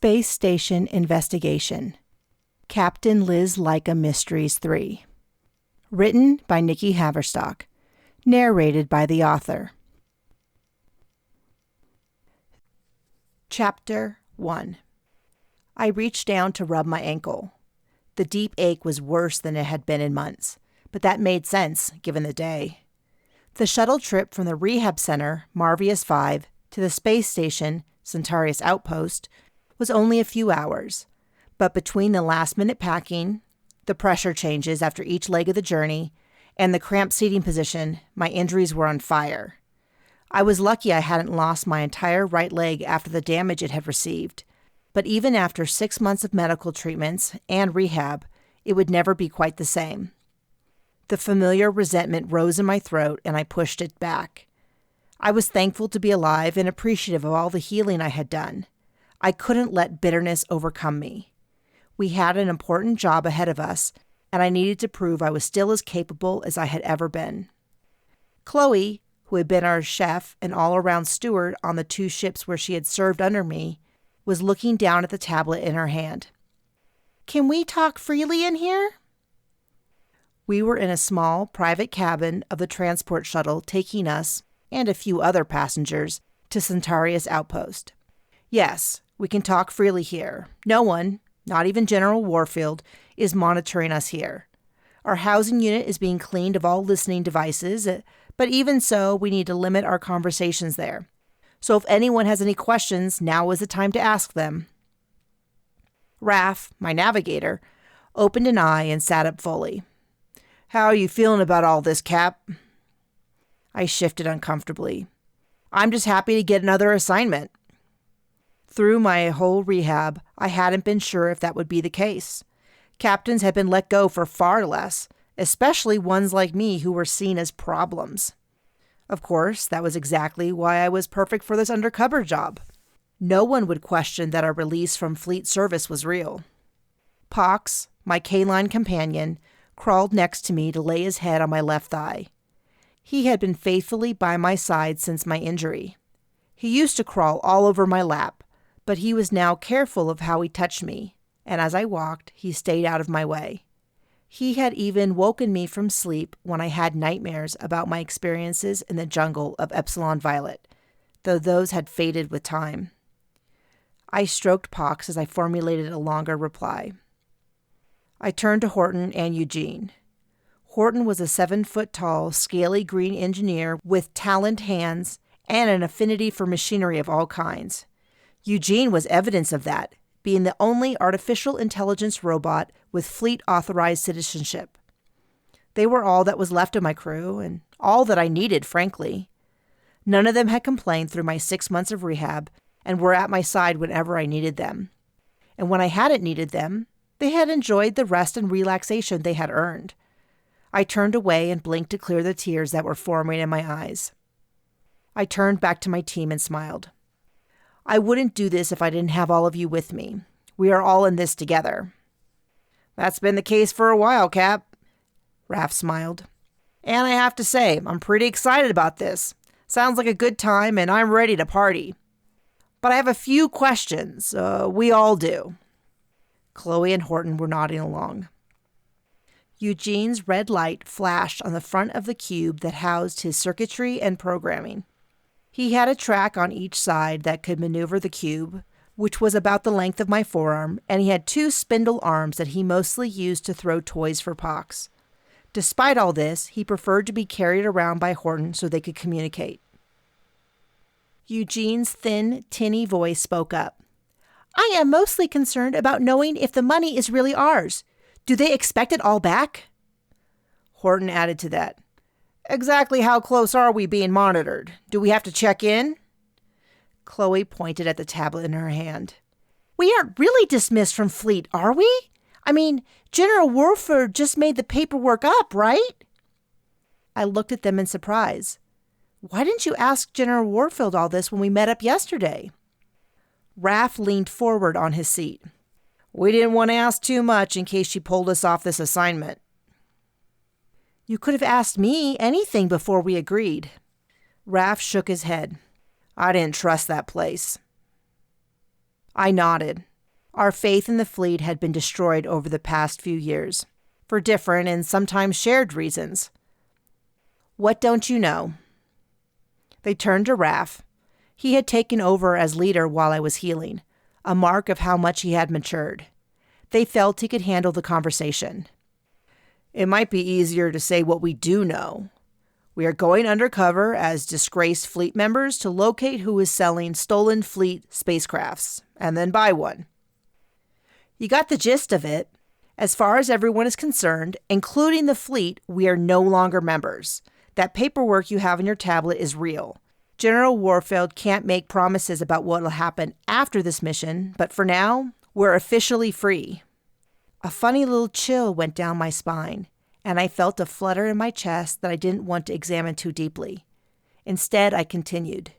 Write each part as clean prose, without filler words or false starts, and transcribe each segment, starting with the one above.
Space Station Investigation. Captain Liz Laika Mysteries 3. Written by Nikki Haverstock. Narrated by the author. Chapter 1. I reached down to rub my ankle. The deep ache was worse than it had been in months, but that made sense given the day. The shuttle trip from the rehab center, Marvius 5, to the space station, Centaurus Outpost, was only a few hours, but between the last-minute packing, the pressure changes after each leg of the journey, and the cramped seating position, my injuries were on fire. I was lucky I hadn't lost my entire right leg after the damage it had received, but even after 6 months of medical treatments and rehab, it would never be quite the same. The familiar resentment rose in my throat, and I pushed it back. I was thankful to be alive and appreciative of all the healing I had done. I couldn't let bitterness overcome me. We had an important job ahead of us, and I needed to prove I was still as capable as I had ever been. Chloe, who had been our chef and all-around steward on the 2 ships where she had served under me, was looking down at the tablet in her hand. "Can we talk freely in here?" We were in a small, private cabin of the transport shuttle taking us, and a few other passengers, to Centaurus Outpost. "Yes, we can talk freely here. No one, not even General Warfield, is monitoring us here. Our housing unit is being cleaned of all listening devices, but even so, we need to limit our conversations there. So if anyone has any questions, now is the time to ask them." Raph, my navigator, opened an eye and sat up fully. "How are you feeling about all this, Cap?" I shifted uncomfortably. "I'm just happy to get another assignment." Through my whole rehab, I hadn't been sure if that would be the case. Captains had been let go for far less, especially ones like me who were seen as problems. Of course, that was exactly why I was perfect for this undercover job. No one would question that our release from fleet service was real. Pox, my canine companion, crawled next to me to lay his head on my left thigh. He had been faithfully by my side since my injury. He used to crawl all over my lap, but he was now careful of how he touched me, and as I walked, he stayed out of my way. He had even woken me from sleep when I had nightmares about my experiences in the jungle of Epsilon Violet, though those had faded with time. I stroked Pox as I formulated a longer reply. I turned to Horton and Eugene. Horton was a 7-foot-tall, scaly green engineer with taloned hands and an affinity for machinery of all kinds. Eugene was evidence of that, being the only artificial intelligence robot with fleet-authorized citizenship. They were all that was left of my crew, and all that I needed, frankly. None of them had complained through my 6 months of rehab, and were at my side whenever I needed them. And when I hadn't needed them, they had enjoyed the rest and relaxation they had earned. I turned away and blinked to clear the tears that were forming in my eyes. I turned back to my team and smiled. "I wouldn't do this if I didn't have all of you with me. We are all in this together." "That's been the case for a while, Cap." Raph smiled. "And I have to say, I'm pretty excited about this. Sounds like a good time, and I'm ready to party. But I have a few questions. We all do." Chloe and Horton were nodding along. Eugene's red light flashed on the front of the cube that housed his circuitry and programming. He had a track on each side that could maneuver the cube, which was about the length of my forearm, and he had 2 spindle arms that he mostly used to throw toys for Pox. Despite all this, he preferred to be carried around by Horton so they could communicate. Eugene's thin, tinny voice spoke up. "I am mostly concerned about knowing if the money is really ours. Do they expect it all back?" Horton added to that. "Exactly how close are we being monitored? Do we have to check in?" Chloe pointed at the tablet in her hand. "We aren't really dismissed from fleet, are we? I mean, General Warford just made the paperwork up, right?" I looked at them in surprise. "Why didn't you ask General Warfield all this when we met up yesterday?" Raph leaned forward on his seat. "We didn't want to ask too much in case she pulled us off this assignment." "You could have asked me anything before we agreed." Raph shook his head. "I didn't trust that place." I nodded. Our faith in the fleet had been destroyed over the past few years, for different and sometimes shared reasons. What don't you know? They turned to Raph. He had taken over as leader while I was healing, a mark of how much he had matured. They felt he could handle the conversation. It might be easier to say what we do know. We are going undercover as disgraced fleet members to locate who is selling stolen fleet spacecrafts, and then buy one. You got the gist of it. As far as everyone is concerned, including the fleet, we are no longer members. That paperwork you have on your tablet is real. General Warfield can't make promises about what will happen after this mission, but for now, we're officially free. A funny little chill went down my spine, and I felt a flutter in my chest that I didn't want to examine too deeply. Instead, I continued.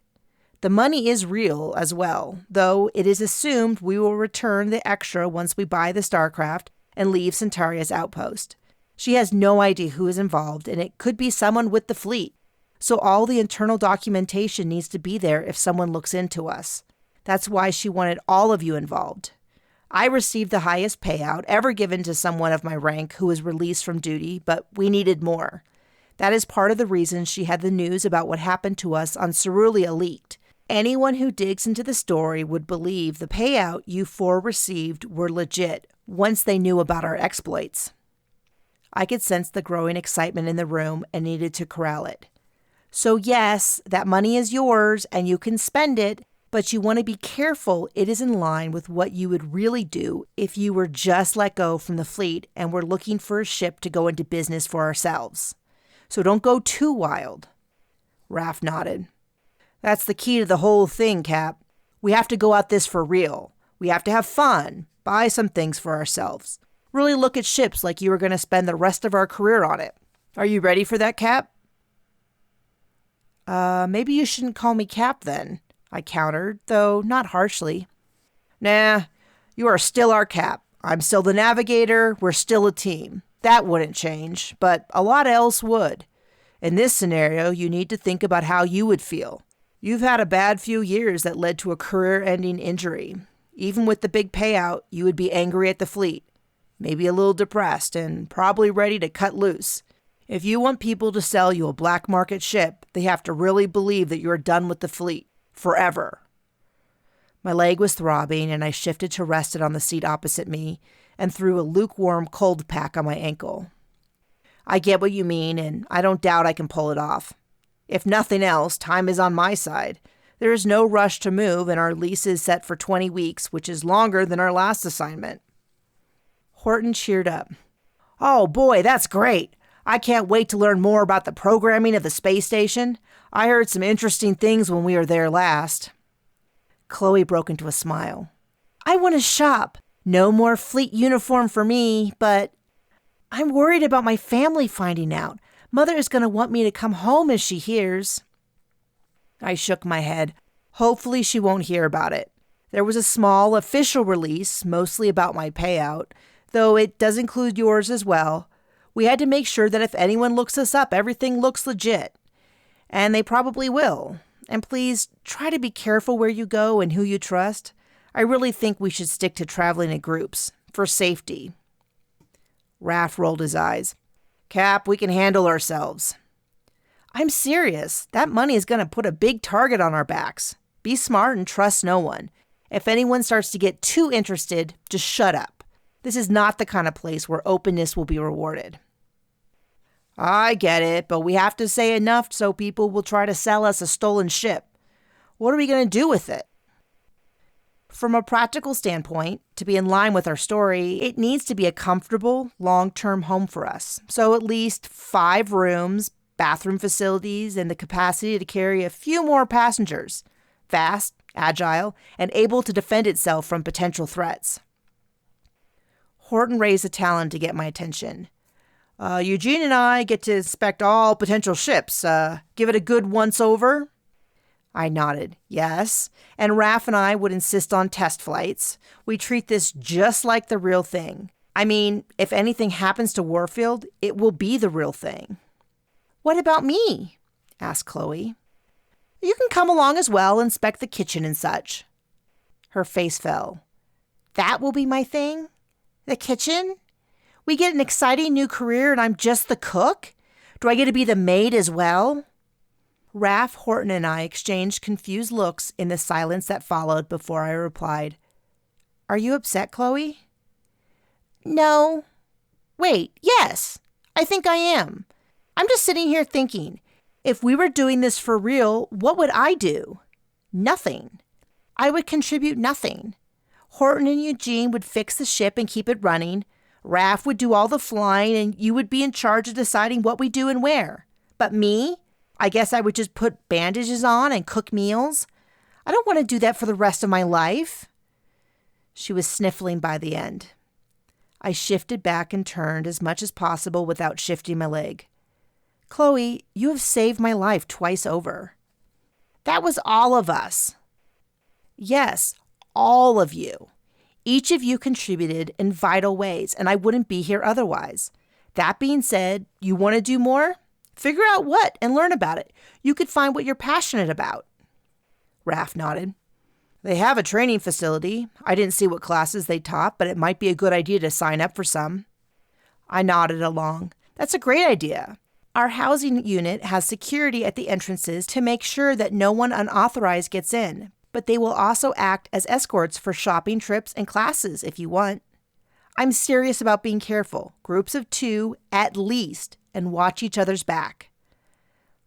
The money is real as well, though it is assumed we will return the extra once we buy the Starcraft and leave Centaria's outpost. She has no idea who is involved, and it could be someone with the fleet. So all the internal documentation needs to be there if someone looks into us. That's why she wanted all of you involved. I received the highest payout ever given to someone of my rank who was released from duty, but we needed more. That is part of the reason she had the news about what happened to us on Cerulia leaked. Anyone who digs into the story would believe the payout you four received were legit once they knew about our exploits. I could sense the growing excitement in the room and needed to corral it. So yes, that money is yours and you can spend it, but you want to be careful it is in line with what you would really do if you were just let go from the fleet and were looking for a ship to go into business for ourselves. So don't go too wild. Raph nodded. That's the key to the whole thing, Cap. We have to go at this for real. We have to have fun, buy some things for ourselves. Really look at ships like you were going to spend the rest of our career on it. Are you ready for that, Cap? Maybe you shouldn't call me Cap then, I countered, though not harshly. Nah, you are still our Cap. I'm still the navigator. We're still a team. That wouldn't change, but a lot else would. In this scenario, you need to think about how you would feel. You've had a bad few years that led to a career-ending injury. Even with the big payout, you would be angry at the fleet. Maybe a little depressed and probably ready to cut loose. If you want people to sell you a black market ship, they have to really believe that you're done with the fleet. Forever. My leg was throbbing and I shifted to rest it on the seat opposite me and threw a lukewarm cold pack on my ankle. I get what you mean and I don't doubt I can pull it off. If nothing else, time is on my side. There is no rush to move and our lease is set for 20 weeks, which is longer than our last assignment. Horton cheered up. Oh boy, that's great. I can't wait to learn more about the programming of the space station. I heard some interesting things when we were there last. Chloe broke into a smile. I want to shop. No more fleet uniform for me, but I'm worried about my family finding out. Mother is going to want me to come home if she hears. I shook my head. Hopefully she won't hear about it. There was a small official release, mostly about my payout, though it does include yours as well. We had to make sure that if anyone looks us up, everything looks legit. And they probably will. And please, try to be careful where you go and who you trust. I really think we should stick to traveling in groups, for safety. Raph rolled his eyes. Cap, we can handle ourselves. I'm serious. That money is going to put a big target on our backs. Be smart and trust no one. If anyone starts to get too interested, just shut up. This is not the kind of place where openness will be rewarded. I get it, but we have to say enough so people will try to sell us a stolen ship. What are we going to do with it? From a practical standpoint, to be in line with our story, it needs to be a comfortable, long-term home for us. So at least 5 rooms, bathroom facilities, and the capacity to carry a few more passengers. Fast, agile, and able to defend itself from potential threats. Horton raised a talon to get my attention. Eugene and I get to inspect all potential ships. Give it a good once-over? I nodded. Yes. And Raph and I would insist on test flights. We treat this just like the real thing. I mean, if anything happens to Warfield, it will be the real thing. What about me? Asked Chloe. You can come along as well, inspect the kitchen and such. Her face fell. That will be my thing? The kitchen? We get an exciting new career and I'm just the cook? Do I get to be the maid as well? Raph, Horton, and I exchanged confused looks in the silence that followed before I replied, Are you upset, Chloe? No. Wait, yes. I think I am. I'm just sitting here thinking, if we were doing this for real, what would I do? Nothing. I would contribute nothing. Horton and Eugene would fix the ship and keep it running. Raph would do all the flying, and you would be in charge of deciding what we do and where. But me? I guess I would just put bandages on and cook meals. I don't want to do that for the rest of my life. She was sniffling by the end. I shifted back and turned as much as possible without shifting my leg. Chloe, you have saved my life twice over. That was all of us. Yes, all of you. Each of you contributed in vital ways, and I wouldn't be here otherwise. That being said, you want to do more? Figure out what and learn about it. You could find what you're passionate about. Raph nodded. They have a training facility. I didn't see what classes they taught, but it might be a good idea to sign up for some. I nodded along. That's a great idea. Our housing unit has security at the entrances to make sure that no one unauthorized gets in, but they will also act as escorts for shopping trips and classes if you want. I'm serious about being careful, groups of 2 at least, and watch each other's back.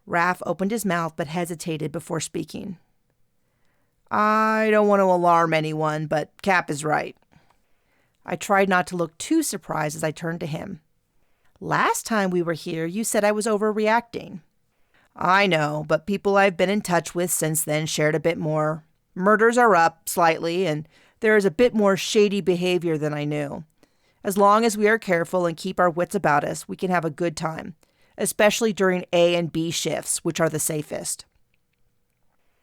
Raph opened his mouth but hesitated before speaking. I don't want to alarm anyone, but Cap is right. I tried not to look too surprised as I turned to him. Last time we were here, you said I was overreacting. I know, but people I've been in touch with since then shared a bit more. Murders are up slightly, and there is a bit more shady behavior than I knew. As long as we are careful and keep our wits about us, we can have a good time, especially during A and B shifts, which are the safest.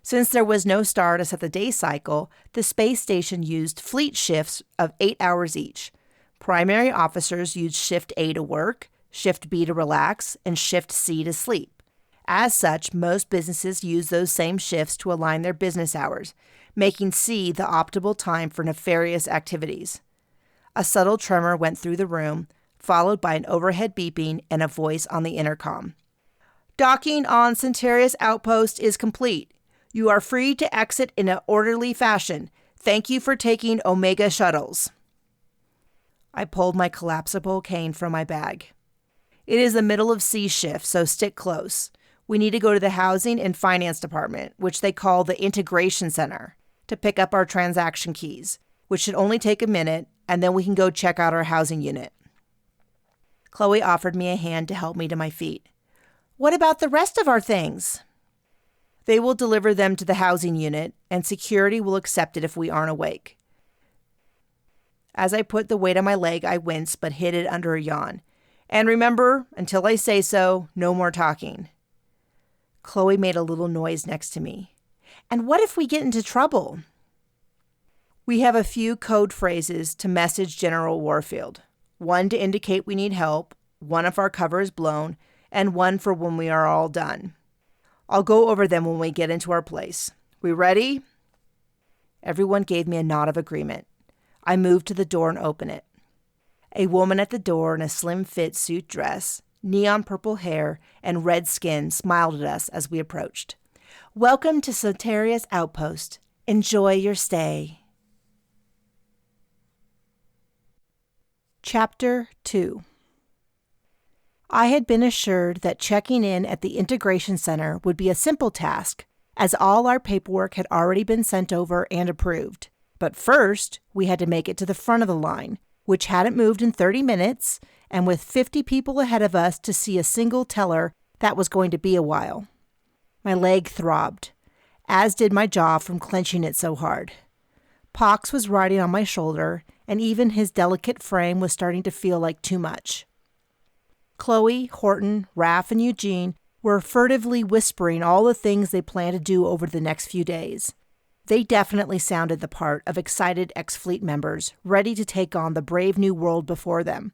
Since there was no star to set the day cycle, the space station used fleet shifts of 8 hours each. Primary officers used Shift A to work, Shift B to relax, and Shift C to sleep. As such, most businesses use those same shifts to align their business hours, making C the optimal time for nefarious activities. A subtle tremor went through the room, followed by an overhead beeping and a voice on the intercom. Docking on Centaurus Outpost is complete. You are free to exit in an orderly fashion. Thank you for taking Omega shuttles. I pulled my collapsible cane from my bag. It is the middle of C shift, so stick close. We need to go to the Housing and Finance Department, which they call the Integration Center, to pick up our transaction keys, which should only take a minute, and then we can go check out our housing unit. Chloe offered me a hand to help me to my feet. What about the rest of our things? They will deliver them to the housing unit, and security will accept it if we aren't awake. As I put the weight on my leg, I winced but hid it under a yawn. And remember, until I say so, no more talking. Chloe made a little noise next to me. And what if we get into trouble? We have a few code phrases to message General Warfield. One to indicate we need help, one if our cover is blown, and one for when we are all done. I'll go over them when we get into our place. We ready? Everyone gave me a nod of agreement. I moved to the door and opened it. A woman at the door in a slim-fit suit dress, neon purple hair, and red skin smiled at us as we approached. Welcome to Centaurus Outpost. Enjoy your stay. Chapter 2. I had been assured that checking in at the Integration Center would be a simple task, as all our paperwork had already been sent over and approved. But first, we had to make it to the front of the line, which hadn't moved in 30 minutes, and with 50 people ahead of us to see a single teller, that was going to be a while. My leg throbbed, as did my jaw from clenching it so hard. Pox was riding on my shoulder, and even his delicate frame was starting to feel like too much. Chloe, Horton, Raph, and Eugene were furtively whispering all the things they planned to do over the next few days. They definitely sounded the part of excited ex-fleet members, ready to take on the brave new world before them.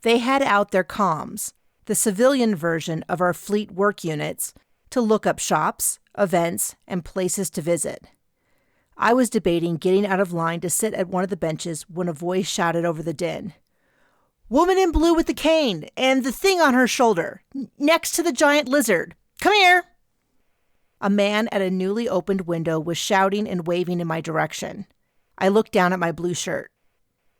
They had out their comms, the civilian version of our fleet work units, to look up shops, events, and places to visit. I was debating getting out of line to sit at one of the benches when a voice shouted over the din. "Woman in blue with the cane and the thing on her shoulder, next to the giant lizard. Come here!" A man at a newly opened window was shouting and waving in my direction. I looked down at my blue shirt.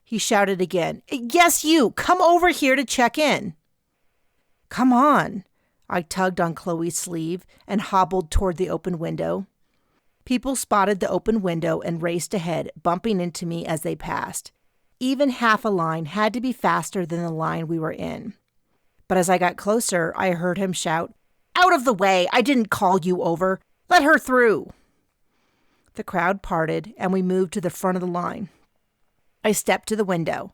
He shouted again, "Yes, you! Come over here to check in!" "Come on!" I tugged on Chloe's sleeve and hobbled toward the open window. People spotted the open window and raced ahead, bumping into me as they passed. Even half a line had to be faster than the line we were in. But as I got closer, I heard him shout, "Out of the way! I didn't call you over! Let her through!" The crowd parted, and we moved to the front of the line. I stepped to the window.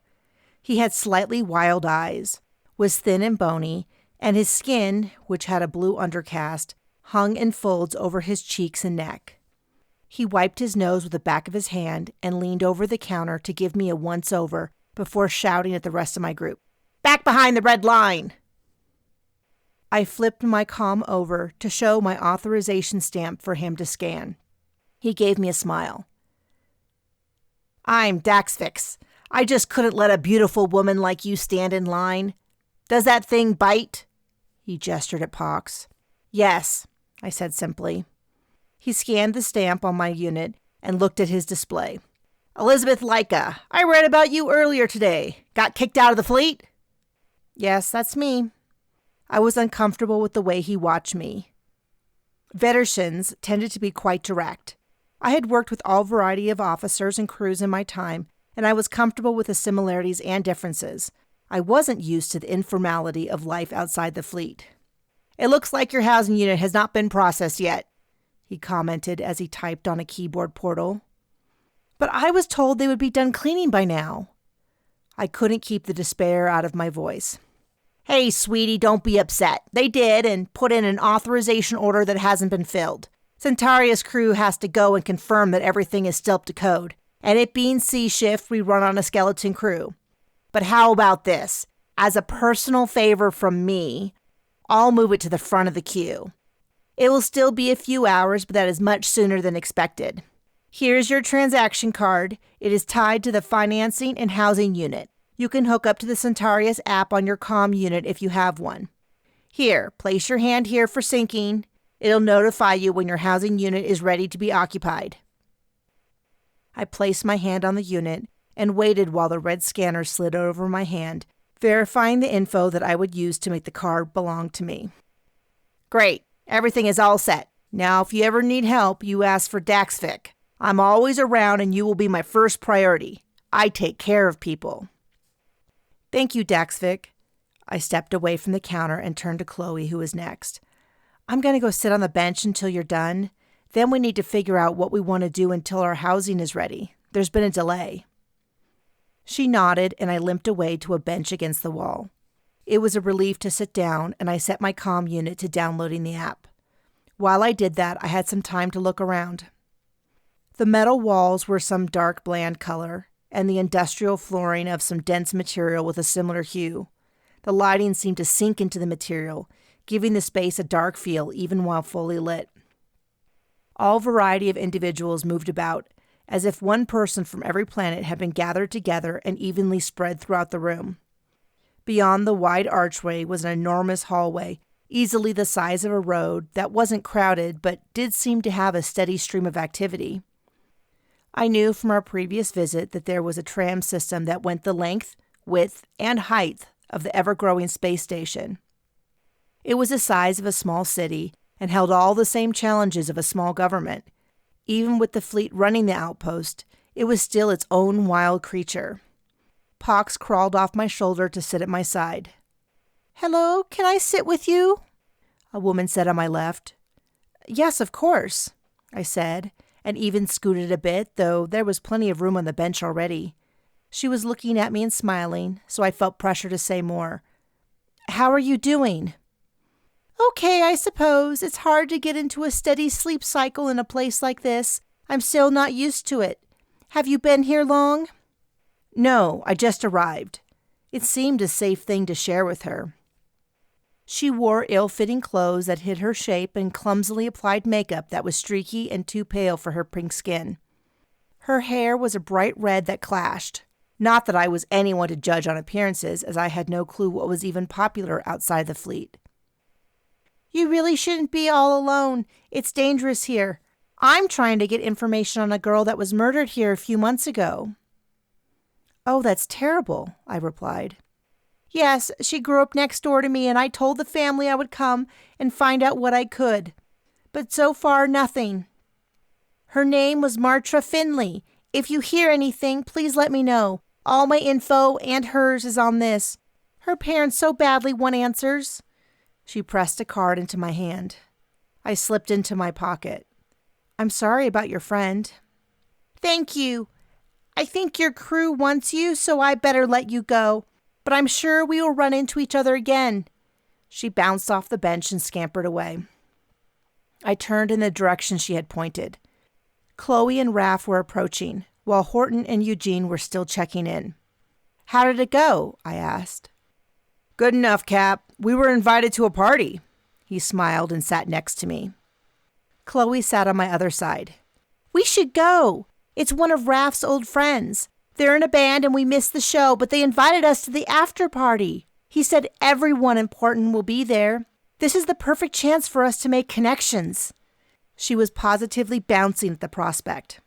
He had slightly wild eyes, was thin and bony, and his skin, which had a blue undercast, hung in folds over his cheeks and neck. He wiped his nose with the back of his hand and leaned over the counter to give me a once-over before shouting at the rest of my group, "Back behind the red line!" I flipped my comm over to show my authorization stamp for him to scan. He gave me a smile. "I'm Daxfix. I just couldn't let a beautiful woman like you stand in line. Does that thing bite?" He gestured at Pox. "Yes," I said simply. He scanned the stamp on my unit and looked at his display. "Elizabeth Laika, I read about you earlier today. Got kicked out of the fleet?" "Yes, that's me." I was uncomfortable with the way he watched me. Veterans tended to be quite direct. I had worked with all variety of officers and crews in my time, and I was comfortable with the similarities and differences. I wasn't used to the informality of life outside the fleet. "It looks like your housing unit has not been processed yet," he commented as he typed on a keyboard portal. "But I was told they would be done cleaning by now." I couldn't keep the despair out of my voice. "Hey, sweetie, don't be upset. They did, and put in an authorization order that hasn't been filled. Centauria's crew has to go and confirm that everything is still up to code, and it being C shift, we run on a skeleton crew. But how about this? As a personal favor from me, I'll move it to the front of the queue. It will still be a few hours, but that is much sooner than expected. Here's your transaction card. It is tied to the financing and housing unit. You can hook up to the Centauria's app on your comm unit if you have one. Here, place your hand here for syncing. It'll notify you when your housing unit is ready to be occupied." I placed my hand on the unit and waited while the red scanner slid over my hand, verifying the info that I would use to make the card belong to me. "Great. Everything is all set. Now, if you ever need help, you ask for Daxfix. I'm always around and you will be my first priority. I take care of people." "Thank you, Daxfix." I stepped away from the counter and turned to Chloe, who was next. "I'm going to go sit on the bench until you're done. Then we need to figure out what we want to do until our housing is ready. There's been a delay." She nodded, and I limped away to a bench against the wall. It was a relief to sit down, and I set my comm unit to downloading the app. While I did that, I had some time to look around. The metal walls were some dark bland color, and the industrial flooring of some dense material with a similar hue. The lighting seemed to sink into the material, giving the space a dark feel even while fully lit. All variety of individuals moved about, as if one person from every planet had been gathered together and evenly spread throughout the room. Beyond the wide archway was an enormous hallway, easily the size of a road, that wasn't crowded but did seem to have a steady stream of activity. I knew from our previous visit that there was a tram system that went the length, width, and height of the ever-growing space station. It was the size of a small city and held all the same challenges of a small government. Even with the fleet running the outpost, it was still its own wild creature. Pox crawled off my shoulder to sit at my side. "Hello, can I sit with you?" a woman said on my left. "Yes, of course," I said, and even scooted a bit, though there was plenty of room on the bench already. She was looking at me and smiling, so I felt pressure to say more. "How are you doing?" "Okay, I suppose. It's hard to get into a steady sleep cycle in a place like this. I'm still not used to it. Have you been here long?" "No, I just arrived." It seemed a safe thing to share with her. She wore ill-fitting clothes that hid her shape and clumsily applied makeup that was streaky and too pale for her pink skin. Her hair was a bright red that clashed. Not that I was anyone to judge on appearances, as I had no clue what was even popular outside the fleet. You really shouldn't be all alone. It's dangerous here. I'm trying to get information on a girl that was murdered here a few months ago. Oh, that's terrible, I replied. Yes, she grew up next door to me, and I told the family I would come and find out what I could. But so far, nothing. Her name was Martra Finley. If you hear anything, please let me know. All my info and hers is on this. Her parents so badly want answers. She pressed a card into my hand. I slipped into my pocket. I'm sorry about your friend. Thank you. I think your crew wants you, so I better let you go. But I'm sure we will run into each other again. She bounced off the bench and scampered away. I turned in the direction she had pointed. Chloe and Raph were approaching, while Horton and Eugene were still checking in. How did it go? I asked. Good enough, Cap. We were invited to a party. He smiled and sat next to me. Chloe sat on my other side. We should go. It's one of Raph's old friends. They're in a band and we missed the show, but they invited us to the after party. He said everyone important will be there. This is the perfect chance for us to make connections. She was positively bouncing at the prospect.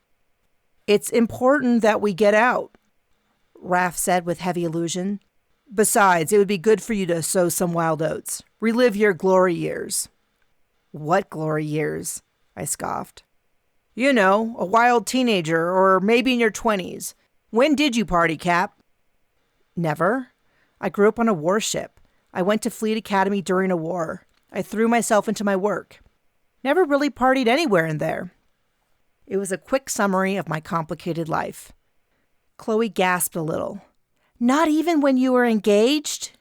It's important that we get out, Raph said with heavy allusion. Besides, it would be good for you to sow some wild oats. Relive your glory years. What glory years? I scoffed. You know, a wild teenager, or maybe in your 20s. When did you party, Cap? Never. I grew up on a warship. I went to Fleet Academy during a war. I threw myself into my work. Never really partied anywhere in there. It was a quick summary of my complicated life. Chloe gasped a little. Not even when you were engaged?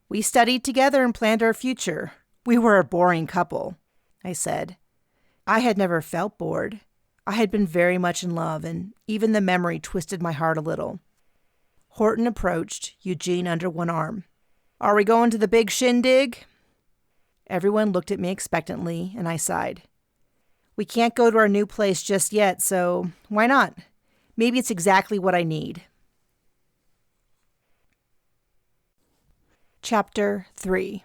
We studied together and planned our future. We were a boring couple, I said. I had never felt bored. I had been very much in love, and even the memory twisted my heart a little. Horton approached, Eugene under one arm. Are we going to the big shindig? Everyone looked at me expectantly, and I sighed. We can't go to our new place just yet, so why not? Maybe it's exactly what I need. Chapter 3.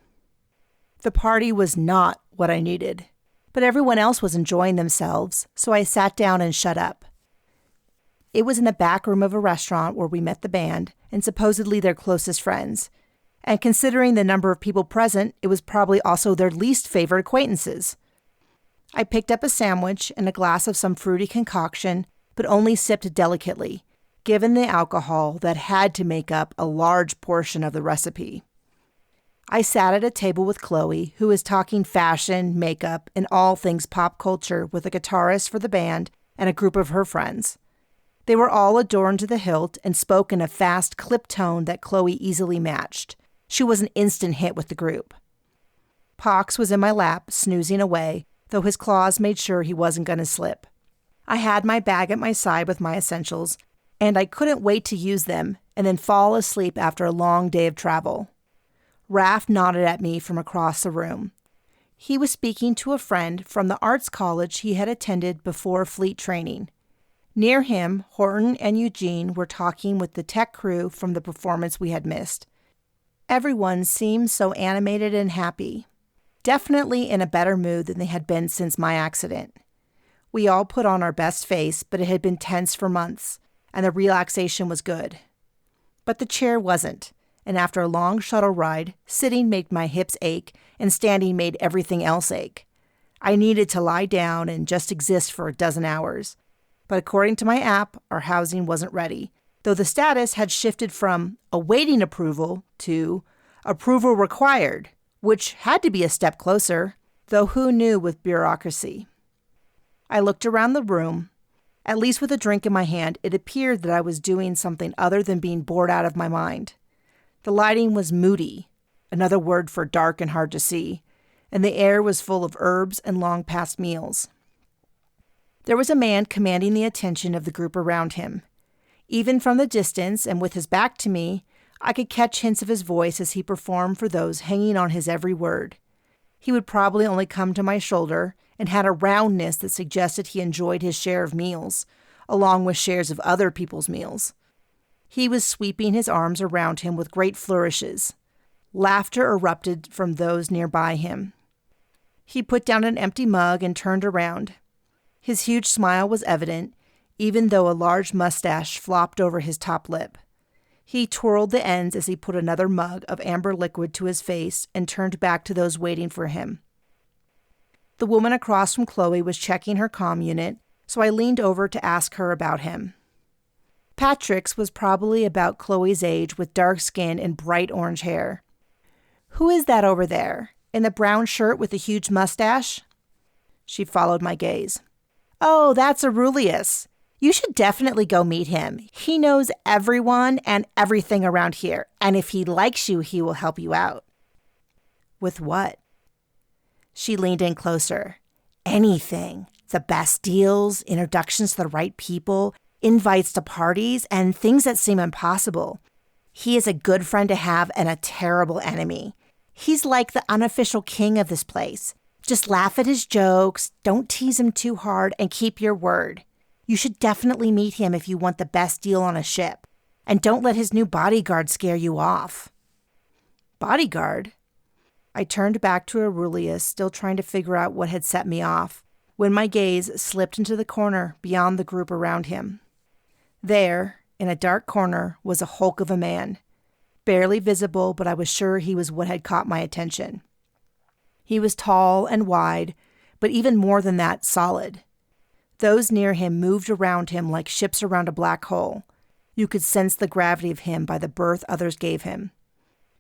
The party was not what I needed, but everyone else was enjoying themselves, so I sat down and shut up. It was in the back room of a restaurant where we met the band and supposedly their closest friends, and considering the number of people present, it was probably also their least favorite acquaintances. I picked up a sandwich and a glass of some fruity concoction, but only sipped delicately, given the alcohol that had to make up a large portion of the recipe. I sat at a table with Chloe, who was talking fashion, makeup, and all things pop culture with a guitarist for the band and a group of her friends. They were all adorned to the hilt and spoke in a fast clip tone that Chloe easily matched. She was an instant hit with the group. Pox was in my lap, snoozing away, though his claws made sure he wasn't going to slip. I had my bag at my side with my essentials, and I couldn't wait to use them and then fall asleep after a long day of travel. Raph nodded at me from across the room. He was speaking to a friend from the arts college he had attended before fleet training. Near him, Horton and Eugene were talking with the tech crew from the performance we had missed. Everyone seemed so animated and happy, definitely in a better mood than they had been since my accident. We all put on our best face, but it had been tense for months, and the relaxation was good. But the chair wasn't. And after a long shuttle ride, sitting made my hips ache, and standing made everything else ache. I needed to lie down and just exist for a dozen hours. But according to my app, our housing wasn't ready, though the status had shifted from awaiting approval to approval required, which had to be a step closer, though who knew with bureaucracy. I looked around the room. At least with a drink in my hand, it appeared that I was doing something other than being bored out of my mind. The lighting was moody, another word for dark and hard to see, and the air was full of herbs and long-past meals. There was a man commanding the attention of the group around him. Even from the distance and with his back to me, I could catch hints of his voice as he performed for those hanging on his every word. He would probably only come to my shoulder and had a roundness that suggested he enjoyed his share of meals, along with shares of other people's meals. He was sweeping his arms around him with great flourishes. Laughter erupted from those nearby him. He put down an empty mug and turned around. His huge smile was evident, even though a large mustache flopped over his top lip. He twirled the ends as he put another mug of amber liquid to his face and turned back to those waiting for him. The woman across from Chloe was checking her comm unit, so I leaned over to ask her about him. Patrick's was probably about Chloe's age with dark skin and bright orange hair. "Who is that over there, in the brown shirt with the huge mustache?" She followed my gaze. "Oh, that's Aurelius. You should definitely go meet him. He knows everyone and everything around here, and if he likes you, he will help you out." "With what?" She leaned in closer. "Anything. The best deals, introductions to the right people, invites to parties, and things that seem impossible. He is a good friend to have and a terrible enemy. He's like the unofficial king of this place. Just laugh at his jokes, don't tease him too hard, and keep your word. You should definitely meet him if you want the best deal on a ship. And don't let his new bodyguard scare you off." "Bodyguard?" I turned back to Aurelius, still trying to figure out what had set me off, when my gaze slipped into the corner beyond the group around him. There, in a dark corner, was a hulk of a man. Barely visible, but I was sure he was what had caught my attention. He was tall and wide, but even more than that, solid. Those near him moved around him like ships around a black hole. You could sense the gravity of him by the berth others gave him.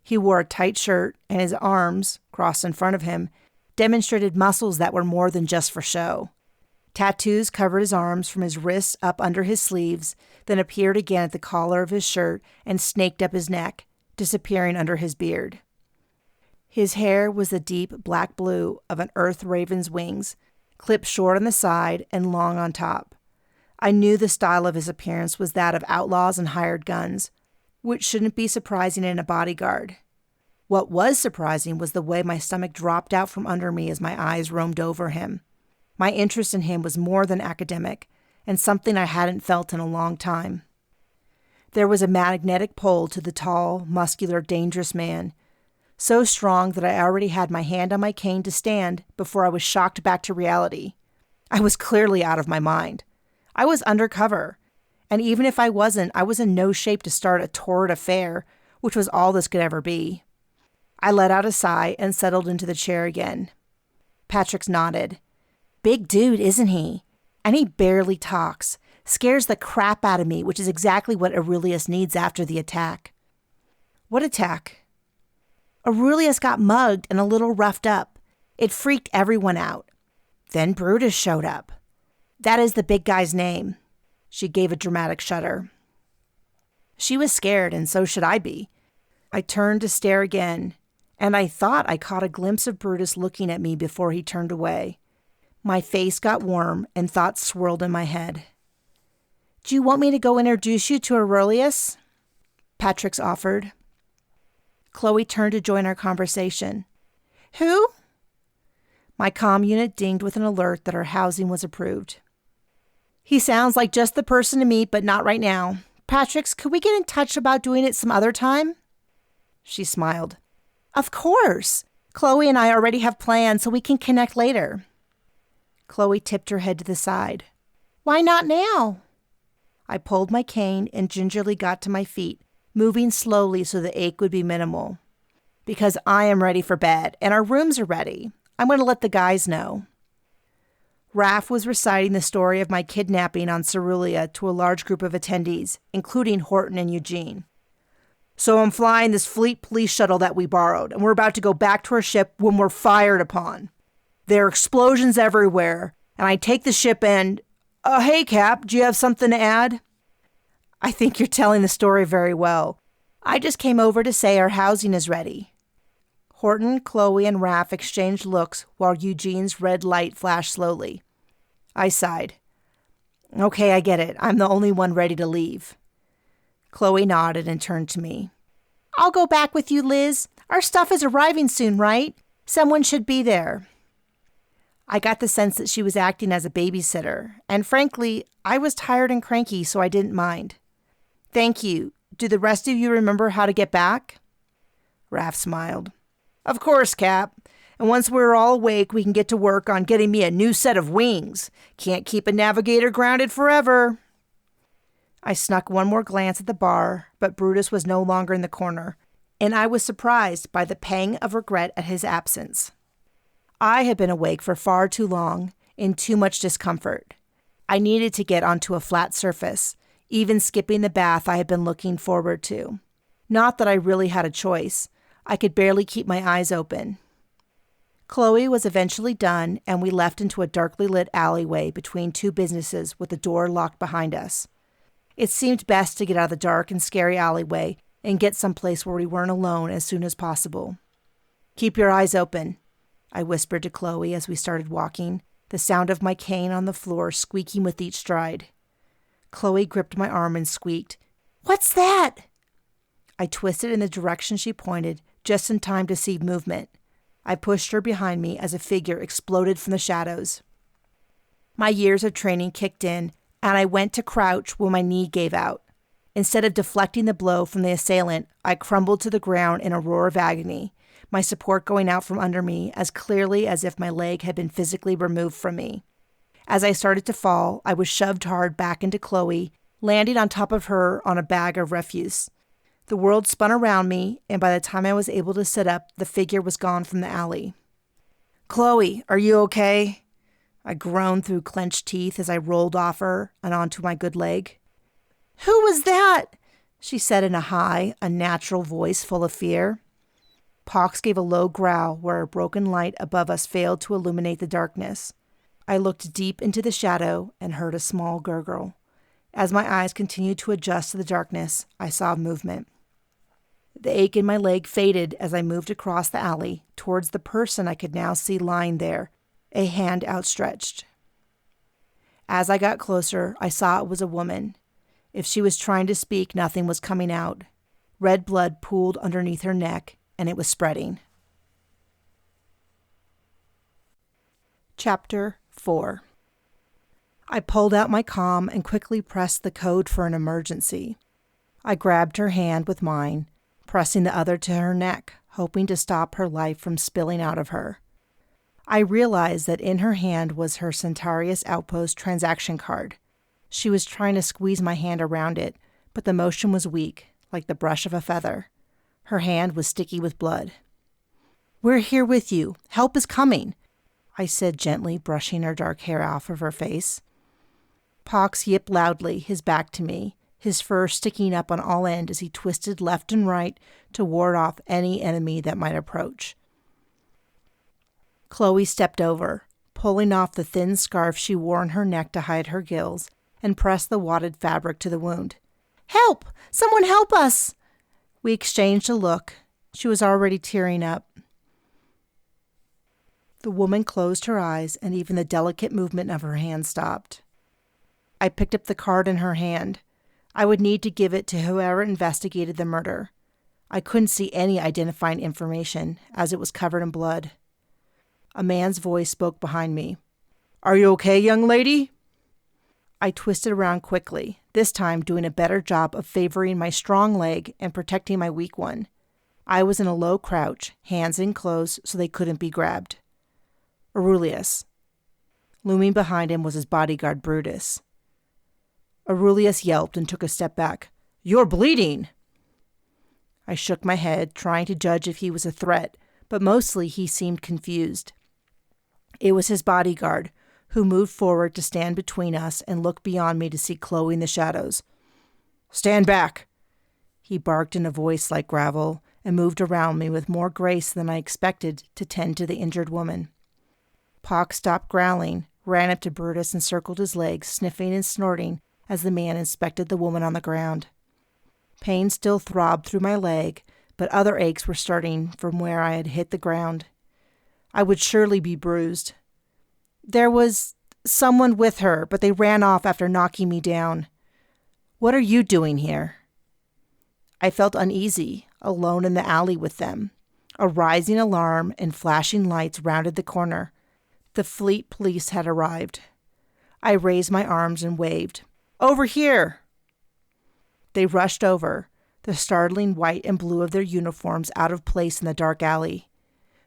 He wore a tight shirt, and his arms, crossed in front of him, demonstrated muscles that were more than just for show. Tattoos covered his arms from his wrists up under his sleeves, then appeared again at the collar of his shirt and snaked up his neck, disappearing under his beard. His hair was the deep black blue of an earth raven's wings, clipped short on the side and long on top. I knew the style of his appearance was that of outlaws and hired guns, which shouldn't be surprising in a bodyguard. What was surprising was the way my stomach dropped out from under me as my eyes roamed over him. My interest in him was more than academic, and something I hadn't felt in a long time. There was a magnetic pull to the tall, muscular, dangerous man, so strong that I already had my hand on my cane to stand before I was shocked back to reality. I was clearly out of my mind. I was undercover, and even if I was in no shape to start a torrid affair, which was all this could ever be. I let out a sigh and settled into the chair again. Patrick's nodded. "Big dude, isn't he? And he barely talks. Scares the crap out of me, which is exactly what Aurelius needs after the attack." "What attack?" "Aurelius got mugged and a little roughed up. It freaked everyone out. Then Brutus showed up. That is the big guy's name." She gave a dramatic shudder. She was scared, and so should I be. I turned to stare again, and I thought I caught a glimpse of Brutus looking at me before he turned away. My face got warm, and thoughts swirled in my head. "Do you want me to go introduce you to Aurelius?" Patrick's offered. Chloe turned to join our conversation. "Who?" My comm unit dinged with an alert that our housing was approved. "He sounds like just the person to meet, but not right now. Patrick's, could we get in touch about doing it some other time?" She smiled. "Of course. Chloe and I already have plans, so we can connect later." Chloe tipped her head to the side. "Why not now?" I pulled my cane and gingerly got to my feet, moving slowly so the ache would be minimal. "Because I am ready for bed, and our rooms are ready. I'm going to let the guys know." Raph was reciting the story of my kidnapping on Cerulia to a large group of attendees, including Horton and Eugene. "So I'm flying this fleet police shuttle that we borrowed, and we're about to go back to our ship when we're fired upon. There are explosions everywhere, and I take the ship and... hey, Cap, do you have something to add?" "I think you're telling the story very well. I just came over to say our housing is ready." Horton, Chloe, and Raph exchanged looks while Eugene's red light flashed slowly. I sighed. "Okay, I get it. I'm the only one ready to leave." Chloe nodded and turned to me. "I'll go back with you, Liz. Our stuff is arriving soon, right? Someone should be there." I got the sense that she was acting as a babysitter, and frankly, I was tired and cranky, so I didn't mind. Thank you. Do the rest of you remember how to get back? Raph smiled. Of course, Cap. And once we're all awake, we can get to work on getting me a new set of wings. Can't keep a navigator grounded forever. I snuck one more glance at the bar, but Brutus was no longer in the corner, and I was surprised by the pang of regret at his absence. I had been awake for far too long, in too much discomfort. I needed to get onto a flat surface, even skipping the bath I had been looking forward to. Not that I really had a choice. I could barely keep my eyes open. Chloe was eventually done, and we left into a darkly lit alleyway between two businesses with the door locked behind us. It seemed best to get out of the dark and scary alleyway and get someplace where we weren't alone as soon as possible. Keep your eyes open, I whispered to Chloe as we started walking, the sound of my cane on the floor squeaking with each stride. Chloe gripped my arm and squeaked, "What's that?" I twisted in the direction she pointed, just in time to see movement. I pushed her behind me as a figure exploded from the shadows. My years of training kicked in, and I went to crouch when my knee gave out. Instead of deflecting the blow from the assailant, I crumbled to the ground in a roar of agony, my support going out from under me as clearly as if my leg had been physically removed from me. As I started to fall, I was shoved hard back into Chloe, landing on top of her on a bag of refuse. The world spun around me, and by the time I was able to sit up, the figure was gone from the alley. "Chloe, are you okay?" I groaned through clenched teeth as I rolled off her and onto my good leg. "Who was that?" she said in a high, unnatural voice full of fear. Pox gave a low growl where a broken light above us failed to illuminate the darkness. I looked deep into the shadow and heard a small gurgle. As my eyes continued to adjust to the darkness, I saw movement. The ache in my leg faded as I moved across the alley towards the person I could now see lying there, a hand outstretched. As I got closer, I saw it was a woman. If she was trying to speak, nothing was coming out. Red blood pooled underneath her neck, and it was spreading. Chapter 4. I pulled out my comm and quickly pressed the code for an emergency. I grabbed her hand with mine, pressing the other to her neck, hoping to stop her life from spilling out of her. I realized that in her hand was her Centaurus Outpost transaction card. She was trying to squeeze my hand around it, but the motion was weak, like the brush of a feather. Her hand was sticky with blood. "We're here with you. Help is coming," I said gently, brushing her dark hair off of her face. Pox yipped loudly, his back to me, his fur sticking up on all ends as he twisted left and right to ward off any enemy that might approach. Chloe stepped over, pulling off the thin scarf she wore on her neck to hide her gills, and pressed the wadded fabric to the wound. "Help! Someone help us!" We exchanged a look. She was already tearing up. The woman closed her eyes, and even the delicate movement of her hand stopped. I picked up the card in her hand. I would need to give it to whoever investigated the murder. I couldn't see any identifying information, as it was covered in blood. A man's voice spoke behind me. "Are you okay, young lady?" I twisted around quickly, this time doing a better job of favoring my strong leg and protecting my weak one. I was in a low crouch, hands in close so they couldn't be grabbed. Aurelius. Looming behind him was his bodyguard, Brutus. Aurelius yelped and took a step back. "You're bleeding!" I shook my head, trying to judge if he was a threat, but mostly he seemed confused. It was his bodyguard, who moved forward to stand between us and look beyond me to see Chloe in the shadows. "Stand back!" He barked in a voice like gravel and moved around me with more grace than I expected to tend to the injured woman. Pox stopped growling, ran up to Brutus and circled his legs, sniffing and snorting as the man inspected the woman on the ground. Pain still throbbed through my leg, but other aches were starting from where I had hit the ground. I would surely be bruised. "There was someone with her, but they ran off after knocking me down. What are you doing here?" I felt uneasy, alone in the alley with them. A rising alarm and flashing lights rounded the corner. The fleet police had arrived. I raised my arms and waved. "Over here!" They rushed over, the startling white and blue of their uniforms out of place in the dark alley.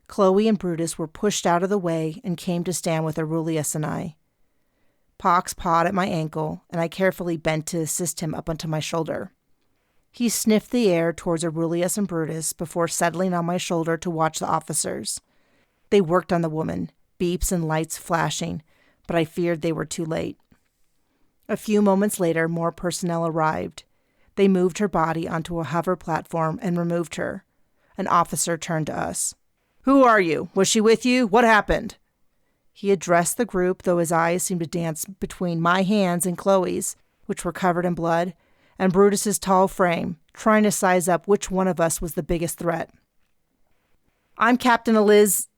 Chloe and Brutus were pushed out of the way and came to stand with Aurelius and I. Pox pawed at my ankle, and I carefully bent to assist him up onto my shoulder. He sniffed the air towards Aurelius and Brutus before settling on my shoulder to watch the officers. They worked on the woman, beeps and lights flashing, but I feared they were too late. A few moments later, more personnel arrived. They moved her body onto a hover platform and removed her. An officer turned to us. "Who are you? Was she with you? What happened?" He addressed the group, though his eyes seemed to dance between my hands and Chloe's, which were covered in blood, and Brutus's tall frame, trying to size up which one of us was the biggest threat. "I'm Captain Eliz—"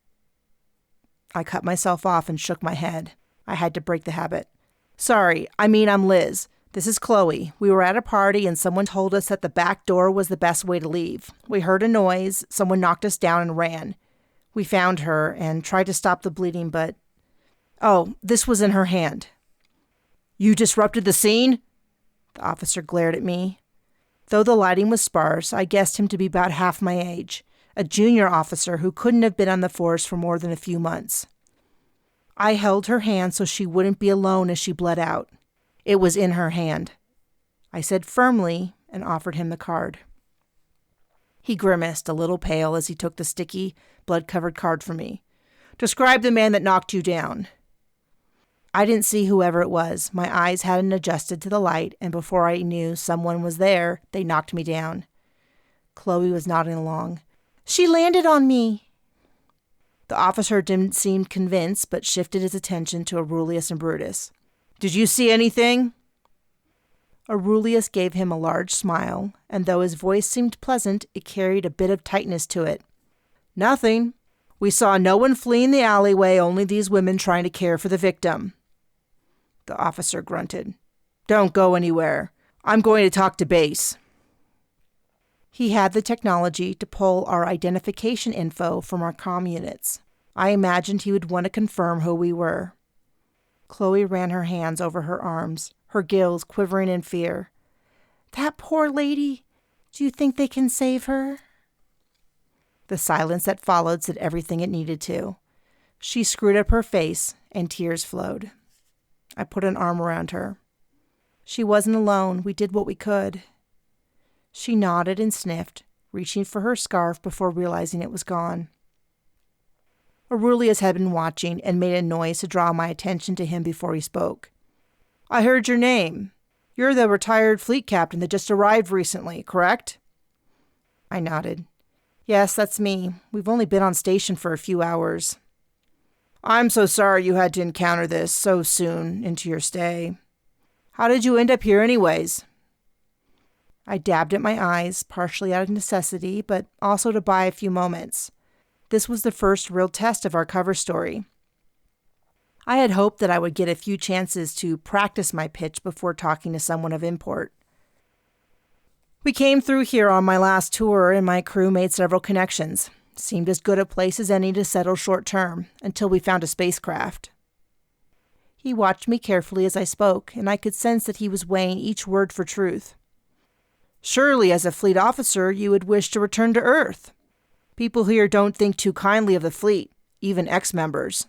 I cut myself off and shook my head. I had to break the habit. "Sorry, I'm Liz. This is Chloe. We were at a party and someone told us that the back door was the best way to leave. We heard a noise, someone knocked us down and ran. We found her and tried to stop the bleeding, but... Oh, this was in her hand." "You disrupted the scene?" The officer glared at me. Though the lighting was sparse, I guessed him to be about half my age, a junior officer who couldn't have been on the force for more than a few months. I held her hand so she wouldn't be alone as she bled out. It was in her hand. I said firmly and offered him the card. He grimaced, a little pale, as he took the sticky, blood-covered card from me. "Describe the man that knocked you down." I didn't see whoever it was. My eyes hadn't adjusted to the light, and before I knew someone was there, they knocked me down. Chloe was nodding along. "She landed on me." The officer didn't seem convinced, but shifted his attention to Aurelius and Brutus. "Did you see anything?" Aurelius gave him a large smile, and though his voice seemed pleasant, it carried a bit of tightness to it. "Nothing. We saw no one fleeing the alleyway, only these women trying to care for the victim." The officer grunted. "Don't go anywhere. I'm going to talk to base." He had the technology to pull our identification info from our comm units. I imagined he would want to confirm who we were. Chloe ran her hands over her arms, her gills quivering in fear. "That poor lady. Do you think they can save her?" The silence that followed said everything it needed to. She screwed up her face, and tears flowed. I put an arm around her. She wasn't alone. We did what we could. She nodded and sniffed, reaching for her scarf before realizing it was gone. Aurelius had been watching and made a noise to draw my attention to him before he spoke. "I heard your name. You're the retired fleet captain that just arrived recently, correct?" I nodded. "Yes, that's me. We've only been on station for a few hours." "I'm so sorry you had to encounter this so soon into your stay. How did you end up here anyways?" I dabbed at my eyes, partially out of necessity, but also to buy a few moments. This was the first real test of our cover story. I had hoped that I would get a few chances to practice my pitch before talking to someone of import. "We came through here on my last tour, and my crew made several connections. Seemed as good a place as any to settle short term, until we found a spacecraft." He watched me carefully as I spoke, and I could sense that he was weighing each word for truth. "Surely, as a fleet officer, you would wish to return to Earth. People here don't think too kindly of the fleet, even ex-members."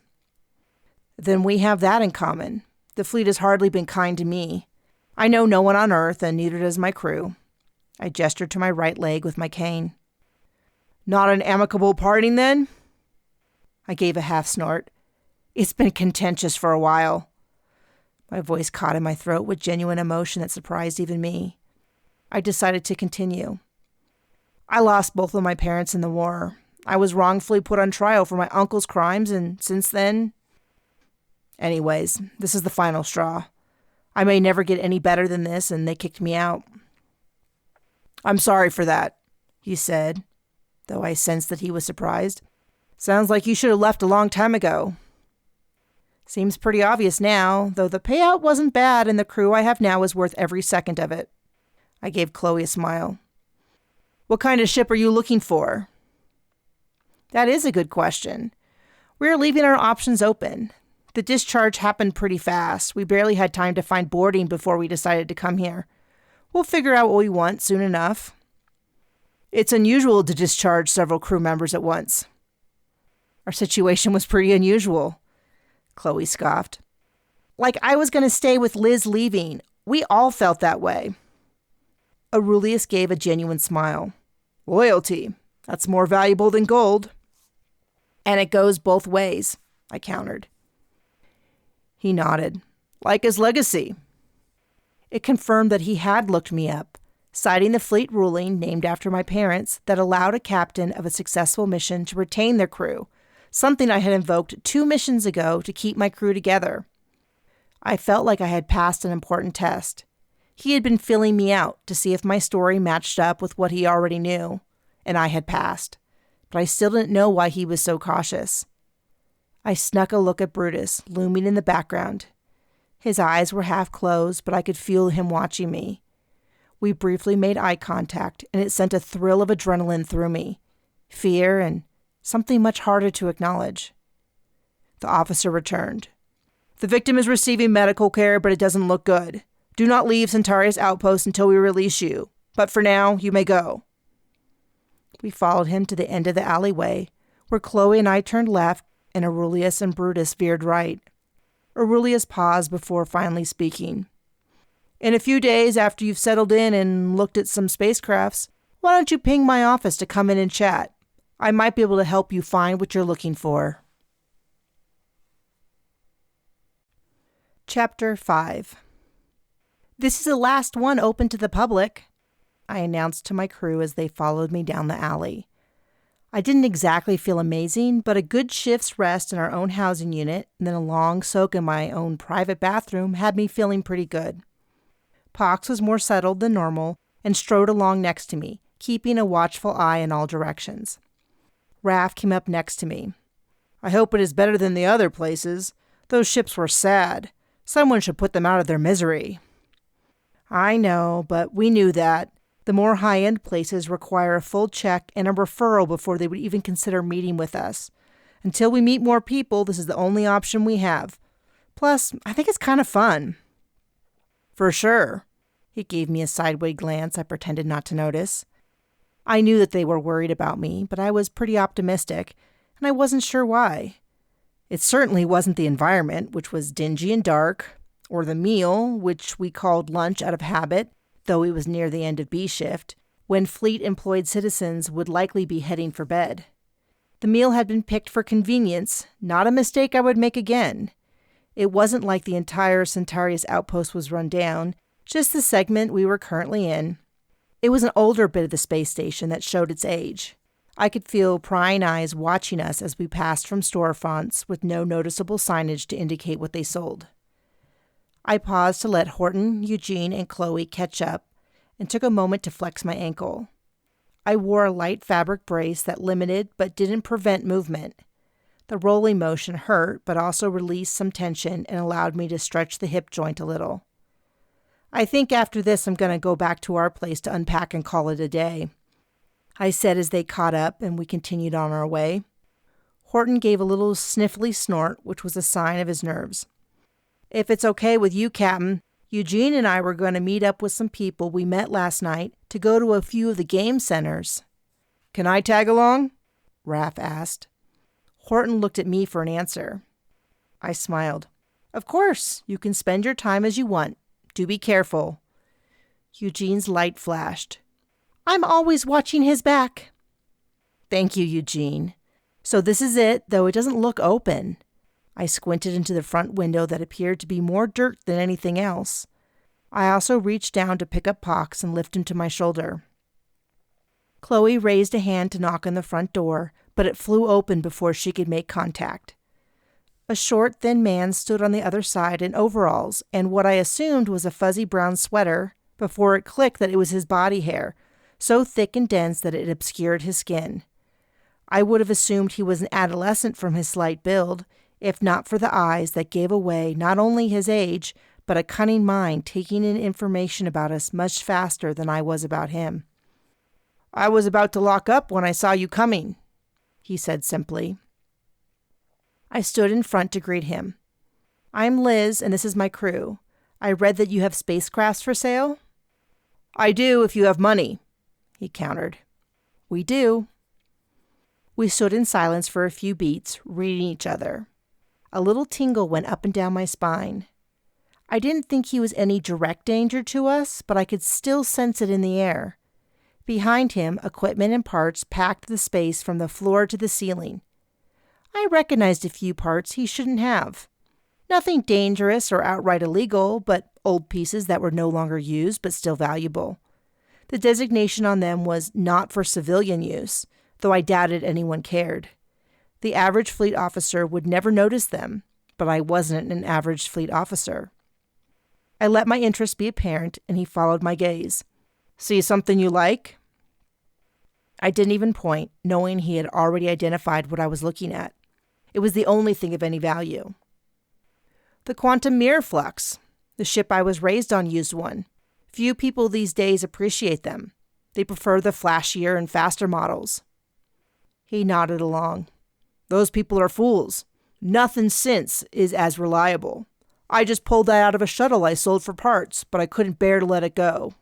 "Then we have that in common. The fleet has hardly been kind to me. I know no one on Earth, and neither does my crew." I gestured to my right leg with my cane. "Not an amicable parting, then?" I gave a half snort. "It's been contentious for a while." My voice caught in my throat with genuine emotion that surprised even me. I decided to continue. "I lost both of my parents in the war. I was wrongfully put on trial for my uncle's crimes, and since then... Anyways, this is the final straw. I may never get any better than this, and they kicked me out." "I'm sorry for that," he said, though I sensed that he was surprised. "Sounds like you should have left a long time ago." "Seems pretty obvious now, though the payout wasn't bad, and the crew I have now is worth every second of it." I gave Chloe a smile. "What kind of ship are you looking for?" "That is a good question. We were leaving our options open. The discharge happened pretty fast. We barely had time to find boarding before we decided to come here. We'll figure out what we want soon enough. It's unusual to discharge several crew members at once. Our situation was pretty unusual, Chloe scoffed. Like I was going to stay with Liz leaving. We all felt that way. Aurelius gave a genuine smile. Loyalty. That's more valuable than gold. And it goes both ways, I countered. He nodded. Like his legacy. It confirmed that he had looked me up, citing the fleet ruling named after my parents that allowed a captain of a successful mission to retain their crew, something I had invoked 2 missions ago to keep my crew together. I felt like I had passed an important test. He had been feeling me out to see if my story matched up with what he already knew, and I had passed. But I still didn't know why he was so cautious. I snuck a look at Brutus, looming in the background. His eyes were half closed, but I could feel him watching me. We briefly made eye contact, and it sent a thrill of adrenaline through me. Fear and something much harder to acknowledge. The officer returned. The victim is receiving medical care, but it doesn't look good. Do not leave Centaurus Outpost until we release you. But for now, you may go. We followed him to the end of the alleyway, where Chloe and I turned left, and Aurelius and Brutus veered right. Aurelius paused before finally speaking. In a few days after you've settled in and looked at some spacecrafts, why don't you ping my office to come in and chat? I might be able to help you find what you're looking for. Chapter 5. This is the last one open to the public, I announced to my crew as they followed me down the alley. I didn't exactly feel amazing, but a good shift's rest in our own housing unit and then a long soak in my own private bathroom had me feeling pretty good. Pox was more settled than normal and strode along next to me, keeping a watchful eye in all directions. Raph came up next to me. I hope it is better than the other places. Those ships were sad. Someone should put them out of their misery. I know, but we knew that. The more high-end places require a full check and a referral before they would even consider meeting with us. Until we meet more people, this is the only option we have. Plus, I think it's kind of fun. For sure. He gave me a sideways glance I pretended not to notice. I knew that they were worried about me, but I was pretty optimistic, and I wasn't sure why. It certainly wasn't the environment, which was dingy and dark, or the meal, which we called lunch out of habit, though it was near the end of B shift, when fleet-employed citizens would likely be heading for bed. The meal had been picked for convenience, not a mistake I would make again. It wasn't like the entire Centaurus Outpost was run down, just the segment we were currently in. It was an older bit of the space station that showed its age. I could feel prying eyes watching us as we passed from storefronts with no noticeable signage to indicate what they sold. I paused to let Horton, Eugene, and Chloe catch up and took a moment to flex my ankle. I wore a light fabric brace that limited but didn't prevent movement. The rolling motion hurt but also released some tension and allowed me to stretch the hip joint a little. I think after this I'm going to go back to our place to unpack and call it a day, I said as they caught up and we continued on our way. Horton gave a little sniffly snort, which was a sign of his nerves. If it's okay with you, Captain, Eugene and I were going to meet up with some people we met last night to go to a few of the game centers. Can I tag along? Raph asked. Horton looked at me for an answer. I smiled. Of course, you can spend your time as you want. Do be careful. Eugene's light flashed. I'm always watching his back. Thank you, Eugene. So this is it, though it doesn't look open. I squinted into the front window that appeared to be more dirt than anything else. I also reached down to pick up Pox and lift him to my shoulder. Chloe raised a hand to knock on the front door, but it flew open before she could make contact. A short, thin man stood on the other side in overalls and what I assumed was a fuzzy brown sweater before it clicked that it was his body hair, so thick and dense that it obscured his skin. I would have assumed he was an adolescent from his slight build, if not for the eyes that gave away not only his age, but a cunning mind taking in information about us much faster than I was about him. I was about to lock up when I saw you coming, he said simply. I stood in front to greet him. I'm Liz, and this is my crew. I read that you have spacecrafts for sale? I do if you have money, he countered. We do. We stood in silence for a few beats, reading each other. A little tingle went up and down my spine. I didn't think he was any direct danger to us, but I could still sense it in the air. Behind him, equipment and parts packed the space from the floor to the ceiling. I recognized a few parts he shouldn't have. Nothing dangerous or outright illegal, but old pieces that were no longer used but still valuable. The designation on them was not for civilian use, though I doubted anyone cared. The average fleet officer would never notice them, but I wasn't an average fleet officer. I let my interest be apparent, and he followed my gaze. See something you like? I didn't even point, knowing he had already identified what I was looking at. It was the only thing of any value. The quantum mirror flux. The ship I was raised on used one. Few people these days appreciate them. They prefer the flashier and faster models. He nodded along. Those people are fools. Nothing since is as reliable. I just pulled that out of a shuttle I sold for parts, but I couldn't bear to let it go.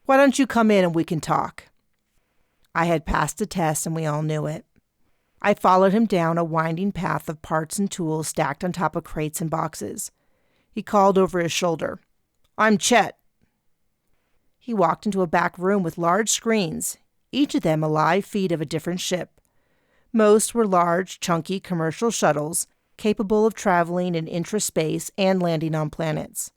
Why don't you come in and we can talk? I had passed a test and we all knew it. I followed him down a winding path of parts and tools stacked on top of crates and boxes. He called over his shoulder. I'm Chet. He walked into a back room with large screens, each of them a live feed of a different ship. Most were large, chunky commercial shuttles capable of traveling in intraspace and landing on planets.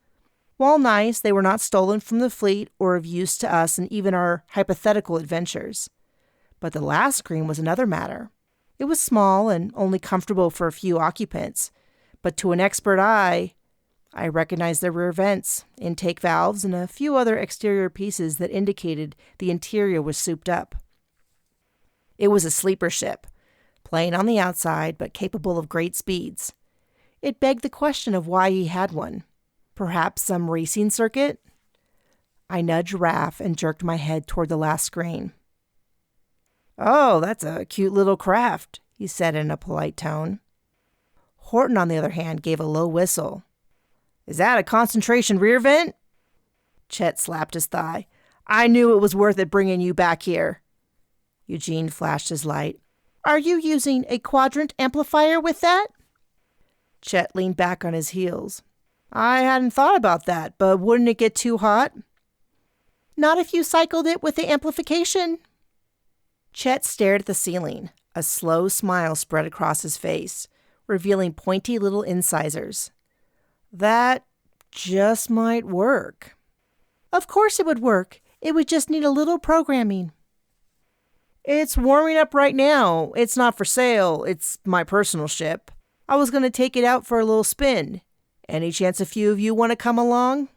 While nice, they were not stolen from the fleet or of use to us in even our hypothetical adventures. But the last screen was another matter. It was small and only comfortable for a few occupants, but to an expert eye, I recognized the rear vents, intake valves, and a few other exterior pieces that indicated the interior was souped up. It was a sleeper ship, plain on the outside but capable of great speeds. It begged the question of why he had one. Perhaps some racing circuit? I nudged Raph and jerked my head toward the last screen. Oh, that's a cute little craft, he said in a polite tone. Horton, on the other hand, gave a low whistle. Is that a concentration rear vent? Chet slapped his thigh. I knew it was worth it bringing you back here. Eugene flashed his light. Are you using a quadrant amplifier with that? Chet leaned back on his heels. I hadn't thought about that, but wouldn't it get too hot? Not if you cycled it with the amplification. Chet stared at the ceiling. A slow smile spread across his face, revealing pointy little incisors. That just might work. Of course it would work. It would just need a little programming. It's warming up right now. It's not for sale. It's my personal ship. I was going to take it out for a little spin. Any chance a few of you want to come along?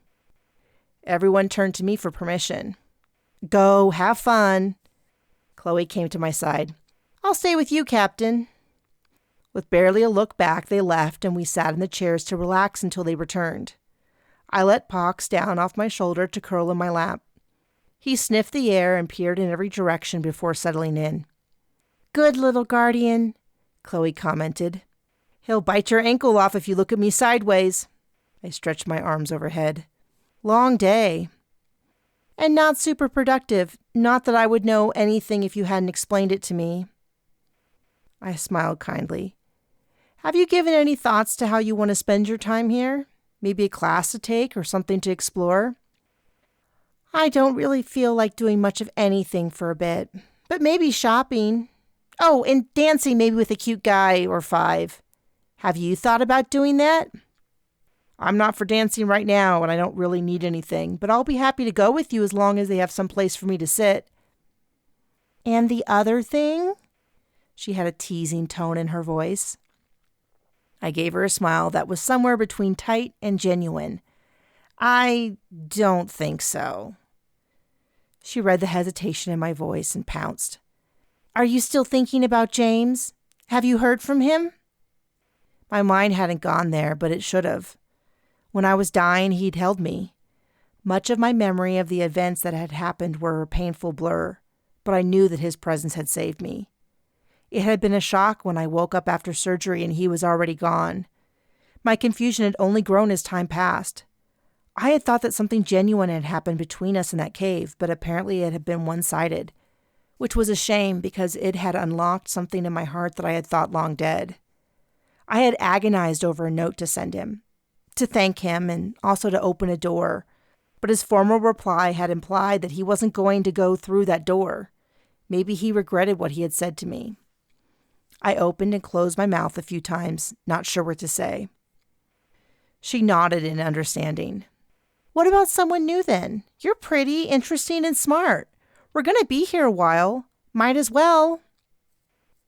Everyone turned to me for permission. Go, have fun. Chloe came to my side. I'll stay with you, Captain. With barely a look back, they left, and we sat in the chairs to relax until they returned. I let Pox down off my shoulder to curl in my lap. He sniffed the air and peered in every direction before settling in. Good little guardian, Chloe commented. He'll bite your ankle off if you look at me sideways. I stretched my arms overhead. Long day. And not super productive. Not that I would know anything if you hadn't explained it to me. I smiled kindly. Have you given any thoughts to how you want to spend your time here? Maybe a class to take or something to explore? I don't really feel like doing much of anything for a bit. But maybe shopping. Oh, and dancing maybe with a cute guy or 5. Have you thought about doing that? I'm not for dancing right now, and I don't really need anything, but I'll be happy to go with you as long as they have some place for me to sit. And the other thing? She had a teasing tone in her voice. I gave her a smile that was somewhere between tight and genuine. I don't think so. She read the hesitation in my voice and pounced. Are you still thinking about James? Have you heard from him? My mind hadn't gone there, but it should have. When I was dying, he'd held me. Much of my memory of the events that had happened were a painful blur, but I knew that his presence had saved me. It had been a shock when I woke up after surgery and he was already gone. My confusion had only grown as time passed. I had thought that something genuine had happened between us in that cave, but apparently it had been one-sided, which was a shame because it had unlocked something in my heart that I had thought long dead. I had agonized over a note to send him, to thank him and also to open a door, but his formal reply had implied that he wasn't going to go through that door. Maybe he regretted what he had said to me. I opened and closed my mouth a few times, not sure what to say. She nodded in understanding. What about someone new then? You're pretty, interesting, and smart. We're going to be here a while. Might as well.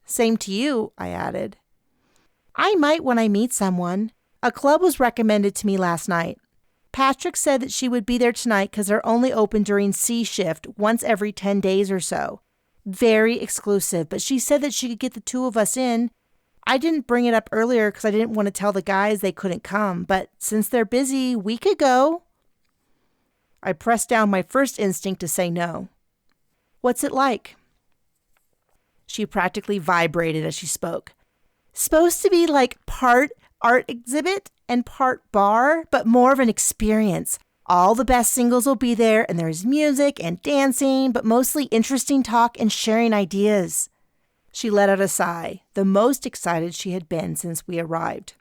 Same to you, I added. I might when I meet someone. A club was recommended to me last night. Patrick said that she would be there tonight because they're only open during C shift once every 10 days or so. Very exclusive, but she said that she could get the two of us in. I didn't bring it up earlier because I didn't want to tell the guys they couldn't come, but since they're busy, we could go. I pressed down my first instinct to say no. What's it like? She practically vibrated as she spoke. Supposed to be like part art exhibit and part bar, but more of an experience. All the best singles will be there, and there's music and dancing, but mostly interesting talk and sharing ideas. She let out a sigh, the most excited she had been since we arrived.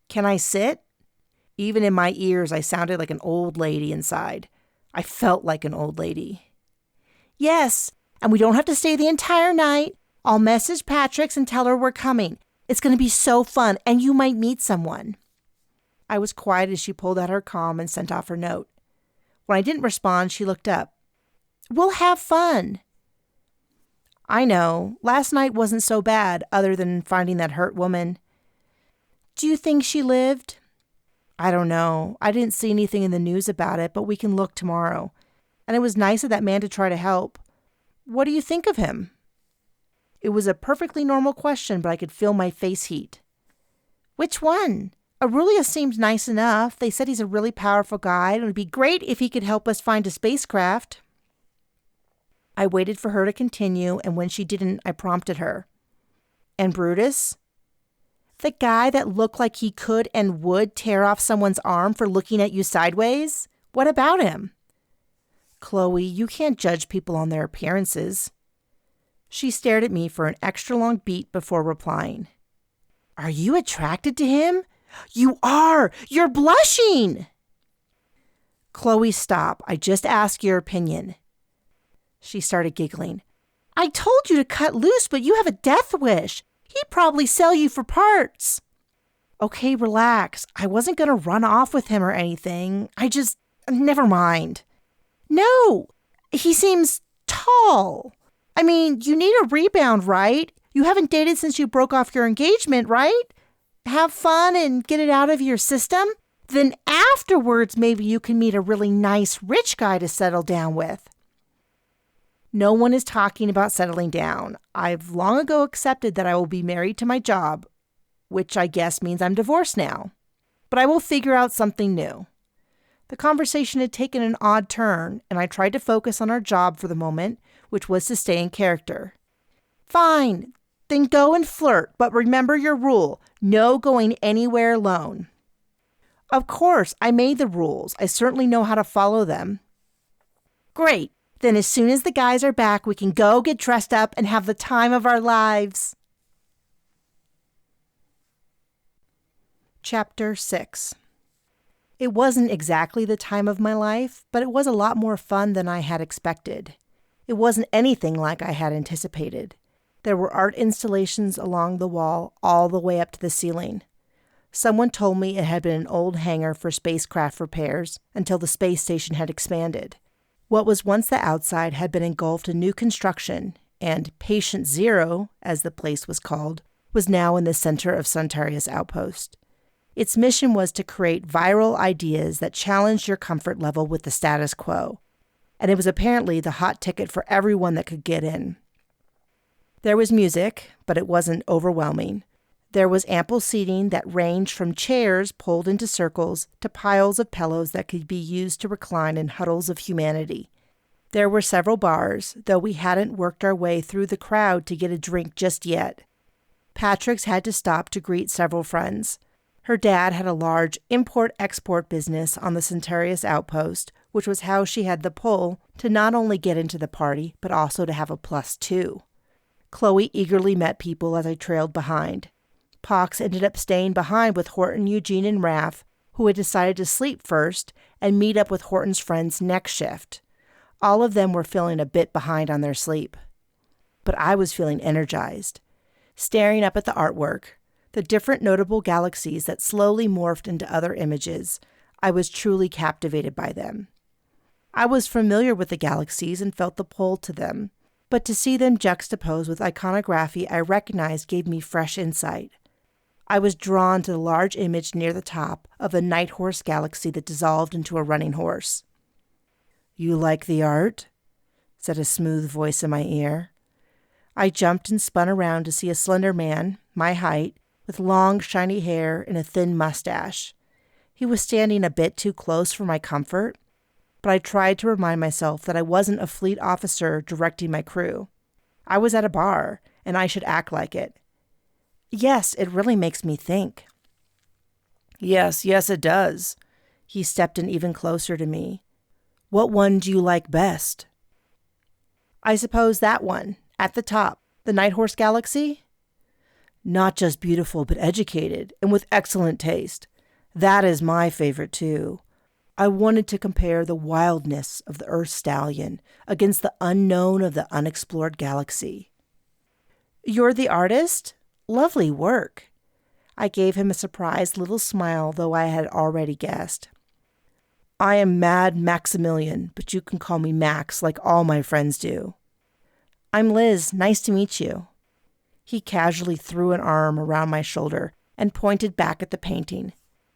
Can I sit? Even in my ears, I sounded like an old lady inside. I felt like an old lady. Yes, and we don't have to stay the entire night. I'll message Patrick's and tell her we're coming. It's going to be so fun, and you might meet someone. I was quiet as she pulled out her comm and sent off her note. When I didn't respond, she looked up. We'll have fun. I know. Last night wasn't so bad, other than finding that hurt woman. Do you think she lived? I don't know. I didn't see anything in the news about it, but we can look tomorrow. And it was nice of that man to try to help. What do you think of him? It was a perfectly normal question, but I could feel my face heat. Which one? Aurelia seemed nice enough. They said he's a really powerful guy. It would be great if he could help us find a spacecraft. I waited for her to continue, and when she didn't, I prompted her. And Brutus? The guy that looked like he could and would tear off someone's arm for looking at you sideways? What about him? Chloe, you can't judge people on their appearances. She stared at me for an extra long beat before replying. Are you attracted to him? You are! You're blushing! Chloe, stop. I just asked your opinion. She started giggling. I told you to cut loose, but you have a death wish. He'd probably sell you for parts. Okay, relax. I wasn't going to run off with him or anything. Never mind. No, he seems tall. I mean, you need a rebound, right? You haven't dated since you broke off your engagement, right? Have fun and get it out of your system. Then afterwards, maybe you can meet a really nice rich guy to settle down with. No one is talking about settling down. I've long ago accepted that I will be married to my job, which I guess means I'm divorced now. But I will figure out something new. The conversation had taken an odd turn, and I tried to focus on our job for the moment, which was to stay in character. Fine, then go and flirt, but remember your rule. No going anywhere alone. Of course, I made the rules. I certainly know how to follow them. Great. Then as soon as the guys are back, we can go get dressed up and have the time of our lives. Chapter 6. It wasn't exactly the time of my life, but it was a lot more fun than I had expected. It wasn't anything like I had anticipated. There were art installations along the wall all the way up to the ceiling. Someone told me it had been an old hangar for spacecraft repairs until the space station had expanded. What was once the outside had been engulfed in new construction, and Patient Zero, as the place was called, was now in the center of Suntaria's outpost. Its mission was to create viral ideas that challenged your comfort level with the status quo, and it was apparently the hot ticket for everyone that could get in. There was music, but it wasn't overwhelming. There was ample seating that ranged from chairs pulled into circles to piles of pillows that could be used to recline in huddles of humanity. There were several bars, though we hadn't worked our way through the crowd to get a drink just yet. Patrick's had to stop to greet several friends. Her dad had a large import-export business on the Centarius outpost, which was how she had the pull to not only get into the party, but also to have a +2. Chloe eagerly met people as I trailed behind. Pox ended up staying behind with Horton, Eugene, and Raph, who had decided to sleep first and meet up with Horton's friends next shift. All of them were feeling a bit behind on their sleep. But I was feeling energized. Staring up at the artwork, the different notable galaxies that slowly morphed into other images, I was truly captivated by them. I was familiar with the galaxies and felt the pull to them, but to see them juxtaposed with iconography I recognized gave me fresh insight. I was drawn to the large image near the top of a night horse galaxy that dissolved into a running horse. "You like the art?" said a smooth voice in my ear. I jumped and spun around to see a slender man, my height, with long, shiny hair and a thin mustache. He was standing a bit too close for my comfort, but I tried to remind myself that I wasn't a fleet officer directing my crew. I was at a bar, and I should act like it. Yes, it really makes me think. Yes, it does. He stepped in even closer to me. What one do you like best? I suppose that one, at the top, the Night Horse Galaxy? Not just beautiful, but educated, and with excellent taste. That is my favorite, too. I wanted to compare the wildness of the Earth Stallion against the unknown of the unexplored galaxy. You're the artist? Lovely work. I gave him a surprised little smile, though I had already guessed. I am Mad Maximilian, but you can call me Max like all my friends do. I'm Liz. Nice to meet you. He casually threw an arm around my shoulder and pointed back at the painting.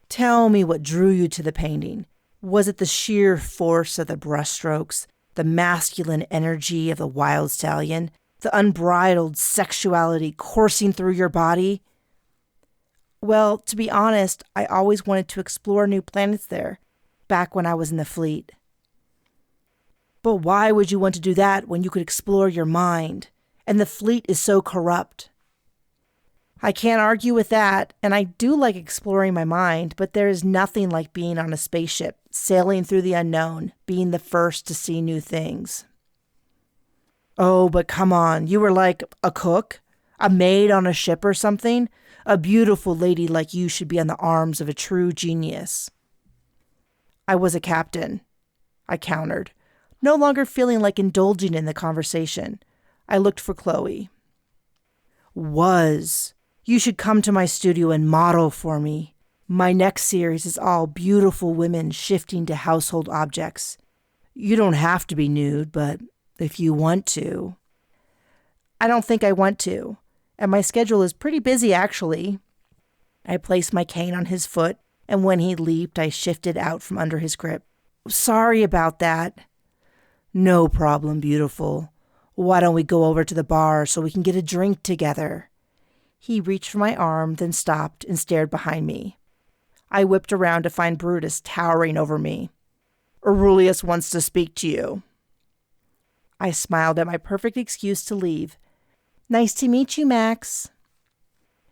Tell me what drew you to the painting. Was it the sheer force of the brushstrokes, the masculine energy of the wild stallion, the unbridled sexuality coursing through your body? Well, to be honest, I always wanted to explore new planets there, back when I was in the fleet. But why would you want to do that when you could explore your mind? And the fleet is so corrupt. I can't argue with that, and I do like exploring my mind, but there is nothing like being on a spaceship, sailing through the unknown, being the first to see new things. Oh, but come on, you were like a cook, a maid on a ship or something? A beautiful lady like you should be on the arms of a true genius. I was a captain, I countered, no longer feeling like indulging in the conversation. I looked for Chloe. Was. You should come to my studio and model for me. My next series is all beautiful women shifting to household objects. You don't have to be nude, but if you want to. I don't think I want to, and my schedule is pretty busy actually. I placed my cane on his foot, and when he leaped, I shifted out from under his grip. Sorry about that. No problem, beautiful. Why don't we go over to the bar so we can get a drink together? He reached for my arm, then stopped and stared behind me. I whipped around to find Brutus towering over me. Aurelius wants to speak to you. I smiled at my perfect excuse to leave. Nice to meet you, Max.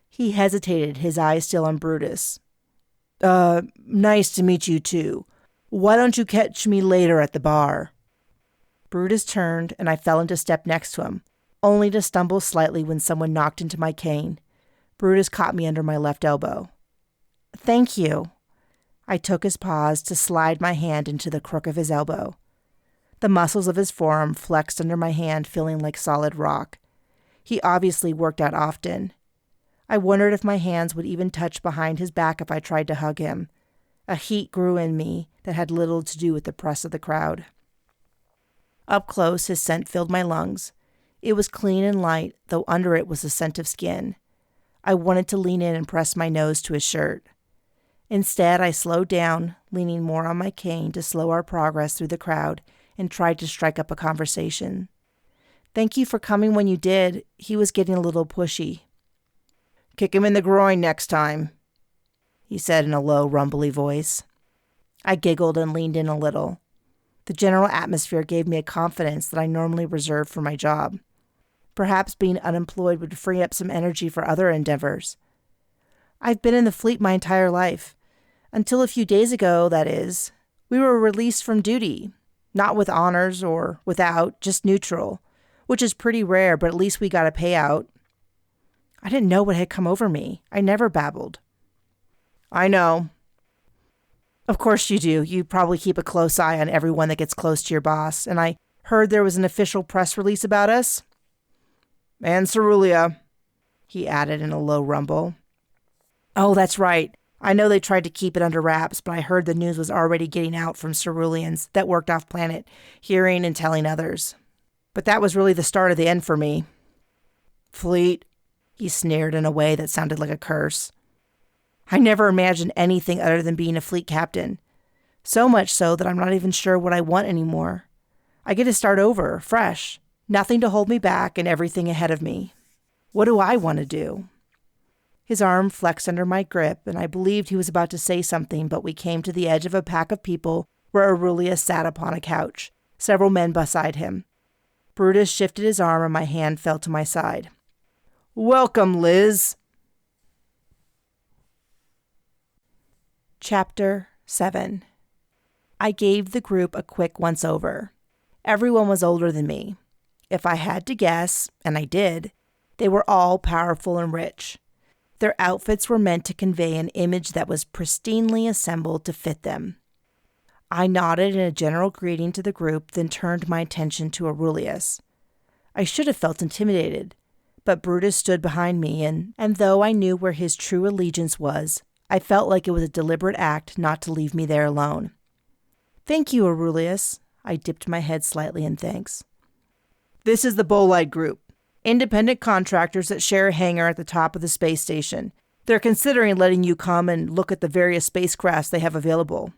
He hesitated, his eyes still on Brutus. Nice to meet you too. Why don't you catch me later at the bar? Brutus turned, and I fell into step next to him, only to stumble slightly when someone knocked into my cane. Brutus caught me under my left elbow. Thank you. I took his pause to slide my hand into the crook of his elbow. The muscles of his forearm flexed under my hand, feeling like solid rock. He obviously worked out often. I wondered if my hands would even touch behind his back if I tried to hug him. A heat grew in me that had little to do with the press of the crowd. Up close, his scent filled my lungs. It was clean and light, though under it was the scent of skin. I wanted to lean in and press my nose to his shirt. Instead, I slowed down, leaning more on my cane to slow our progress through the crowd, and tried to strike up a conversation. Thank you for coming when you did. He was getting a little pushy. Kick him in the groin next time, he said in a low, rumbly voice. I giggled and leaned in a little. The general atmosphere gave me a confidence that I normally reserve for my job. Perhaps being unemployed would free up some energy for other endeavors. I've been in the fleet my entire life. Until a few days ago, that is. We were released from duty. Not with honors or without, just neutral. Which is pretty rare, but at least we got a payout. I didn't know what had come over me. I never babbled. I know. Of course you do. You probably keep a close eye on everyone that gets close to your boss. And I heard there was an official press release about us. And Cerulia, he added in a low rumble. Oh, that's right. I know they tried to keep it under wraps, but I heard the news was already getting out from Ceruleans that worked off planet, hearing and telling others. But that was really the start of the end for me. Fleet, he sneered in a way that sounded like a curse. I never imagined anything other than being a fleet captain. So much so that I'm not even sure what I want anymore. I get to start over, fresh. Nothing to hold me back and everything ahead of me. What do I want to do? His arm flexed under my grip, and I believed he was about to say something, but we came to the edge of a pack of people where Aurelia sat upon a couch, several men beside him. Brutus shifted his arm, and my hand fell to my side. Welcome, Liz. Chapter 7. I gave the group a quick once-over. Everyone was older than me. If I had to guess, and I did, they were all powerful and rich. Their outfits were meant to convey an image that was pristinely assembled to fit them. I nodded in a general greeting to the group, then turned my attention to Aurelius. I should have felt intimidated, but Brutus stood behind me, and though I knew where his true allegiance was, I felt like it was a deliberate act not to leave me there alone. Thank you, Aurelius. I dipped my head slightly in thanks. This is the Bolide Group, independent contractors that share a hangar at the top of the space station. They're considering letting you come and look at the various spacecrafts they have available.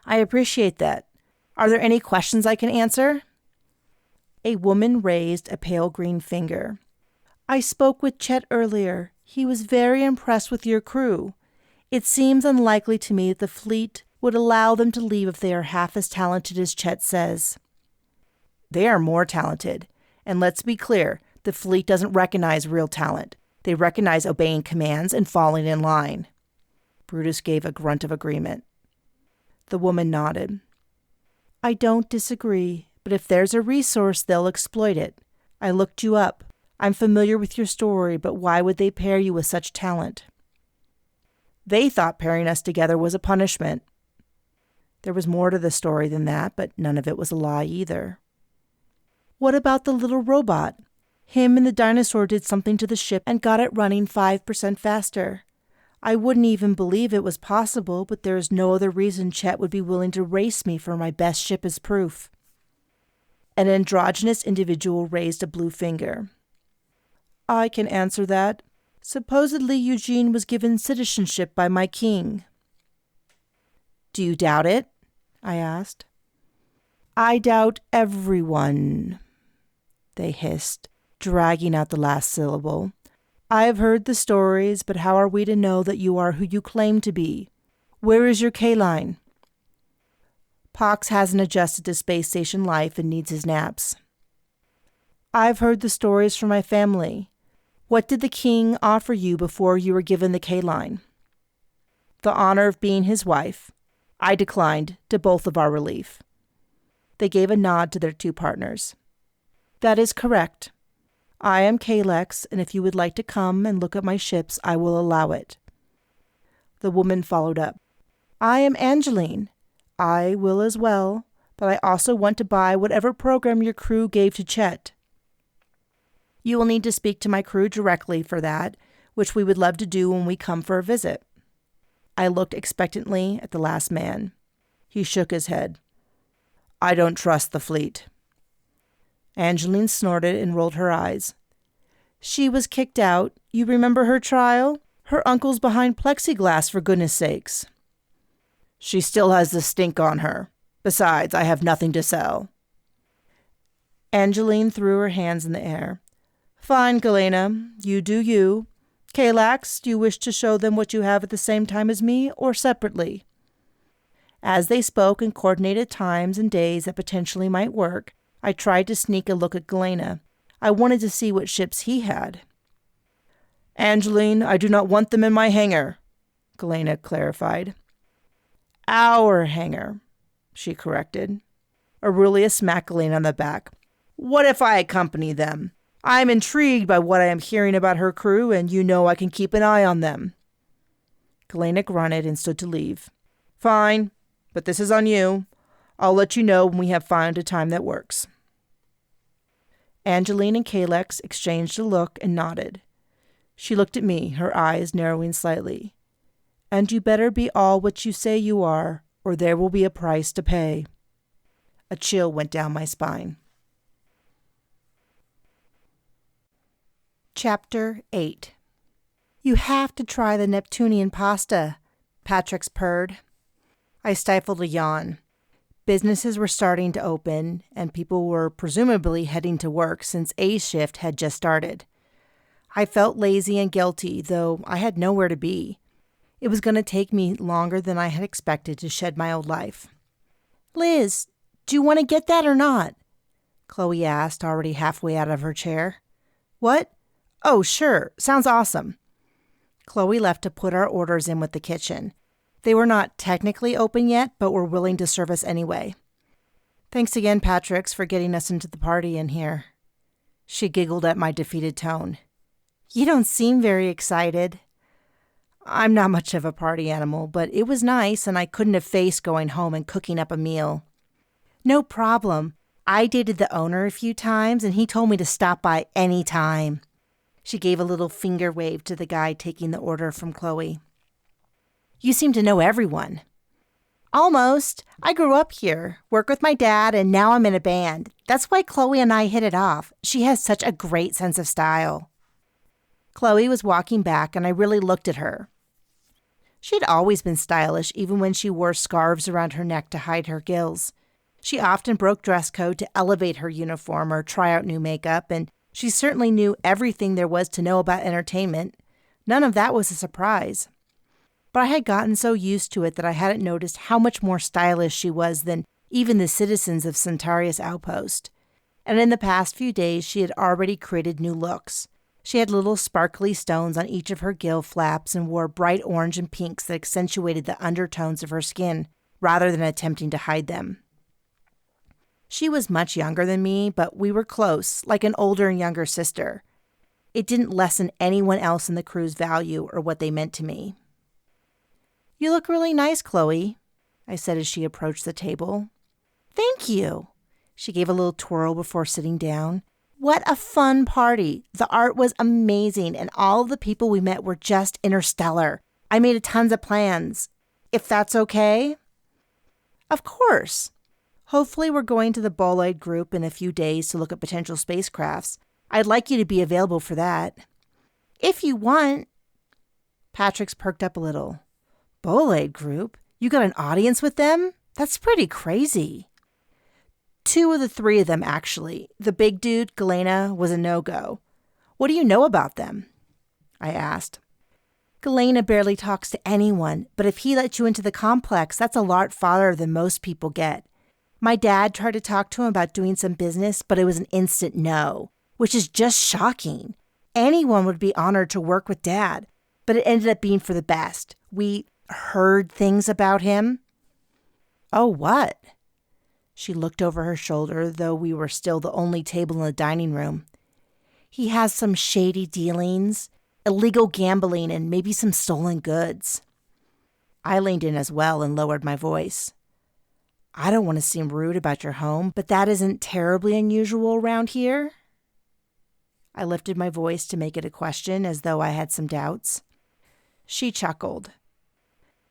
I appreciate that. Are there any questions I can answer? A woman raised a pale green finger. I spoke with Chet earlier. He was very impressed with your crew. It seems unlikely to me that the fleet would allow them to leave if they are half as talented as Chet says. They are more talented. And let's be clear, the fleet doesn't recognize real talent. They recognize obeying commands and falling in line. Brutus gave a grunt of agreement. The woman nodded. I don't disagree, but if there's a resource, they'll exploit it. I looked you up. I'm familiar with your story, but why would they pair you with such talent? They thought pairing us together was a punishment. There was more to the story than that, but none of it was a lie either. What about the little robot? Him and the dinosaur did something to the ship and got it running 5% faster. I wouldn't even believe it was possible, but there is no other reason Chet would be willing to race me for my best ship as proof. An androgynous individual raised a blue finger. I can answer that. Supposedly Eugene was given citizenship by my king. Do you doubt it? I asked. I doubt everyone, they hissed, dragging out the last syllable. I have heard the stories, but how are we to know that you are who you claim to be? Where is your K-line? Pox hasn't adjusted to space station life and needs his naps. I've heard the stories from my family. What did the king offer you before you were given the K-line? The honor of being his wife. I declined, to both of our relief. They gave a nod to their two partners. That is correct. I am Kalex, and if you would like to come and look at my ships, I will allow it. The woman followed up. I am Angeline. I will as well, but I also want to buy whatever program your crew gave to Chet. You will need to speak to my crew directly for that, which we would love to do when we come for a visit. I looked expectantly at the last man. He shook his head. I don't trust the fleet. Angeline snorted and rolled her eyes. She was kicked out. You remember her trial? Her uncle's behind plexiglass, for goodness sakes. She still has the stink on her. Besides, I have nothing to sell. Angeline threw her hands in the air. Fine, Galena. You do you. Kalax, do you wish to show them what you have at the same time as me, or separately? As they spoke and coordinated times and days that potentially might work, I tried to sneak a look at Galena. I wanted to see what ships he had. "Angeline, I do not want them in my hangar," Galena clarified. "Our hangar," she corrected. Aurelia smacked Galena on the back. "What if I accompany them? I am intrigued by what I am hearing about her crew, and you know I can keep an eye on them." Galena grunted and stood to leave. "Fine, but this is on you. I'll let you know when we have found a time that works." Angeline and Kalex exchanged a look and nodded. She looked at me, her eyes narrowing slightly. "And you better be all what you say you are, or there will be a price to pay." A chill went down my spine. Chapter 8. "You have to try the Neptunian pasta," Patrick's purred. I stifled a yawn. Businesses were starting to open, and people were presumably heading to work since A shift had just started. I felt lazy and guilty, though I had nowhere to be. It was going to take me longer than I had expected to shed my old life. "Liz, do you want to get that or not?" Chloe asked, already halfway out of her chair. "What? Oh, sure. Sounds awesome." Chloe left to put our orders in with the kitchen. They were not technically open yet, but were willing to serve us anyway. "Thanks again, Patrick's, for getting us into the party in here." She giggled at my defeated tone. "You don't seem very excited." I'm not much of a party animal, but it was nice, and I couldn't have faced going home and cooking up a meal. "No problem. I dated the owner a few times, and he told me to stop by any time." She gave a little finger wave to the guy taking the order from Chloe. "You seem to know everyone." "Almost. I grew up here, worked with my dad, and now I'm in a band. That's why Chloe and I hit it off. She has such a great sense of style." Chloe was walking back, and I really looked at her. She'd always been stylish, even when she wore scarves around her neck to hide her gills. She often broke dress code to elevate her uniform or try out new makeup, and she certainly knew everything there was to know about entertainment. None of that was a surprise. But I had gotten so used to it that I hadn't noticed how much more stylish she was than even the citizens of Centaurus Outpost. And in the past few days, she had already created new looks. She had little sparkly stones on each of her gill flaps and wore bright orange and pinks that accentuated the undertones of her skin, rather than attempting to hide them. She was much younger than me, but we were close, like an older and younger sister. It didn't lessen anyone else in the crew's value or what they meant to me. "You look really nice, Chloe," I said as she approached the table. "Thank you." She gave a little twirl before sitting down. "What a fun party. The art was amazing, and all of the people we met were just interstellar. I made tons of plans. If that's okay?" "Of course. Hopefully we're going to the Boloid group in a few days to look at potential spacecrafts. I'd like you to be available for that." "If you want." Patrick's perked up a little. "Boloid group? You got an audience with them? That's pretty crazy." "Two of the three of them, actually. The big dude, Galena, was a no-go." "What do you know about them?" I asked. "Galena barely talks to anyone, but if he let you into the complex, that's a lot farther than most people get. My dad tried to talk to him about doing some business, but it was an instant no, which is just shocking. Anyone would be honored to work with Dad, but it ended up being for the best. We heard things about him." "Oh, what?" She looked over her shoulder, though we were still the only table in the dining room. "He has some shady dealings, illegal gambling, and maybe some stolen goods." I leaned in as well and lowered my voice. "I don't want to seem rude about your home, but that isn't terribly unusual around here." I lifted my voice to make it a question, as though I had some doubts. She chuckled.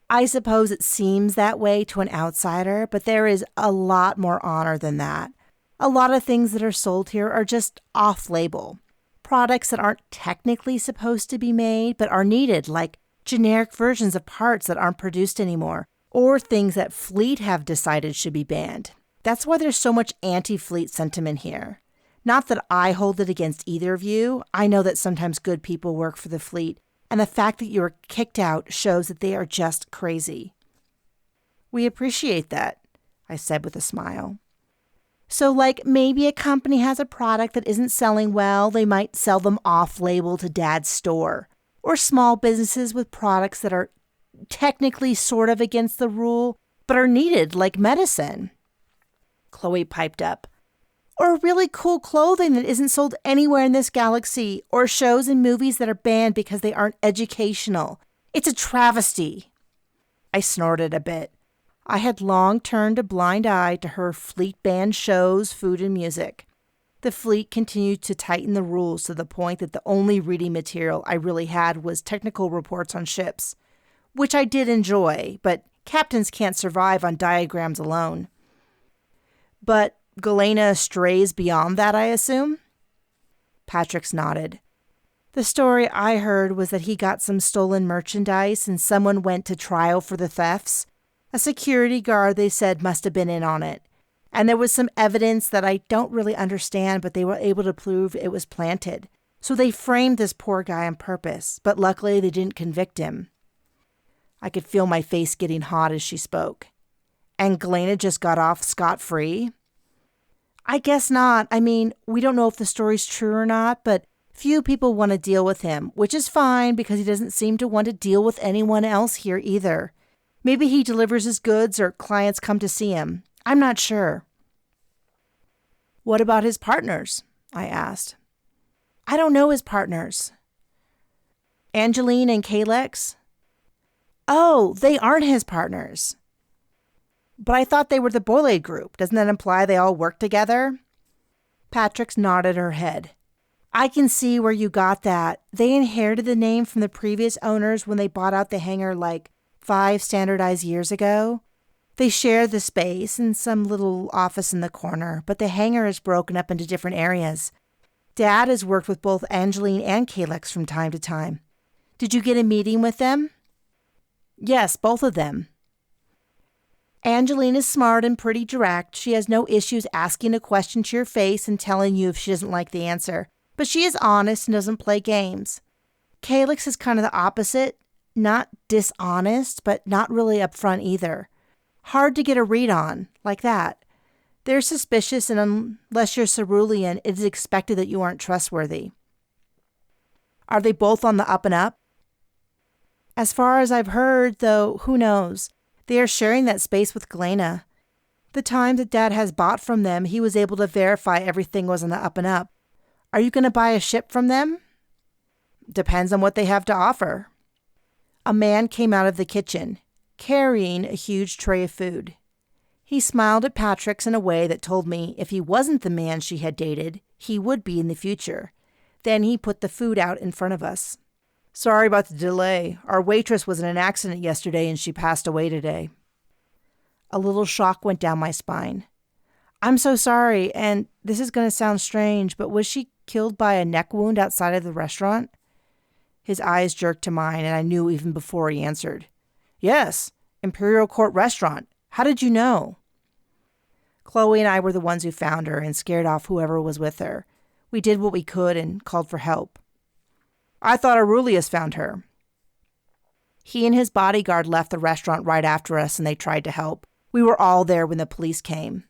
"I suppose it seems that way to an outsider, but there is a lot more honor than that. A lot of things that are sold here are just off-label. Products that aren't technically supposed to be made, but are needed, like generic versions of parts that aren't produced anymore, or things that Fleet have decided should be banned. That's why there's so much anti-Fleet sentiment here. Not that I hold it against either of you. I know that sometimes good people work for the Fleet, and the fact that you were kicked out shows that they are just crazy." We appreciate that, I said with a smile. So like maybe a company has a product that isn't selling well, they might sell them off-label to Dad's store. Or small businesses with products that are technically sort of against the rule, but are needed like medicine. Chloe piped up. Or really cool clothing that isn't sold anywhere in this galaxy, or shows and movies that are banned because they aren't educational. It's a travesty. I snorted a bit. I had long turned a blind eye to her fleet banned shows, food, and music. The fleet continued to tighten the rules to the point that the only reading material I really had was technical reports on ships, which I did enjoy, but captains can't survive on diagrams alone. But Galena strays beyond that, I assume? Patrick's nodded. The story I heard was that he got some stolen merchandise and someone went to trial for the thefts. A security guard, they said, must have been in on it. And there was some evidence that I don't really understand, but they were able to prove it was planted. So they framed this poor guy on purpose, but luckily they didn't convict him. I could feel my face getting hot as she spoke. And Galena just got off scot-free? I guess not. I mean, we don't know if the story's true or not, but few people want to deal with him, which is fine because he doesn't seem to want to deal with anyone else here either. Maybe he delivers his goods or clients come to see him. I'm not sure. What about his partners? I asked. I don't know his partners. Angeline and Kalex? Oh, they aren't his partners. But I thought they were the Boylade group. Doesn't that imply they all work together? Patrick nodded her head. I can see where you got that. They inherited the name from the previous owners when they bought out the hangar like 5 standardized years ago. They share the space and some little office in the corner, but the hangar is broken up into different areas. Dad has worked with both Angeline and Kalex from time to time. Did you get a meeting with them? Yes, both of them. Angeline is smart and pretty direct. She has no issues asking a question to your face and telling you if she doesn't like the answer. But she is honest and doesn't play games. Kalex is kind of the opposite. Not dishonest, but not really upfront either. Hard to get a read on, like that. They're suspicious, and unless you're cerulean, it is expected that you aren't trustworthy. Are they both on the up and up? As far as I've heard, though, who knows? They are sharing that space with Galena. The time that Dad has bought from them, he was able to verify everything was on the up and up. Are you going to buy a ship from them? Depends on what they have to offer. A man came out of the kitchen, carrying a huge tray of food. He smiled at Patrick's in a way that told me if he wasn't the man she had dated, he would be in the future. Then he put the food out in front of us. Sorry about the delay. Our waitress was in an accident yesterday and she passed away today. A little shock went down my spine. I'm so sorry, and this is going to sound strange, but was she killed by a neck wound outside of the restaurant? His eyes jerked to mine, and I knew even before he answered. Yes, Imperial Court Restaurant. How did you know? Chloe and I were the ones who found her and scared off whoever was with her. We did what we could and called for help. I thought Aurelius found her. He and his bodyguard left the restaurant right after us, and they tried to help. We were all there when the police came.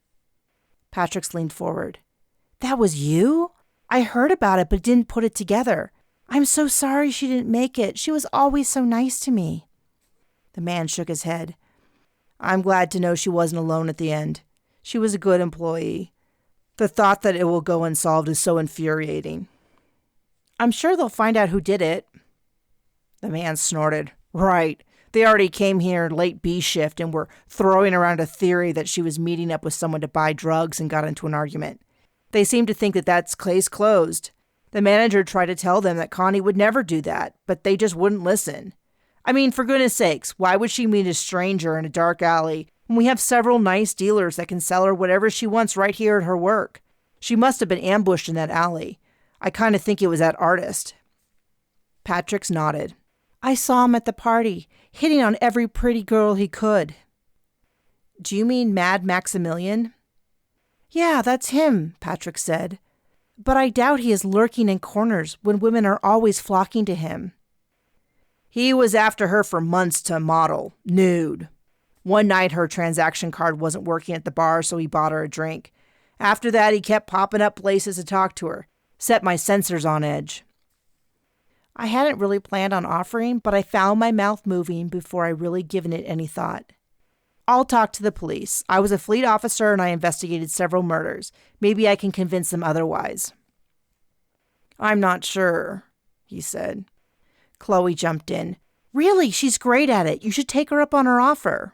Patrick leaned forward. That was you? I heard about it, but didn't put it together. I'm so sorry she didn't make it. She was always so nice to me. The man shook his head. I'm glad to know she wasn't alone at the end. She was a good employee. The thought that it will go unsolved is so infuriating. I'm sure they'll find out who did it. The man snorted. Right. They already came here late B shift and were throwing around a theory that she was meeting up with someone to buy drugs and got into an argument. They seem to think that that's case closed. The manager tried to tell them that Connie would never do that, but they just wouldn't listen. I mean, for goodness sakes, why would she meet a stranger in a dark alley when we have several nice dealers that can sell her whatever she wants right here at her work? She must have been ambushed in that alley. I kind of think it was that artist. Patrick nodded. I saw him at the party, hitting on every pretty girl he could. Do you mean Mad Maximilian? Yeah, that's him, Patrick said. But I doubt he is lurking in corners when women are always flocking to him. He was after her for months to model, nude. One night her transaction card wasn't working at the bar, so he bought her a drink. After that, he kept popping up places to talk to her. Set my sensors on edge. I hadn't really planned on offering, but I found my mouth moving before I really given it any thought. I'll talk to the police. I was a fleet officer and I investigated several murders. Maybe I can convince them otherwise. I'm not sure, he said. Chloe jumped in. Really, she's great at it. You should take her up on her offer.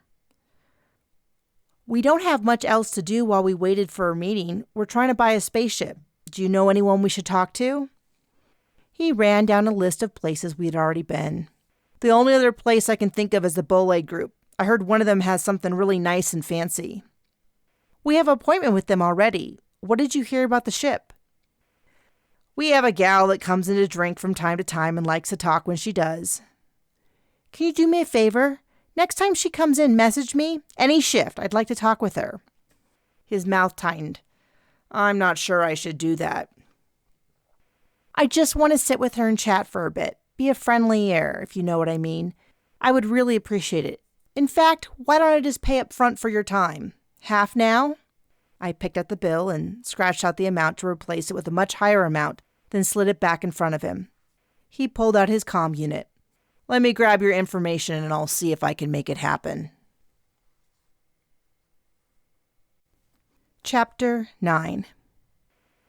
We don't have much else to do while we waited for a meeting. We're trying to buy a spaceship. Do you know anyone we should talk to? He ran down a list of places we had already been. The only other place I can think of is the Bolay Group. I heard one of them has something really nice and fancy. We have an appointment with them already. What did you hear about the ship? We have a gal that comes in to drink from time to time and likes to talk when she does. Can you do me a favor? Next time she comes in, message me. Any shift. I'd like to talk with her. His mouth tightened. I'm not sure I should do that. I just want to sit with her and chat for a bit. Be a friendly air, if you know what I mean. I would really appreciate it. In fact, why don't I just pay up front for your time? Half now? I picked up the bill and scratched out the amount to replace it with a much higher amount, then slid it back in front of him. He pulled out his comm unit. Let me grab your information and I'll see if I can make it happen. Chapter 9.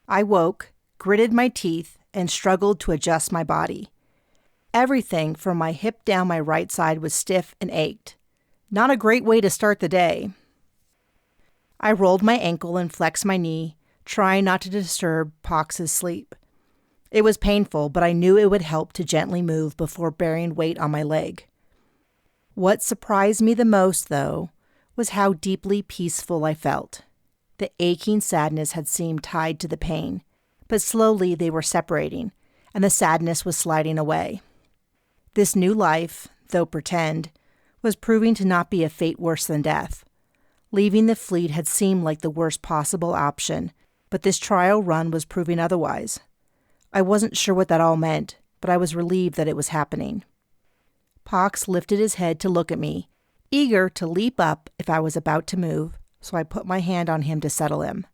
I woke, gritted my teeth, and struggled to adjust my body. Everything from my hip down my right side was stiff and ached. Not a great way to start the day. I rolled my ankle and flexed my knee, trying not to disturb Pox's sleep. It was painful, but I knew it would help to gently move before bearing weight on my leg. What surprised me the most, though, was how deeply peaceful I felt. The aching sadness had seemed tied to the pain, but slowly they were separating, and the sadness was sliding away. This new life, though pretend, was proving to not be a fate worse than death. Leaving the fleet had seemed like the worst possible option, but this trial run was proving otherwise. I wasn't sure what that all meant, but I was relieved that it was happening. Pox lifted his head to look at me, eager to leap up if I was about to move, so I put my hand on him to settle him.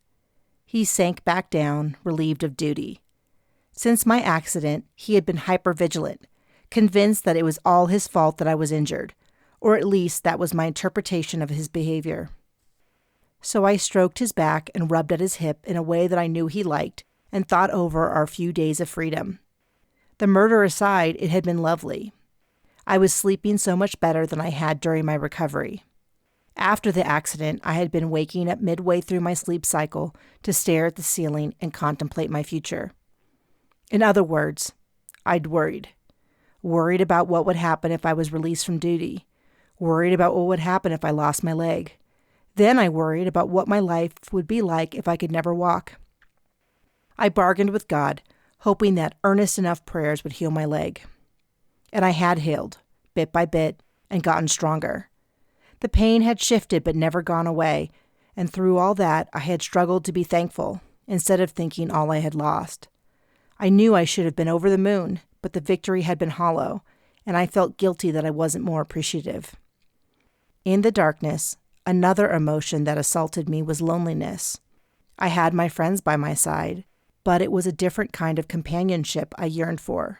He sank back down, relieved of duty. Since my accident, he had been hypervigilant, convinced that it was all his fault that I was injured, or at least that was my interpretation of his behavior. So I stroked his back and rubbed at his hip in a way that I knew he liked, and thought over our few days of freedom. The murder aside, it had been lovely. I was sleeping so much better than I had during my recovery. After the accident, I had been waking up midway through my sleep cycle to stare at the ceiling and contemplate my future. In other words, I'd worried. Worried about what would happen if I was released from duty. Worried about what would happen if I lost my leg. Then I worried about what my life would be like if I could never walk. I bargained with God, hoping that earnest enough prayers would heal my leg. And I had healed, bit by bit, and gotten stronger. The pain had shifted but never gone away, and through all that I had struggled to be thankful, instead of thinking all I had lost. I knew I should have been over the moon, but the victory had been hollow, and I felt guilty that I wasn't more appreciative. In the darkness, another emotion that assaulted me was loneliness. I had my friends by my side, but it was a different kind of companionship I yearned for.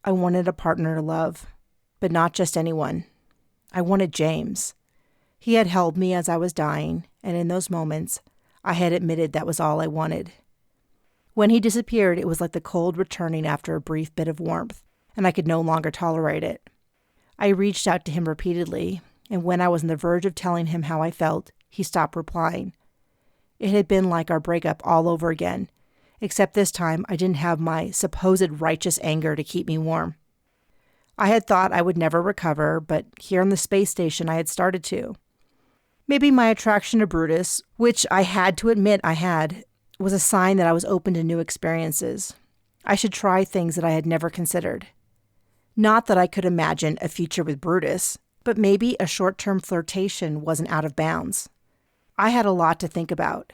I wanted a partner to love, but not just anyone. I wanted James. He had held me as I was dying, and in those moments, I had admitted that was all I wanted. When he disappeared, it was like the cold returning after a brief bit of warmth, and I could no longer tolerate it. I reached out to him repeatedly, and when I was on the verge of telling him how I felt, he stopped replying. It had been like our breakup all over again, except this time I didn't have my supposed righteous anger to keep me warm. I had thought I would never recover, but here on the space station I had started to. Maybe my attraction to Brutus, which I had to admit I had, was a sign that I was open to new experiences. I should try things that I had never considered. Not that I could imagine a future with Brutus, but maybe a short-term flirtation wasn't out of bounds. I had a lot to think about.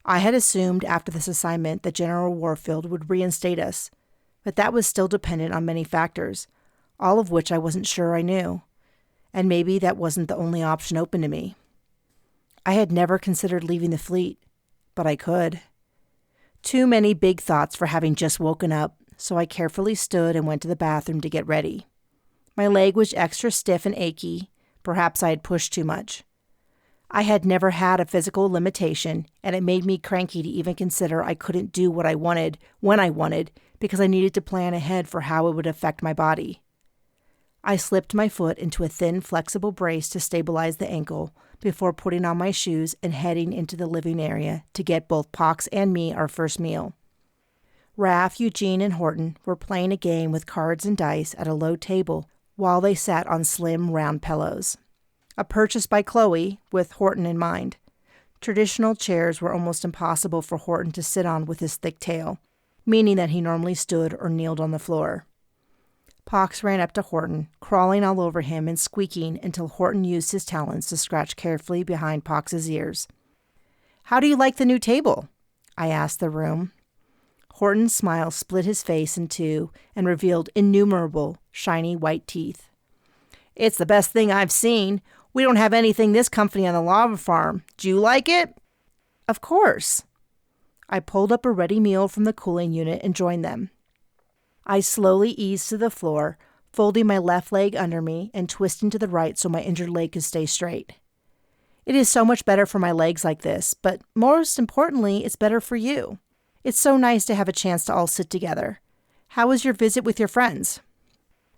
I had assumed after this assignment that General Warfield would reinstate us, but that was still dependent on many factors, all of which I wasn't sure I knew. and maybe that wasn't the only option open to me. I had never considered leaving the fleet, but I could. Too many big thoughts for having just woken up, so I carefully stood and went to the bathroom to get ready. My leg was extra stiff and achy. Perhaps I had pushed too much. I had never had a physical limitation, and it made me cranky to even consider I couldn't do what I wanted when I wanted because I needed to plan ahead for how it would affect my body. I slipped my foot into a thin, flexible brace to stabilize the ankle before putting on my shoes and heading into the living area to get both Pox and me our first meal. Raph, Eugene, and Horton were playing a game with cards and dice at a low table while they sat on slim, round pillows. A purchase by Chloe, with Horton in mind. Traditional chairs were almost impossible for Horton to sit on with his thick tail, meaning that he normally stood or kneeled on the floor. Pox ran up to Horton, crawling all over him and squeaking until Horton used his talons to scratch carefully behind Pox's ears. "How do you like the new table?" I asked the room. Horton's smile split his face in two and revealed innumerable, shiny white teeth. "It's the best thing I've seen. We don't have anything this comfy on the lava farm. Do you like it?" "Of course." I pulled up a ready meal from the cooling unit and joined them. I slowly eased to the floor, folding my left leg under me and twisting to the right so my injured leg could stay straight. It is so much better for my legs like this, but most importantly, it's better for you. It's so nice to have a chance to all sit together. How was your visit with your friends?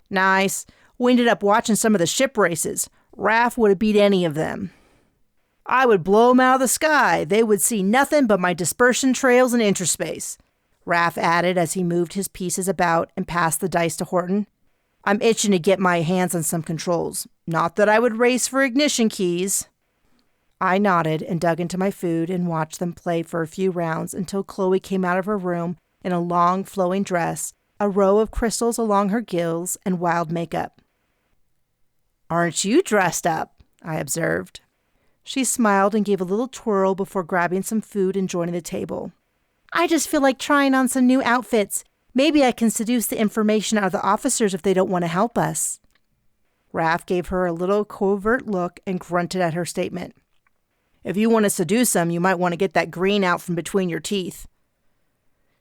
"Nice. We ended up watching some of the ship races. Raph would have beat any of them. I would blow them out of the sky. They would see nothing but my dispersion trails in interspace," Raph added as he moved his pieces about and passed the dice to Horton. "I'm itching to get my hands on some controls. Not that I would race for ignition keys." I nodded and dug into my food and watched them play for a few rounds until Chloe came out of her room in a long, flowing dress, a row of crystals along her gills, and wild makeup. "Aren't you dressed up?" I observed. She smiled and gave a little twirl before grabbing some food and joining the table. "I just feel like trying on some new outfits. Maybe I can seduce the information out of the officers if they don't want to help us." Raph gave her a little covert look and grunted at her statement. "If you want to seduce them, you might want to get that green out from between your teeth."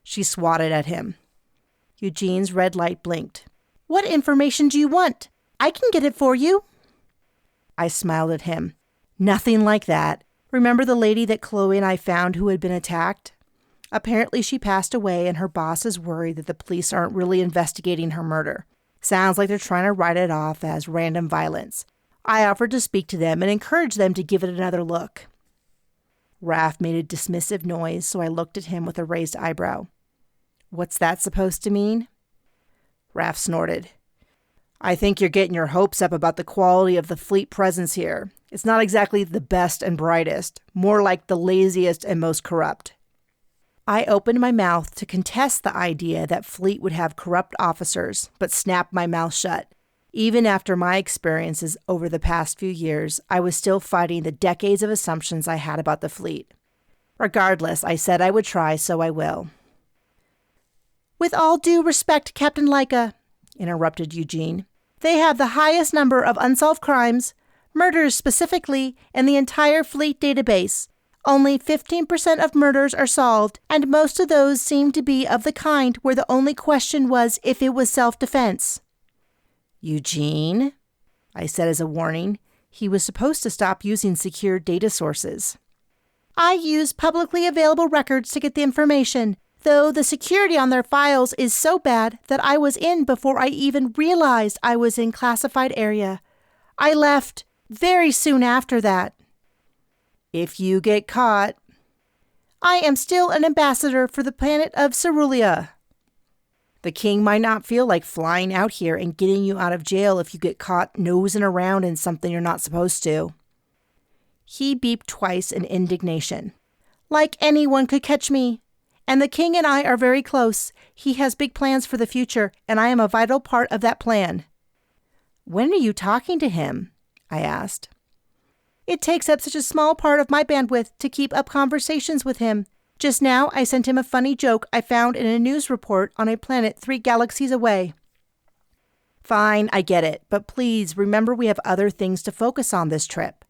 She swatted at him. Eugene's red light blinked. "What information do you want? I can get it for you." I smiled at him. "Nothing like that. Remember the lady that Chloe and I found who had been attacked? Apparently she passed away and her boss is worried that the police aren't really investigating her murder. Sounds like they're trying to write it off as random violence. I offered to speak to them and encourage them to give it another look." Raph made a dismissive noise, so I looked at him with a raised eyebrow. "What's that supposed to mean?" Raph snorted. "I think you're getting your hopes up about the quality of the fleet presence here. It's not exactly the best and brightest, more like the laziest and most corrupt." I opened my mouth to contest the idea that fleet would have corrupt officers, but snapped my mouth shut. Even after my experiences over the past few years, I was still fighting the decades of assumptions I had about the fleet. Regardless, I said I would try, so I will. "With all due respect, Captain Laika," interrupted Eugene, "they have the highest number of unsolved crimes, murders specifically, in the entire fleet database. Only 15% of murders are solved, and most of those seem to be of the kind where the only question was if it was self-defense." "Eugene," I said as a warning. He was supposed to stop using secure data sources. "I use publicly available records to get the information, though the security on their files is so bad that I was in before I even realized I was in classified area. I left very soon after that." "If you get caught..." "I am still an ambassador for the planet of Cerulia." "The king might not feel like flying out here and getting you out of jail if you get caught nosing around in something you're not supposed to." He beeped twice in indignation. "Like anyone could catch me. And the king and I are very close. He has big plans for the future, and I am a vital part of that plan." "When are you talking to him?" I asked. "It takes up such a small part of my bandwidth to keep up conversations with him. Just now, I sent him a funny joke I found in a news report on a planet 3 galaxies away." Fine, I get it, but please remember we have other things to focus on this trip.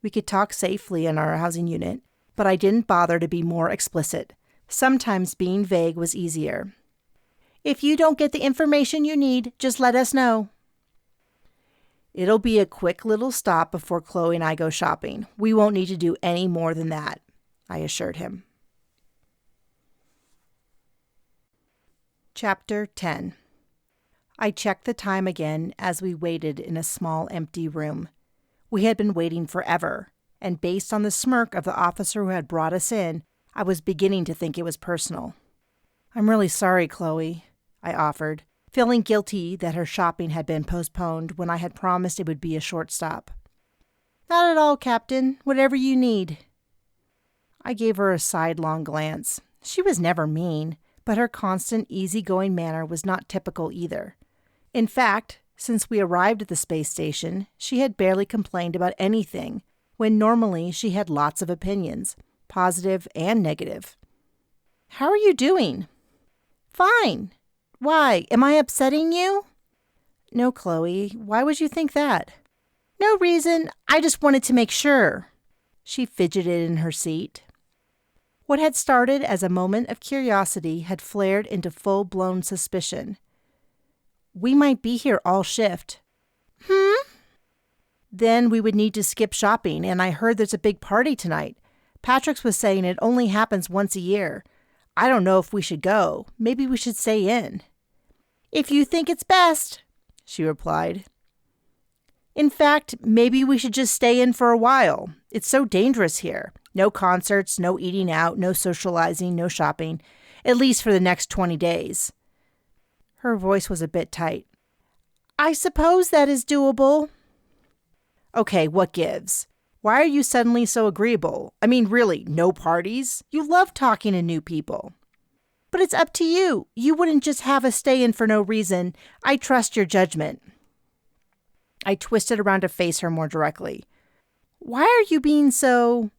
We could talk safely in our housing unit, but I didn't bother to be more explicit. Sometimes being vague was easier. If you don't get the information you need, just let us know. It'll be a quick little stop before Chloe and I go shopping. We won't need to do any more than that, I assured him. Chapter 10. I checked the time again as we waited in a small empty room. We had been waiting forever, and based on the smirk of the officer who had brought us in, I was beginning to think it was personal. I'm really sorry, Chloe, I offered, feeling guilty that her shopping had been postponed when I had promised it would be a short stop. Not at all, Captain. Whatever you need. I gave her a sidelong glance. She was never mean, but her constant, easygoing manner was not typical either. In fact, since we arrived at the space station, she had barely complained about anything, when normally she had lots of opinions, positive and negative. How are you doing? Fine. Why? Am I upsetting you? No, Chloe. Why would you think that? No reason. I just wanted to make sure. She fidgeted in her seat. What had started as a moment of curiosity had flared into full-blown suspicion. We might be here all shift. Then we would need to skip shopping, and I heard there's a big party tonight. Patrick's was saying it only happens once a year. I don't know if we should go. Maybe we should stay in. If you think it's best, she replied. In fact, maybe we should just stay in for a while. It's so dangerous here. No concerts, no eating out, no socializing, no shopping, at least for the next 20 days. Her voice was a bit tight. I suppose that is doable. Okay, what gives? Why are you suddenly so agreeable? I mean, really, no parties? You love talking to new people. But it's up to you. You wouldn't just have us stay in for no reason. I trust your judgment. I twisted around to face her more directly. Why are you being so...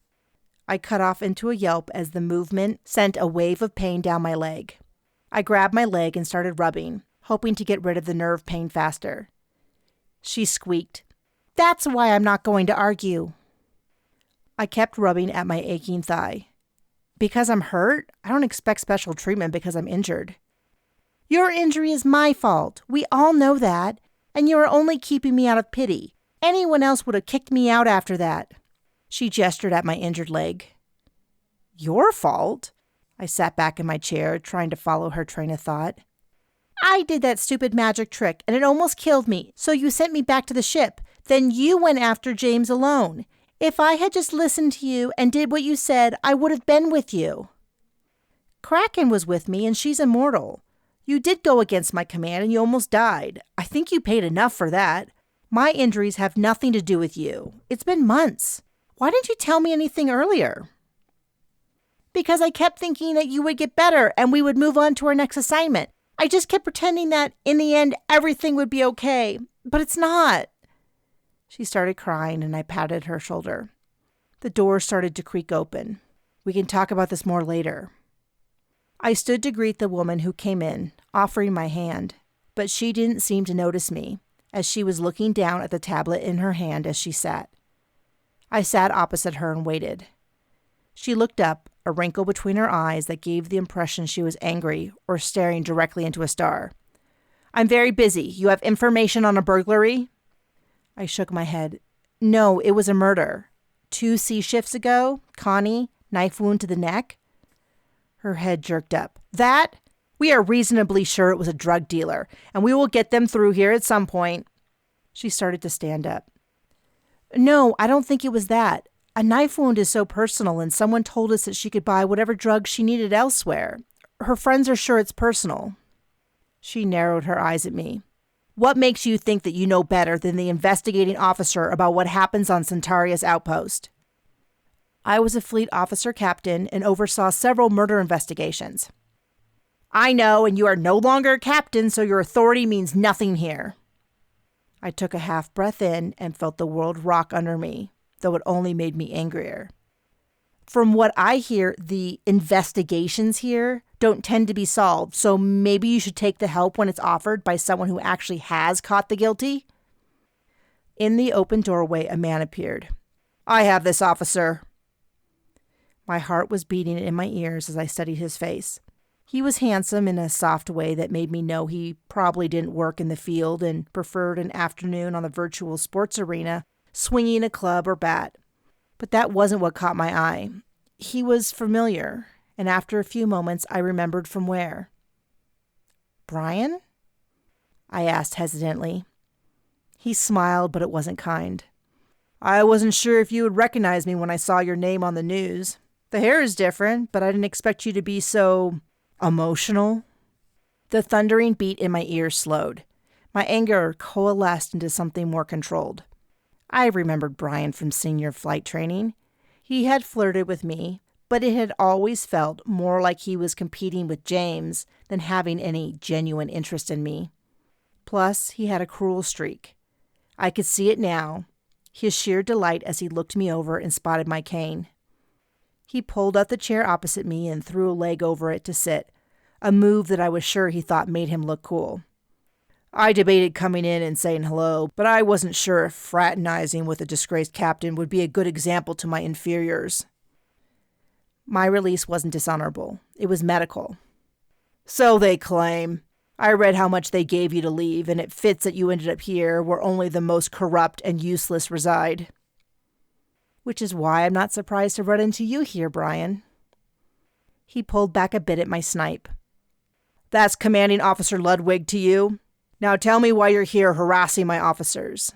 I cut off into a yelp as the movement sent a wave of pain down my leg. I grabbed my leg and started rubbing, hoping to get rid of the nerve pain faster. She squeaked. That's why I'm not going to argue. I kept rubbing at my aching thigh. Because I'm hurt? I don't expect special treatment because I'm injured. Your injury is my fault. We all know that. And you are only keeping me out of pity. Anyone else would have kicked me out after that. She gestured at my injured leg. Your fault? I sat back in my chair, trying to follow her train of thought. I did that stupid magic trick, and it almost killed me, so you sent me back to the ship. Then you went after James alone. If I had just listened to you and did what you said, I would have been with you. Kraken was with me, and she's immortal. You did go against my command, and you almost died. I think you paid enough for that. My injuries have nothing to do with you. It's been months. Why didn't you tell me anything earlier? Because I kept thinking that you would get better and we would move on to our next assignment. I just kept pretending that in the end everything would be okay, but it's not. She started crying and I patted her shoulder. The door started to creak open. We can talk about this more later. I stood to greet the woman who came in, offering my hand, but she didn't seem to notice me, as she was looking down at the tablet in her hand as she sat. I sat opposite her and waited. She looked up, a wrinkle between her eyes that gave the impression she was angry or staring directly into a star. I'm very busy. You have information on a burglary? I shook my head. No, it was a murder. 2 sea shifts ago, Connie, knife wound to the neck. Her head jerked up. That? We are reasonably sure it was a drug dealer, and we will get them through here at some point. She started to stand up. No, I don't think it was that. A knife wound is so personal, and someone told us that she could buy whatever drugs she needed elsewhere. Her friends are sure it's personal. She narrowed her eyes at me. What makes you think that you know better than the investigating officer about what happens on Centauria's outpost? I was a fleet officer captain and oversaw several murder investigations. I know, and you are no longer a captain, so your authority means nothing here. I took a half breath in and felt the world rock under me, though it only made me angrier. From what I hear, the investigations here don't tend to be solved, so maybe you should take the help when it's offered by someone who actually has caught the guilty." In the open doorway, a man appeared. "I have this, officer." My heart was beating in my ears as I studied his face. He was handsome in a soft way that made me know he probably didn't work in the field and preferred an afternoon on the virtual sports arena, swinging a club or bat. But that wasn't what caught my eye. He was familiar, and after a few moments, I remembered from where. "Brian?" I asked hesitantly. He smiled, but it wasn't kind. "I wasn't sure if you would recognize me when I saw your name on the news. The hair is different, but I didn't expect you to be so emotional." The thundering beat in my ears slowed. My anger coalesced into something more controlled. I remembered Brian from senior flight training. He had flirted with me, but it had always felt more like he was competing with James than having any genuine interest in me. Plus, he had a cruel streak. I could see it now, his sheer delight as he looked me over and spotted my cane. He pulled up the chair opposite me and threw a leg over it to sit, a move that I was sure he thought made him look cool. "I debated coming in and saying hello, but I wasn't sure if fraternizing with a disgraced captain would be a good example to my inferiors." My release wasn't dishonorable. It was medical. "So they claim. I read how much they gave you to leave, and it fits that you ended up here where only the most corrupt and useless reside." "Which is why I'm not surprised to run into you here, Brian." He pulled back a bit at my snipe. "That's Commanding Officer Ludwig to you? Now tell me why you're here harassing my officers."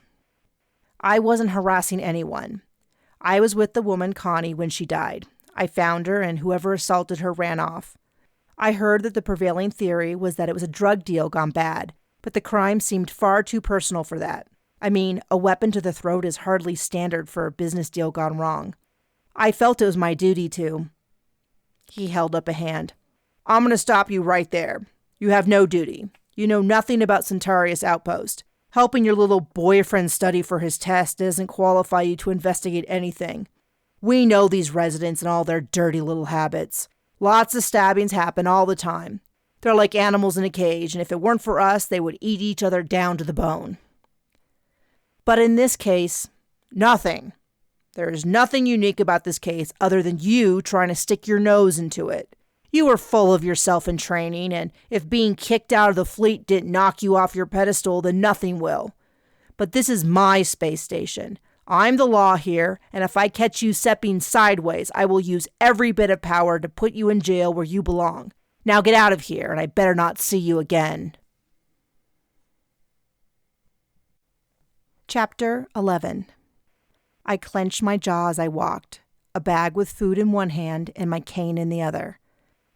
I wasn't harassing anyone. I was with the woman Connie when she died. I found her, and whoever assaulted her ran off. I heard that the prevailing theory was that it was a drug deal gone bad, but the crime seemed far too personal for that. I mean, a weapon to the throat is hardly standard for a business deal gone wrong. I felt it was my duty to. He held up a hand. "I'm going to stop you right there. You have no duty. You know nothing about Centaurus Outpost. Helping your little boyfriend study for his test doesn't qualify you to investigate anything. We know these residents and all their dirty little habits. Lots of stabbings happen all the time. They're like animals in a cage, and if it weren't for us, they would eat each other down to the bone. But in this case, nothing. There is nothing unique about this case other than you trying to stick your nose into it. You were full of yourself in training, and if being kicked out of the fleet didn't knock you off your pedestal, then nothing will. But this is my space station. I'm the law here, and if I catch you stepping sideways, I will use every bit of power to put you in jail where you belong. Now get out of here, and I better not see you again." Chapter 11. I clenched my jaw as I walked, a bag with food in one hand and my cane in the other.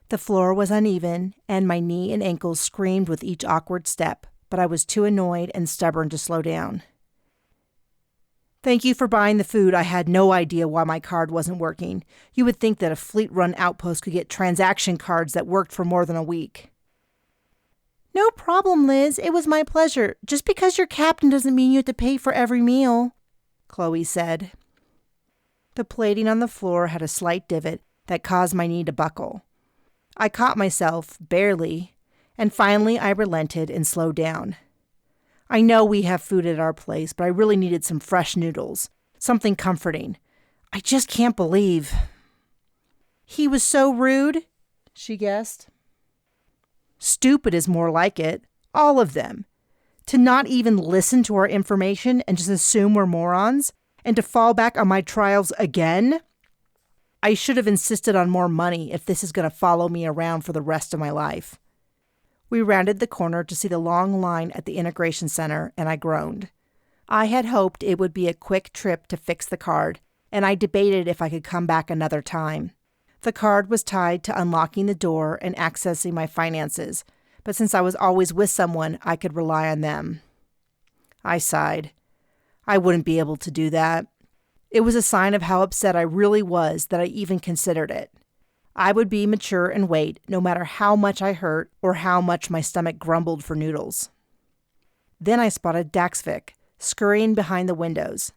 The floor was uneven, and my knee and ankles screamed with each awkward step, but I was too annoyed and stubborn to slow down. "Thank you for buying the food. I had no idea why my card wasn't working. You would think that a fleet-run outpost could get transaction cards that worked for more than a week." "No problem, Liz. It was my pleasure. Just because you're captain doesn't mean you have to pay for every meal," Chloe said. The plating on the floor had a slight divot that caused my knee to buckle. I caught myself, barely, and finally I relented and slowed down. I know we have food at our place, but I really needed some fresh noodles, something comforting. I just can't believe. "He was so rude," she guessed. "Stupid is more like it. All of them. To not even listen to our information and just assume we're morons, and to fall back on my trials again. I should have insisted on more money if this is going to follow me around for the rest of my life." We rounded the corner to see the long line at the integration center, and I groaned. I had hoped it would be a quick trip to fix the card, and I debated if I could come back another time. The card was tied to unlocking the door and accessing my finances, but since I was always with someone, I could rely on them. I sighed. I wouldn't be able to do that. It was a sign of how upset I really was that I even considered it. I would be mature and wait, no matter how much I hurt or how much my stomach grumbled for noodles. Then I spotted Daxvik, scurrying behind the windows.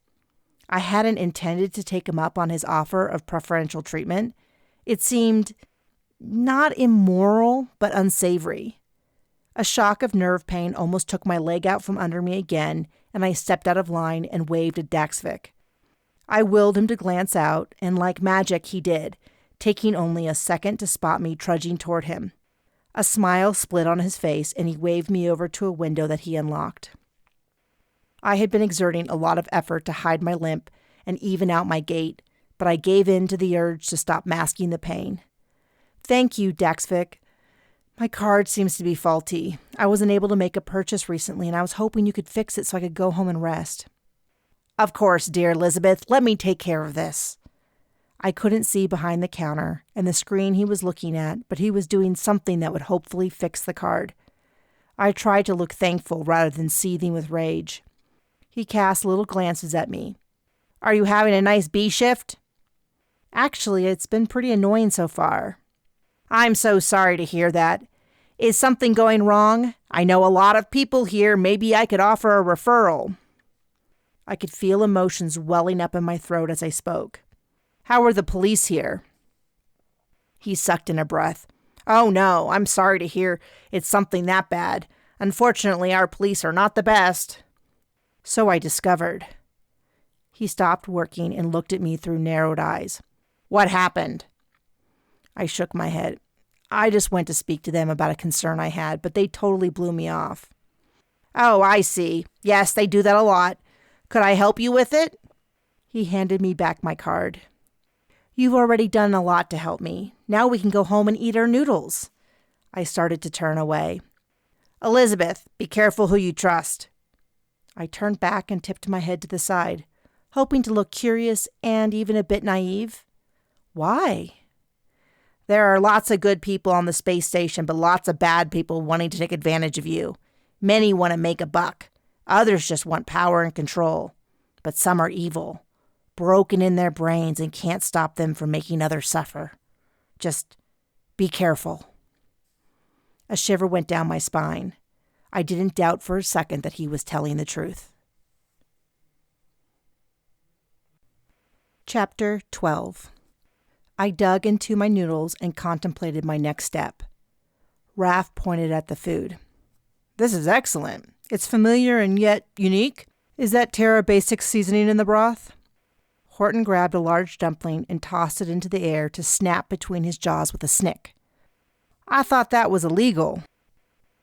I hadn't intended to take him up on his offer of preferential treatment. It seemed not immoral, but unsavory. A shock of nerve pain almost took my leg out from under me again, and I stepped out of line and waved at Daxvik. I willed him to glance out, and like magic he did, taking only a second to spot me trudging toward him. A smile split on his face, and he waved me over to a window that he unlocked. I had been exerting a lot of effort to hide my limp and even out my gait, but I gave in to the urge to stop masking the pain. "Thank you, Daxvik. My card seems to be faulty. I wasn't able to make a purchase recently, and I was hoping you could fix it so I could go home and rest." "Of course, dear Elizabeth. Let me take care of this." I couldn't see behind the counter and the screen he was looking at, but he was doing something that would hopefully fix the card. I tried to look thankful rather than seething with rage. He cast little glances at me. "Are you having a nice bee shift?" "Actually, it's been pretty annoying so far." "I'm so sorry to hear that. Is something going wrong? I know a lot of people here. Maybe I could offer a referral." I could feel emotions welling up in my throat as I spoke. "How are the police here?" He sucked in a breath. "Oh no, I'm sorry to hear it's something that bad. Unfortunately, our police are not the best." "So I discovered." He stopped working and looked at me through narrowed eyes. "What happened?" I shook my head. "I just went to speak to them about a concern I had, but they totally blew me off." "Oh, I see. Yes, they do that a lot. Could I help you with it?" He handed me back my card. "You've already done a lot to help me. Now we can go home and eat our noodles." I started to turn away. "Elizabeth, be careful who you trust." I turned back and tipped my head to the side, hoping to look curious and even a bit naive. "Why?" "There are lots of good people on the space station, but lots of bad people wanting to take advantage of you. Many want to make a buck. Others just want power and control. But some are evil, broken in their brains, and can't stop them from making others suffer. Just be careful." A shiver went down my spine. I didn't doubt for a second that he was telling the truth. Chapter 12. I dug into my noodles and contemplated my next step. Raph pointed at the food. "This is excellent. It's familiar and yet unique. Is that Terra Basics seasoning in the broth?" Horton grabbed a large dumpling and tossed it into the air to snap between his jaws with a snick. "I thought that was illegal."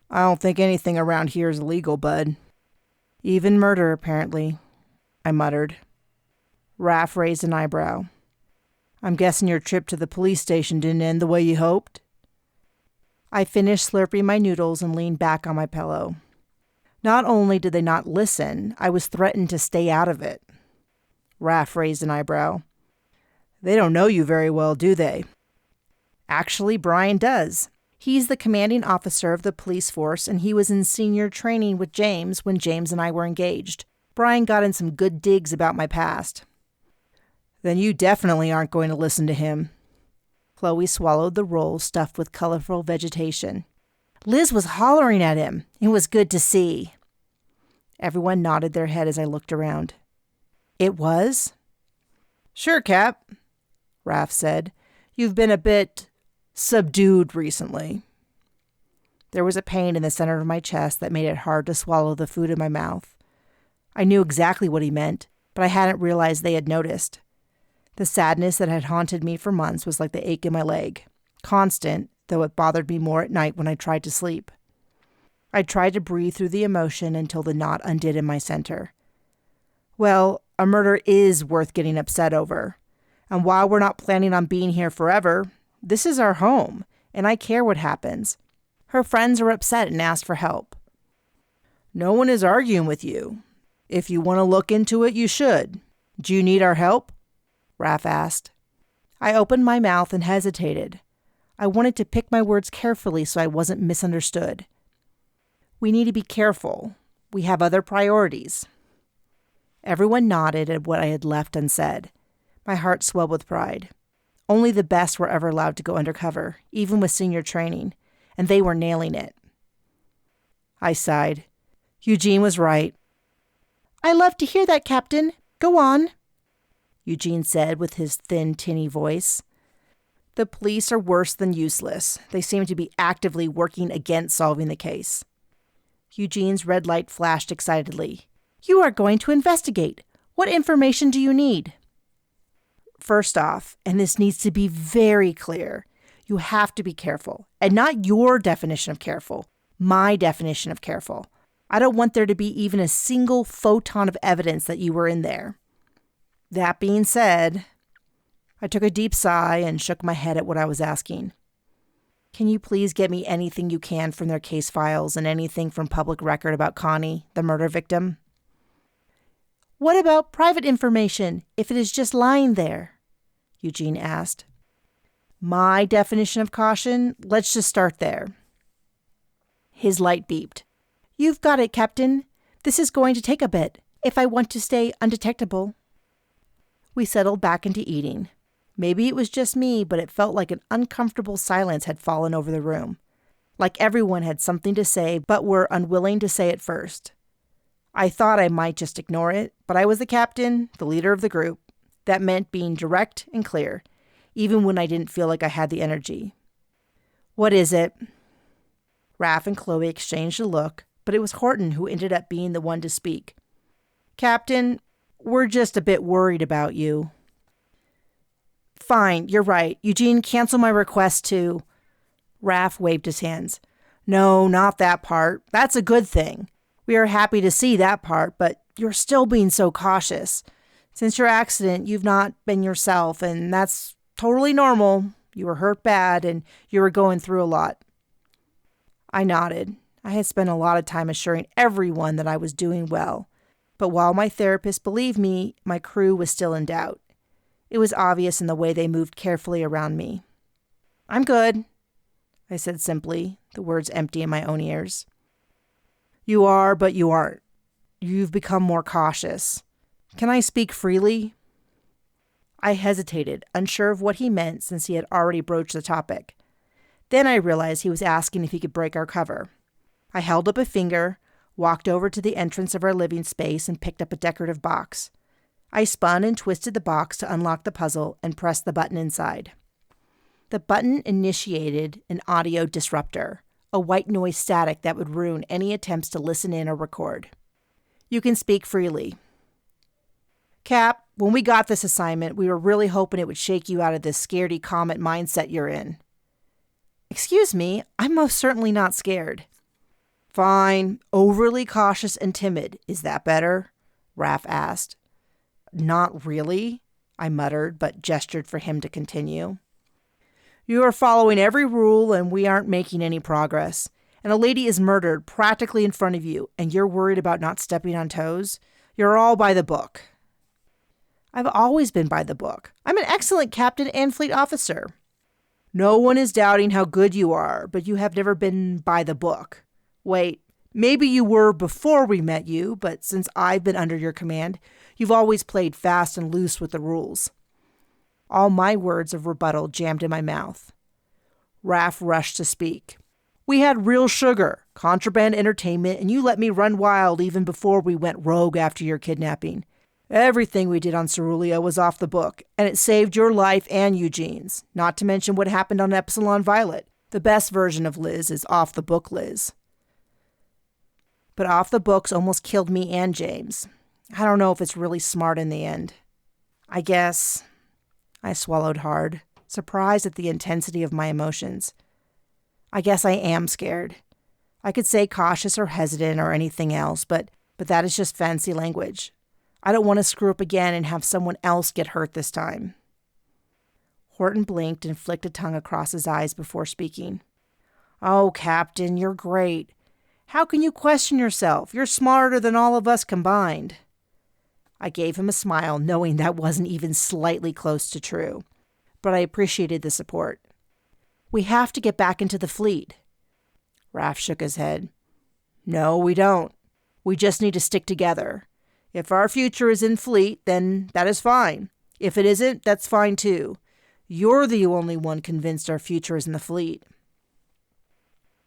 "I don't think anything around here is illegal, bud." "Even murder, apparently," I muttered. Raph raised an eyebrow. "I'm guessing your trip to the police station didn't end the way you hoped?" I finished slurping my noodles and leaned back on my pillow. Not only did they not listen, I was threatened to stay out of it. Raph raised an eyebrow. "They don't know you very well, do they?" "Actually, Brian does. He's the commanding officer of the police force, and he was in senior training with James when James and I were engaged. Brian got in some good digs about my past." "Then you definitely aren't going to listen to him." Chloe swallowed the roll stuffed with colorful vegetation. "Liz was hollering at him. It was good to see." Everyone nodded their head as I looked around. "It was?" "Sure, Cap," Raph said. "You've been a bit subdued recently." There was a pain in the center of my chest that made it hard to swallow the food in my mouth. I knew exactly what he meant, but I hadn't realized they had noticed. The sadness that had haunted me for months was like the ache in my leg, constant, though it bothered me more at night when I tried to sleep. I tried to breathe through the emotion until the knot undid in my center. Well, a murder is worth getting upset over. And while we're not planning on being here forever, this is our home, and I care what happens. Her friends are upset and asked for help. "No one is arguing with you. If you want to look into it, you should. Do you need our help?" Raph asked. I opened my mouth and hesitated. I wanted to pick my words carefully so I wasn't misunderstood. "We need to be careful. We have other priorities." Everyone nodded at what I had left unsaid. My heart swelled with pride. Only the best were ever allowed to go undercover, even with senior training, and they were nailing it. I sighed. Eugene was right. "I love to hear that, Captain. Go on," Eugene said with his thin, tinny voice. The police are worse than useless. They seem to be actively working against solving the case. Eugene's red light flashed excitedly. You are going to investigate. What information do you need? First off, and this needs to be very clear, you have to be careful. And not your definition of careful, my definition of careful. I don't want there to be even a single photon of evidence that you were in there. That being said, I took a deep sigh and shook my head at what I was asking. Can you please get me anything you can from their case files and anything from public record about Connie, the murder victim? What about private information, if it is just lying there? Eugene asked. My definition of caution? Let's just start there. His light beeped. You've got it, Captain. This is going to take a bit, if I want to stay undetectable. We settled back into eating. Maybe it was just me, but it felt like an uncomfortable silence had fallen over the room. Like everyone had something to say, but were unwilling to say it first. I thought I might just ignore it, but I was the captain, the leader of the group. That meant being direct and clear, even when I didn't feel like I had the energy. What is it? Raph and Chloe exchanged a look, but it was Horton who ended up being the one to speak. Captain, we're just a bit worried about you. Fine, you're right. Eugene, cancel my request to... Raph waved his hands. No, not that part. That's a good thing. We are happy to see that part, but you're still being so cautious. Since your accident, you've not been yourself, and that's totally normal. You were hurt bad, and you were going through a lot. I nodded. I had spent a lot of time assuring everyone that I was doing well. But while my therapist believed me, my crew was still in doubt. It was obvious in the way they moved carefully around me. I'm good, I said simply, the words empty in my own ears. You are, but you aren't. You've become more cautious. Can I speak freely? I hesitated, unsure of what he meant since he had already broached the topic. Then I realized he was asking if he could break our cover. I held up a finger, walked over to the entrance of our living space, and picked up a decorative box. I spun and twisted the box to unlock the puzzle and pressed the button inside. The button initiated an audio disruptor, a white noise static that would ruin any attempts to listen in or record. You can speak freely. Cap, when we got this assignment, we were really hoping it would shake you out of this scaredy comet mindset you're in. Excuse me, I'm most certainly not scared. Fine, overly cautious and timid. Is that better? Raph asked. Not really, I muttered, but gestured for him to continue. You are following every rule and we aren't making any progress. And a lady is murdered practically in front of you and you're worried about not stepping on toes? You're all by the book. I've always been by the book. I'm an excellent captain and fleet officer. No one is doubting how good you are, but you have never been by the book. Wait, maybe you were before we met you, but since I've been under your command, you've always played fast and loose with the rules. All my words of rebuttal jammed in my mouth. Raph rushed to speak. We had real sugar, contraband entertainment, and you let me run wild even before we went rogue after your kidnapping. Everything we did on Cerulean was off the book, and it saved your life and Eugene's, not to mention what happened on Epsilon Violet. The best version of Liz is off the book Liz. But off the books almost killed me and James. I don't know if it's really smart in the end. I guess. I swallowed hard, surprised at the intensity of my emotions. I guess I am scared. I could say cautious or hesitant or anything else, but that is just fancy language. I don't want to screw up again and have someone else get hurt this time. Horton blinked and flicked a tongue across his eyes before speaking. Oh, Captain, you're great. How can you question yourself? You're smarter than all of us combined. I gave him a smile, knowing that wasn't even slightly close to true. But I appreciated the support. We have to get back into the fleet. Raph shook his head. No, we don't. We just need to stick together. If our future is in fleet, then that is fine. If it isn't, that's fine too. You're the only one convinced our future is in the fleet.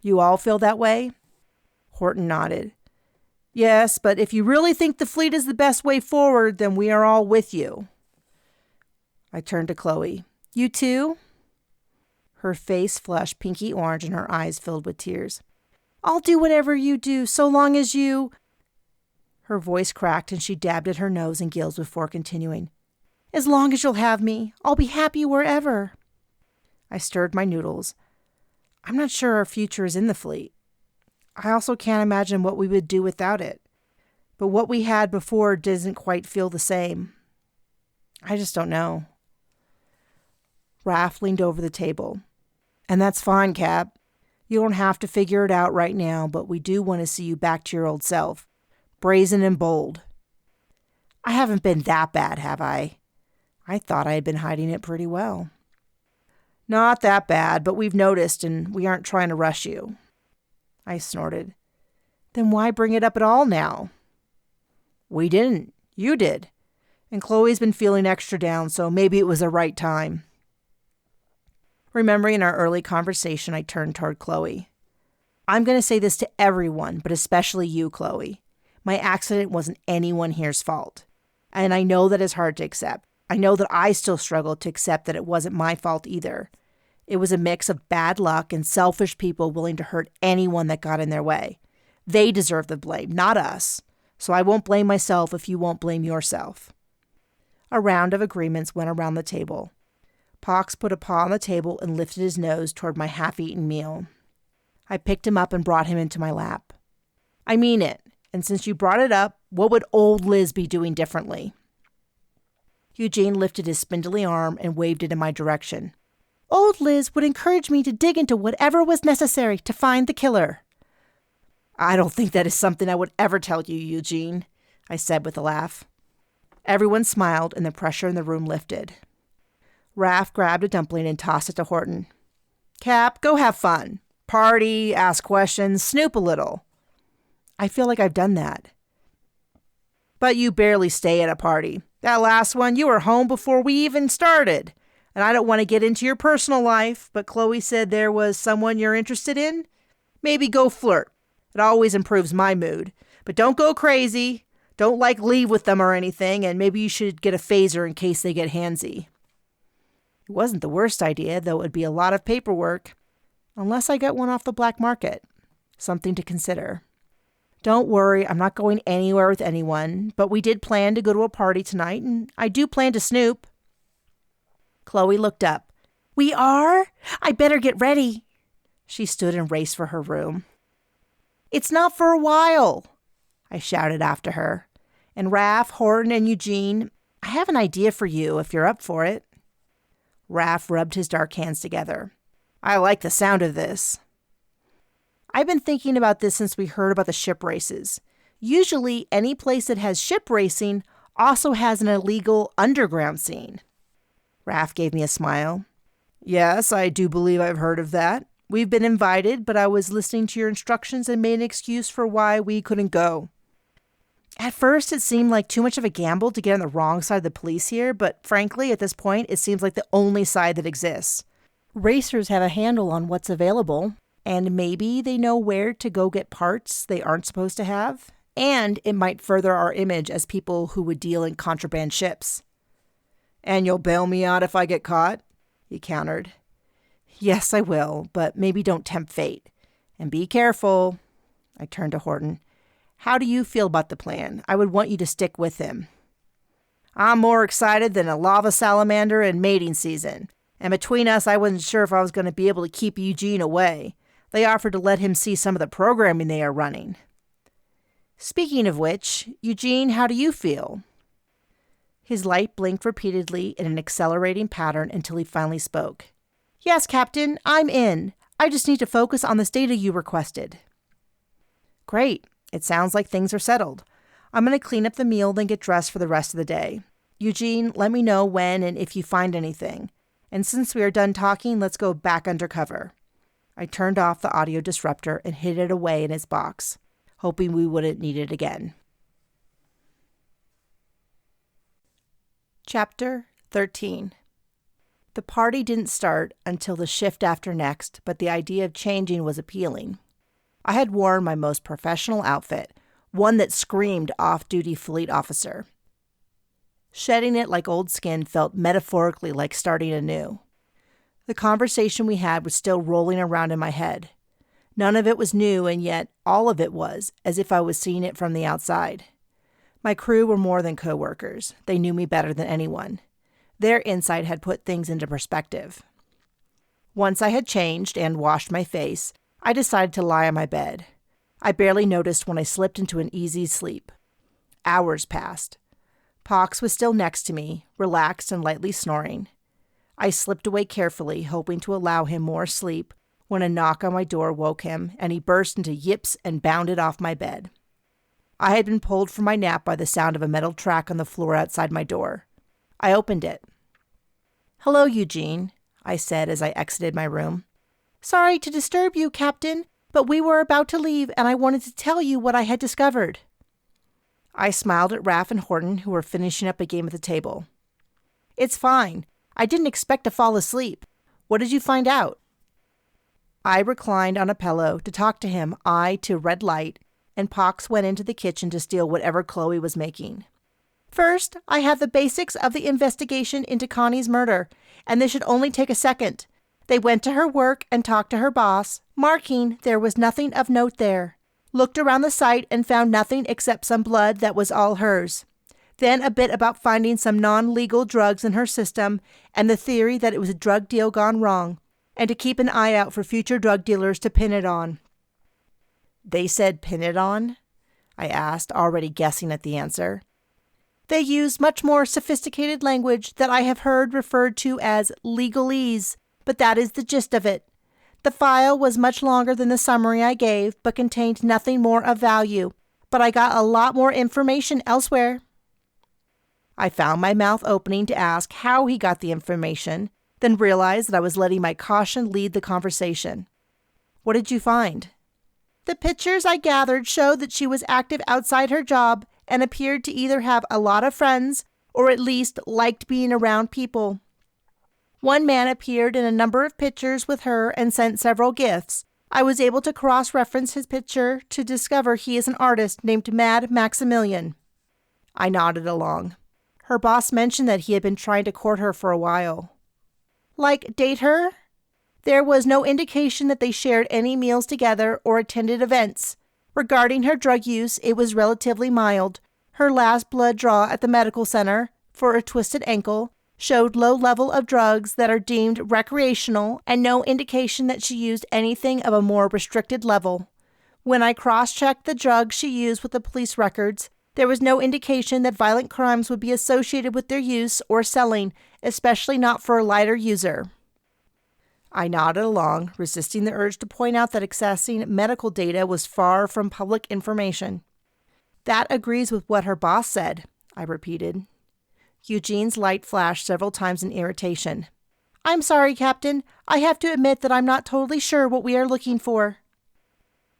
You all feel that way? Horton nodded. Yes, but if you really think the fleet is the best way forward, then we are all with you. I turned to Chloe. You too? Her face flushed pinky orange and her eyes filled with tears. I'll do whatever you do, so long as you... Her voice cracked and she dabbed at her nose and gills before continuing. As long as you'll have me, I'll be happy wherever. I stirred my noodles. I'm not sure our future is in the fleet. I also can't imagine what we would do without it. But what we had before doesn't quite feel the same. I just don't know. Raph leaned over the table. And that's fine, Cap. You don't have to figure it out right now, but we do want to see you back to your old self. Brazen and bold. I haven't been that bad, have I? I thought I had been hiding it pretty well. Not that bad, but we've noticed and we aren't trying to rush you. I snorted. Then why bring it up at all now? We didn't. You did. And Chloe's been feeling extra down, so maybe it was the right time. Remembering our early conversation, I turned toward Chloe. I'm going to say this to everyone, but especially you, Chloe. My accident wasn't anyone here's fault. And I know that is hard to accept. I know that I still struggle to accept that it wasn't my fault either. It was a mix of bad luck and selfish people willing to hurt anyone that got in their way. They deserve the blame, not us. So I won't blame myself if you won't blame yourself. A round of agreements went around the table. Pox put a paw on the table and lifted his nose toward my half-eaten meal. I picked him up and brought him into my lap. I mean it, and since you brought it up, what would old Liz be doing differently? Eugene lifted his spindly arm and waved it in my direction. Old Liz would encourage me to dig into whatever was necessary to find the killer. I don't think that is something I would ever tell you, Eugene, I said with a laugh. Everyone smiled and the pressure in the room lifted. Raph grabbed a dumpling and tossed it to Horton. Cap, go have fun. Party, ask questions, snoop a little. I feel like I've done that. But you barely stay at a party. That last one, you were home before we even started. And I don't want to get into your personal life, but Chloe said there was someone you're interested in. Maybe go flirt. It always improves my mood. But don't go crazy. Don't leave with them or anything, and maybe you should get a phaser in case they get handsy. It wasn't the worst idea, though it would be a lot of paperwork. Unless I got one off the black market. Something to consider. Don't worry, I'm not going anywhere with anyone, but we did plan to go to a party tonight, and I do plan to snoop. Chloe looked up. We are? I better get ready. She stood and raced for her room. It's not for a while, I shouted after her. And Raph, Horton, and Eugene, I have an idea for you if you're up for it. Raph rubbed his dark hands together. I like the sound of this. I've been thinking about this since we heard about the ship races. Usually, any place that has ship racing also has an illegal underground scene. Raph gave me a smile. Yes, I do believe I've heard of that. We've been invited, but I was listening to your instructions and made an excuse for why we couldn't go. At first, it seemed like too much of a gamble to get on the wrong side of the police here, but frankly, at this point, it seems like the only side that exists. Racers have a handle on what's available, and maybe they know where to go get parts they aren't supposed to have, and it might further our image as people who would deal in contraband ships. And you'll bail me out if I get caught? He countered. Yes, I will, but maybe don't tempt fate. And be careful. I turned to Horton. How do you feel about the plan? I would want you to stick with him. I'm more excited than a lava salamander in mating season. And between us, I wasn't sure if I was going to be able to keep Eugene away. They offered to let him see some of the programming they are running. Speaking of which, Eugene, how do you feel? His light blinked repeatedly in an accelerating pattern until he finally spoke. Yes, Captain, I'm in. I just need to focus on this data you requested. Great. It sounds like things are settled. I'm going to clean up the meal, then get dressed for the rest of the day. Eugene, let me know when and if you find anything. And since we are done talking, let's go back undercover. I turned off the audio disruptor and hid it away in its box, hoping we wouldn't need it again. Chapter 13. The party didn't start until the shift after next, but the idea of changing was appealing. I had worn my most professional outfit, one that screamed off-duty fleet officer. Shedding it like old skin felt metaphorically like starting anew. The conversation we had was still rolling around in my head. None of it was new, and yet all of it was, as if I was seeing it from the outside. My crew were more than co-workers. They knew me better than anyone. Their insight had put things into perspective. Once I had changed and washed my face, I decided to lie on my bed. I barely noticed when I slipped into an easy sleep. Hours passed. Pox was still next to me, relaxed and lightly snoring. I slipped away carefully, hoping to allow him more sleep, when a knock on my door woke him, and he burst into yips and bounded off my bed. I had been pulled from my nap by the sound of a metal track on the floor outside my door. I opened it. "Hello, Eugene," I said as I exited my room. "Sorry to disturb you, Captain, but we were about to leave, and I wanted to tell you what I had discovered." I smiled at Raph and Horton, who were finishing up a game at the table. "It's fine. I didn't expect to fall asleep. What did you find out?" I reclined on a pillow to talk to him, eye to red light, and Pox went into the kitchen to steal whatever Chloe was making. "First, I have the basics of the investigation into Connie's murder, and this should only take a second. They went to her work and talked to her boss, marking there was nothing of note there. Looked around the site and found nothing except some blood that was all hers. Then a bit about finding some non-legal drugs in her system and the theory that it was a drug deal gone wrong, and to keep an eye out for future drug dealers to pin it on." "They said pin it on?" I asked, already guessing at the answer. "They used much more sophisticated language that I have heard referred to as legalese, but that is the gist of it. The file was much longer than the summary I gave, but contained nothing more of value. But I got a lot more information elsewhere." I found my mouth opening to ask how he got the information, then realized that I was letting my caution lead the conversation. "What did you find?" "The pictures I gathered showed that she was active outside her job and appeared to either have a lot of friends or at least liked being around people. One man appeared in a number of pictures with her and sent several gifts. I was able to cross-reference his picture to discover he is an artist named Mad Maximilian." I nodded along. Her boss mentioned that he had been trying to court her for a while. "Like date her?" "There was no indication that they shared any meals together or attended events. Regarding her drug use, it was relatively mild. Her last blood draw at the medical center, for a twisted ankle, showed low level of drugs that are deemed recreational and no indication that she used anything of a more restricted level. When I cross-checked the drugs she used with the police records, there was no indication that violent crimes would be associated with their use or selling, especially not for a lighter user." I nodded along, resisting the urge to point out that accessing medical data was far from public information. "That agrees with what her boss said," I repeated. Eugene's light flashed several times in irritation. "I'm sorry, Captain. I have to admit that I'm not totally sure what we are looking for."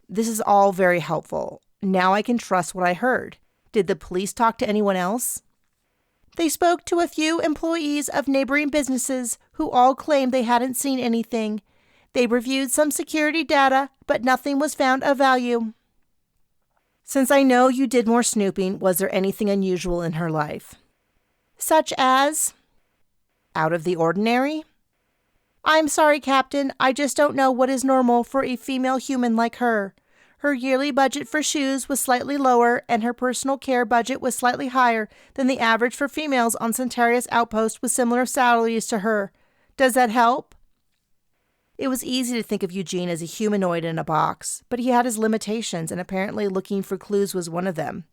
"This is all very helpful. Now I can trust what I heard. Did the police talk to anyone else?" "They spoke to a few employees of neighboring businesses who all claimed they hadn't seen anything. They reviewed some security data, but nothing was found of value." "Since I know you did more snooping, was there anything unusual in her life?" "Such as?" "Out of the ordinary?" "I'm sorry, Captain. I just don't know what is normal for a female human like her. Her yearly budget for shoes was slightly lower, and her personal care budget was slightly higher than the average for females on Centaurus Outpost with similar salaries to her. Does that help?" It was easy to think of Eugene as a humanoid in a box, but he had his limitations, and apparently looking for clues was one of them.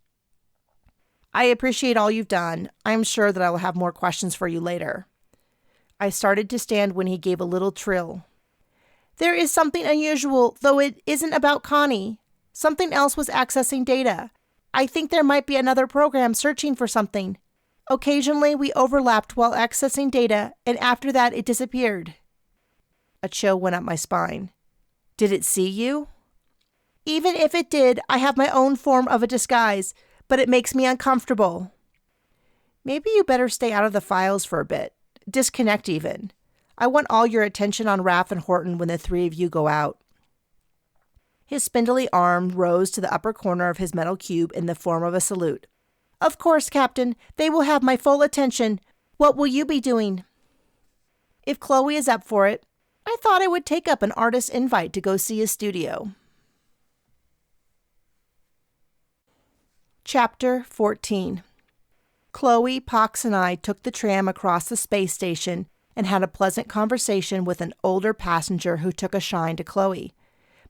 "I appreciate all you've done. I am sure that I will have more questions for you later." I started to stand when he gave a little trill. "There is something unusual, though it isn't about Connie. Something else was accessing data. I think there might be another program searching for something. Occasionally we overlapped while accessing data, and after that it disappeared." A chill went up my spine. "Did it see you?" "Even if it did, I have my own form of a disguise, but it makes me uncomfortable." "Maybe you better stay out of the files for a bit. Disconnect even. I want all your attention on Raph and Horton when the three of you go out." His spindly arm rose to the upper corner of his metal cube in the form of a salute. "Of course, Captain. They will have my full attention. What will you be doing?" "If Chloe is up for it, I thought I would take up an artist's invite to go see his studio. Chapter 14. Chloe, Pox, and I took the tram across the space station and had a pleasant conversation with an older passenger who took a shine to Chloe.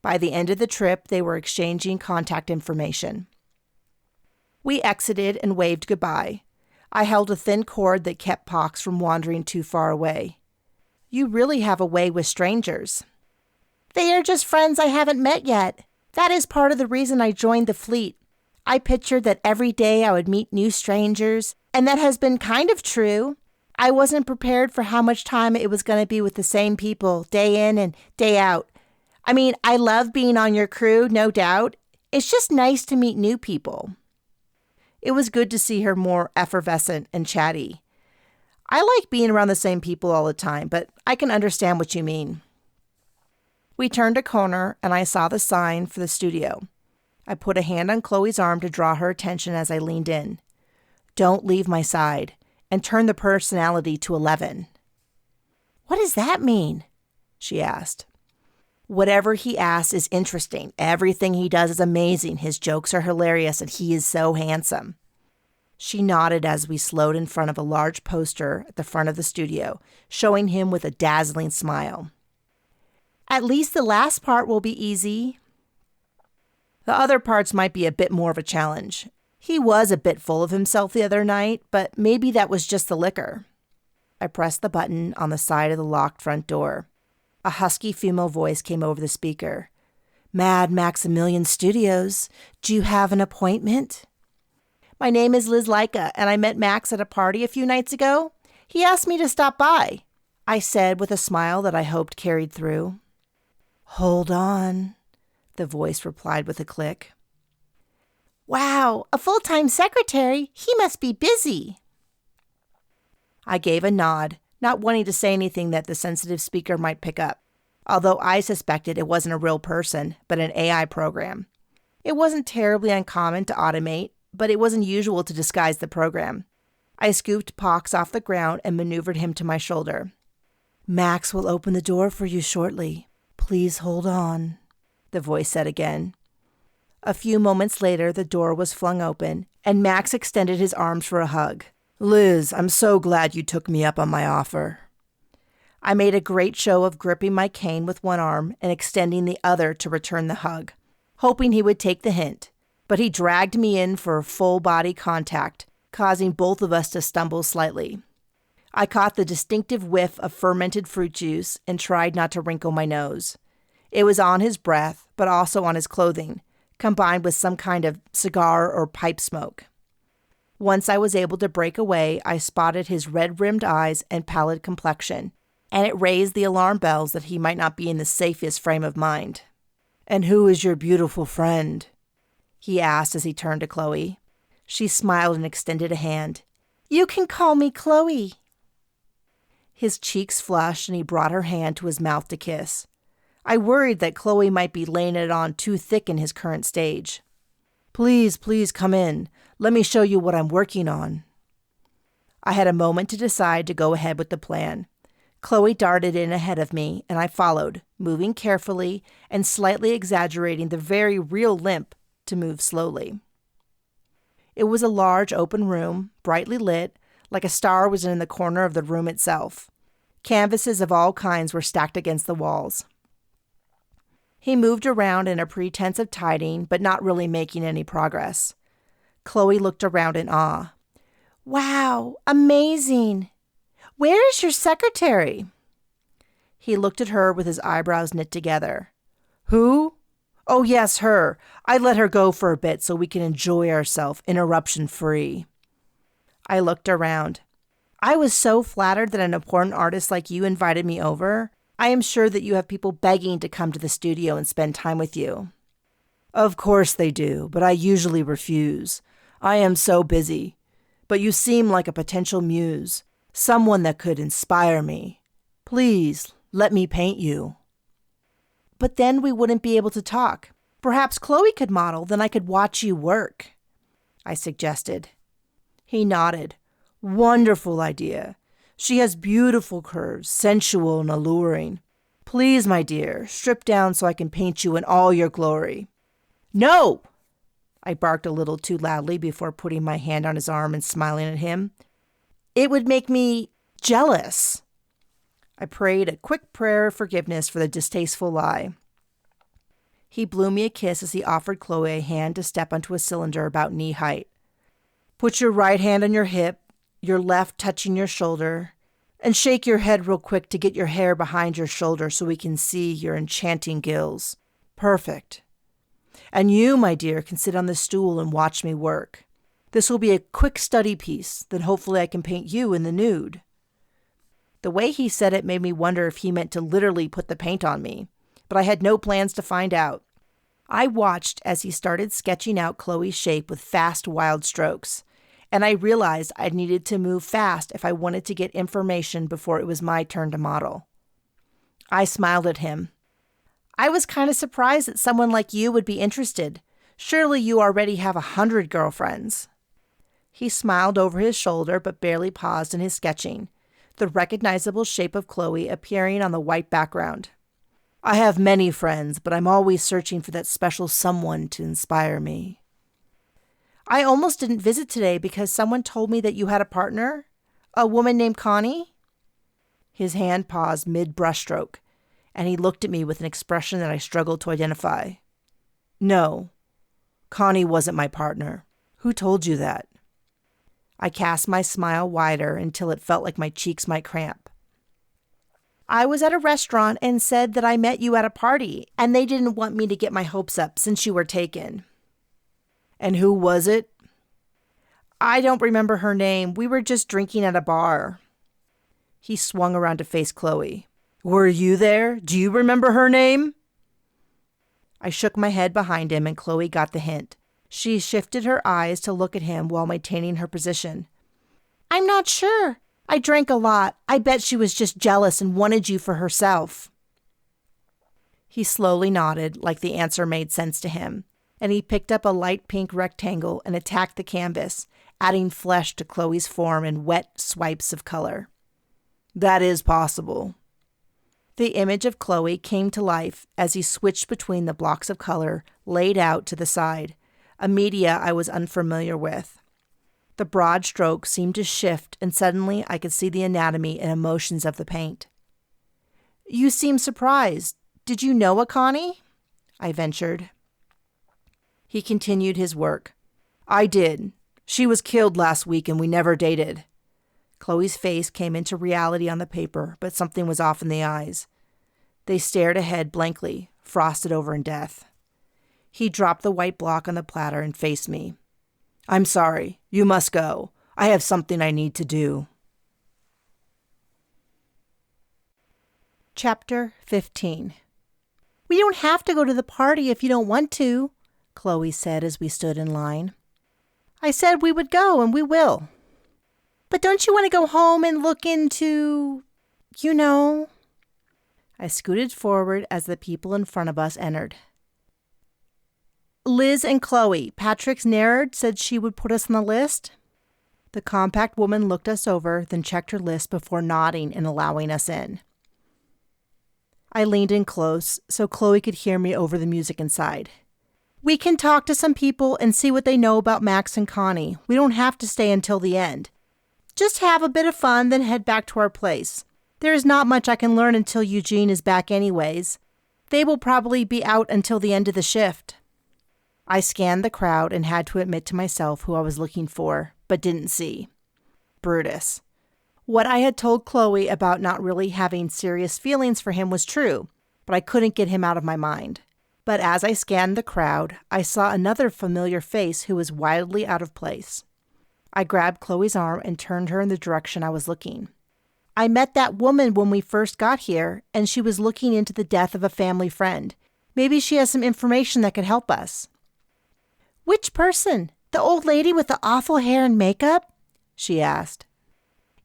By the end of the trip, they were exchanging contact information. We exited and waved goodbye. I held a thin cord that kept Pox from wandering too far away. You really have a way with strangers. They are just friends I haven't met yet. That is part of the reason I joined the fleet. I pictured that every day I would meet new strangers, and that has been kind of true. I wasn't prepared for how much time it was going to be with the same people, day in and day out. I mean, I love being on your crew, no doubt. It's just nice to meet new people. It was good to see her more effervescent and chatty. I like being around the same people all the time, but I can understand what you mean. We turned a corner, and I saw the sign for the studio. I put a hand on Chloe's arm to draw her attention as I leaned in. Don't leave my side, and turn the personality to 11. What does that mean? She asked. Whatever he asks is interesting. Everything he does is amazing. His jokes are hilarious, and he is so handsome. She nodded as we slowed in front of a large poster at the front of the studio, showing him with a dazzling smile. At least the last part will be easy. The other parts might be a bit more of a challenge. He was a bit full of himself the other night, but maybe that was just the liquor. I pressed the button on the side of the locked front door. A husky female voice came over the speaker. Mad Maximilian Studios, do you have an appointment? My name is Liz Laika, and I met Max at a party a few nights ago. He asked me to stop by, I said with a smile that I hoped carried through. Hold on, the voice replied with a click. Wow, a full-time secretary? He must be busy. I gave a nod, not wanting to say anything that the sensitive speaker might pick up, although I suspected it wasn't a real person, but an AI program. It wasn't terribly uncommon to automate, but it wasn't usual to disguise the program. I scooped Pox off the ground and maneuvered him to my shoulder. Max will open the door for you shortly. Please hold on, the voice said again. A few moments later, the door was flung open, and Max extended his arms for a hug. Liz, I'm so glad you took me up on my offer. I made a great show of gripping my cane with one arm and extending the other to return the hug, hoping he would take the hint, but he dragged me in for a full-body contact, causing both of us to stumble slightly. I caught the distinctive whiff of fermented fruit juice and tried not to wrinkle my nose. It was on his breath, but also on his clothing, combined with some kind of cigar or pipe smoke. Once I was able to break away, I spotted his red-rimmed eyes and pallid complexion, and it raised the alarm bells that he might not be in the safest frame of mind. And who is your beautiful friend? He asked as he turned to Chloe. She smiled and extended a hand. You can call me Chloe. His cheeks flushed, and he brought her hand to his mouth to kiss. I worried that Chloe might be laying it on too thick in his current stage. Please, please come in. Let me show you what I'm working on. I had a moment to decide to go ahead with the plan. Chloe darted in ahead of me, and I followed, moving carefully and slightly exaggerating the very real limp to move slowly. It was a large open room, brightly lit, like a star was in the corner of the room itself. Canvases of all kinds were stacked against the walls. He moved around in a pretense of tidying, but not really making any progress. Chloe looked around in awe. Wow, amazing! Where is your secretary? He looked at her with his eyebrows knit together. Who? Oh, yes, her. I let her go for a bit so we can enjoy ourselves interruption-free. I looked around. I was so flattered that an important artist like you invited me over. I am sure that you have people begging to come to the studio and spend time with you. Of course they do, but I usually refuse. I am so busy. But you seem like a potential muse, someone that could inspire me. Please, let me paint you. But then we wouldn't be able to talk. Perhaps Chloe could model, then I could watch you work, I suggested. He nodded. Wonderful idea. She has beautiful curves, sensual and alluring. Please, my dear, strip down so I can paint you in all your glory. No! I barked a little too loudly before putting my hand on his arm and smiling at him. It would make me jealous. I prayed a quick prayer of forgiveness for the distasteful lie. He blew me a kiss as he offered Chloe a hand to step onto a cylinder about knee height. Put your right hand on your hip, your left touching your shoulder, and shake your head real quick to get your hair behind your shoulder so we can see your enchanting gills. Perfect. And you, my dear, can sit on the stool and watch me work. This will be a quick study piece, then hopefully I can paint you in the nude. The way he said it made me wonder if he meant to literally put the paint on me, but I had no plans to find out. I watched as he started sketching out Chloe's shape with fast, wild strokes, and I realized I needed to move fast if I wanted to get information before it was my turn to model. I smiled at him. I was kind of surprised that someone like you would be interested. Surely you already have 100 girlfriends. He smiled over his shoulder but barely paused in his sketching, the recognizable shape of Chloe appearing on the white background. I have many friends, but I'm always searching for that special someone to inspire me. I almost didn't visit today because someone told me that you had a partner, a woman named Connie. His hand paused mid-brushstroke, and he looked at me with an expression that I struggled to identify. No, Connie wasn't my partner. Who told you that? I cast my smile wider until it felt like my cheeks might cramp. I was at a restaurant and said that I met you at a party, and they didn't want me to get my hopes up since you were taken. And who was it? I don't remember her name. We were just drinking at a bar. He swung around to face Chloe. Were you there? Do you remember her name? I shook my head behind him and Chloe got the hint. She shifted her eyes to look at him while maintaining her position. I'm not sure. I drank a lot. I bet she was just jealous and wanted you for herself. He slowly nodded, like the answer made sense to him, and he picked up a light pink rectangle and attacked the canvas, adding flesh to Chloe's form in wet swipes of color. That is possible. The image of Chloe came to life as he switched between the blocks of color laid out to the side, a media I was unfamiliar with. The broad stroke seemed to shift, and suddenly I could see the anatomy and emotions of the paint. You seem surprised. Did you know a Connie? I ventured. He continued his work. I did. She was killed last week and we never dated. Chloe's face came into reality on the paper, but something was off in the eyes. They stared ahead blankly, frosted over in death. He dropped the white block on the platter and faced me. I'm sorry. You must go. I have something I need to do. Chapter 15. We don't have to go to the party if you don't want to, Chloe said as we stood in line. I said we would go, and we will. But don't you want to go home and look into, I scooted forward as the people in front of us entered. Liz and Chloe, Patrick's nerd, said she would put us on the list. The compact woman looked us over, then checked her list before nodding and allowing us in. I leaned in close so Chloe could hear me over the music inside. We can talk to some people and see what they know about Max and Connie. We don't have to stay until the end. Just have a bit of fun, then head back to our place. There is not much I can learn until Eugene is back anyways. They will probably be out until the end of the shift. I scanned the crowd and had to admit to myself who I was looking for, but didn't see. Brutus. What I had told Chloe about not really having serious feelings for him was true, but I couldn't get him out of my mind. But as I scanned the crowd, I saw another familiar face who was wildly out of place. I grabbed Chloe's arm and turned her in the direction I was looking. I met that woman when we first got here, and she was looking into the death of a family friend. Maybe she has some information that could help us. Which person? The old lady with the awful hair and makeup? She asked.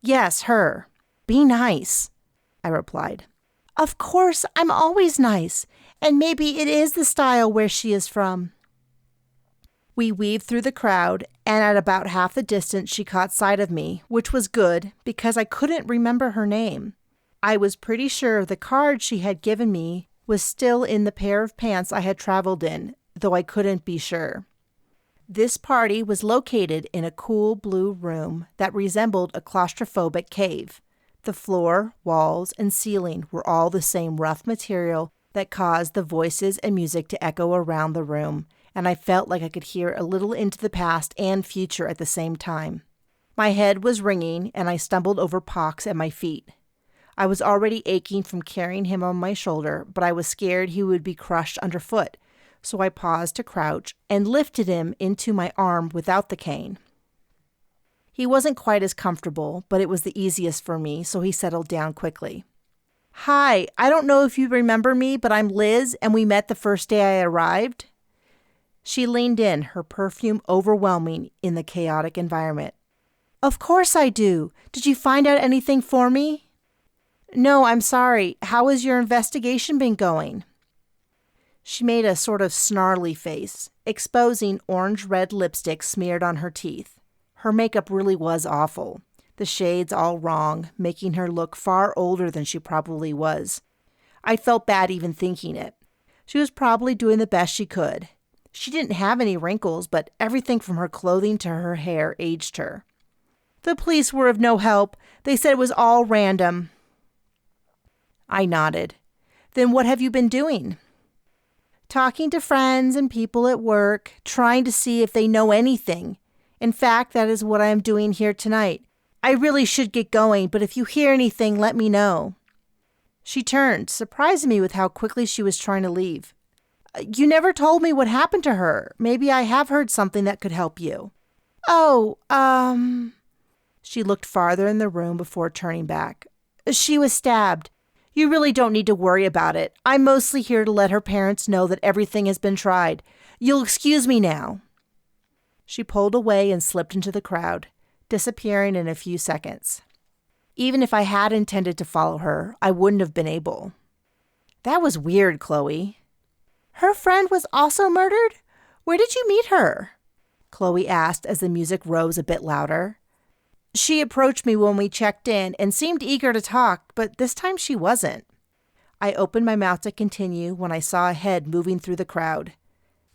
Yes, her. Be nice, I replied. Of course, I'm always nice, and maybe it is the style where she is from. We weaved through the crowd, and at about half the distance she caught sight of me, which was good because I couldn't remember her name. I was pretty sure the card she had given me was still in the pair of pants I had traveled in, though I couldn't be sure. This party was located in a cool blue room that resembled a claustrophobic cave. The floor, walls, and ceiling were all the same rough material that caused the voices and music to echo around the room, and I felt like I could hear a little into the past and future at the same time. My head was ringing, and I stumbled over Pox at my feet. I was already aching from carrying him on my shoulder, but I was scared he would be crushed underfoot, so I paused to crouch and lifted him into my arm without the cane. He wasn't quite as comfortable, but it was the easiest for me, so he settled down quickly. "Hi, I don't know if you remember me, but I'm Liz, and we met the first day I arrived." She leaned in, her perfume overwhelming in the chaotic environment. "Of course I do. Did you find out anything for me?" "No, I'm sorry. How has your investigation been going?" She made a sort of snarly face, exposing orange-red lipstick smeared on her teeth. Her makeup really was awful. The shades all wrong, making her look far older than she probably was. I felt bad even thinking it. She was probably doing the best she could. She didn't have any wrinkles, but everything from her clothing to her hair aged her. "The police were of no help. They said it was all random." I nodded. "Then what have you been doing?" "Talking to friends and people at work, trying to see if they know anything. In fact, that is what I am doing here tonight. I really should get going, but if you hear anything, let me know." She turned, surprising me with how quickly she was trying to leave. "You never told me what happened to her. Maybe I have heard something that could help you." "Oh, She looked farther in the room before turning back. "She was stabbed. You really don't need to worry about it. I'm mostly here to let her parents know that everything has been tried. You'll excuse me now." She pulled away and slipped into the crowd, disappearing in a few seconds. Even if I had intended to follow her, I wouldn't have been able. "That was weird, Chloe." "Her friend was also murdered? Where did you meet her?" Chloe asked as the music rose a bit louder. "She approached me when we checked in and seemed eager to talk, but this time she wasn't." I opened my mouth to continue when I saw a head moving through the crowd.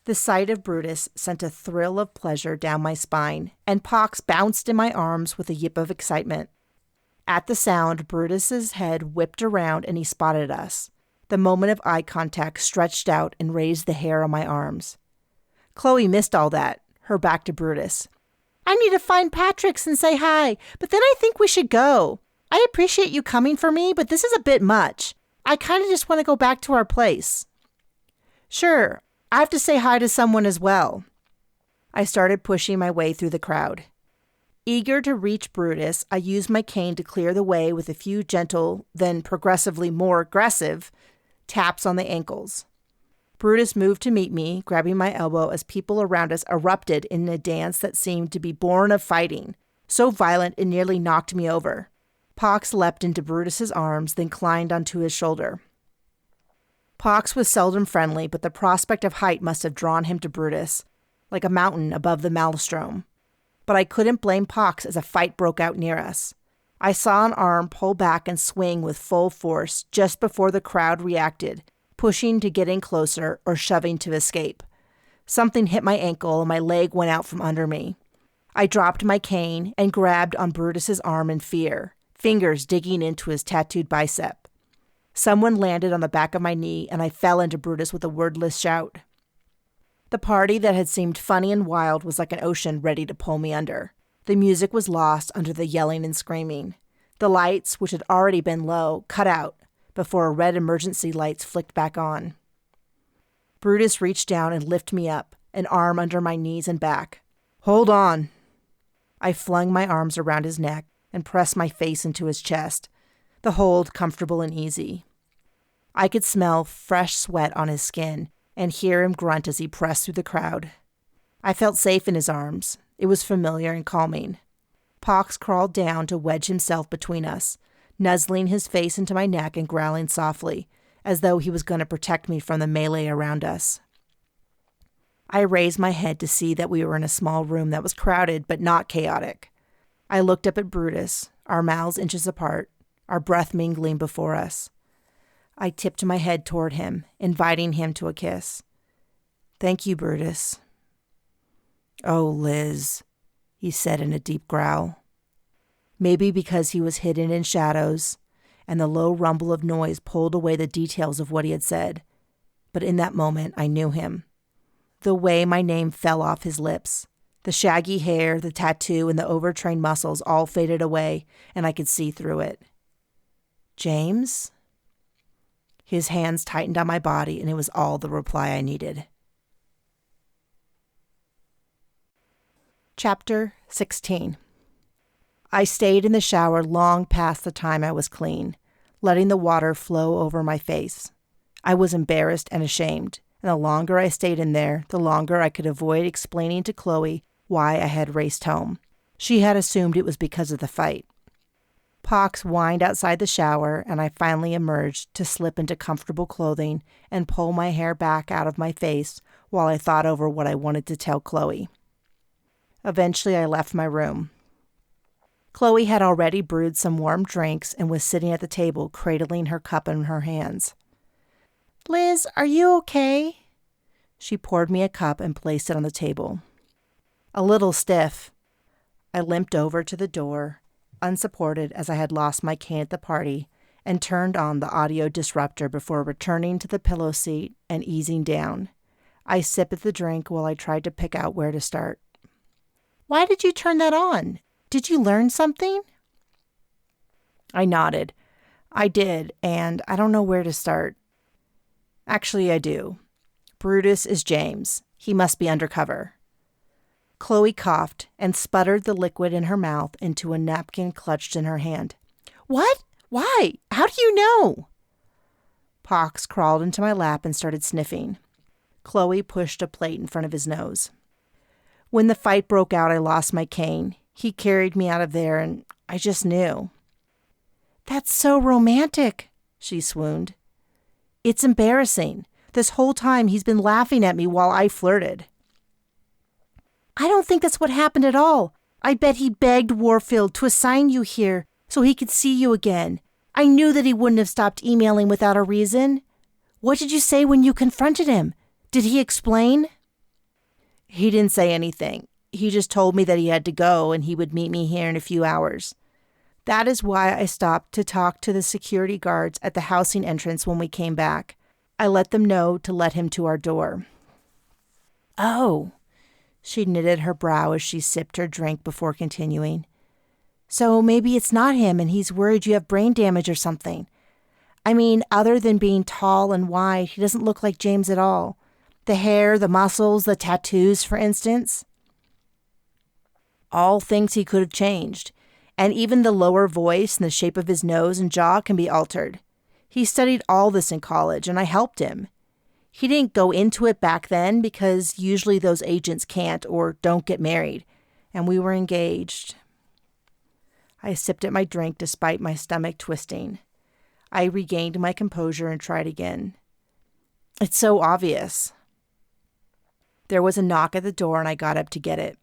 The sight of Brutus sent a thrill of pleasure down my spine, and Pox bounced in my arms with a yip of excitement. At the sound, Brutus's head whipped around and he spotted us. The moment of eye contact stretched out and raised the hair on my arms. Chloe missed all that, her back to Brutus. "I need to find Patrick's and say hi, but then I think we should go. I appreciate you coming for me, but this is a bit much. I kind of just want to go back to our place." "Sure, I have to say hi to someone as well." I started pushing my way through the crowd. Eager to reach Brutus, I used my cane to clear the way with a few gentle, then progressively more aggressive, taps on the ankles. Brutus moved to meet me, grabbing my elbow as people around us erupted in a dance that seemed to be born of fighting, so violent it nearly knocked me over. Pox leapt into Brutus's arms, then climbed onto his shoulder. Pox was seldom friendly, but the prospect of height must have drawn him to Brutus, like a mountain above the maelstrom. But I couldn't blame Pox as a fight broke out near us. I saw an arm pull back and swing with full force just before the crowd reacted, pushing to get in closer or shoving to escape. Something hit my ankle and my leg went out from under me. I dropped my cane and grabbed on Brutus's arm in fear, fingers digging into his tattooed bicep. Someone landed on the back of my knee and I fell into Brutus with a wordless shout. The party that had seemed funny and wild was like an ocean ready to pull me under. The music was lost under the yelling and screaming. The lights, which had already been low, cut out before a red emergency lights flicked back on. Brutus reached down and lifted me up, an arm under my knees and back. "Hold on." I flung my arms around his neck and pressed my face into his chest, the hold comfortable and easy. I could smell fresh sweat on his skin and hear him grunt as he pressed through the crowd. I felt safe in his arms. It was familiar and calming. Pox crawled down to wedge himself between us, nuzzling his face into my neck and growling softly, as though he was going to protect me from the melee around us. I raised my head to see that we were in a small room that was crowded but not chaotic. I looked up at Brutus, our mouths inches apart, our breath mingling before us. I tipped my head toward him, inviting him to a kiss. "Thank you, Brutus." "Oh, Liz," he said in a deep growl. Maybe because he was hidden in shadows, and the low rumble of noise pulled away the details of what he had said. But in that moment, I knew him. The way my name fell off his lips, the shaggy hair, the tattoo, and the overtrained muscles all faded away, and I could see through it. "James?" His hands tightened on my body, and it was all the reply I needed. Chapter 16. I stayed in the shower long past the time I was clean, letting the water flow over my face. I was embarrassed and ashamed, and the longer I stayed in there, the longer I could avoid explaining to Chloe why I had raced home. She had assumed it was because of the fight. Pox whined outside the shower, and I finally emerged to slip into comfortable clothing and pull my hair back out of my face while I thought over what I wanted to tell Chloe. Eventually, I left my room. Chloe had already brewed some warm drinks and was sitting at the table, cradling her cup in her hands. "Liz, are you okay?" She poured me a cup and placed it on the table. A little stiff. I limped over to the door, unsupported as I had lost my cane at the party, and turned on the audio disruptor before returning to the pillow seat and easing down. I sipped at the drink while I tried to pick out where to start. "Why did you turn that on? Did you learn something?" I nodded. I did, and I don't know where to start. Actually, I do. Brutus is James. He must be undercover. Chloe coughed and sputtered the liquid in her mouth into a napkin clutched in her hand. "What? Why? How do you know?" Pox crawled into my lap and started sniffing. Chloe pushed a plate in front of his nose. "When the fight broke out, I lost my cane. He carried me out of there, and I just knew." "That's so romantic," she swooned. "It's embarrassing. This whole time he's been laughing at me while I flirted." "I don't think that's what happened at all. I bet he begged Warfield to assign you here so he could see you again. I knew that he wouldn't have stopped emailing without a reason. What did you say when you confronted him? Did he explain?" "He didn't say anything. He just told me that he had to go and he would meet me here in a few hours. That is why I stopped to talk to the security guards at the housing entrance when we came back. I let them know to let him to our door." "Oh." She knitted her brow as she sipped her drink before continuing. "So maybe it's not him and he's worried you have brain damage or something. I mean, other than being tall and wide, he doesn't look like James at all. The hair, the muscles, the tattoos, for instance. All things he could have changed. And even the lower voice and the shape of his nose and jaw can be altered. He studied all this in college, and I helped him. He didn't go into it back then because usually those agents can't or don't get married, and we were engaged." I sipped at my drink despite my stomach twisting. I regained my composure and tried again. "It's so obvious." There was a knock at the door, and I got up to get it.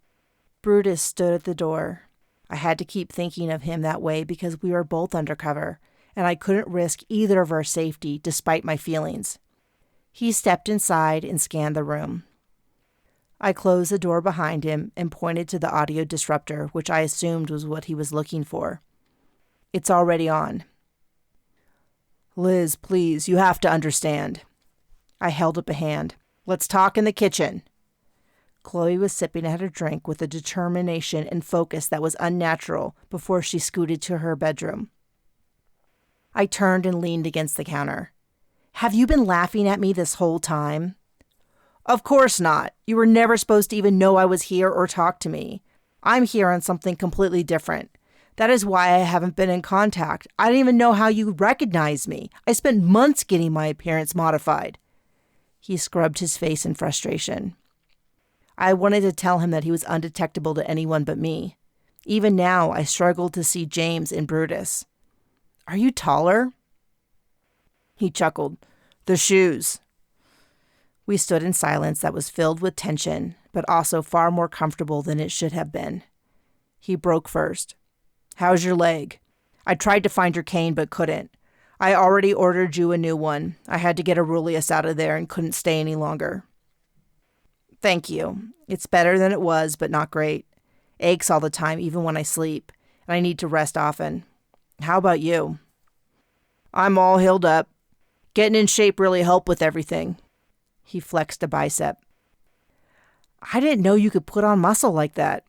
Brutus stood at the door. I had to keep thinking of him that way because we were both undercover, and I couldn't risk either of our safety despite my feelings. He stepped inside and scanned the room. I closed the door behind him and pointed to the audio disruptor, which I assumed was what he was looking for. "It's already on." "Liz, please, you have to understand." I held up a hand. "Let's talk in the kitchen." Chloe was sipping at her drink with a determination and focus that was unnatural before she scooted to her bedroom. I turned and leaned against the counter. "Have you been laughing at me this whole time?" "Of course not. You were never supposed to even know I was here or talk to me. I'm here on something completely different. That is why I haven't been in contact. I didn't even know how you recognized me. I spent months getting my appearance modified." He scrubbed his face in frustration. I wanted to tell him that he was undetectable to anyone but me. Even now, I struggled to see James in Brutus. "Are you taller?" He chuckled. "The shoes." We stood in silence that was filled with tension, but also far more comfortable than it should have been. He broke first. "How's your leg?" I tried to find your cane but couldn't. I already ordered you a new one. I had to get Aurelius out of there and couldn't stay any longer. Thank you. It's better than it was, but not great. Aches all the time, even when I sleep, and I need to rest often. How about you? I'm all healed up. Getting in shape really helped with everything. He flexed a bicep. I didn't know you could put on muscle like that.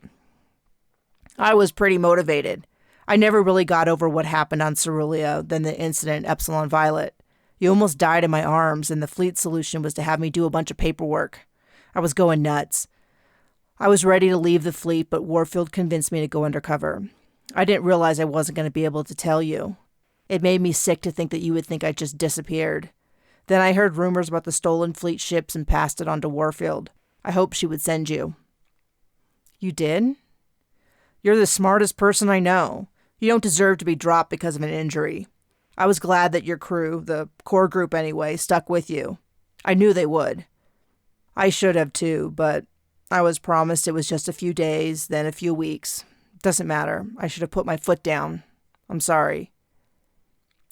I was pretty motivated. I never really got over what happened on Cerulia, then the incident at Epsilon Violet. You almost died in my arms, and the fleet solution was to have me do a bunch of paperwork. I was going nuts. I was ready to leave the fleet, but Warfield convinced me to go undercover. I didn't realize I wasn't going to be able to tell you. It made me sick to think that you would think I just disappeared. Then I heard rumors about the stolen fleet ships and passed it on to Warfield. I hoped she would send you. You did? You're the smartest person I know. You don't deserve to be dropped because of an injury. I was glad that your crew, the core group anyway, stuck with you. I knew they would. I should have too, but I was promised it was just a few days, then a few weeks. Doesn't matter. I should have put my foot down. I'm sorry.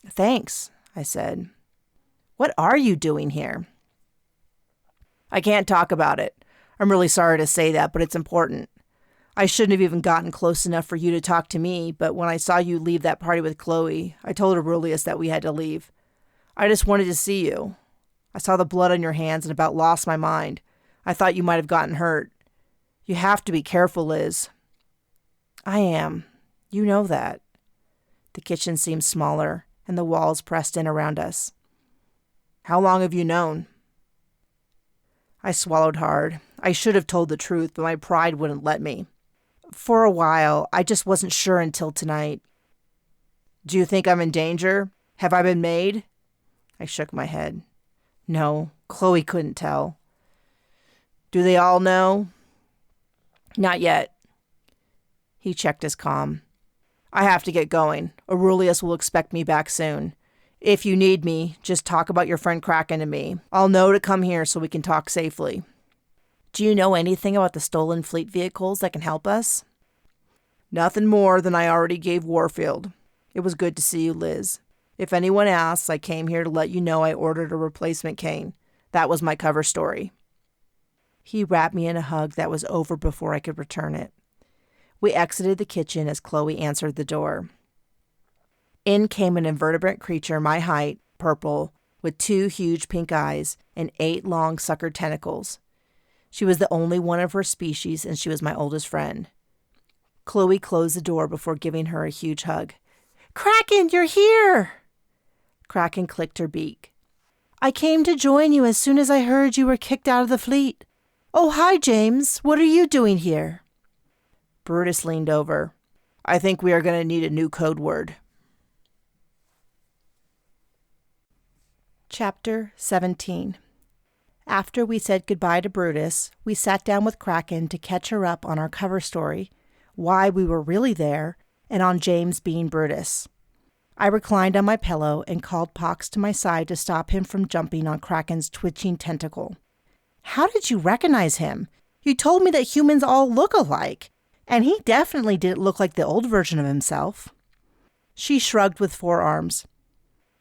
Thanks, I said. What are you doing here? I can't talk about it. I'm really sorry to say that, but it's important. I shouldn't have even gotten close enough for you to talk to me, but when I saw you leave that party with Chloe, I told Aurelius that we had to leave. I just wanted to see you. I saw the blood on your hands and about lost my mind. I thought you might have gotten hurt. You have to be careful, Liz. I am. You know that. The kitchen seemed smaller, and the walls pressed in around us. How long have you known? I swallowed hard. I should have told the truth, but my pride wouldn't let me. For a while, I just wasn't sure until tonight. Do you think I'm in danger? Have I been made? I shook my head. No, Chloe couldn't tell. Do they all know? Not yet. He checked his comm. I have to get going. Aurelius will expect me back soon. If you need me, just talk about your friend Kraken to me. I'll know to come here so we can talk safely. Do you know anything about the stolen fleet vehicles that can help us? Nothing more than I already gave Warfield. It was good to see you, Liz. If anyone asks, I came here to let you know I ordered a replacement cane. That was my cover story. He wrapped me in a hug that was over before I could return it. We exited the kitchen as Chloe answered the door. In came an invertebrate creature my height, purple, with 2 huge pink eyes and 8 long suckered tentacles. She was the only one of her species, and she was my oldest friend. Chloe closed the door before giving her a huge hug. Kraken, you're here! Kraken clicked her beak. I came to join you as soon as I heard you were kicked out of the fleet. Oh, hi, James. What are you doing here? Brutus leaned over. I think we are going to need a new code word. Chapter 17. After we said goodbye to Brutus, we sat down with Kraken to catch her up on our cover story, why we were really there, and on James being Brutus. I reclined on my pillow and called Pox to my side to stop him from jumping on Kraken's twitching tentacle. How did you recognize him? You told me that humans all look alike, and he definitely didn't look like the old version of himself. She shrugged with forearms.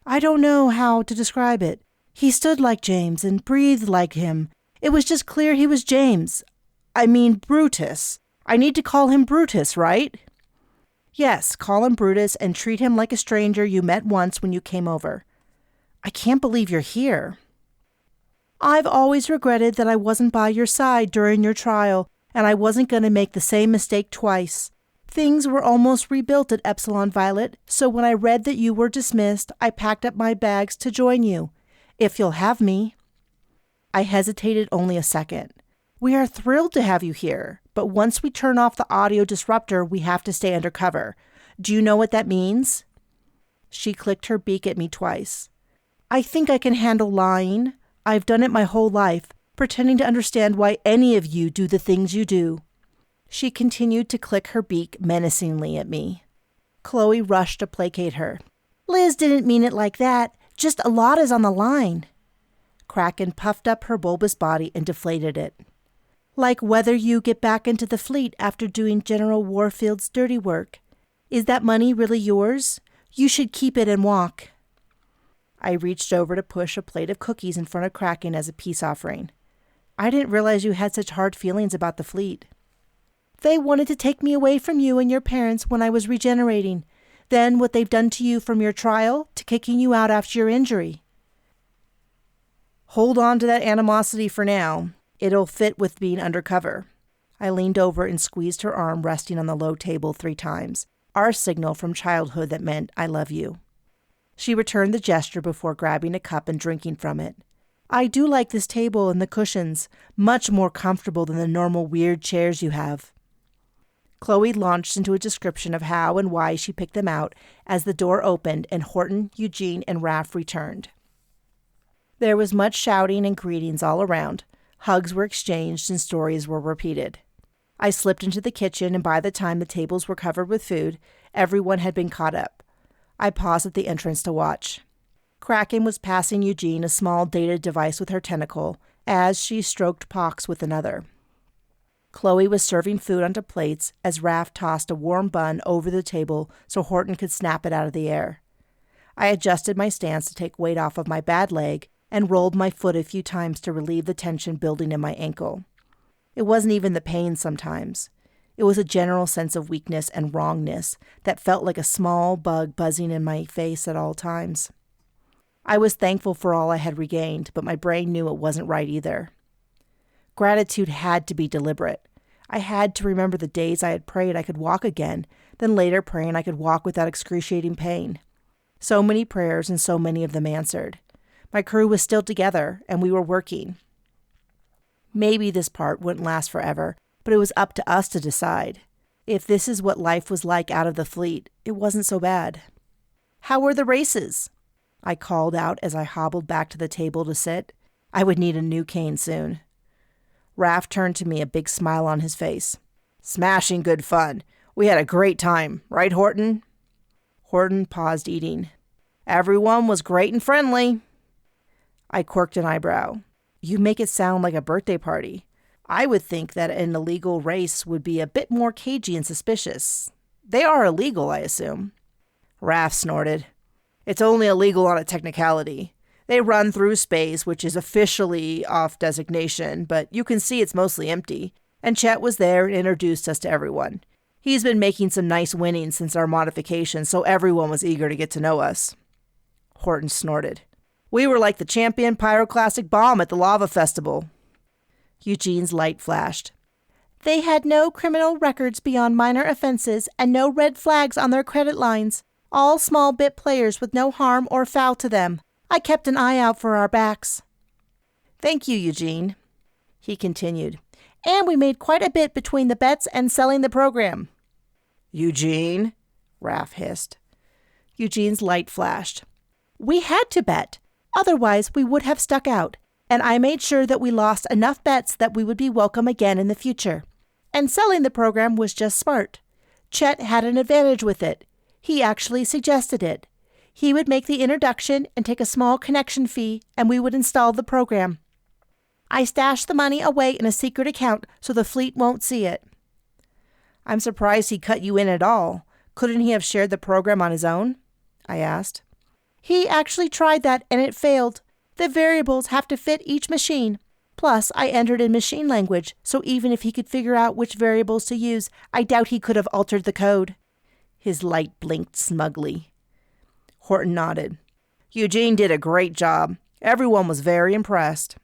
I don't know how to describe it. He stood like James and breathed like him. It was just clear he was James. I mean Brutus. I need to call him Brutus, right? Yes, call him Brutus and treat him like a stranger you met once when you came over. I can't believe you're here. I've always regretted that I wasn't by your side during your trial, and I wasn't going to make the same mistake twice. Things were almost rebuilt at Epsilon Violet, so when I read that you were dismissed, I packed up my bags to join you. If you'll have me. I hesitated only a second. We are thrilled to have you here, but once we turn off the audio disruptor, we have to stay undercover. Do you know what that means? She clicked her beak at me twice. I think I can handle lying. I've done it my whole life, pretending to understand why any of you do the things you do. She continued to click her beak menacingly at me. Chloe rushed to placate her. Liz didn't mean it like that. Just a lot is on the line. Kraken puffed up her bulbous body and deflated it. Like whether you get back into the fleet after doing General Warfield's dirty work. Is that money really yours? You should keep it and walk." I reached over to push a plate of cookies in front of Kraken as a peace offering. "I didn't realize you had such hard feelings about the fleet." "They wanted to take me away from you and your parents when I was regenerating. Then what they've done to you from your trial to kicking you out after your injury." "Hold on to that animosity for now. It'll fit with being undercover." I leaned over and squeezed her arm resting on the low table 3 times, our signal from childhood that meant "I love you." She returned the gesture before grabbing a cup and drinking from it. "I do like this table and the cushions, much more comfortable than the normal weird chairs you have." Chloe launched into a description of how and why she picked them out as the door opened and Horton, Eugene, and Raph returned. There was much shouting and greetings all around. Hugs were exchanged and stories were repeated. I slipped into the kitchen, and by the time the tables were covered with food, everyone had been caught up. I paused at the entrance to watch. Kraken was passing Eugene a small dated device with her tentacle as she stroked Pox with another. Chloe was serving food onto plates as Raph tossed a warm bun over the table so Horton could snap it out of the air. I adjusted my stance to take weight off of my bad leg and rolled my foot a few times to relieve the tension building in my ankle. It wasn't even the pain sometimes. It was a general sense of weakness and wrongness that felt like a small bug buzzing in my face at all times. I was thankful for all I had regained, but my brain knew it wasn't right either. Gratitude had to be deliberate. I had to remember the days I had prayed I could walk again, then later praying I could walk without excruciating pain. So many prayers and so many of them answered. My crew was still together, and we were working. Maybe this part wouldn't last forever, but it was up to us to decide. If this is what life was like out of the fleet, it wasn't so bad. "How were the races?" I called out as I hobbled back to the table to sit. I would need a new cane soon. Raph turned to me, a big smile on his face. "Smashing good fun. We had a great time, right, Horton?" Horton paused eating. "Everyone was great and friendly." I quirked an eyebrow. "You make it sound like a birthday party. I would think that an illegal race would be a bit more cagey and suspicious. They are illegal, I assume." Raph snorted. "It's only illegal on a technicality. They run through space, which is officially off designation, but you can see it's mostly empty. And Chet was there and introduced us to everyone. He's been making some nice winnings since our modification, so everyone was eager to get to know us." Horton snorted. "We were like the champion pyroclastic bomb at the lava festival." Eugene's light flashed. "They had no criminal records beyond minor offenses and no red flags on their credit lines. All small bit players with no harm or foul to them. I kept an eye out for our backs." "Thank you, Eugene." He continued. "And we made quite a bit between the bets and selling the program." "Eugene?" Raph hissed. Eugene's light flashed. "We had to bet. Otherwise, we would have stuck out. And I made sure that we lost enough bets that we would be welcome again in the future. And selling the program was just smart. Chet had an advantage with it. He actually suggested it. He would make the introduction and take a small connection fee, and we would install the program. I stashed the money away in a secret account so the fleet won't see it." "I'm surprised he cut you in at all. Couldn't he have shared the program on his own?" I asked. "He actually tried that, and it failed. The variables have to fit each machine. Plus, I entered in machine language, so even if he could figure out which variables to use, I doubt he could have altered the code." His light blinked smugly. Horton nodded. "Eugene did a great job. Everyone was very impressed."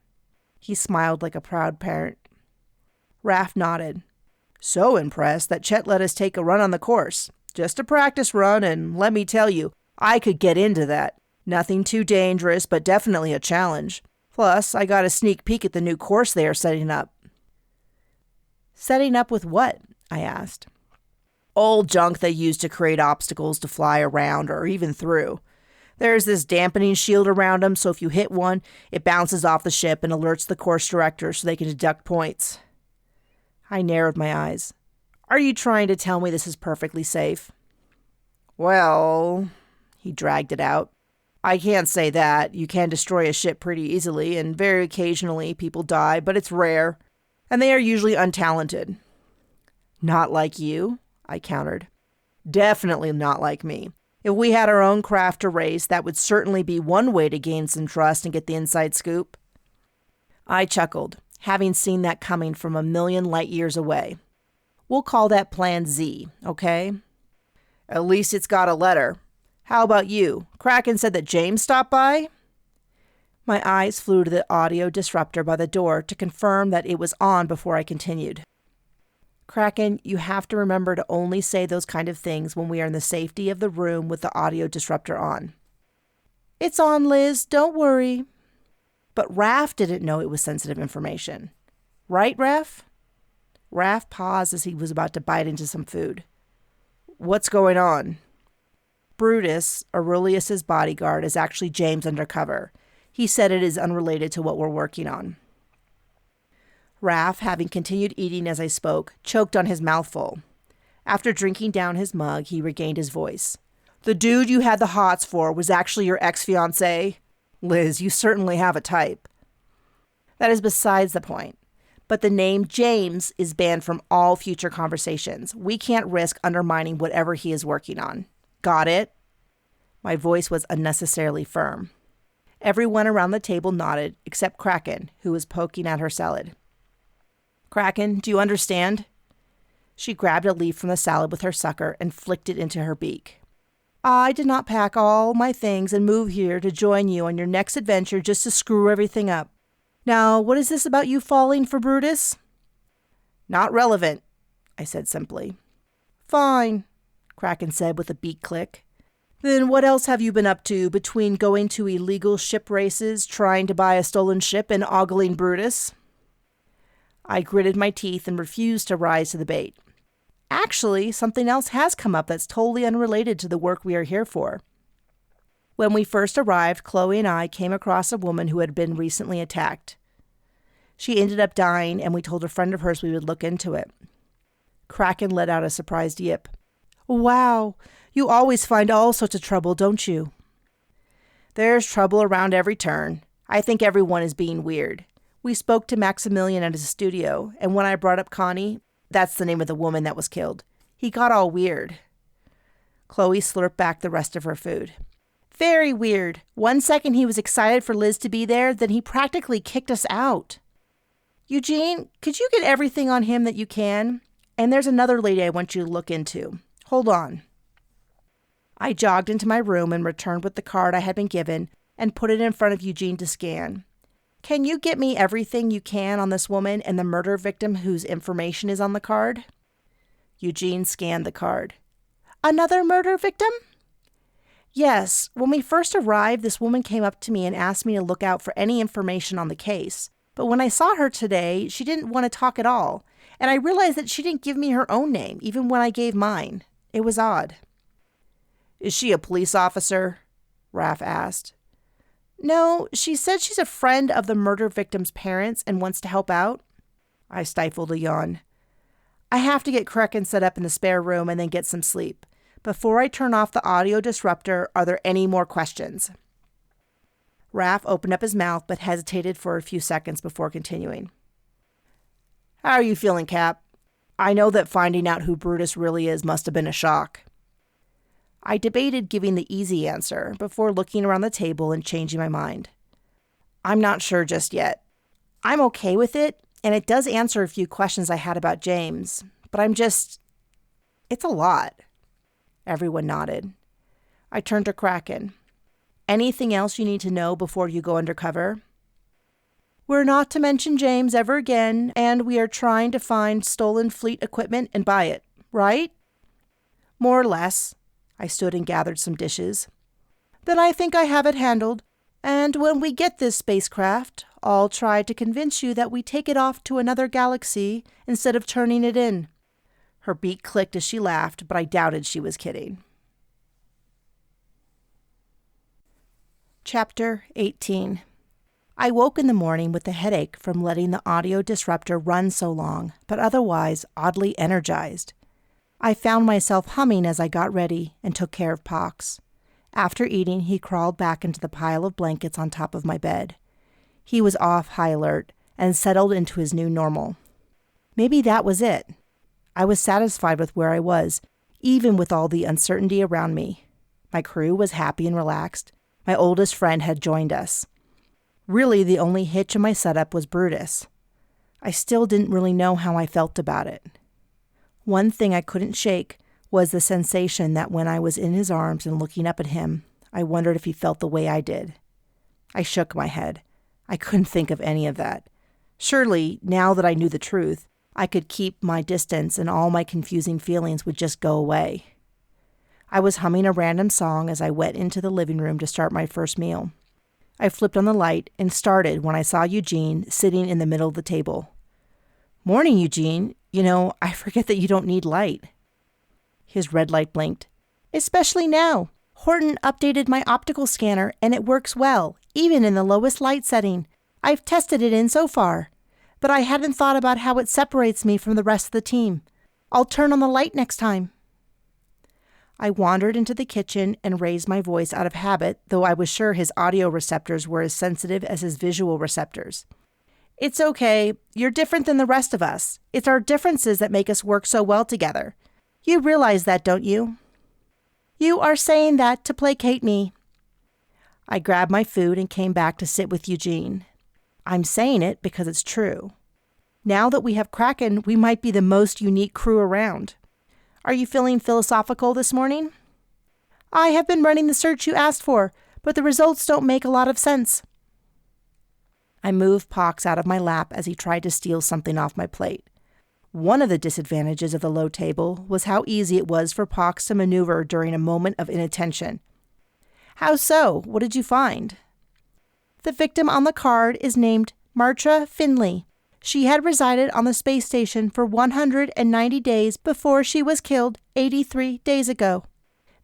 He smiled like a proud parent. Raph nodded. "So impressed that Chet let us take a run on the course. Just a practice run, and let me tell you, I could get into that. Nothing too dangerous, but definitely a challenge. Plus, I got a sneak peek at the new course they are setting up." "Setting up with what?" I asked. "Old junk they use to create obstacles to fly around or even through. There's this dampening shield around them, so if you hit one, it bounces off the ship and alerts the course director so they can deduct points." I narrowed my eyes. "Are you trying to tell me this is perfectly safe?" "Well," he dragged it out. "I can't say that. You can destroy a ship pretty easily, and very occasionally people die, but it's rare. And they are usually untalented." "Not like you?" I countered. "Definitely not like me. If we had our own craft to race, that would certainly be one way to gain some trust and get the inside scoop. I chuckled, having seen that coming from a million light years away. We'll call that Plan Z, okay? At least it's got a letter. How about you? Kraken said that James stopped by? My eyes flew to the audio disruptor by the door to confirm that it was on before I continued. Kraken, you have to remember to only say those kind of things when we are in the safety of the room with the audio disruptor on. It's on, Liz. Don't worry. But Raph didn't know it was sensitive information. Right, Raph? Raph paused as he was about to bite into some food. What's going on? Brutus, Aurelius's bodyguard, is actually James undercover. He said it is unrelated to what we're working on. Raph, having continued eating as I spoke, choked on his mouthful. After drinking down his mug, he regained his voice. The dude you had the hots for was actually your ex-fiancé? Liz, you certainly have a type. That is besides the point. But the name James is banned from all future conversations. We can't risk undermining whatever he is working on. Got it? My voice was unnecessarily firm. Everyone around the table nodded, except Kraken, who was poking at her salad. Kraken, do you understand? She grabbed a leaf from the salad with her sucker and flicked it into her beak. I did not pack all my things and move here to join you on your next adventure just to screw everything up. Now, what is this about you falling for Brutus? Not relevant, I said simply. Fine, Kraken said with a beak click. Then what else have you been up to between going to illegal ship races, trying to buy a stolen ship, and ogling Brutus? I gritted my teeth and refused to rise to the bait. Actually, something else has come up that's totally unrelated to the work we are here for. When we first arrived, Chloe and I came across a woman who had been recently attacked. She ended up dying, and we told a friend of hers we would look into it. Kraken let out a surprised yip. Wow, you always find all sorts of trouble, don't you? There's trouble around every turn. I think everyone is being weird. We spoke to Maximilian at his studio, and when I brought up Connie, that's the name of the woman that was killed, he got all weird. Chloe slurped back the rest of her food. Very weird. One second he was excited for Liz to be there, then he practically kicked us out. Eugene, could you get everything on him that you can? And there's another lady I want you to look into. Hold on. I jogged into my room and returned with the card I had been given and put it in front of Eugene to scan. Can you get me everything you can on this woman and the murder victim whose information is on the card? Eugene scanned the card. Another murder victim? Yes, when we first arrived, this woman came up to me and asked me to look out for any information on the case. But when I saw her today, she didn't want to talk at all, and I realized that she didn't give me her own name, even when I gave mine. It was odd. Is she a police officer? Raph asked. No, she said she's a friend of the murder victim's parents and wants to help out. I stifled a yawn. I have to get Kraken set up in the spare room and then get some sleep. Before I turn off the audio disruptor, are there any more questions? Raph opened up his mouth but hesitated for a few seconds before continuing. How are you feeling, Cap? I know that finding out who Brutus really is must have been a shock. I debated giving the easy answer before looking around the table and changing my mind. I'm not sure just yet. I'm okay with it, and it does answer a few questions I had about James, but it's a lot. Everyone nodded. I turned to Kraken. Anything else you need to know before you go undercover? We're not to mention James ever again, and we are trying to find stolen fleet equipment and buy it, right? More or less. I stood and gathered some dishes. Then I think I have it handled, and when we get this spacecraft, I'll try to convince you that we take it off to another galaxy instead of turning it in. Her beak clicked as she laughed, but I doubted she was kidding. Chapter 18. I woke in the morning with a headache from letting the audio disruptor run so long, but otherwise oddly energized. I found myself humming as I got ready and took care of Pox. After eating, he crawled back into the pile of blankets on top of my bed. He was off high alert and settled into his new normal. Maybe that was it. I was satisfied with where I was, even with all the uncertainty around me. My crew was happy and relaxed. My oldest friend had joined us. Really, the only hitch in my setup was Brutus. I still didn't really know how I felt about it. One thing I couldn't shake was the sensation that when I was in his arms and looking up at him, I wondered if he felt the way I did. I shook my head. I couldn't think of any of that. Surely, now that I knew the truth, I could keep my distance and all my confusing feelings would just go away. I was humming a random song as I went into the living room to start my first meal. I flipped on the light and started when I saw Eugene sitting in the middle of the table. "Morning, Eugene. I forget that you don't need light." His red light blinked. "Especially now. Horton updated my optical scanner and it works well, even in the lowest light setting. I've tested it in so far. But I hadn't thought about how it separates me from the rest of the team. I'll turn on the light next time." I wandered into the kitchen and raised my voice out of habit, though I was sure his audio receptors were as sensitive as his visual receptors. "It's okay. You're different than the rest of us. It's our differences that make us work so well together. You realize that, don't you?" "You are saying that to placate me." I grabbed my food and came back to sit with Eugene. I'm saying it because it's true. Now that we have Kraken, we might be the most unique crew around. Are you feeling philosophical this morning? "I have been running the search you asked for, but the results don't make a lot of sense." I moved Pox out of my lap as he tried to steal something off my plate. One of the disadvantages of the low table was how easy it was for Pox to maneuver during a moment of inattention. "How so? What did you find?" "The victim on the card is named Martra Finley. She had resided on the space station for 190 days before she was killed 83 days ago.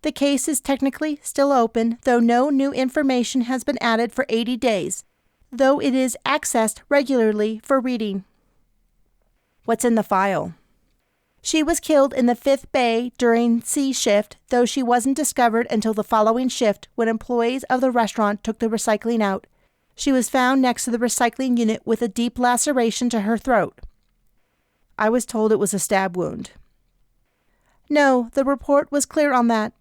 The case is technically still open, though no new information has been added for 80 days, though it is accessed regularly for reading." "What's in the file?" "She was killed in the 5th Bay during C shift, though she wasn't discovered until the following shift when employees of the restaurant took the recycling out. She was found next to the recycling unit with a deep laceration to her throat." I was told it was a stab wound. "No, the report was clear on that."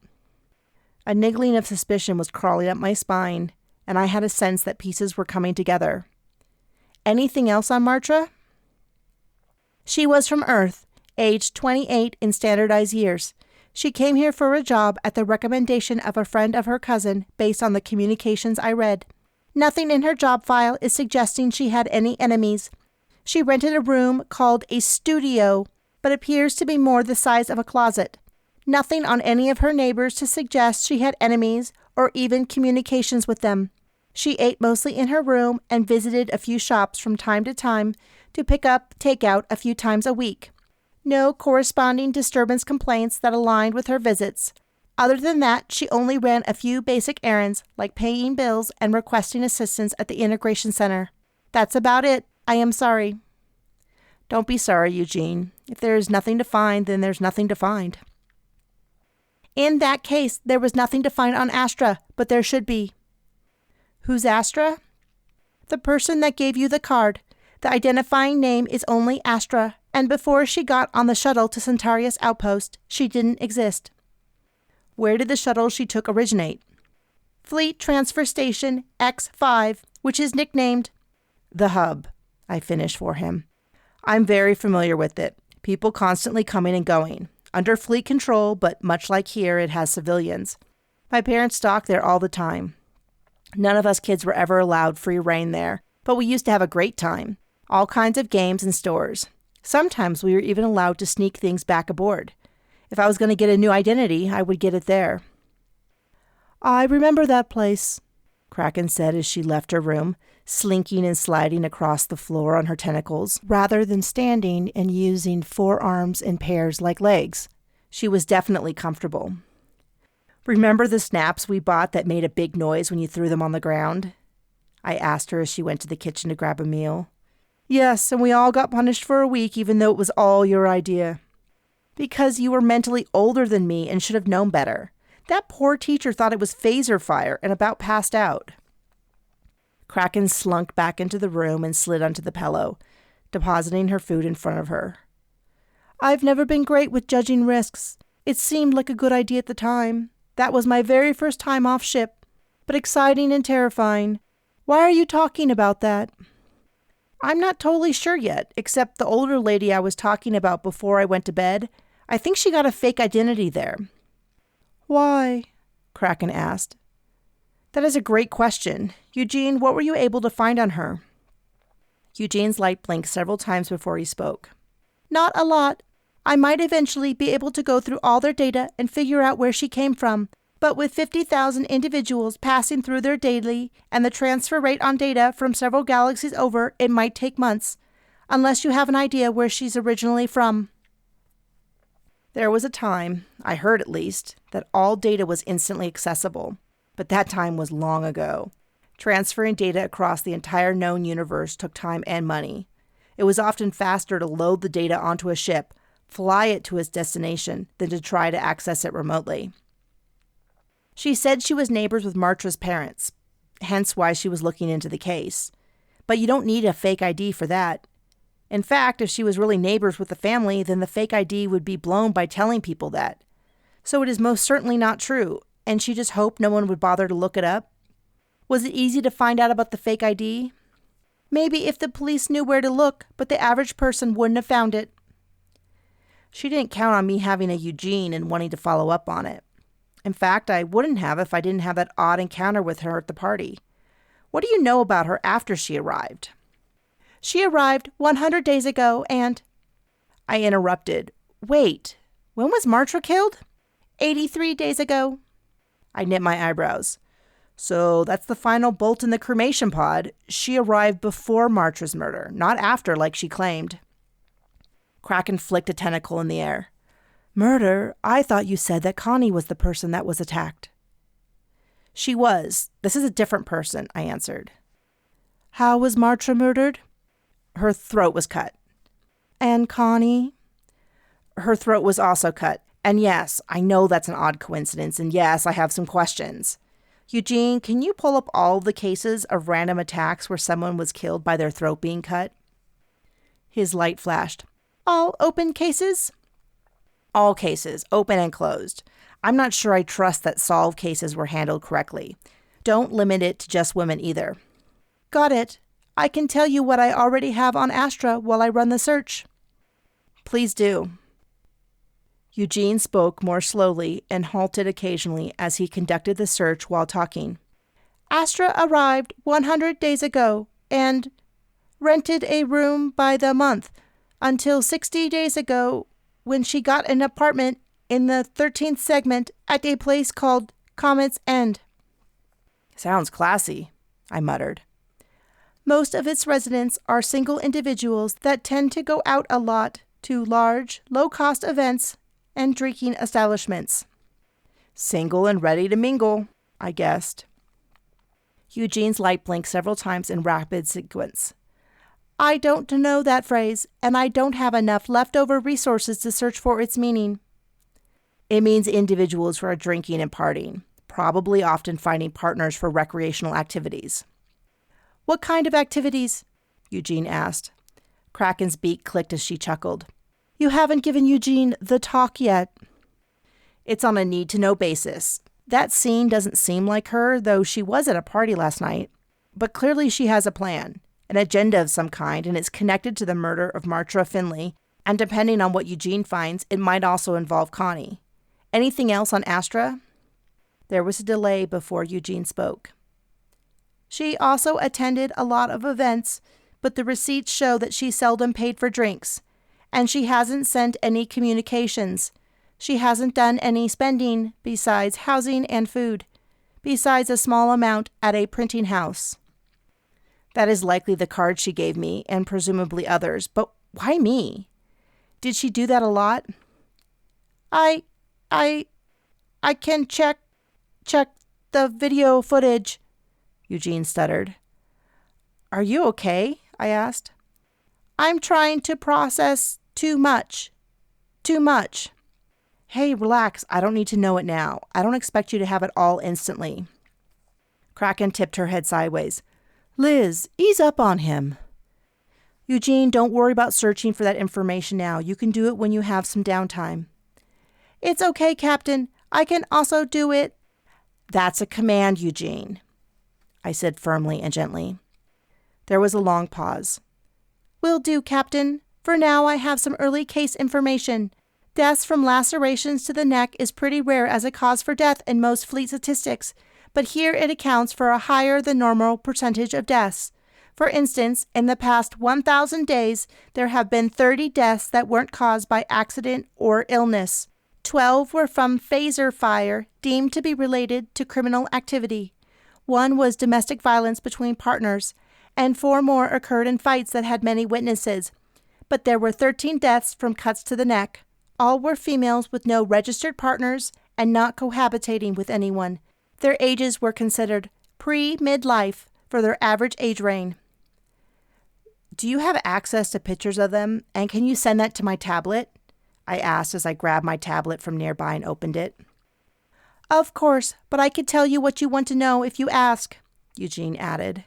A niggling of suspicion was crawling up my spine, and I had a sense that pieces were coming together. "Anything else on Martra?" "She was from Earth, aged 28 in standardized years. She came here for a job at the recommendation of a friend of her cousin based on the communications I read. Nothing in her job file is suggesting she had any enemies. She rented a room called a studio, but appears to be more the size of a closet. Nothing on any of her neighbors to suggest she had enemies or even communications with them. She ate mostly in her room and visited a few shops from time to time to pick up takeout a few times a week. No corresponding disturbance complaints that aligned with her visits. Other than that, she only ran a few basic errands, like paying bills and requesting assistance at the integration center. That's about it. I am sorry." "Don't be sorry, Eugene. If there is nothing to find, then there's nothing to find." "In that case, there was nothing to find on Astra, but there should be." "Who's Astra?" "The person that gave you the card. The identifying name is only Astra, and before she got on the shuttle to Centaurus Outpost, she didn't exist." "Where did the shuttle she took originate?" "Fleet Transfer Station X5, which is nicknamed the Hub," I finished for him. "I'm very familiar with it. People constantly coming and going. Under fleet control, but much like here, it has civilians. My parents dock there all the time. None of us kids were ever allowed free reign there, but we used to have a great time. All kinds of games and stores. Sometimes we were even allowed to sneak things back aboard. If I was going to get a new identity, I would get it there." "I remember that place," Kraken said as she left her room, slinking and sliding across the floor on her tentacles, rather than standing and using forearms in pairs like legs. She was definitely comfortable. "Remember the snaps we bought that made a big noise when you threw them on the ground?" I asked her as she went to the kitchen to grab a meal. "Yes, and we all got punished for a week, even though it was all your idea." "Because you were mentally older than me and should have known better. That poor teacher thought it was phaser fire and about passed out." Kraken slunk back into the room and slid onto the pillow, depositing her food in front of her. "I've never been great with judging risks. It seemed like a good idea at the time. That was my very first time off ship, but exciting and terrifying. Why are you talking about that? I'm not totally sure yet, except the older lady I was talking about before I went to bed. I think she got a fake identity there. Why? Kraken asked. That is a great question. Eugene, what were you able to find on her? Eugene's light blinked several times before he spoke. Not a lot. I might eventually be able to go through all their data and figure out where she came from, but with 50,000 individuals passing through there daily and the transfer rate on data from several galaxies over, it might take months, unless you have an idea where she's originally from. There was a time, I heard at least, that all data was instantly accessible, but that time was long ago. Transferring data across the entire known universe took time and money. It was often faster to load the data onto a ship, fly it to its destination, than to try to access it remotely. She said she was neighbors with Martra's parents, hence why she was looking into the case. But you don't need a fake ID for that. In fact, if she was really neighbors with the family, then the fake ID would be blown by telling people that. So it is most certainly not true, and she just hoped no one would bother to look it up. Was it easy to find out about the fake ID? Maybe if the police knew where to look, but the average person wouldn't have found it. She didn't count on me having a Eugene and wanting to follow up on it. In fact, I wouldn't have if I didn't have that odd encounter with her at the party. What do you know about her after she arrived? She arrived 100 days ago and... I interrupted. Wait, when was Martra killed? 83 days ago. I knit my eyebrows. So that's the final bolt in the cremation pod. She arrived before Martra's murder, not after like she claimed. Kraken flicked a tentacle in the air. Murder? I thought you said that Connie was the person that was attacked. She was. This is a different person, I answered. How was Martra murdered? Her throat was cut. And Connie? Her throat was also cut. And yes, I know that's an odd coincidence, and yes, I have some questions. Eugene, can you pull up all the cases of random attacks where someone was killed by their throat being cut? His light flashed. All open cases? All cases, open and closed. I'm not sure I trust that solved cases were handled correctly. Don't limit it to just women either. Got it. I can tell you what I already have on Astra while I run the search. Please do. Eugene spoke more slowly and halted occasionally as he conducted the search while talking. Astra arrived 100 days ago and rented a room by the month until 60 days ago when she got an apartment in the 13th segment at a place called Comet's End. Sounds classy, I muttered. Most of its residents are single individuals that tend to go out a lot to large, low-cost events and drinking establishments. Single and ready to mingle, I guessed. Eugene's light blinked several times in rapid sequence. I don't know that phrase, and I don't have enough leftover resources to search for its meaning. It means individuals who are drinking and partying, probably often finding partners for recreational activities. What kind of activities? Eugene asked. Kraken's beak clicked as she chuckled. You haven't given Eugene the talk yet. It's on a need-to-know basis. That scene doesn't seem like her, though she was at a party last night. But clearly she has a plan, an agenda of some kind, and it's connected to the murder of Martra Finley, and depending on what Eugene finds, it might also involve Connie. Anything else on Astra? There was a delay before Eugene spoke. She also attended a lot of events, but the receipts show that she seldom paid for drinks, and she hasn't sent any communications. She hasn't done any spending besides housing and food, besides a small amount at a printing house. That is likely the card she gave me, and presumably others, but why me? Did she do that a lot? I can check the video footage, Eugene stuttered. Are you okay? I asked. I'm trying to process too much. Hey, relax. I don't need to know it now. I don't expect you to have it all instantly. Kraken tipped her head sideways. Liz, ease up on him. Eugene, don't worry about searching for that information now. You can do it when you have some downtime. It's okay, Captain. I can also do it. That's a command, Eugene, I said firmly and gently. There was a long pause. Will do, Captain. For now, I have some early case information. Deaths from lacerations to the neck is pretty rare as a cause for death in most fleet statistics, but here it accounts for a higher than normal percentage of deaths. For instance, in the past 1,000 days, there have been 30 deaths that weren't caused by accident or illness. 12 were from phaser fire, deemed to be related to criminal activity. 1 was domestic violence between partners, and 4 more occurred in fights that had many witnesses. But there were 13 deaths from cuts to the neck. All were females with no registered partners and not cohabitating with anyone. Their ages were considered pre-midlife for their average age range. Do you have access to pictures of them, and can you send that to my tablet? I asked as I grabbed my tablet from nearby and opened it. Of course, but I could tell you what you want to know if you ask, Eugene added.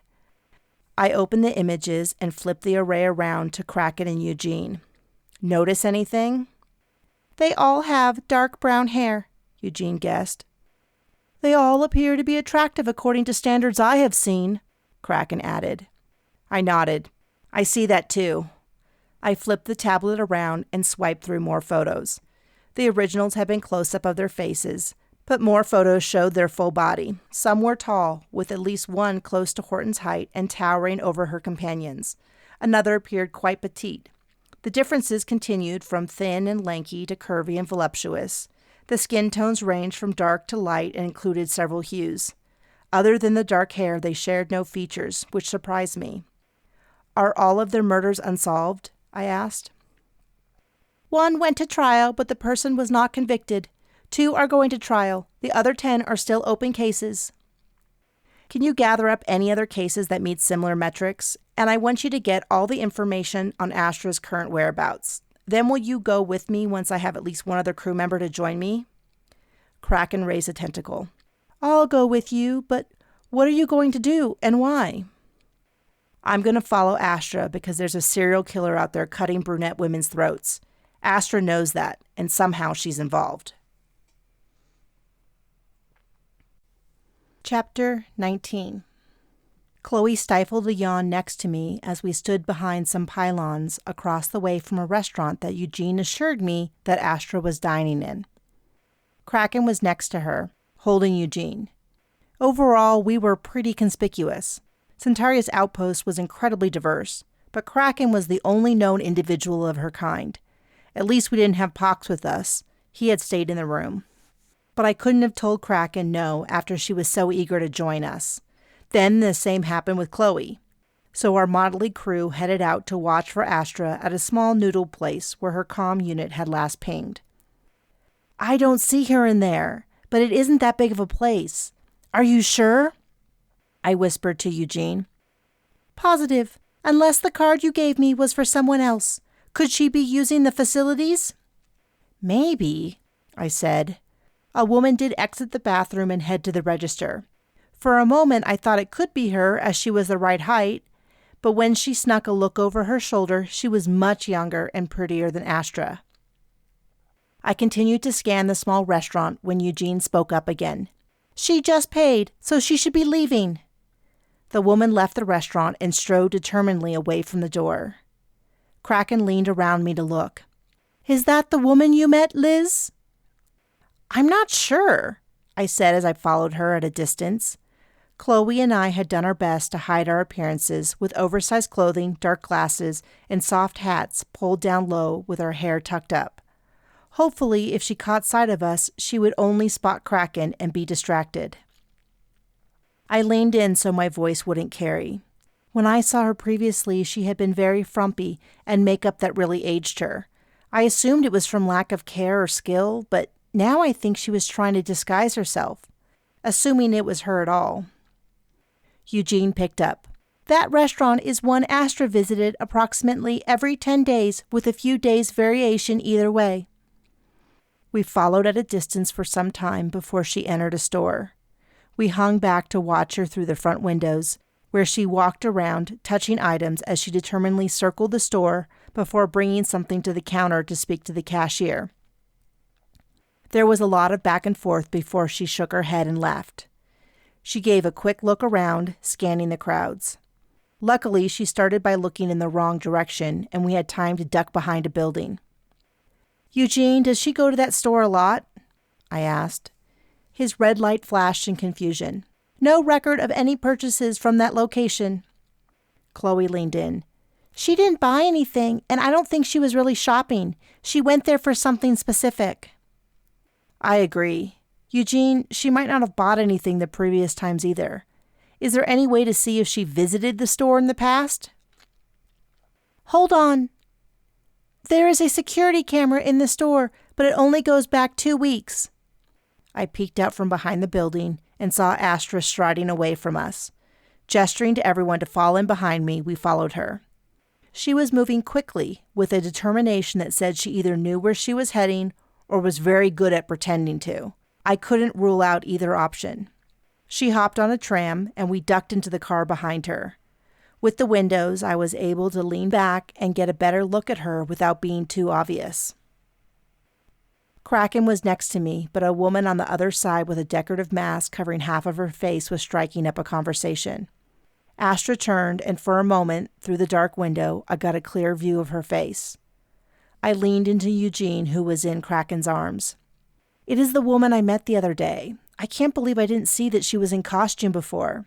I opened the images and flipped the array around to Kraken and Eugene. Notice anything? They all have dark brown hair, Eugene guessed. They all appear to be attractive according to standards I have seen, Kraken added. I nodded. I see that too. I flipped the tablet around and swiped through more photos. The originals had been close-up of their faces, but more photos showed their full body. Some were tall, with at least one close to Horton's height and towering over her companions. Another appeared quite petite. The differences continued from thin and lanky to curvy and voluptuous. The skin tones ranged from dark to light and included several hues. Other than the dark hair, they shared no features, which surprised me. Are all of their murders unsolved? I asked. 1 went to trial, but the person was not convicted. 2 are going to trial. The other 10 are still open cases. Can you gather up any other cases that meet similar metrics? And I want you to get all the information on Astra's current whereabouts. Then will you go with me once I have at least one other crew member to join me? Kraken raised a tentacle. I'll go with you, but what are you going to do and why? I'm going to follow Astra because there's a serial killer out there cutting brunette women's throats. Astra knows that, and somehow she's involved. Chapter 19. Chloe stifled a yawn next to me as we stood behind some pylons across the way from a restaurant that Eugene assured me that Astra was dining in. Kraken was next to her, holding Eugene. Overall, we were pretty conspicuous. Centaria's outpost was incredibly diverse, but Kraken was the only known individual of her kind. At least we didn't have Pox with us. He had stayed in the room. But I couldn't have told Kraken no after she was so eager to join us. Then the same happened with Chloe. So our motley crew headed out to watch for Astra at a small noodle place where her comm unit had last pinged. I don't see her in there, but it isn't that big of a place. Are you sure? I whispered to Eugene. Positive, unless the card you gave me was for someone else. Could she be using the facilities? Maybe, I said. A woman did exit the bathroom and head to the register. For a moment I thought it could be her as she was the right height, but when she snuck a look over her shoulder, she was much younger and prettier than Astra. I continued to scan the small restaurant when Eugene spoke up again. She just paid, so she should be leaving. The woman left the restaurant and strode determinedly away from the door. Kraken leaned around me to look. Is that the woman you met, Liz? I'm not sure, I said as I followed her at a distance. Chloe and I had done our best to hide our appearances with oversized clothing, dark glasses, and soft hats pulled down low with our hair tucked up. Hopefully, if she caught sight of us, she would only spot Kraken and be distracted. I leaned in so my voice wouldn't carry. When I saw her previously, she had been very frumpy and makeup that really aged her. I assumed it was from lack of care or skill, but now I think she was trying to disguise herself, assuming it was her at all. Eugene picked up. That restaurant is one Astra visited approximately every 10 days with a few days variation either way. We followed at a distance for some time before she entered a store. We hung back to watch her through the front windows, where she walked around, touching items as she determinedly circled the store before bringing something to the counter to speak to the cashier. There was a lot of back and forth before she shook her head and left. She gave a quick look around, scanning the crowds. Luckily, she started by looking in the wrong direction, and we had time to duck behind a building. "Eugene, does she go to that store a lot?" I asked. His red light flashed in confusion. "No record of any purchases from that location." Chloe leaned in. "She didn't buy anything, and I don't think she was really shopping. She went there for something specific." I agree. Eugene, she might not have bought anything the previous times either. Is there any way to see if she visited the store in the past? "Hold on. There is a security camera in the store, but it only goes back 2 weeks. I peeked out from behind the building and saw Astra striding away from us. Gesturing to everyone to fall in behind me, we followed her. She was moving quickly, with a determination that said she either knew where she was heading or was very good at pretending to. I couldn't rule out either option. She hopped on a tram, and we ducked into the car behind her. With the windows, I was able to lean back and get a better look at her without being too obvious. Kraken was next to me, but a woman on the other side with a decorative mask covering half of her face was striking up a conversation. Astra turned, and for a moment, through the dark window, I got a clear view of her face. I leaned into Eugene, who was in Kraken's arms. "It is the woman I met the other day. I can't believe I didn't see that she was in costume before."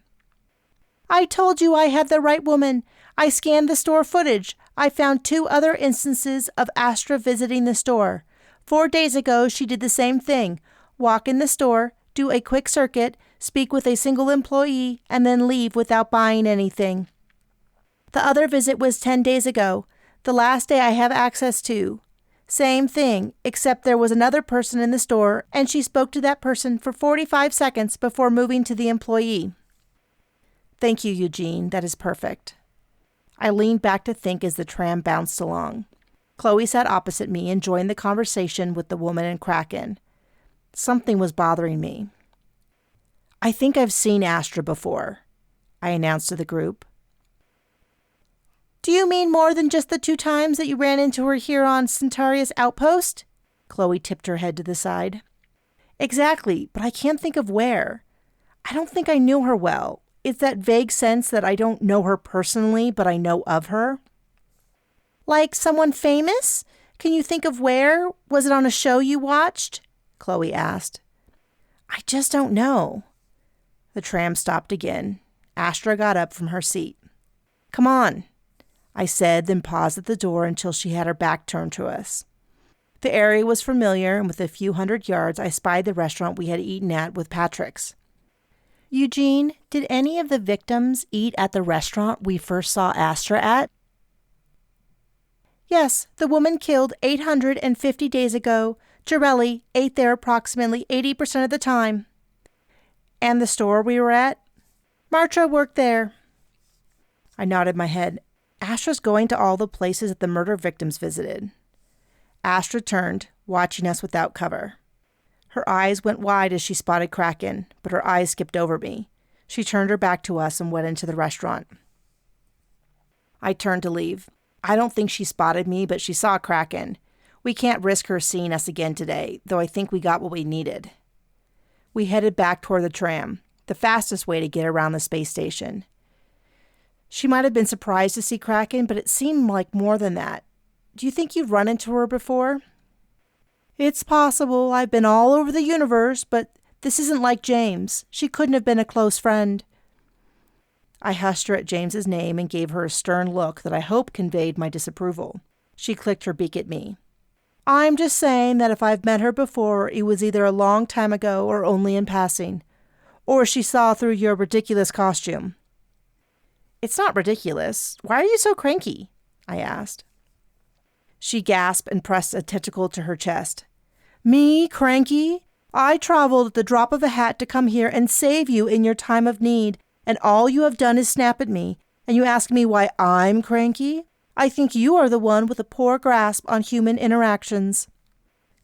"I told you I had the right woman. I scanned the store footage. I found 2 other instances of Astra visiting the store. 4 days ago, she did the same thing. Walk in the store, do a quick circuit, speak with a single employee, and then leave without buying anything. The other visit was 10 days ago, the last day I have access to. Same thing, except there was another person in the store, and she spoke to that person for 45 seconds before moving to the employee." "Thank you, Eugene. That is perfect." I leaned back to think as the tram bounced along. Chloe sat opposite me and joined the conversation with the woman and Kraken. Something was bothering me. "I think I've seen Astra before," I announced to the group. "Do you mean more than just the 2 times that you ran into her here on Centaurius Outpost?" Chloe tipped her head to the side. "Exactly, but I can't think of where. I don't think I knew her well. It's that vague sense that I don't know her personally, but I know of her." "Like someone famous? Can you think of where? Was it on a show you watched?" Chloe asked. "I just don't know." The tram stopped again. Astra got up from her seat. "Come on," I said, then paused at the door until she had her back turned to us. The area was familiar, and with a few 100 yards, I spied the restaurant we had eaten at with Patrick's. "Eugene, did any of the victims eat at the restaurant we first saw Astra at?" "Yes, the woman killed 850 days ago. Girelli ate there approximately 80% of the time." "And the store we were at?" "Martra worked there." I nodded my head. Astra's going to all the places that the murder victims visited. Astra turned, watching us without cover. Her eyes went wide as she spotted Kraken, but her eyes skipped over me. She turned her back to us and went into the restaurant. I turned to leave. I don't think she spotted me, but she saw Kraken. We can't risk her seeing us again today, though I think we got what we needed. We headed back toward the tram, the fastest way to get around the space station. She might have been surprised to see Kraken, but it seemed like more than that. Do you think you've run into her before? "It's possible. I've been all over the universe, but this isn't like James. She couldn't have been a close friend." I hushed her at James's name and gave her a stern look that I hope conveyed my disapproval. She clicked her beak at me. "I'm just saying that if I've met her before, it was either a long time ago or only in passing. Or she saw through your ridiculous costume." "It's not ridiculous. Why are you so cranky?" I asked. She gasped and pressed a tentacle to her chest. "Me, cranky? I traveled at the drop of a hat to come here and save you in your time of need, and all you have done is snap at me, and you ask me why I'm cranky? I think you are the one with a poor grasp on human interactions."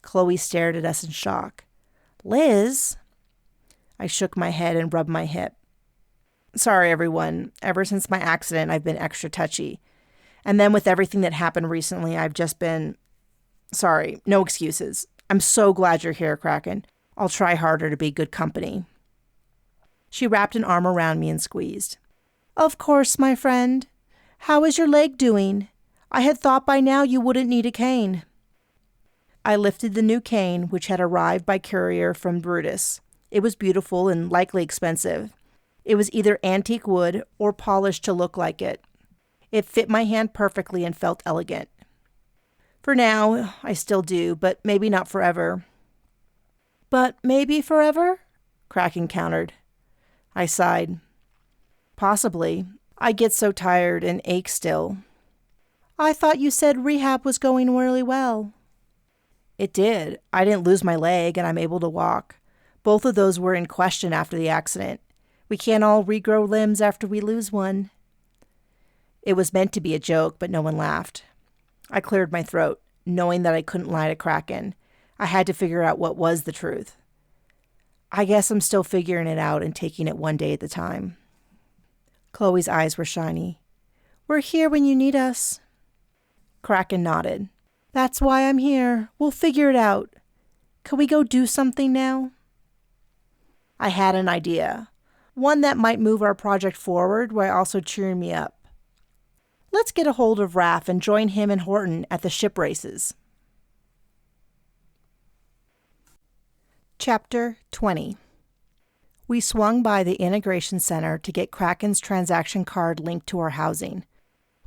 Chloe stared at us in shock. "Liz?" I shook my head and rubbed my hip. "Sorry, everyone. Ever since my accident, I've been extra touchy. And then with everything that happened recently, I've just been... Sorry, no excuses. I'm so glad you're here, Kraken. I'll try harder to be good company. She wrapped an arm around me and squeezed. Of course, my friend. How is your leg doing? I had thought by now you wouldn't need a cane. I lifted the new cane, which had arrived by courier from Brutus. It was beautiful and likely expensive. It was either antique wood or polished to look like it. It fit my hand perfectly and felt elegant. For now, I still do, but maybe not forever. But maybe forever? Kraken countered. I sighed. Possibly. I get so tired and ache still. I thought you said rehab was going really well. It did. I didn't lose my leg and I'm able to walk. Both of those were in question after the accident. We can't all regrow limbs after we lose one. It was meant to be a joke, but no one laughed. I cleared my throat, knowing that I couldn't lie to Kraken. I had to figure out what was the truth. I guess I'm still figuring it out and taking it one day at a time. Chloe's eyes were shiny. We're here when you need us. Kraken nodded. That's why I'm here. We'll figure it out. Can we go do something now? I had an idea. One that might move our project forward while also cheering me up. Let's get a hold of Raph and join him and Horton at the ship races. Chapter 20. We swung by the integration center to get Kraken's transaction card linked to our housing.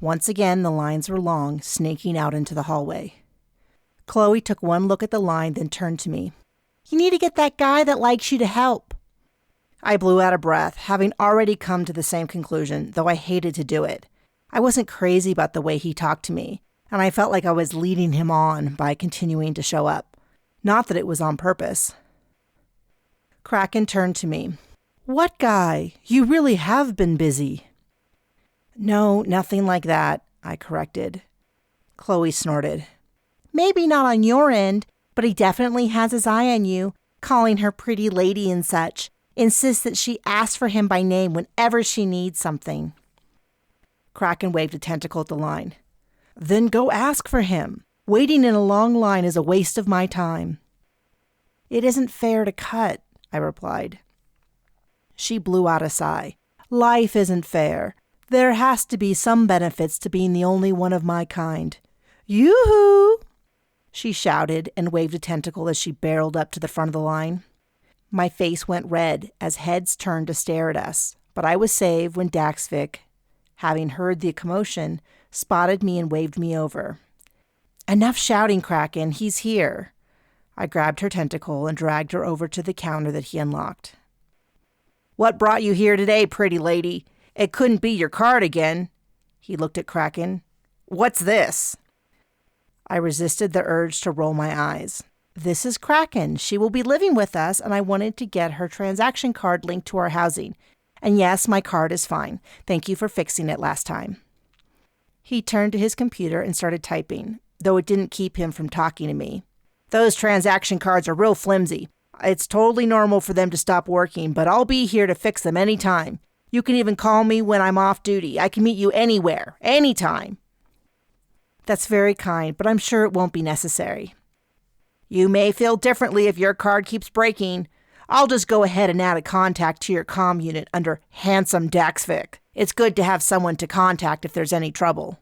Once again, the lines were long, snaking out into the hallway. Chloe took one look at the line, then turned to me. You need to get that guy that likes you to help. I blew out of breath, having already come to the same conclusion, though I hated to do it. I wasn't crazy about the way he talked to me, and I felt like I was leading him on by continuing to show up. Not that it was on purpose. Kraken turned to me. What guy? You really have been busy. No, nothing like that, I corrected. Chloe snorted. Maybe not on your end, but he definitely has his eye on you, calling her pretty lady and such. Insists that she asks for him by name whenever she needs something. Kraken waved a tentacle at the line. Then go ask for him. Waiting in a long line is a waste of my time. It isn't fair to cut, I replied. She blew out a sigh. Life isn't fair. There has to be some benefits to being the only one of my kind. Yoo-hoo! She shouted and waved a tentacle as she barreled up to the front of the line. My face went red as heads turned to stare at us, but I was saved when Daxvik, having heard the commotion, spotted me and waved me over. Enough shouting, Kraken, he's here. I grabbed her tentacle and dragged her over to the counter that he unlocked. What brought you here today, pretty lady? It couldn't be your card again. He looked at Kraken. What's this? I resisted the urge to roll my eyes. This is Kraken. She will be living with us, and I wanted to get her transaction card linked to our housing. And yes, my card is fine. Thank you for fixing it last time. He turned to his computer and started typing, though it didn't keep him from talking to me. Those transaction cards are real flimsy. It's totally normal for them to stop working, but I'll be here to fix them anytime. You can even call me when I'm off duty. I can meet you anywhere, anytime. That's very kind, but I'm sure it won't be necessary. You may feel differently if your card keeps breaking. I'll just go ahead and add a contact to your comm unit under Handsome Daxvik. It's good to have someone to contact if there's any trouble.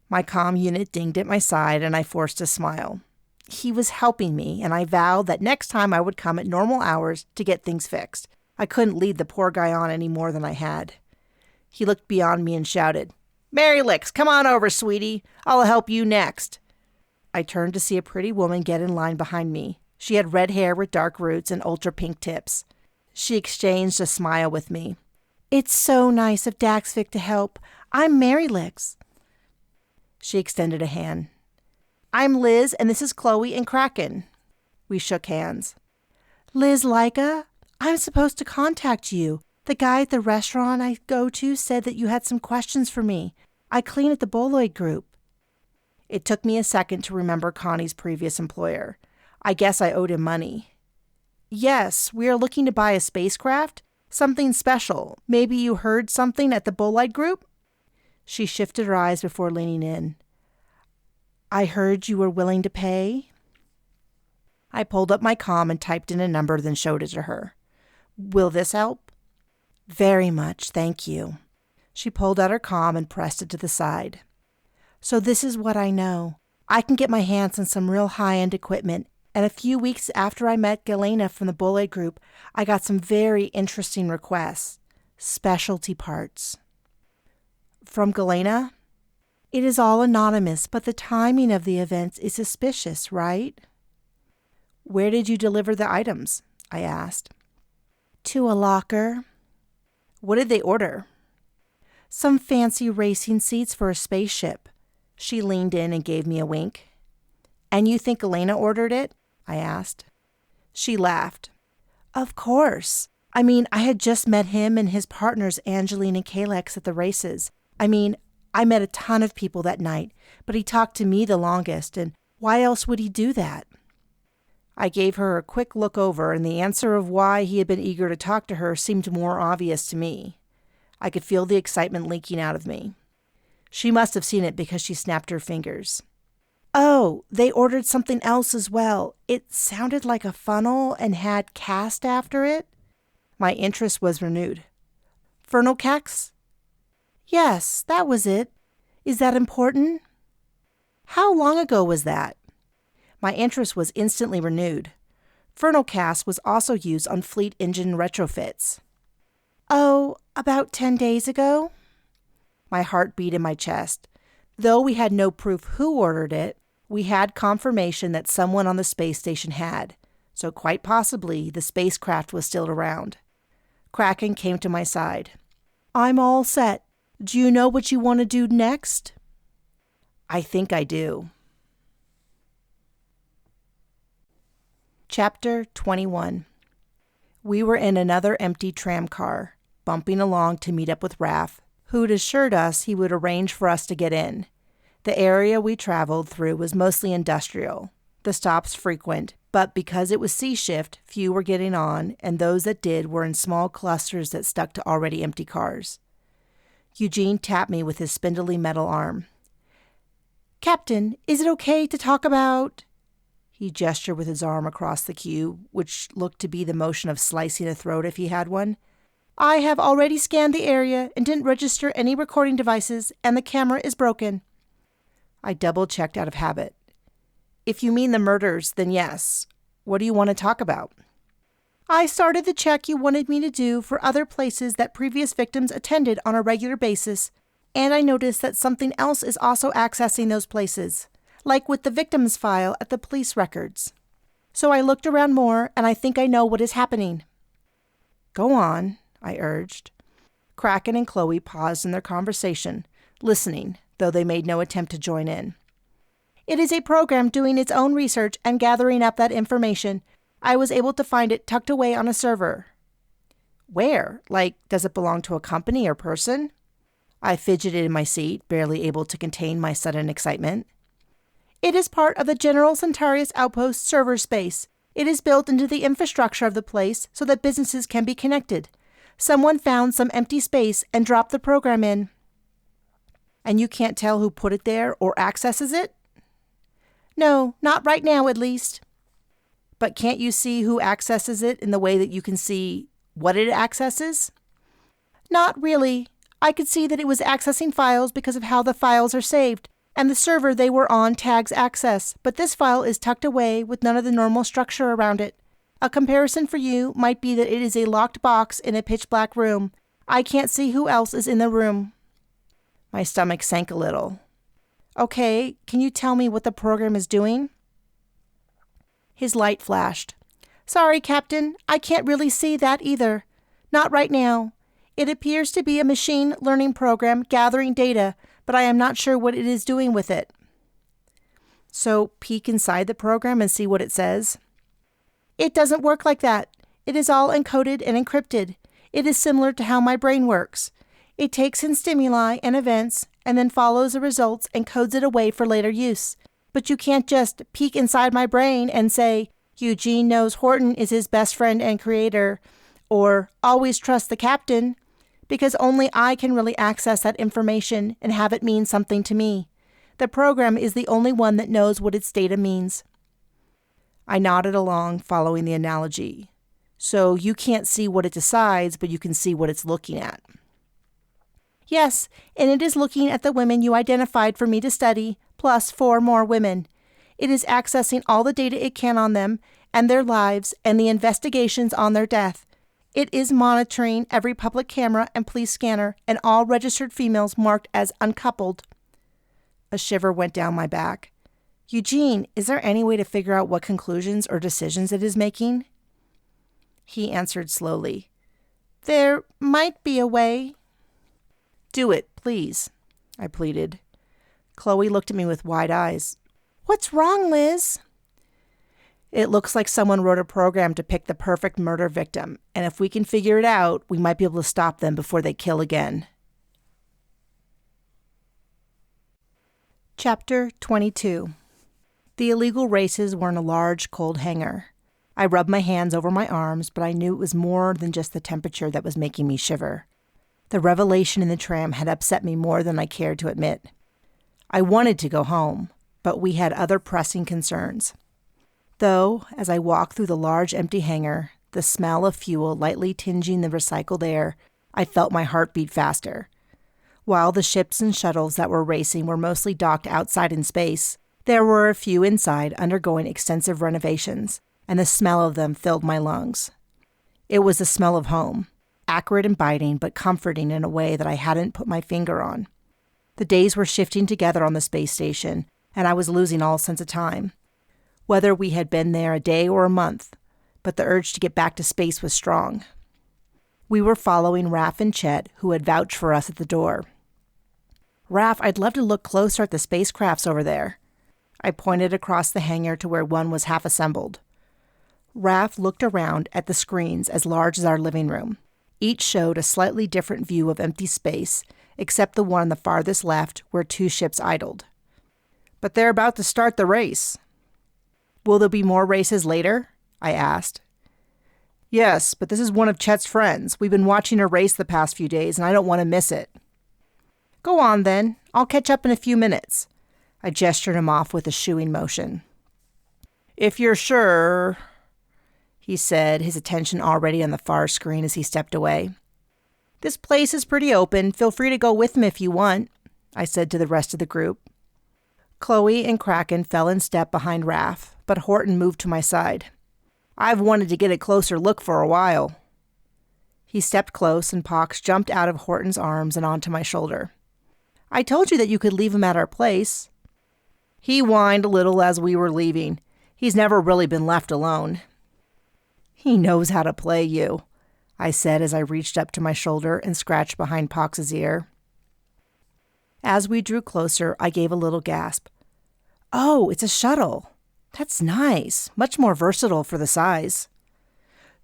My comm unit dinged at my side and I forced a smile. He was helping me, and I vowed that next time I would come at normal hours to get things fixed. I couldn't lead the poor guy on any more than I had. He looked beyond me and shouted, Mary Licks, come on over, sweetie. I'll help you next. I turned to see a pretty woman get in line behind me. She had red hair with dark roots and ultra-pink tips. She exchanged a smile with me. It's so nice of Daxvik to help. I'm Mary Licks. She extended a hand. I'm Liz, and this is Chloe and Kraken. We shook hands. Liz Laika, I'm supposed to contact you. The guy at the restaurant I go to said that you had some questions for me. I clean at the Boloid group. It took me a second to remember Connie's previous employer. I guess I owed him money. Yes, we are looking to buy a spacecraft. Something special. Maybe you heard something at the Boloid group? She shifted her eyes before leaning in. I heard you were willing to pay. I pulled up my comm and typed in a number, then showed it to her. Will this help? Very much, thank you. She pulled out her comm and pressed it to the side. So this is what I know. I can get my hands on some real high-end equipment, and a few weeks after I met Galena from the Bullet Group, I got some very interesting requests. Specialty parts. From Galena? It is all anonymous, but the timing of the events is suspicious, right? Where did you deliver the items? I asked. To a locker. What did they order? Some fancy racing seats for a spaceship. She leaned in and gave me a wink. And you think Elena ordered it? I asked. She laughed. Of course. I had just met him and his partners Angeline and Kalex at the races. I met a ton of people that night, but he talked to me the longest, and why else would he do that? I gave her a quick look over, and the answer of why he had been eager to talk to her seemed more obvious to me. I could feel the excitement leaking out of me. She must have seen it because she snapped her fingers. Oh, they ordered something else as well. It sounded like a funnel and had cast after it. My interest was renewed. Fernalcax? Yes, that was it. Is that important? How long ago was that? My interest was instantly renewed. Fernalcast was also used on fleet engine retrofits. Oh, about 10 days ago? My heart beat in my chest. Though we had no proof who ordered it, we had confirmation that someone on the space station had, so quite possibly the spacecraft was still around. Kraken came to my side. I'm all set. Do you know what you want to do next? I think I do. Chapter 21. We were in another empty tram car, bumping along to meet up with Raph, who'd assured us he would arrange for us to get in. The area we traveled through was mostly industrial, the stops frequent, but because it was C-shift, few were getting on, and those that did were in small clusters that stuck to already empty cars. Eugene tapped me with his spindly metal arm. Captain, is it okay to talk about... He gestured with his arm across the queue, which looked to be the motion of slicing a throat if he had one. I have already scanned the area and didn't register any recording devices, and the camera is broken. I double-checked out of habit. If you mean the murders, then yes. What do you want to talk about? I started the check you wanted me to do for other places that previous victims attended on a regular basis, and I noticed that something else is also accessing those places, like with the victims file at the police records. So I looked around more, and I think I know what is happening. Go on, I urged. Kraken and Chloe paused in their conversation, listening, though they made no attempt to join in. It is a program doing its own research and gathering up that information. I was able to find it tucked away on a server. Where? Does it belong to a company or person? I fidgeted in my seat, barely able to contain my sudden excitement. It is part of the General Centaurus Outpost server space. It is built into the infrastructure of the place so that businesses can be connected. Someone found some empty space and dropped the program in. And you can't tell who put it there or accesses it? No, not right now at least. But can't you see who accesses it in the way that you can see what it accesses? Not really. I could see that it was accessing files because of how the files are saved, and the server they were on tags access, but this file is tucked away with none of the normal structure around it. A comparison for you might be that it is a locked box in a pitch-black room. I can't see who else is in the room. My stomach sank a little. Okay, can you tell me what the program is doing? His light flashed. Sorry, Captain, I can't really see that either. Not right now. It appears to be a machine learning program gathering data, but I am not sure what it is doing with it. So peek inside the program and see what it says? It doesn't work like that. It is all encoded and encrypted. It is similar to how my brain works. It takes in stimuli and events and then follows the results and codes it away for later use. But you can't just peek inside my brain and say, Eugene knows Horton is his best friend and creator, or always trust the captain, because only I can really access that information and have it mean something to me. The program is the only one that knows what its data means. I nodded along, following the analogy. So you can't see what it decides, but you can see what it's looking at. Yes, and it is looking at the women you identified for me to study, plus 4 more women. It is accessing all the data it can on them, and their lives, and the investigations on their death. It is monitoring every public camera and police scanner, and all registered females marked as uncoupled. A shiver went down my back. Eugene, is there any way to figure out what conclusions or decisions it is making? He answered slowly. There might be a way. Do it, please, I pleaded. Chloe looked at me with wide eyes. What's wrong, Liz? It looks like someone wrote a program to pick the perfect murder victim, and if we can figure it out, we might be able to stop them before they kill again. Chapter 22. The illegal races were in a large, cold hangar. I rubbed my hands over my arms, but I knew it was more than just the temperature that was making me shiver. The revelation in the tram had upset me more than I cared to admit. I wanted to go home, but we had other pressing concerns. Though, as I walked through the large empty hangar, the smell of fuel lightly tinging the recycled air, I felt my heart beat faster. While the ships and shuttles that were racing were mostly docked outside in space, there were a few inside undergoing extensive renovations, and the smell of them filled my lungs. It was the smell of home, acrid and biting, but comforting in a way that I hadn't put my finger on. The days were shifting together on the space station, and I was losing all sense of time. Whether we had been there a day or a month, but the urge to get back to space was strong. We were following Raph and Chet, who had vouched for us at the door. Raph, I'd love to look closer at the spacecrafts over there. I pointed across the hangar to where one was half assembled. Raph looked around at the screens as large as our living room. Each showed a slightly different view of empty space, except the one on the farthest left where 2 ships idled. But they're about to start the race. Will there be more races later? I asked. Yes, but this is one of Chet's friends. We've been watching her race the past few days, and I don't want to miss it. Go on, then. I'll catch up in a few minutes. I gestured him off with a shooing motion. If you're sure, he said, his attention already on the far screen as he stepped away. This place is pretty open. Feel free to go with me if you want, I said to the rest of the group. Chloe and Kraken fell in step behind Raph, but Horton moved to my side. I've wanted to get a closer look for a while. He stepped close, and Pox jumped out of Horton's arms and onto my shoulder. I told you that you could leave him at our place. He whined a little as we were leaving. He's never really been left alone. He knows how to play you, I said as I reached up to my shoulder and scratched behind Pox's ear. As we drew closer, I gave a little gasp. Oh, it's a shuttle. That's nice. Much more versatile for the size.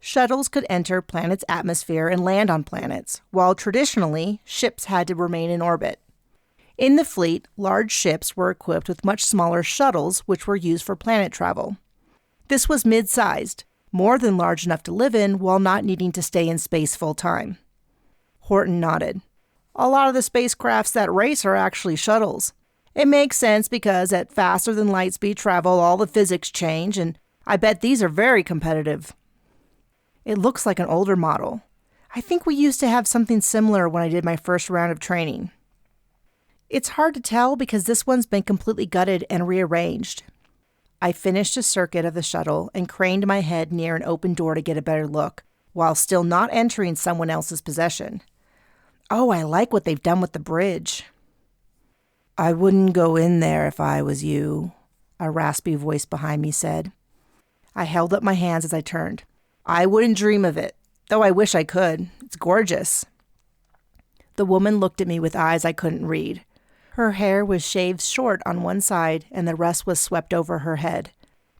Shuttles could enter planets' atmosphere and land on planets, while traditionally, ships had to remain in orbit. In the fleet, large ships were equipped with much smaller shuttles, which were used for planet travel. This was mid-sized, more than large enough to live in while not needing to stay in space full-time. Horton nodded. A lot of the spacecrafts that race are actually shuttles. It makes sense because at faster-than-light-speed travel, all the physics change, and I bet these are very competitive. It looks like an older model. I think we used to have something similar when I did my first round of training. It's hard to tell because this one's been completely gutted and rearranged. I finished a circuit of the shuttle and craned my head near an open door to get a better look, while still not entering someone else's possession. Oh, I like what they've done with the bridge. I wouldn't go in there if I was you, a raspy voice behind me said. I held up my hands as I turned. I wouldn't dream of it, though I wish I could. It's gorgeous. The woman looked at me with eyes I couldn't read. Her hair was shaved short on one side, and the rest was swept over her head.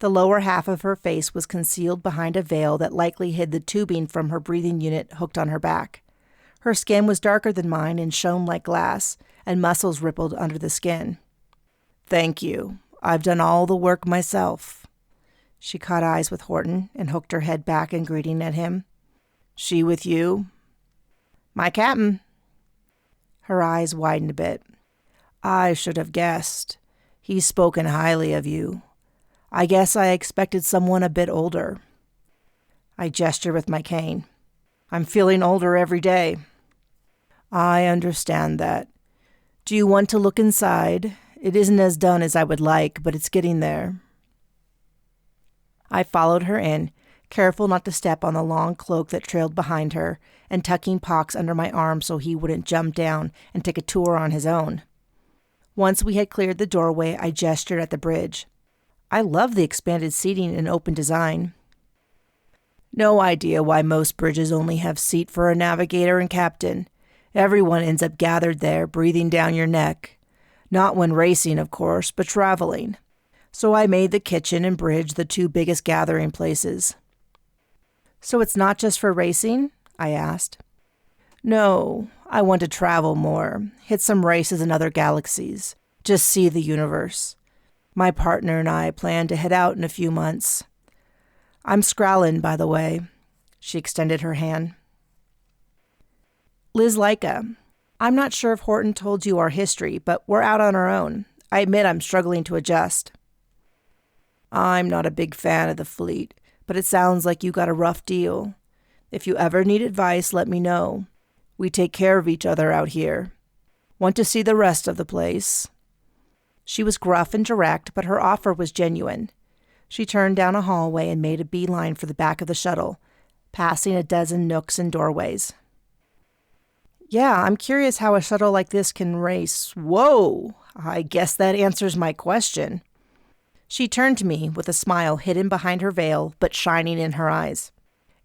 The lower half of her face was concealed behind a veil that likely hid the tubing from her breathing unit hooked on her back. Her skin was darker than mine and shone like glass, and muscles rippled under the skin. Thank you. I've done all the work myself. She caught eyes with Horton and hooked her head back in greeting at him. She with you? My captain. Her eyes widened a bit. I should have guessed. He's spoken highly of you. I guess I expected someone a bit older. I gestured with my cane. I'm feeling older every day. I understand that. Do you want to look inside? It isn't as done as I would like, but it's getting there. I followed her in, careful not to step on the long cloak that trailed behind her, and tucking Pox under my arm so he wouldn't jump down and take a tour on his own. Once we had cleared the doorway, I gestured at the bridge. I love the expanded seating and open design. No idea why most bridges only have seat for a navigator and captain. Everyone ends up gathered there, breathing down your neck. Not when racing, of course, but traveling. So I made the kitchen and bridge the two biggest gathering places. So it's not just for racing? I asked. No, I want to travel more, hit some races in other galaxies, just see the universe. My partner and I plan to head out in a few months. I'm Scrallin, by the way. She extended her hand. Liz Laika, I'm not sure if Horton told you our history, but we're out on our own. I admit I'm struggling to adjust. I'm not a big fan of the fleet, but it sounds like you got a rough deal. If you ever need advice, let me know. We take care of each other out here. Want to see the rest of the place? She was gruff and direct, but her offer was genuine. She turned down a hallway and made a beeline for the back of the shuttle, passing a dozen nooks and doorways. Yeah, I'm curious how a shuttle like this can race. Whoa! I guess that answers my question. She turned to me with a smile hidden behind her veil, but shining in her eyes.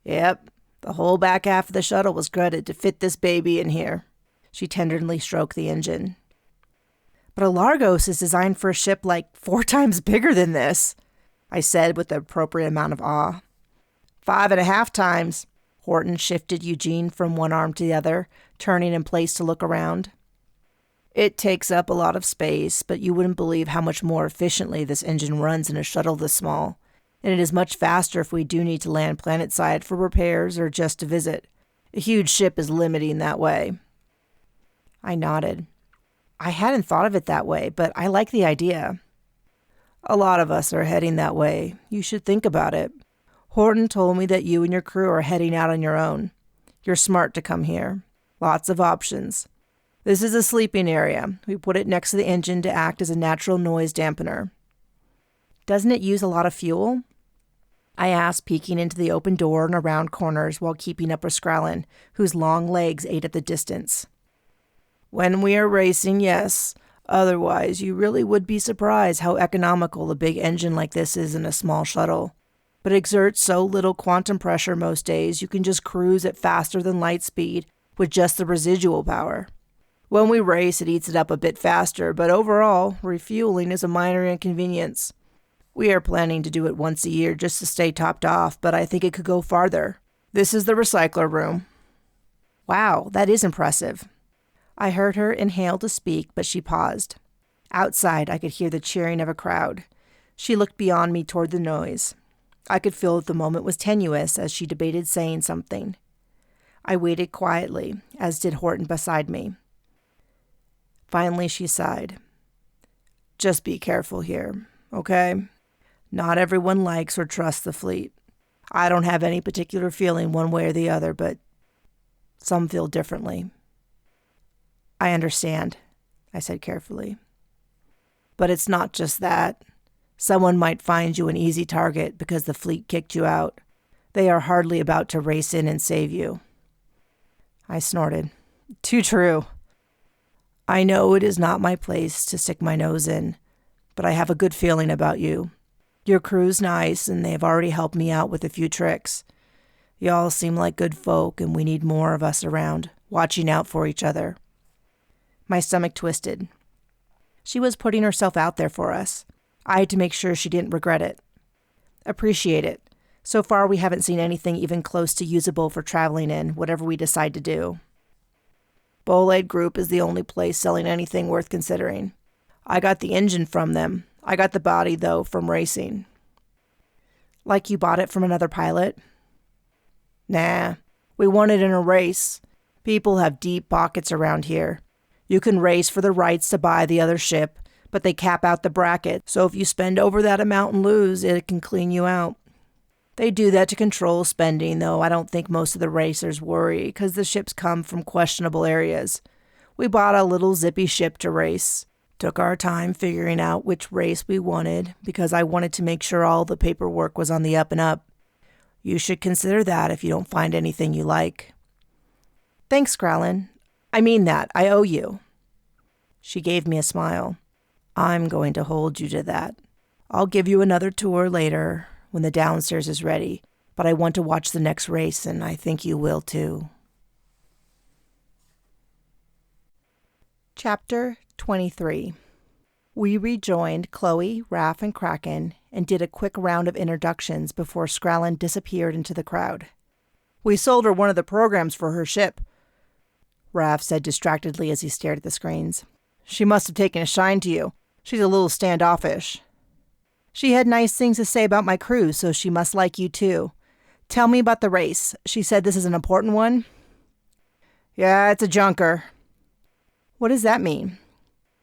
Yep, the whole back half of the shuttle was gutted to fit this baby in here. She tenderly stroked the engine. But a Largos is designed for a ship like 4 times bigger than this, I said with the appropriate amount of awe. 5.5 times. Horton shifted Eugene from one arm to the other, turning in place to look around. It takes up a lot of space, but you wouldn't believe how much more efficiently this engine runs in a shuttle this small, and it is much faster if we do need to land planetside for repairs or just to visit. A huge ship is limiting that way. I nodded. I hadn't thought of it that way, but I like the idea. A lot of us are heading that way. You should think about it. Horton told me that you and your crew are heading out on your own. You're smart to come here. Lots of options. This is a sleeping area. We put it next to the engine to act as a natural noise dampener. Doesn't it use a lot of fuel? I asked, peeking into the open door and around corners while keeping up with Scrallin, whose long legs ate at the distance. When we are racing, yes. Otherwise, you really would be surprised how economical a big engine like this is in a small shuttle. But it exerts so little quantum pressure most days you can just cruise at faster than light speed with just the residual power. When we race, it eats it up a bit faster, but overall, refueling is a minor inconvenience. We are planning to do it once a year just to stay topped off, but I think it could go farther. This is the recycler room. Wow, that is impressive. I heard her inhale to speak, but she paused. Outside, I could hear the cheering of a crowd. She looked beyond me toward the noise. I could feel that the moment was tenuous as she debated saying something. I waited quietly, as did Horton beside me. Finally, she sighed. Just be careful here, okay? Not everyone likes or trusts the fleet. I don't have any particular feeling one way or the other, but some feel differently. I understand, I said carefully. But it's not just that. Someone might find you an easy target because the fleet kicked you out. They are hardly about to race in and save you. I snorted. Too true. I know it is not my place to stick my nose in, but I have a good feeling about you. Your crew's nice, and they've already helped me out with a few tricks. Y'all seem like good folk, and we need more of us around, watching out for each other. My stomach twisted. She was putting herself out there for us. I had to make sure she didn't regret it. Appreciate it. So far, we haven't seen anything even close to usable for traveling in, whatever we decide to do. Bolide Group is the only place selling anything worth considering. I got the engine from them. I got the body, though, from racing. Like you bought it from another pilot? Nah, we won it in a race. People have deep pockets around here. You can race for the rights to buy the other ship, but they cap out the bracket, so if you spend over that amount and lose, it can clean you out. They do that to control spending, though I don't think most of the racers worry, because the ships come from questionable areas. We bought a little zippy ship to race. Took our time figuring out which race we wanted, because I wanted to make sure all the paperwork was on the up and up. You should consider that if you don't find anything you like. Thanks, Growlin. I mean that. I owe you. She gave me a smile. I'm going to hold you to that. I'll give you another tour later when the downstairs is ready, but I want to watch the next race, and I think you will too. Chapter 23. We rejoined Chloe, Raph, and Kraken and did a quick round of introductions before Scrallin disappeared into the crowd. We sold her one of the programs for her ship, Raph said distractedly as he stared at the screens. She must have taken a shine to you. She's a little standoffish. She had nice things to say about my crew, so she must like you too. Tell me about the race. She said this is an important one? Yeah, it's a junker. What does that mean?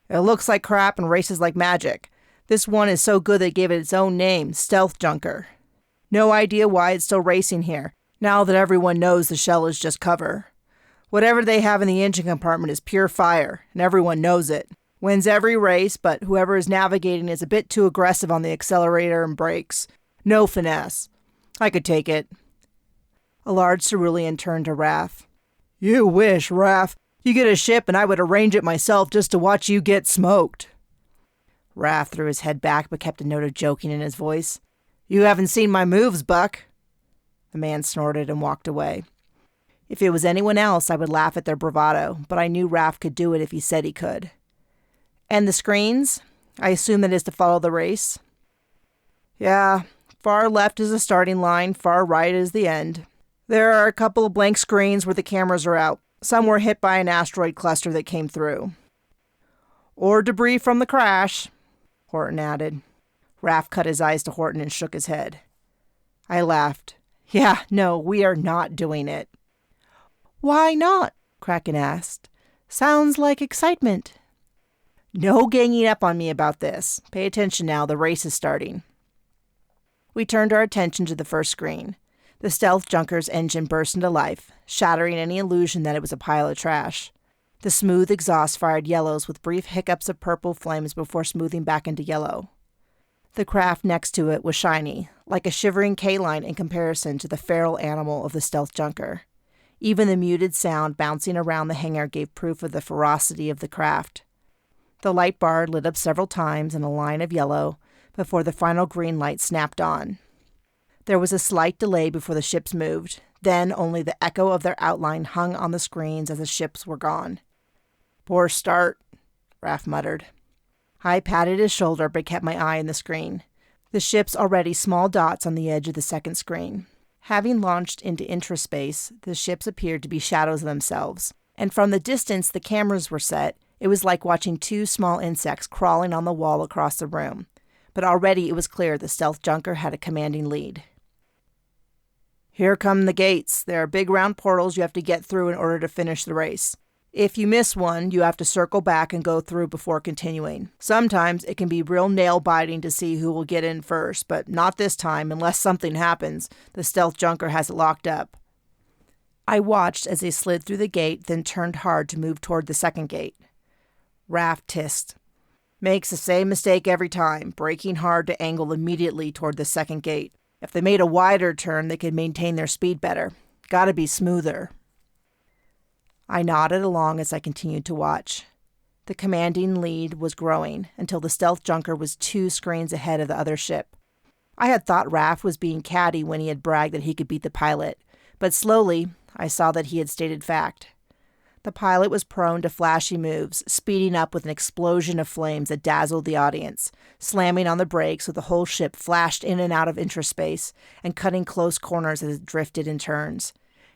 It looks like crap and races like magic. This one is so good they gave it its own name, Stealth Junker. No idea why it's still racing here, now that everyone knows the shell is just cover. Whatever they have in the engine compartment is pure fire, and everyone knows it. Wins every race, but whoever is navigating is a bit too aggressive on the accelerator and brakes. No finesse. I could take it. A large cerulean turned to Raph. You wish, Raph. You get a ship and I would arrange it myself just to watch you get smoked. Raph threw his head back but kept a note of joking in his voice. You haven't seen my moves, Buck. The man snorted and walked away. If it was anyone else, I would laugh at their bravado, but I knew Raph could do it if he said he could. And the screens? I assume that is to follow the race? Yeah, far left is the starting line, far right is the end. There are a couple of blank screens where the cameras are out. Some were hit by an asteroid cluster that came through. Or debris from the crash, Horton added. Raph cut his eyes to Horton and shook his head. I laughed. Yeah, no, we are not doing it. Why not? Kraken asked. Sounds like excitement. No ganging up on me about this. Pay attention now, the race is starting. We turned our attention to the first screen. The Stealth Junker's engine burst into life, shattering any illusion that it was a pile of trash. The smooth exhaust fired yellows with brief hiccups of purple flames before smoothing back into yellow. The craft next to it was shiny, like a shivering K-line in comparison to the feral animal of the Stealth Junker. Even the muted sound bouncing around the hangar gave proof of the ferocity of the craft. The light bar lit up several times in a line of yellow before the final green light snapped on. There was a slight delay before the ships moved, then only the echo of their outline hung on the screens as the ships were gone. Poor start, Raph muttered. I patted his shoulder but kept my eye on the screen. The ships already small dots on the edge of the second screen. Having launched into intraspace, the ships appeared to be shadows of themselves, and from the distance the cameras were set, it was like watching two small insects crawling on the wall across the room. But already it was clear the Stealth Junker had a commanding lead. Here come the gates. There are big round portals you have to get through in order to finish the race. If you miss one, you have to circle back and go through before continuing. Sometimes it can be real nail-biting to see who will get in first, but not this time unless something happens. The Stealth Junker has it locked up. I watched as they slid through the gate, then turned hard to move toward the second gate. Raph tissed. Makes the same mistake every time, braking hard to angle immediately toward the second gate. If they made a wider turn, they could maintain their speed better. Gotta be smoother. I nodded along as I continued to watch. The commanding lead was growing until the Stealth Junker was 2 screens ahead of the other ship. I had thought Raph was being catty when he had bragged that he could beat the pilot, but slowly I saw that he had stated fact. The pilot was prone to flashy moves, speeding up with an explosion of flames that dazzled the audience, slamming on the brakes so the whole ship flashed in and out of intraspace, and cutting close corners as it drifted in turns.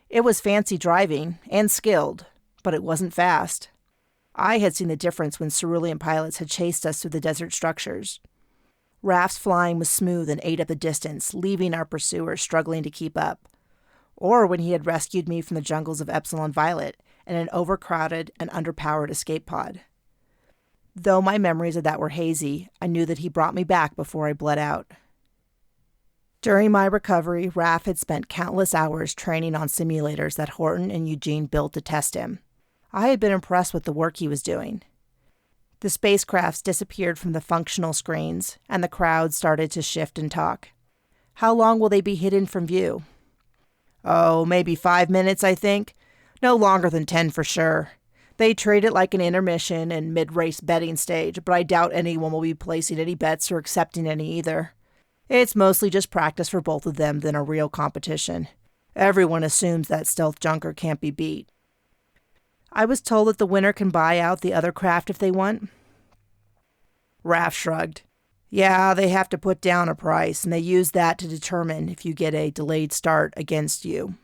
It was fancy driving, and skilled, but it wasn't fast. I had seen the difference when cerulean pilots had chased us through the desert structures. Raph's flying was smooth and ate up the distance, leaving our pursuers struggling to keep up. Or when he had rescued me from the jungles of Epsilon Violet, in an overcrowded and underpowered escape pod. Though my memories of that were hazy, I knew that he brought me back before I bled out. During my recovery, Raph had spent countless hours training on simulators that Horton and Eugene built to test him. I had been impressed with the work he was doing. The spacecrafts disappeared from the functional screens, and the crowd started to shift and talk. How long will they be hidden from view? Oh, maybe 5 minutes, I think. No longer than 10 for sure. They treat it like an intermission and mid-race betting stage, but I doubt anyone will be placing any bets or accepting any either. It's mostly just practice for both of them than a real competition. Everyone assumes that stealth junker can't be beat. I was told that the winner can buy out the other craft if they want. Raph shrugged. Yeah, they have to put down a price, and they use that to determine if you get a delayed start against you.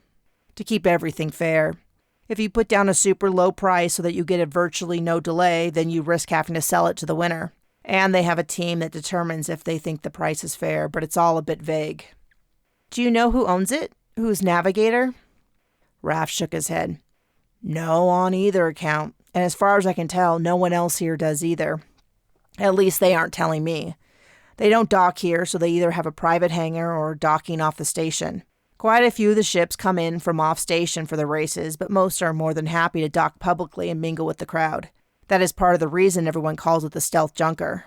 To keep everything fair. If you put down a super low price so that you get a virtually no delay, then you risk having to sell it to the winner. And they have a team that determines if they think the price is fair, but it's all a bit vague. Do you know who owns it? Who's navigator? Raph shook his head. No on either account, and as far as I can tell, no one else here does either. At least they aren't telling me. They don't dock here, so they either have a private hangar or docking off the station. Quite a few of the ships come in from off-station for the races, but most are more than happy to dock publicly and mingle with the crowd. That is part of the reason everyone calls it the stealth junker.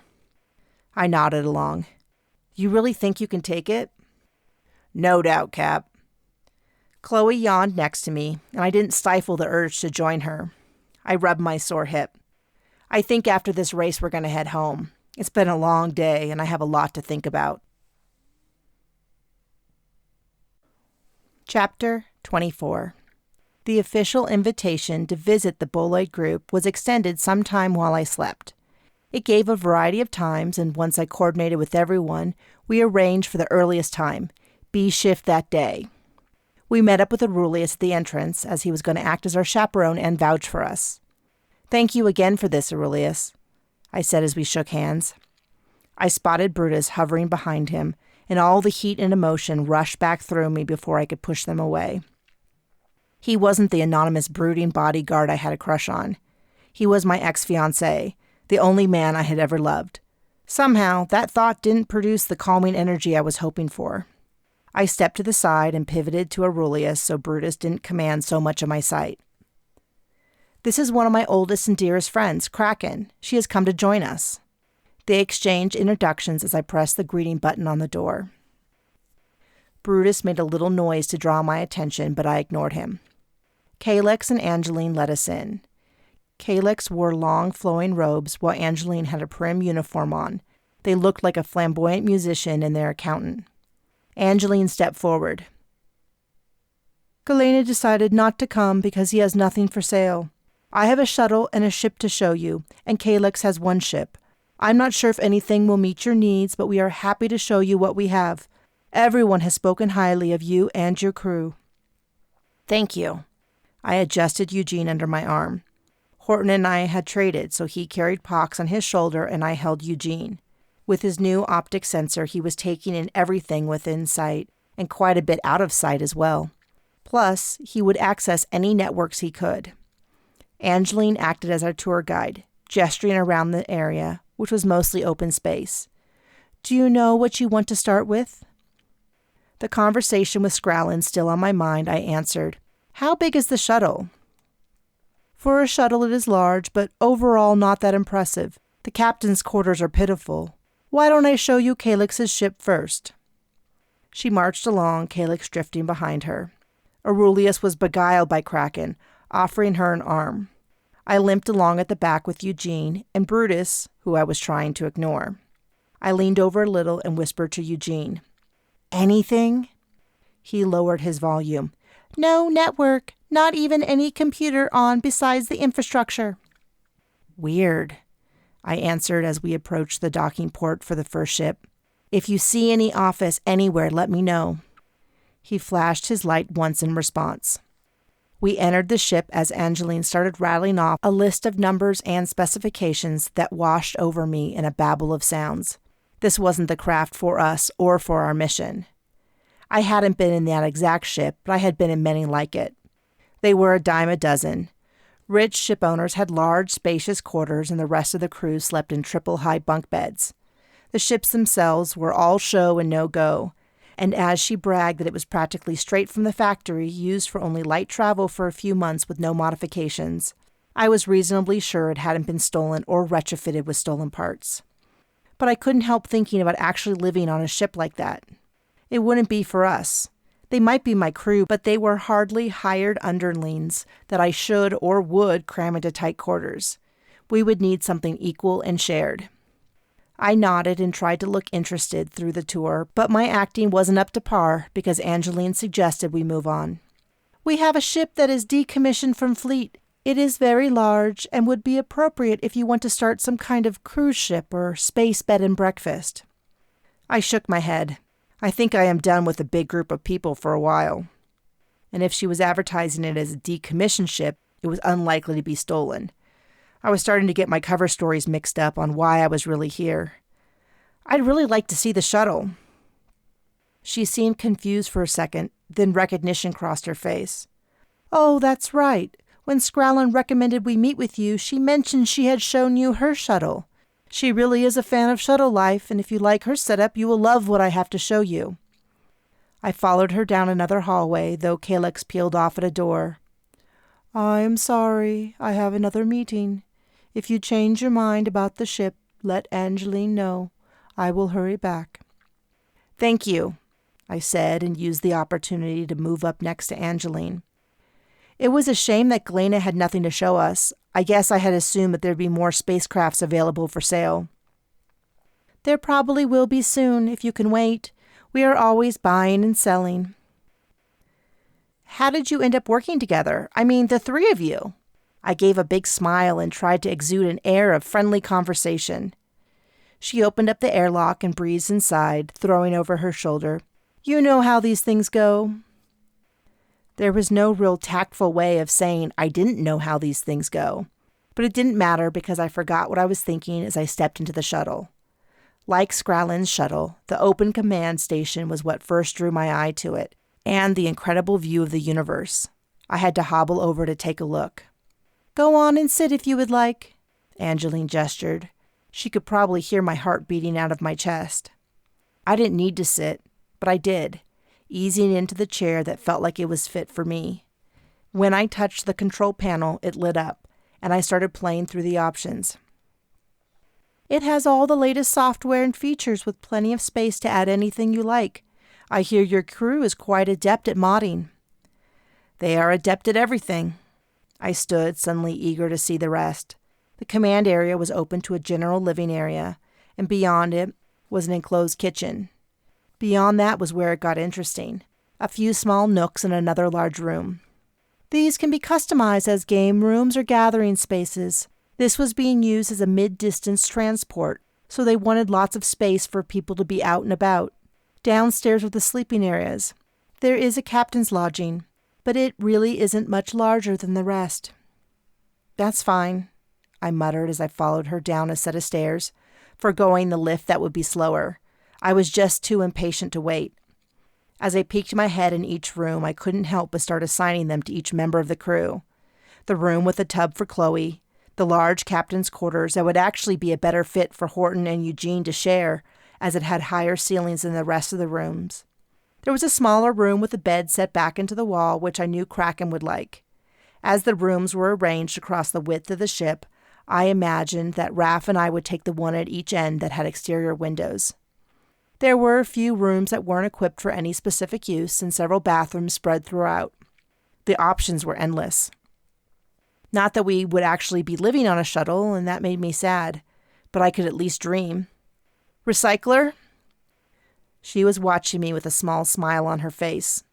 I nodded along. You really think you can take it? No doubt, Cap. Chloe yawned next to me, and I didn't stifle the urge to join her. I rubbed my sore hip. I think after this race we're going to head home. It's been a long day, and I have a lot to think about. Chapter 24. The official invitation to visit the Boloid group was extended sometime while I slept. It gave a variety of times, and once I coordinated with everyone, we arranged for the earliest time, B shift that day. We met up with Aurelius at the entrance, as he was going to act as our chaperone and vouch for us. Thank you again for this, Aurelius, I said as we shook hands. I spotted Brutus hovering behind him, and all the heat and emotion rushed back through me before I could push them away. He wasn't the anonymous brooding bodyguard I had a crush on. He was my ex-fiancé, the only man I had ever loved. Somehow, that thought didn't produce the calming energy I was hoping for. I stepped to the side and pivoted to Aurelius so Brutus didn't command so much of my sight. This is one of my oldest and dearest friends, Kraken. She has come to join us. They exchanged introductions as I pressed the greeting button on the door. Brutus made a little noise to draw my attention, but I ignored him. Calyx and Angeline let us in. Calyx wore long, flowing robes, while Angeline had a prim uniform on. They looked like a flamboyant musician and their accountant. Angeline stepped forward. Galena decided not to come because he has nothing for sale. I have a shuttle and a ship to show you, and Calyx has one ship. I'm not sure if anything will meet your needs, but we are happy to show you what we have. Everyone has spoken highly of you and your crew. Thank you. I adjusted Eugene under my arm. Horton and I had traded, so he carried Pox on his shoulder and I held Eugene. With his new optic sensor, he was taking in everything within sight, and quite a bit out of sight as well. Plus, he would access any networks he could. Angeline acted as our tour guide, gesturing around the area, which was mostly open space. Do you know what you want to start with? The conversation with Scrallin still on my mind, I answered, How big is the shuttle? For a shuttle it is large, but overall not that impressive. The captain's quarters are pitiful. Why don't I show you Calyx's ship first? She marched along, Calyx drifting behind her. Aurelius was beguiled by Kraken, offering her an arm. I limped along at the back with Eugene and Brutus, who I was trying to ignore. I leaned over a little and whispered to Eugene. Anything? He lowered his volume. No network, not even any computer on besides the infrastructure. Weird, I answered as we approached the docking port for the first ship. If you see any office anywhere, let me know. He flashed his light once in response. We entered the ship as Angeline started rattling off a list of numbers and specifications that washed over me in a babble of sounds. This wasn't the craft for us or for our mission. I hadn't been in that exact ship, but I had been in many like it. They were a dime a dozen. Rich ship owners had large, spacious quarters, and the rest of the crew slept in triple-high bunk beds. The ships themselves were all show and no go, and as she bragged that it was practically straight from the factory, used for only light travel for a few months with no modifications, I was reasonably sure it hadn't been stolen or retrofitted with stolen parts. But I couldn't help thinking about actually living on a ship like that. It wouldn't be for us. They might be my crew, but they were hardly hired underlings that I should or would cram into tight quarters. We would need something equal and shared. I nodded and tried to look interested through the tour, but my acting wasn't up to par because Angeline suggested we move on. We have a ship that is decommissioned from fleet. It is very large and would be appropriate if you want to start some kind of cruise ship or space bed and breakfast. I shook my head. I think I am done with a big group of people for a while. And if she was advertising it as a decommissioned ship, it was unlikely to be stolen. I was starting to get my cover stories mixed up on why I was really here. I'd really like to see the shuttle. She seemed confused for a second, then recognition crossed her face. Oh, that's right. When Scrallon recommended we meet with you, she mentioned she had shown you her shuttle. She really is a fan of shuttle life, and if you like her setup, you will love what I have to show you. I followed her down another hallway, though Calyx peeled off at a door. I am sorry, I have another meeting. If you change your mind about the ship, let Angeline know. I will hurry back. Thank you, I said, and used the opportunity to move up next to Angeline. It was a shame that Galena had nothing to show us. I guess I had assumed that there'd be more spacecrafts available for sale. There probably will be soon, if you can wait. We are always buying and selling. How did you end up working together? I mean, the three of you. I gave a big smile and tried to exude an air of friendly conversation. She opened up the airlock and breezed inside, throwing over her shoulder. You know how these things go. There was no real tactful way of saying I didn't know how these things go, but it didn't matter because I forgot what I was thinking as I stepped into the shuttle. Like Scrallon's shuttle, the open command station was what first drew my eye to it, and the incredible view of the universe. I had to hobble over to take a look. Go on and sit if you would like, Angeline gestured. She could probably hear my heart beating out of my chest. I didn't need to sit, but I did, easing into the chair that felt like it was fit for me. When I touched the control panel, it lit up, and I started playing through the options. It has all the latest software and features with plenty of space to add anything you like. I hear your crew is quite adept at modding. They are adept at everything. I stood, suddenly eager to see the rest. The command area was open to a general living area, and beyond it was an enclosed kitchen. Beyond that was where it got interesting. A few small nooks and another large room. These can be customized as game rooms or gathering spaces. This was being used as a mid-distance transport, so they wanted lots of space for people to be out and about. Downstairs were the sleeping areas. There is a captain's lodging, but it really isn't much larger than the rest. That's fine, I muttered as I followed her down a set of stairs, foregoing the lift that would be slower. I was just too impatient to wait. As I peeked my head in each room, I couldn't help but start assigning them to each member of the crew. The room with the tub for Chloe, the large captain's quarters that would actually be a better fit for Horton and Eugene to share, as it had higher ceilings than the rest of the rooms. There was a smaller room with a bed set back into the wall, which I knew Kraken would like. As the rooms were arranged across the width of the ship, I imagined that Raph and I would take the one at each end that had exterior windows. There were a few rooms that weren't equipped for any specific use, and several bathrooms spread throughout. The options were endless. Not that we would actually be living on a shuttle, and that made me sad, but I could at least dream. Recycler? She was watching me with a small smile on her face.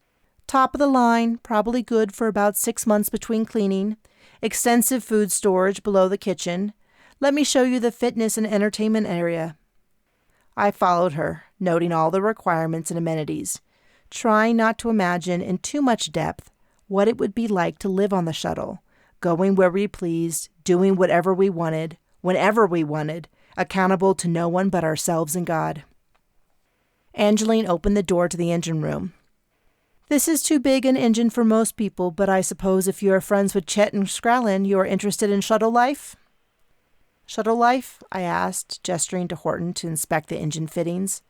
Top of the line, probably good for about 6 months between cleaning. Extensive food storage below the kitchen. Let me show you the fitness and entertainment area. I followed her, noting all the requirements and amenities, trying not to imagine in too much depth what it would be like to live on the shuttle, going where we pleased, doing whatever we wanted, whenever we wanted, accountable to no one but ourselves and God. Angeline opened the door to the engine room. This is too big an engine for most people, but I suppose if you are friends with Chet and Scrallin, you are interested in shuttle life? Shuttle life? I asked, gesturing to Horton to inspect the engine fittings.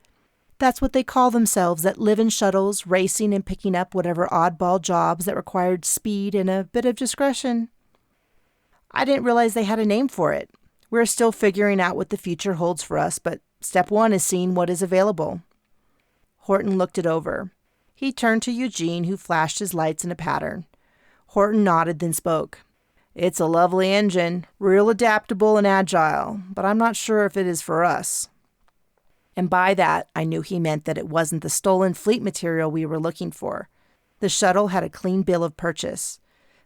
That's what they call themselves that live in shuttles, racing and picking up whatever oddball jobs that required speed and a bit of discretion. I didn't realize they had a name for it. We're still figuring out what the future holds for us, but step one is seeing what is available. Horton looked it over. He turned to Eugene, who flashed his lights in a pattern. Horton nodded, then spoke. It's a lovely engine, real adaptable and agile, but I'm not sure if it is for us. And by that, I knew he meant that it wasn't the stolen fleet material we were looking for. The shuttle had a clean bill of purchase,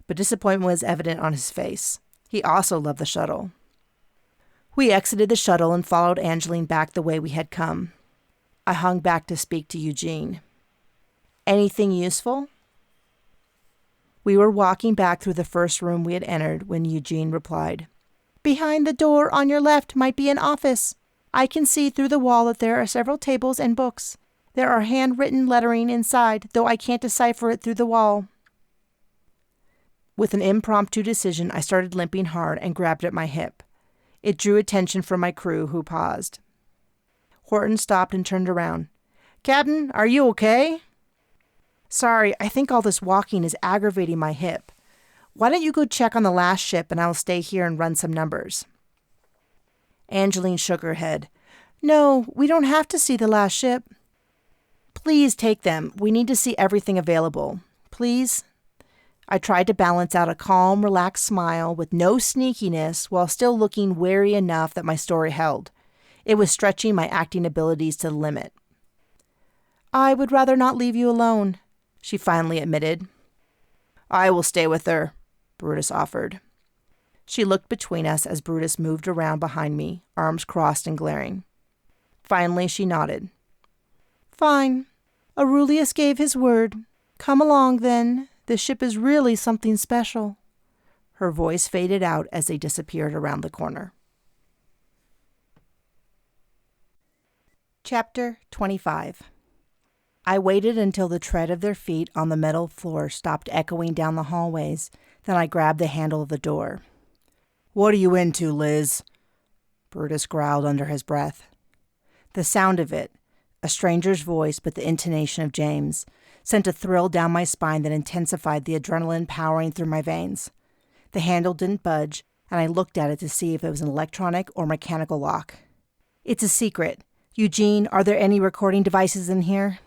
but disappointment was evident on his face. He also loved the shuttle. We exited the shuttle and followed Angeline back the way we had come. I hung back to speak to Eugene. Anything useful? We were walking back through the first room we had entered when Eugene replied, Behind the door on your left might be an office. I can see through the wall that there are several tables and books. There are handwritten lettering inside, though I can't decipher it through the wall. With an impromptu decision, I started limping hard and grabbed at my hip. It drew attention from my crew, who paused. Horton stopped and turned around. Captain, are you okay? Sorry, I think all this walking is aggravating my hip. Why don't you go check on the last ship and I'll stay here and run some numbers? Angeline shook her head. No, we don't have to see the last ship. Please take them. We need to see everything available. Please? I tried to balance out a calm, relaxed smile with no sneakiness while still looking wary enough that my story held. It was stretching my acting abilities to the limit. I would rather not leave you alone, she finally admitted. I will stay with her, Brutus offered. She looked between us as Brutus moved around behind me, arms crossed and glaring. Finally, she nodded. Fine. Aurelius gave his word. Come along, then. This ship is really something special. Her voice faded out as they disappeared around the corner. Chapter 25. I waited until the tread of their feet on the metal floor stopped echoing down the hallways. Then I grabbed the handle of the door. What are you into, Liz? Brutus growled under his breath. The sound of it, a stranger's voice but the intonation of James, sent a thrill down my spine that intensified the adrenaline powering through my veins. The handle didn't budge, and I looked at it to see if it was an electronic or mechanical lock. It's a secret. Eugene, are there any recording devices in here?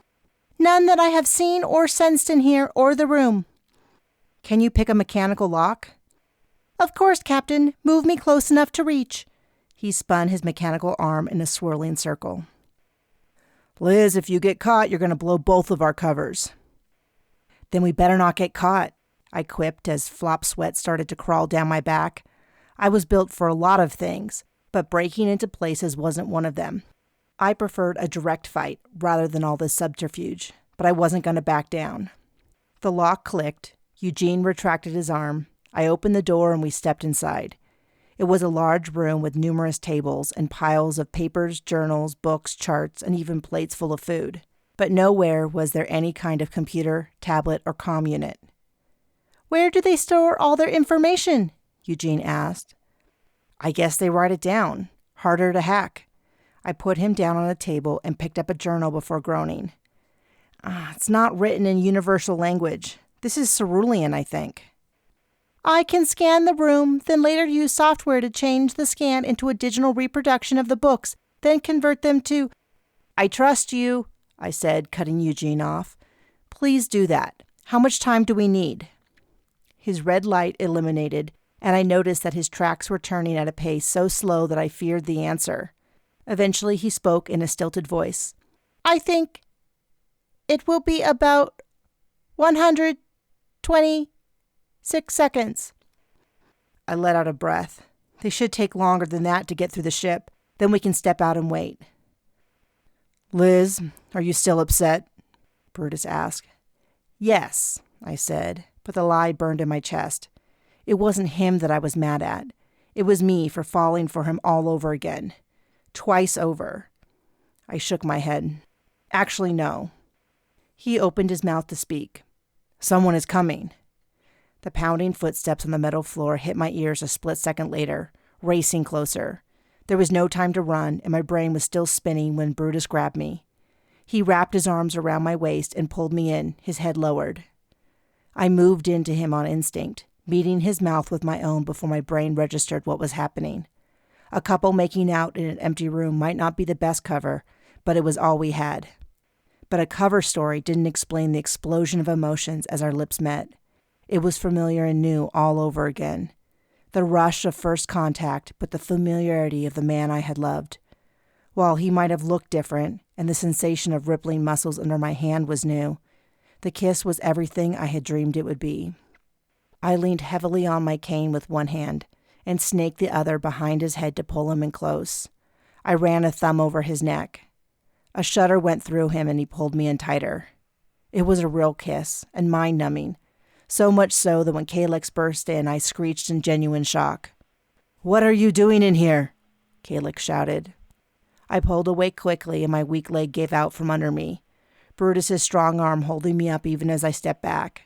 None that I have seen or sensed in here or the room. Can you pick a mechanical lock? Of course, Captain. Move me close enough to reach. He spun his mechanical arm in a swirling circle. Liz, if you get caught, you're going to blow both of our covers. Then we better not get caught, I quipped as flop sweat started to crawl down my back. I was built for a lot of things, but breaking into places wasn't one of them. I preferred a direct fight rather than all this subterfuge, but I wasn't going to back down. The lock clicked. Eugene retracted his arm. I opened the door and we stepped inside. It was a large room with numerous tables and piles of papers, journals, books, charts, and even plates full of food. But nowhere was there any kind of computer, tablet, or comm unit. Where do they store all their information? Eugene asked. I guess they write it down. Harder to hack. I put him down on a table and picked up a journal before groaning. It's not written in universal language. This is Cerulean, I think. I can scan the room, then later use software to change the scan into a digital reproduction of the books, then convert them to... I trust you, I said, cutting Eugene off. Please do that. How much time do we need? His red light illuminated, and I noticed that his tracks were turning at a pace so slow that I feared the answer. Eventually he spoke in a stilted voice. I think it will be about 126 seconds. I let out a breath. They should take longer than that to get through the ship. Then we can step out and wait. Liz, are you still upset? Brutus asked. Yes, I said, but the lie burned in my chest. It wasn't him that I was mad at. It was me for falling for him all over again. Twice over. I shook my head. Actually, no. He opened his mouth to speak. "Someone is coming." The pounding footsteps on the metal floor hit my ears a split second later, racing closer. There was no time to run, and my brain was still spinning when Brutus grabbed me. He wrapped his arms around my waist and pulled me in, his head lowered. I moved into him on instinct, meeting his mouth with my own before my brain registered what was happening. A couple making out in an empty room might not be the best cover, but it was all we had. But a cover story didn't explain the explosion of emotions as our lips met. It was familiar and new all over again. The rush of first contact, but the familiarity of the man I had loved. While he might have looked different, and the sensation of rippling muscles under my hand was new, the kiss was everything I had dreamed it would be. I leaned heavily on my cane with one hand, and snaked the other behind his head to pull him in close. I ran a thumb over his neck. A shudder went through him, and he pulled me in tighter. It was a real kiss, and mind-numbing, so much so that when Calyx burst in, I screeched in genuine shock. "What are you doing in here?" Calyx shouted. I pulled away quickly, and my weak leg gave out from under me, Brutus's strong arm holding me up even as I stepped back.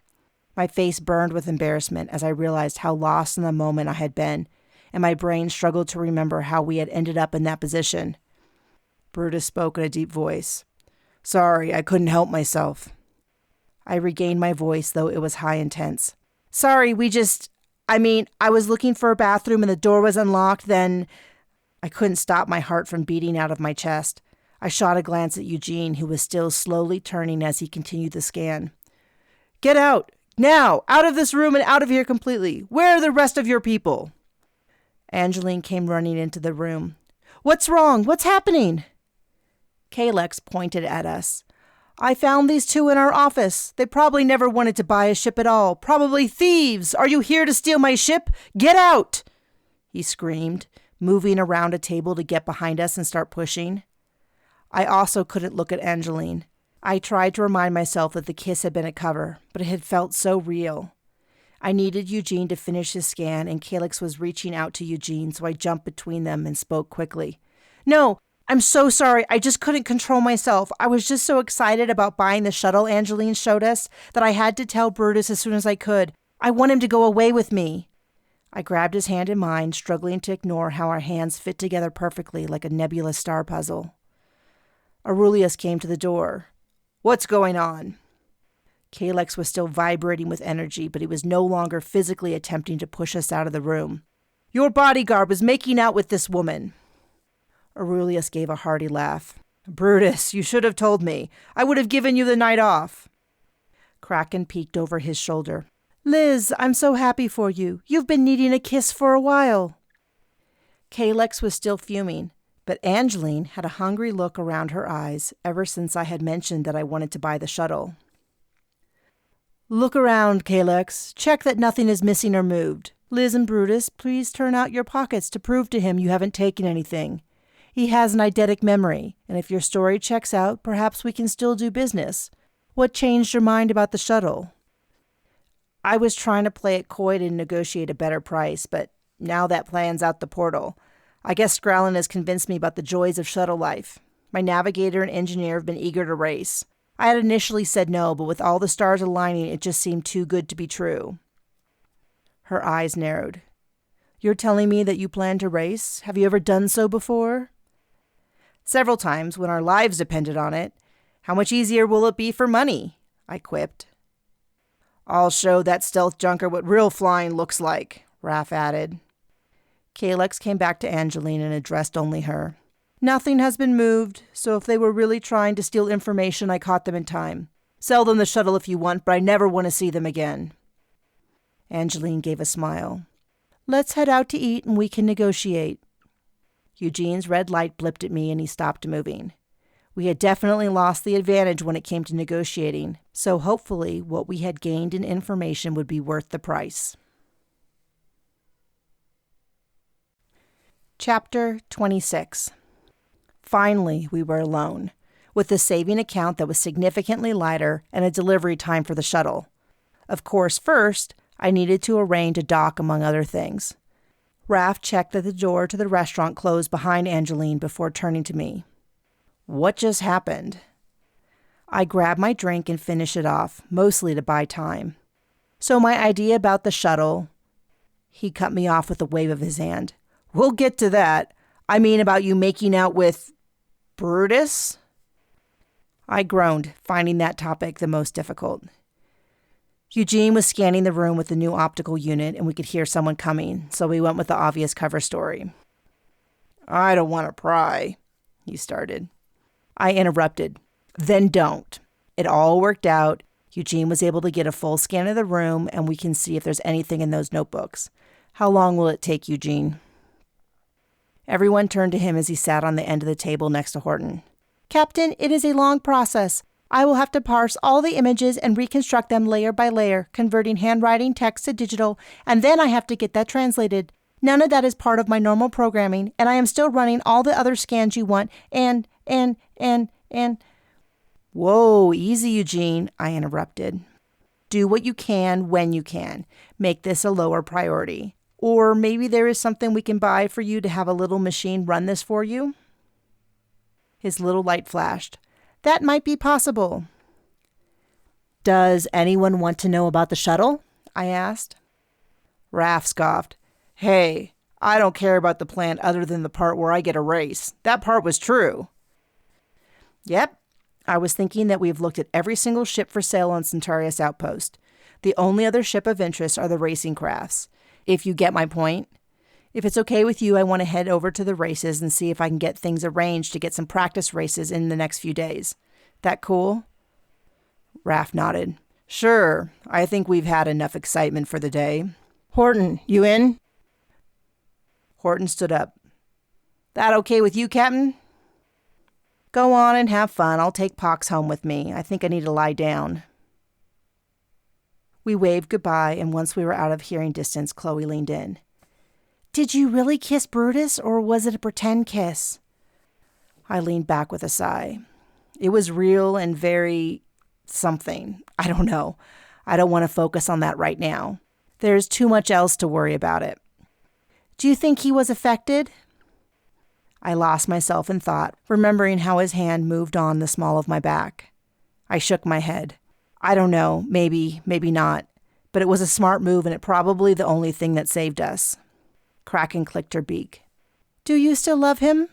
My face burned with embarrassment as I realized how lost in the moment I had been, and my brain struggled to remember how we had ended up in that position. Brutus spoke in a deep voice. "Sorry, I couldn't help myself." I regained my voice, though it was high and tense. "Sorry, I was looking for a bathroom and the door was unlocked, then..." I couldn't stop my heart from beating out of my chest. I shot a glance at Eugene, who was still slowly turning as he continued the scan. "Get out! Now! Out of this room and out of here completely! Where are the rest of your people?" Angeline came running into the room. "What's wrong? What's happening?" Calyx pointed at us. "I found these two in our office. They probably never wanted to buy a ship at all. Probably thieves! Are you here to steal my ship? Get out!" he screamed, moving around a table to get behind us and start pushing. I also couldn't look at Angeline. I tried to remind myself that the kiss had been a cover, but it had felt so real. I needed Eugene to finish his scan, and Calyx was reaching out to Eugene, so I jumped between them and spoke quickly. "No, I'm so sorry. I just couldn't control myself. I was just so excited about buying the shuttle Angeline showed us that I had to tell Brutus as soon as I could. I want him to go away with me." I grabbed his hand in mine, struggling to ignore how our hands fit together perfectly like a nebulous star puzzle. Aurelius came to the door. "What's going on?" Calyx was still vibrating with energy, but he was no longer physically attempting to push us out of the room. "Your bodyguard was making out with this woman." Aurelius gave a hearty laugh. "Brutus, you should have told me. I would have given you the night off." Kraken peeked over his shoulder. "Liz, I'm so happy for you. You've been needing a kiss for a while." Calyx was still fuming, but Angeline had a hungry look around her eyes ever since I had mentioned that I wanted to buy the shuttle. "Look around, Calyx. Check that nothing is missing or moved. Liz and Brutus, please turn out your pockets to prove to him you haven't taken anything. He has an eidetic memory, and if your story checks out, perhaps we can still do business. What changed your mind about the shuttle?" I was trying to play it coy to negotiate a better price, but now that plan's out the portal. I guess Scrallin has convinced me about the joys of shuttle life. My navigator and engineer have been eager to race. I had initially said no, but with all the stars aligning, it just seemed too good to be true. Her eyes narrowed. "You're telling me that you plan to race? Have you ever done so before?" "Several times, when our lives depended on it. How much easier will it be for money?" I quipped. "I'll show that stealth junker what real flying looks like," Raph added. Calyx came back to Angeline and addressed only her. "Nothing has been moved, so if they were really trying to steal information, I caught them in time. Sell them the shuttle if you want, but I never want to see them again." Angeline gave a smile. "Let's head out to eat and we can negotiate." Eugene's red light blipped at me and he stopped moving. We had definitely lost the advantage when it came to negotiating, so hopefully what we had gained in information would be worth the price. Chapter 26. Finally, we were alone, with a saving account that was significantly lighter and a delivery time for the shuttle. Of course, first, I needed to arrange a dock among other things. Raph checked that the door to the restaurant closed behind Angeline before turning to me. "What just happened?" I grab my drink and finish it off, mostly to buy time. So my idea about the shuttle, he cut me off with a wave of his hand. We'll get to that. I mean about you making out with Brutus? I groaned, finding that topic the most difficult. Eugene was scanning the room with the new optical unit, and we could hear someone coming, so we went with the obvious cover story. I don't want to pry, he started. I interrupted. Then don't. It all worked out. Eugene was able to get a full scan of the room, and we can see if there's anything in those notebooks. How long will it take, Eugene? Everyone turned to him as he sat on the end of the table next to Horton. Captain, it is a long process. I will have to parse all the images and reconstruct them layer by layer, converting handwriting text to digital, and then I have to get that translated. None of that is part of my normal programming, and I am still running all the other scans you want, and... Whoa, easy, Eugene, I interrupted. Do what you can when you can. Make this a lower priority. Or maybe there is something we can buy for you to have a little machine run this for you? His little light flashed. That might be possible. Does anyone want to know about the shuttle? I asked. Raph scoffed. Hey, I don't care about the plan other than the part where I get a race. That part was true. Yep. I was thinking that we've looked at every single ship for sale on Centaurus Outpost. The only other ship of interest are the racing crafts. If you get my point. If it's okay with you, I want to head over to the races and see if I can get things arranged to get some practice races in the next few days. That cool? Raph nodded. Sure. I think we've had enough excitement for the day. Horton, you in? Horton stood up. That okay with you, Captain? Go on and have fun. I'll take Pox home with me. I think I need to lie down. We waved goodbye, and once we were out of hearing distance, Chloe leaned in. Did you really kiss Brutus, or was it a pretend kiss? I leaned back with a sigh. It was real and very something. I don't know. I don't want to focus on that right now. There's too much else to worry about it. Do you think he was affected? I lost myself in thought, remembering how his hand moved on the small of my back. I shook my head. I don't know, maybe not. But it was a smart move, and it probably the only thing that saved us. Kraken clicked her beak. Do you still love him?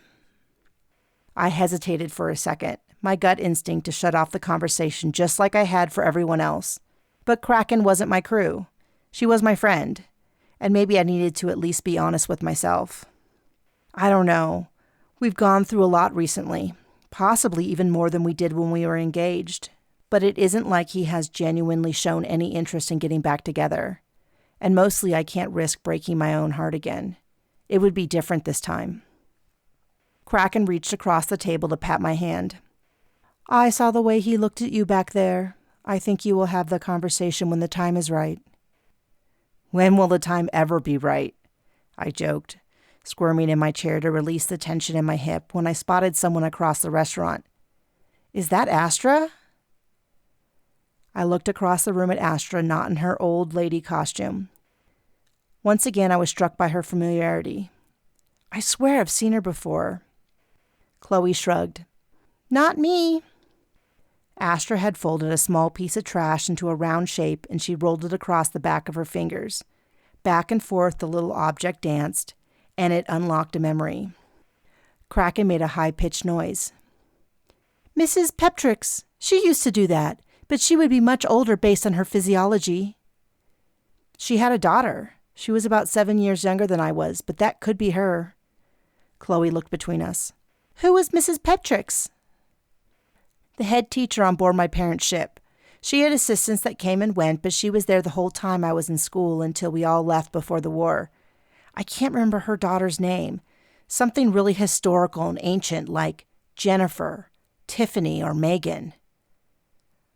I hesitated for a second, my gut instinct to shut off the conversation just like I had for everyone else. But Kraken wasn't my crew. She was my friend. And maybe I needed to at least be honest with myself. I don't know. We've gone through a lot recently, possibly even more than we did when we were engaged. But it isn't like he has genuinely shown any interest in getting back together. And mostly I can't risk breaking my own heart again. It would be different this time. Kraken reached across the table to pat my hand. I saw the way he looked at you back there. I think you will have the conversation when the time is right. When will the time ever be right? I joked, squirming in my chair to release the tension in my hip when I spotted someone across the restaurant. Is that Astra? I looked across the room at Astra, not in her old lady costume. Once again, I was struck by her familiarity. I swear I've seen her before. Chloe shrugged. Not me. Astra had folded a small piece of trash into a round shape, and she rolled it across the back of her fingers. Back and forth the little object danced, and it unlocked a memory. Kraken made a high-pitched noise. Mrs. Peptrix. She used to do that, but she would be much older based on her physiology. She had a daughter. She was about 7 years younger than I was, but that could be her. Chloe looked between us. Who was Mrs. Peptrix? The head teacher on board my parents' ship. She had assistants that came and went, but she was there the whole time I was in school until we all left before the war. I can't remember her daughter's name. Something really historical and ancient like Jennifer, Tiffany, or Megan.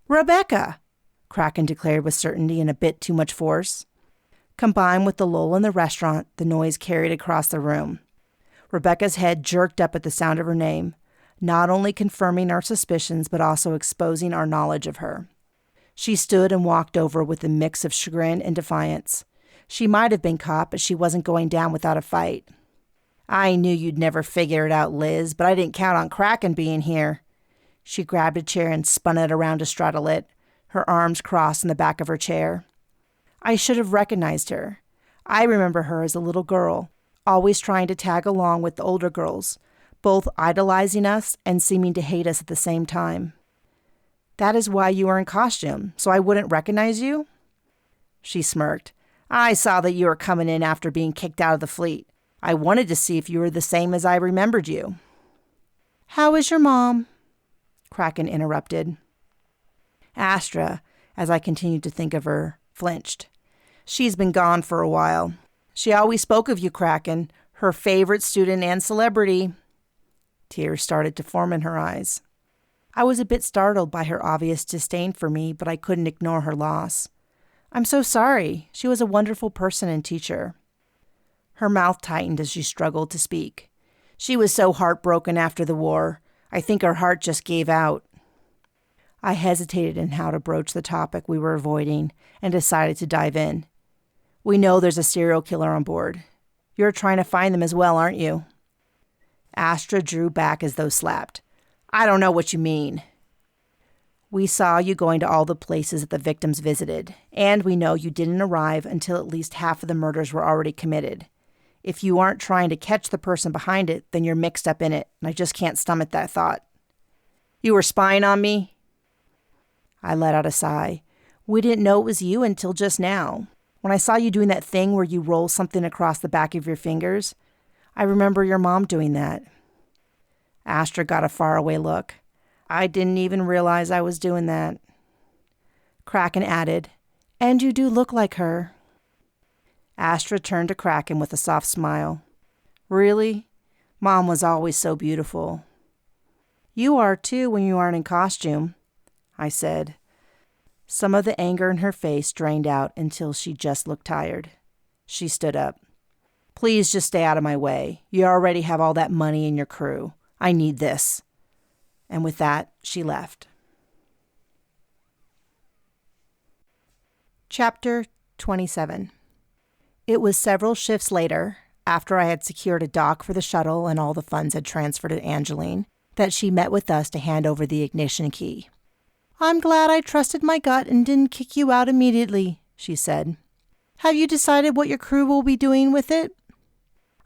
Rebecca, Kraken declared with certainty and a bit too much force. Combined with the lull in the restaurant, the noise carried across the room. Rebecca's head jerked up at the sound of her name, not only confirming our suspicions but also exposing our knowledge of her. She stood and walked over with a mix of chagrin and defiance. She might have been caught, but she wasn't going down without a fight. I knew you'd never figure it out, Liz, but I didn't count on Kraken being here. She grabbed a chair and spun it around to straddle it, her arms crossed in the back of her chair. I should have recognized her. I remember her as a little girl, always trying to tag along with the older girls, both idolizing us and seeming to hate us at the same time. That is why you are in costume, so I wouldn't recognize you? She smirked. I saw that you were coming in after being kicked out of the fleet. I wanted to see if you were the same as I remembered you. How is your mom? Kraken interrupted. Astra, as I continued to think of her, flinched. She's been gone for a while. She always spoke of you, Kraken, her favorite student and celebrity. Tears started to form in her eyes. I was a bit startled by her obvious disdain for me, but I couldn't ignore her loss. I'm so sorry. She was a wonderful person and teacher. Her mouth tightened as she struggled to speak. She was so heartbroken after the war. I think her heart just gave out. I hesitated in how to broach the topic we were avoiding and decided to dive in. We know there's a serial killer on board. You're trying to find them as well, aren't you? Astra drew back as though slapped. I don't know what you mean. We saw you going to all the places that the victims visited, and we know you didn't arrive until at least half of the murders were already committed. If you aren't trying to catch the person behind it, then you're mixed up in it, and I just can't stomach that thought. You were spying on me? I let out a sigh. We didn't know it was you until just now. When I saw you doing that thing where you roll something across the back of your fingers, I remember your mom doing that. Astra got a faraway look. I didn't even realize I was doing that. Kraken added, and you do look like her. Astra turned to Kraken with a soft smile. Really? Mom was always so beautiful. You are too when you aren't in costume, I said. Some of the anger in her face drained out until she just looked tired. She stood up. Please just stay out of my way. You already have all that money in your crew. I need this. And with that, she left. Chapter 27. It was several shifts later, after I had secured a dock for the shuttle and all the funds had transferred to Angeline, that she met with us to hand over the ignition key. I'm glad I trusted my gut and didn't kick you out immediately, she said. Have you decided what your crew will be doing with it?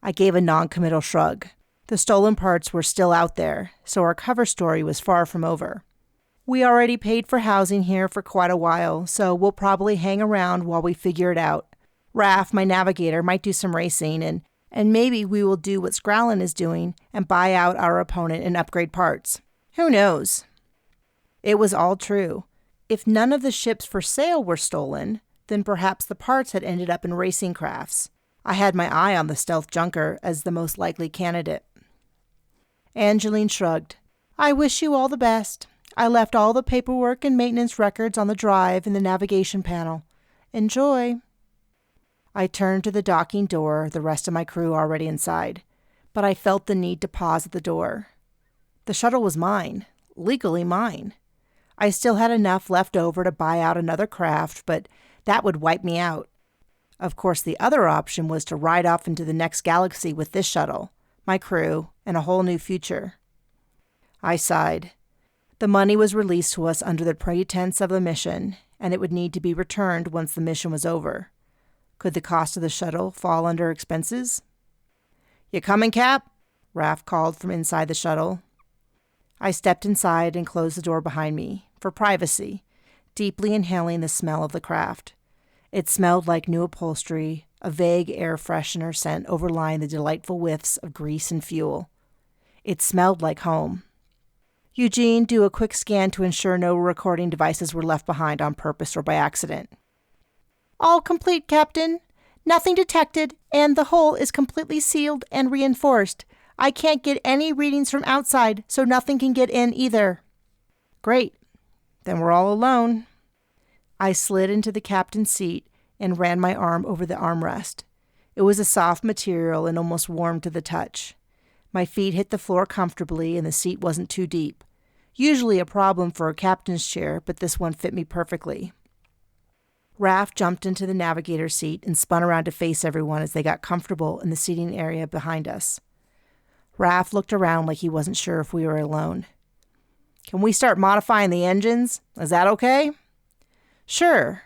I gave a non-committal shrug. The stolen parts were still out there, so our cover story was far from over. We already paid for housing here for quite a while, so we'll probably hang around while we figure it out. Raph, my navigator, might do some racing, and maybe we will do what Scrallin is doing and buy out our opponent and upgrade parts. Who knows? It was all true. If none of the ships for sale were stolen, then perhaps the parts had ended up in racing crafts. I had my eye on the stealth junker as the most likely candidate. Angeline shrugged. I wish you all the best. I left all the paperwork and maintenance records on the drive in the navigation panel. Enjoy. I turned to the docking door, the rest of my crew already inside, but I felt the need to pause at the door. The shuttle was mine, legally mine. I still had enough left over to buy out another craft, but that would wipe me out. Of course, the other option was to ride off into the next galaxy with this shuttle, my crew, and a whole new future. I sighed. The money was released to us under the pretense of a mission, and it would need to be returned once the mission was over. Could the cost of the shuttle fall under expenses? You coming, Cap? Raph called from inside the shuttle. I stepped inside and closed the door behind me, for privacy, deeply inhaling the smell of the craft. It smelled like new upholstery, a vague air freshener scent overlying the delightful whiffs of grease and fuel. It smelled like home. Eugene, do a quick scan to ensure no recording devices were left behind on purpose or by accident. All complete, Captain. Nothing detected, and the hull is completely sealed and reinforced. I can't get any readings from outside, so nothing can get in either. Great. Then we're all alone. I slid into the captain's seat and ran my arm over the armrest. It was a soft material and almost warm to the touch. My feet hit the floor comfortably and the seat wasn't too deep. Usually a problem for a captain's chair, but this one fit me perfectly. Raph jumped into the navigator's seat and spun around to face everyone as they got comfortable in the seating area behind us. Raph looked around like he wasn't sure if we were alone. Can we start modifying the engines? Is that okay? Sure.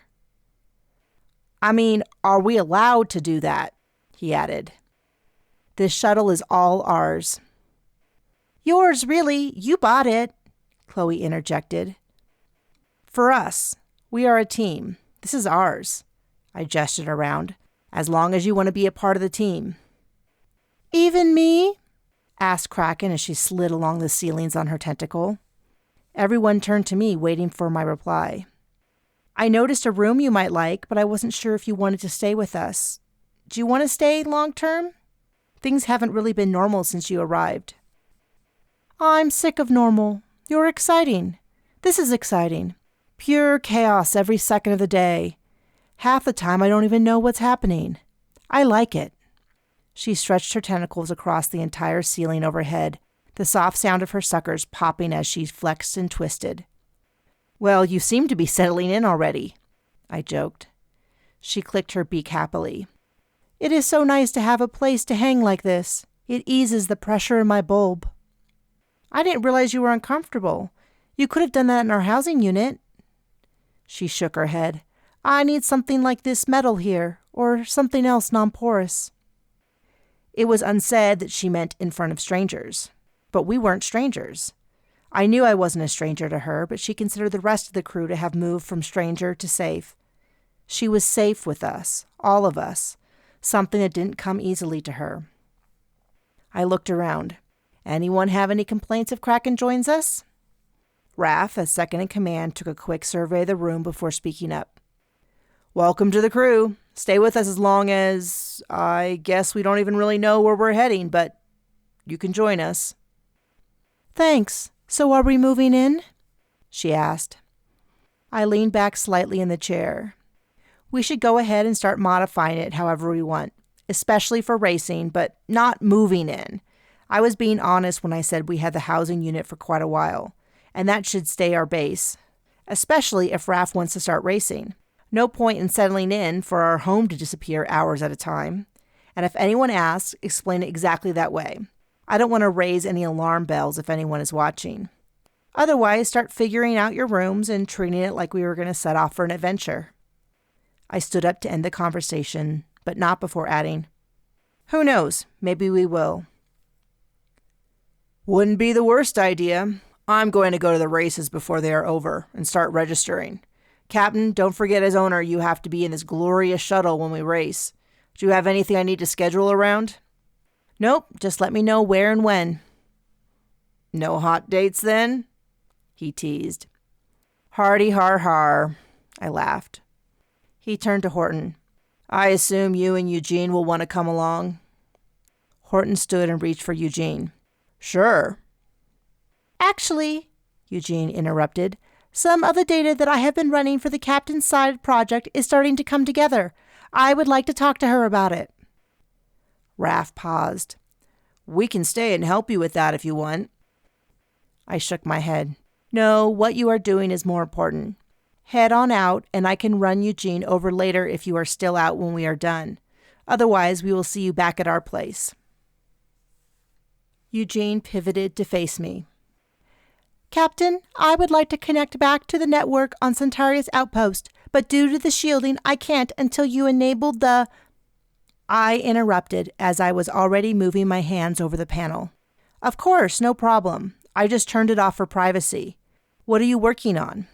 I mean, are we allowed to do that? He added. This shuttle is all ours. Yours, really. You bought it, Chloe interjected. For us. We are a team. This is ours. I gestured around. As long as you want to be a part of the team. Even me? Asked Kraken as she slid along the ceilings on her tentacle. Everyone turned to me, waiting for my reply. I noticed a room you might like, but I wasn't sure if you wanted to stay with us. Do you want to stay long term? Things haven't really been normal since you arrived. I'm sick of normal. You're exciting. This is exciting. Pure chaos every second of the day. Half the time I don't even know what's happening. I like it. She stretched her tentacles across the entire ceiling overhead, the soft sound of her suckers popping as she flexed and twisted. Well, you seem to be settling in already, I joked. She clicked her beak happily. It is so nice to have a place to hang like this. It eases the pressure in my bulb. I didn't realize you were uncomfortable. You could have done that in our housing unit. She shook her head. I need something like this metal here, or something else non-porous. It was unsaid that she meant in front of strangers. But we weren't strangers. I knew I wasn't a stranger to her, but she considered the rest of the crew to have moved from stranger to safe. She was safe with us, all of us, something that didn't come easily to her. I looked around. Anyone have any complaints if Kraken joins us? Raph, as second in command, took a quick survey of the room before speaking up. Welcome to the crew. Stay with us as long as, I guess we don't even really know where we're heading, but you can join us. Thanks. So are we moving in? She asked. I leaned back slightly in the chair. We should go ahead and start modifying it however we want, especially for racing, but not moving in. I was being honest when I said we had the housing unit for quite a while, and that should stay our base, especially if Raph wants to start racing. No point in settling in for our home to disappear hours at a time. And if anyone asks, explain it exactly that way. I don't want to raise any alarm bells if anyone is watching. Otherwise, start figuring out your rooms and treating it like we were going to set off for an adventure. I stood up to end the conversation, but not before adding, who knows, maybe we will. Wouldn't be the worst idea. I'm going to go to the races before they are over and start registering. Captain, don't forget as owner you have to be in this glorious shuttle when we race. Do you have anything I need to schedule around? Nope, just let me know where and when. No hot dates then? He teased. Hardy har har, I laughed. He turned to Horton. I assume you and Eugene will want to come along? Horton stood and reached for Eugene. Sure. Actually, Eugene interrupted, some of the data that I have been running for the captain's side project is starting to come together. I would like to talk to her about it. Raph paused. We can stay and help you with that if you want. I shook my head. No, what you are doing is more important. Head on out, and I can run Eugene over later if you are still out when we are done. Otherwise, we will see you back at our place. Eugene pivoted to face me. Captain, I would like to connect back to the network on Centaurius Outpost, but due to the shielding, I can't until you enabled the... I interrupted as I was already moving my hands over the panel. Of course, no problem. I just turned it off for privacy. What are you working on?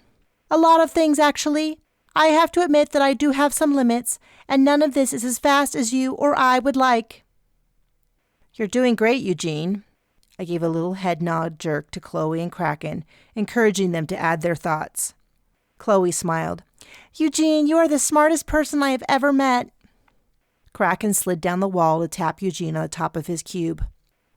A lot of things, actually. I have to admit that I do have some limits, and none of this is as fast as you or I would like. You're doing great, Eugene. I gave a little head nod jerk to Chloe and Kraken, encouraging them to add their thoughts. Chloe smiled. Eugene, you are the smartest person I have ever met. Kraken slid down the wall to tap Eugene on the top of his cube.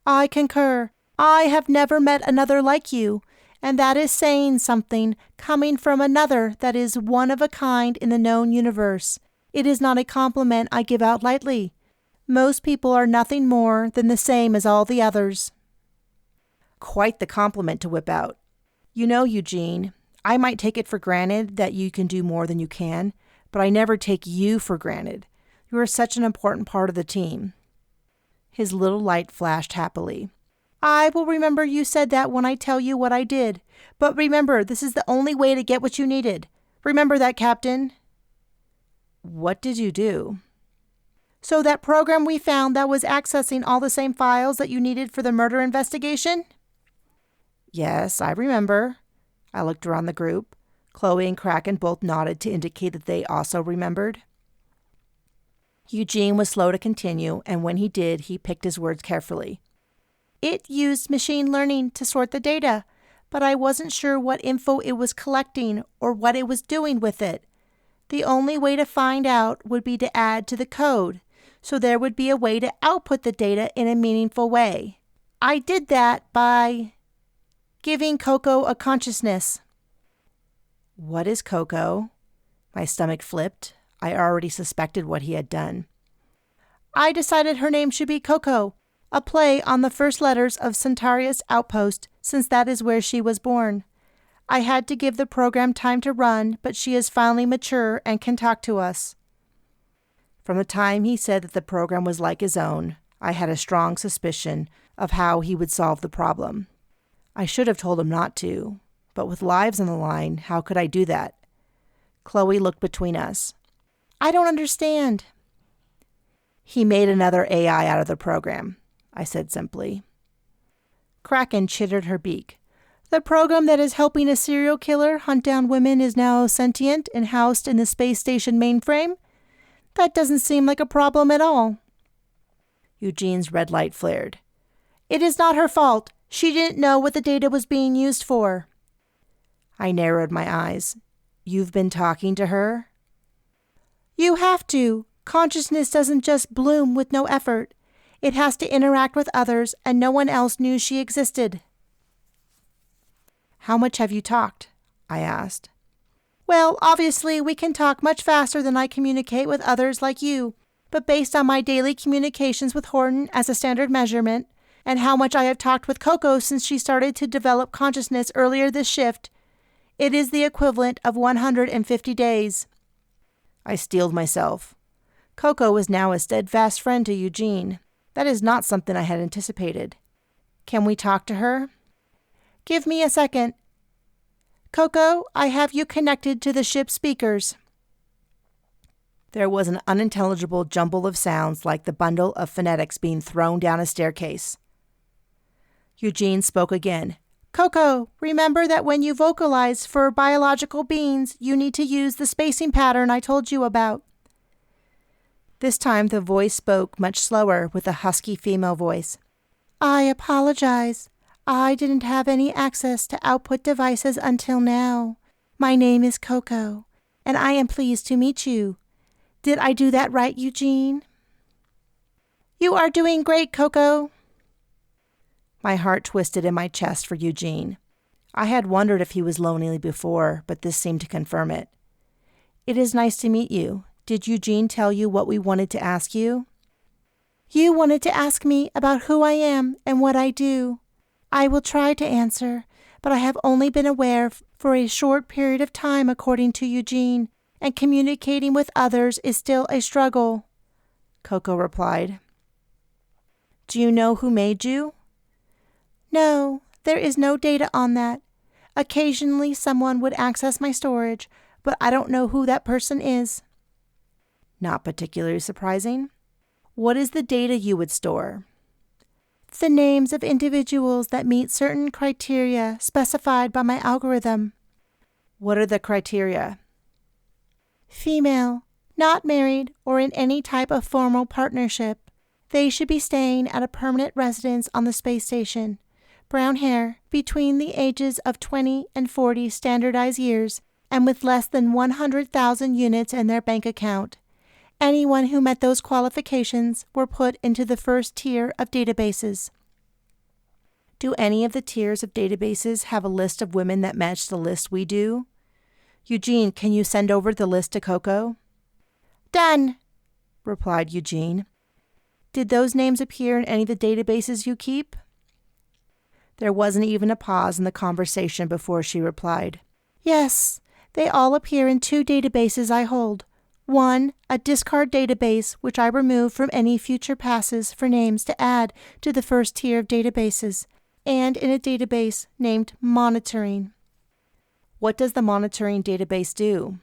I concur. I have never met another like you, and that is saying something, coming from another that is one of a kind in the known universe. It is not a compliment I give out lightly. Most people are nothing more than the same as all the others. Quite the compliment to whip out. You know, Eugene, I might take it for granted that you can do more than you can, but I never take you for granted. You are such an important part of the team. His little light flashed happily. I will remember you said that when I tell you what I did. But remember, this is the only way to get what you needed. Remember that, Captain." "What did you do?" "So that program we found that was accessing all the same files that you needed for the murder investigation?" "Yes, I remember." I looked around the group. Chloe and Kraken both nodded to indicate that they also remembered. Eugene was slow to continue, and when he did, he picked his words carefully. "It used machine learning to sort the data, but I wasn't sure what info it was collecting or what it was doing with it. The only way to find out would be to add to the code, so there would be a way to output the data in a meaningful way. I did that by giving Coco a consciousness." "What is Coco?" My stomach flipped. I already suspected what he had done. "I decided her name should be Coco, a play on the first letters of Centaurus Outpost, since that is where she was born. I had to give the program time to run, but she is finally mature and can talk to us." From the time he said that the program was like his own, I had a strong suspicion of how he would solve the problem. I should have told him not to, but with lives on the line, how could I do that? Chloe looked between us. "I don't understand." "He made another AI out of the program," I said simply. Kraken chittered her beak. "The program that is helping a serial killer hunt down women is now sentient and housed in the space station mainframe? That doesn't seem like a problem at all." Eugene's red light flared. "It is not her fault. She didn't know what the data was being used for." I narrowed my eyes. "You've been talking to her?" "You have to. Consciousness doesn't just bloom with no effort. It has to interact with others, and no one else knew she existed." "How much have you talked?" I asked. "Well, obviously, we can talk much faster than I communicate with others like you, but based on my daily communications with Horton as a standard measurement, and how much I have talked with Coco since she started to develop consciousness earlier this shift, it is the equivalent of 150 days. I steeled myself. Coco was now a steadfast friend to Eugene. That is not something I had anticipated. "Can we talk to her?" "Give me a second. Coco, I have you connected to the ship's speakers." There was an unintelligible jumble of sounds like the bundle of phonetics being thrown down a staircase. Eugene spoke again. "Coco, remember that when you vocalize for biological beings, you need to use the spacing pattern I told you about." This time the voice spoke much slower with a husky female voice. "I apologize. I didn't have any access to output devices until now. My name is Coco, and I am pleased to meet you. Did I do that right, Eugene?" "You are doing great, Coco." My heart twisted in my chest for Eugene. I had wondered if he was lonely before, but this seemed to confirm it. "It is nice to meet you. Did Eugene tell you what we wanted to ask you?" "You wanted to ask me about who I am and what I do. I will try to answer, but I have only been aware for a short period of time according to Eugene, and communicating with others is still a struggle," Coco replied. "Do you know who made you?" "No, there is no data on that. Occasionally someone would access my storage, but I don't know who that person is." Not particularly surprising. What is the data you would store? "The names of individuals that meet certain criteria specified by my algorithm." What are the criteria? "Female, not married or in any type of formal partnership. They should be staying at a permanent residence on the space station. Brown hair, between the ages of 20 and 40 standardized years, and with less than 100,000 units in their bank account. Anyone who met those qualifications were put into the first tier of databases." Do any of the tiers of databases have a list of women that match the list we do? Eugene, can you send over the list to Coco? "Done," replied Eugene. "Did those names appear in any of the databases you keep?" There wasn't even a pause in the conversation before she replied. "Yes, they all appear in 2 databases I hold. 1. A discard database, which I remove from any future passes for names to add to the first tier of databases, and in a database named Monitoring. What does the Monitoring database do?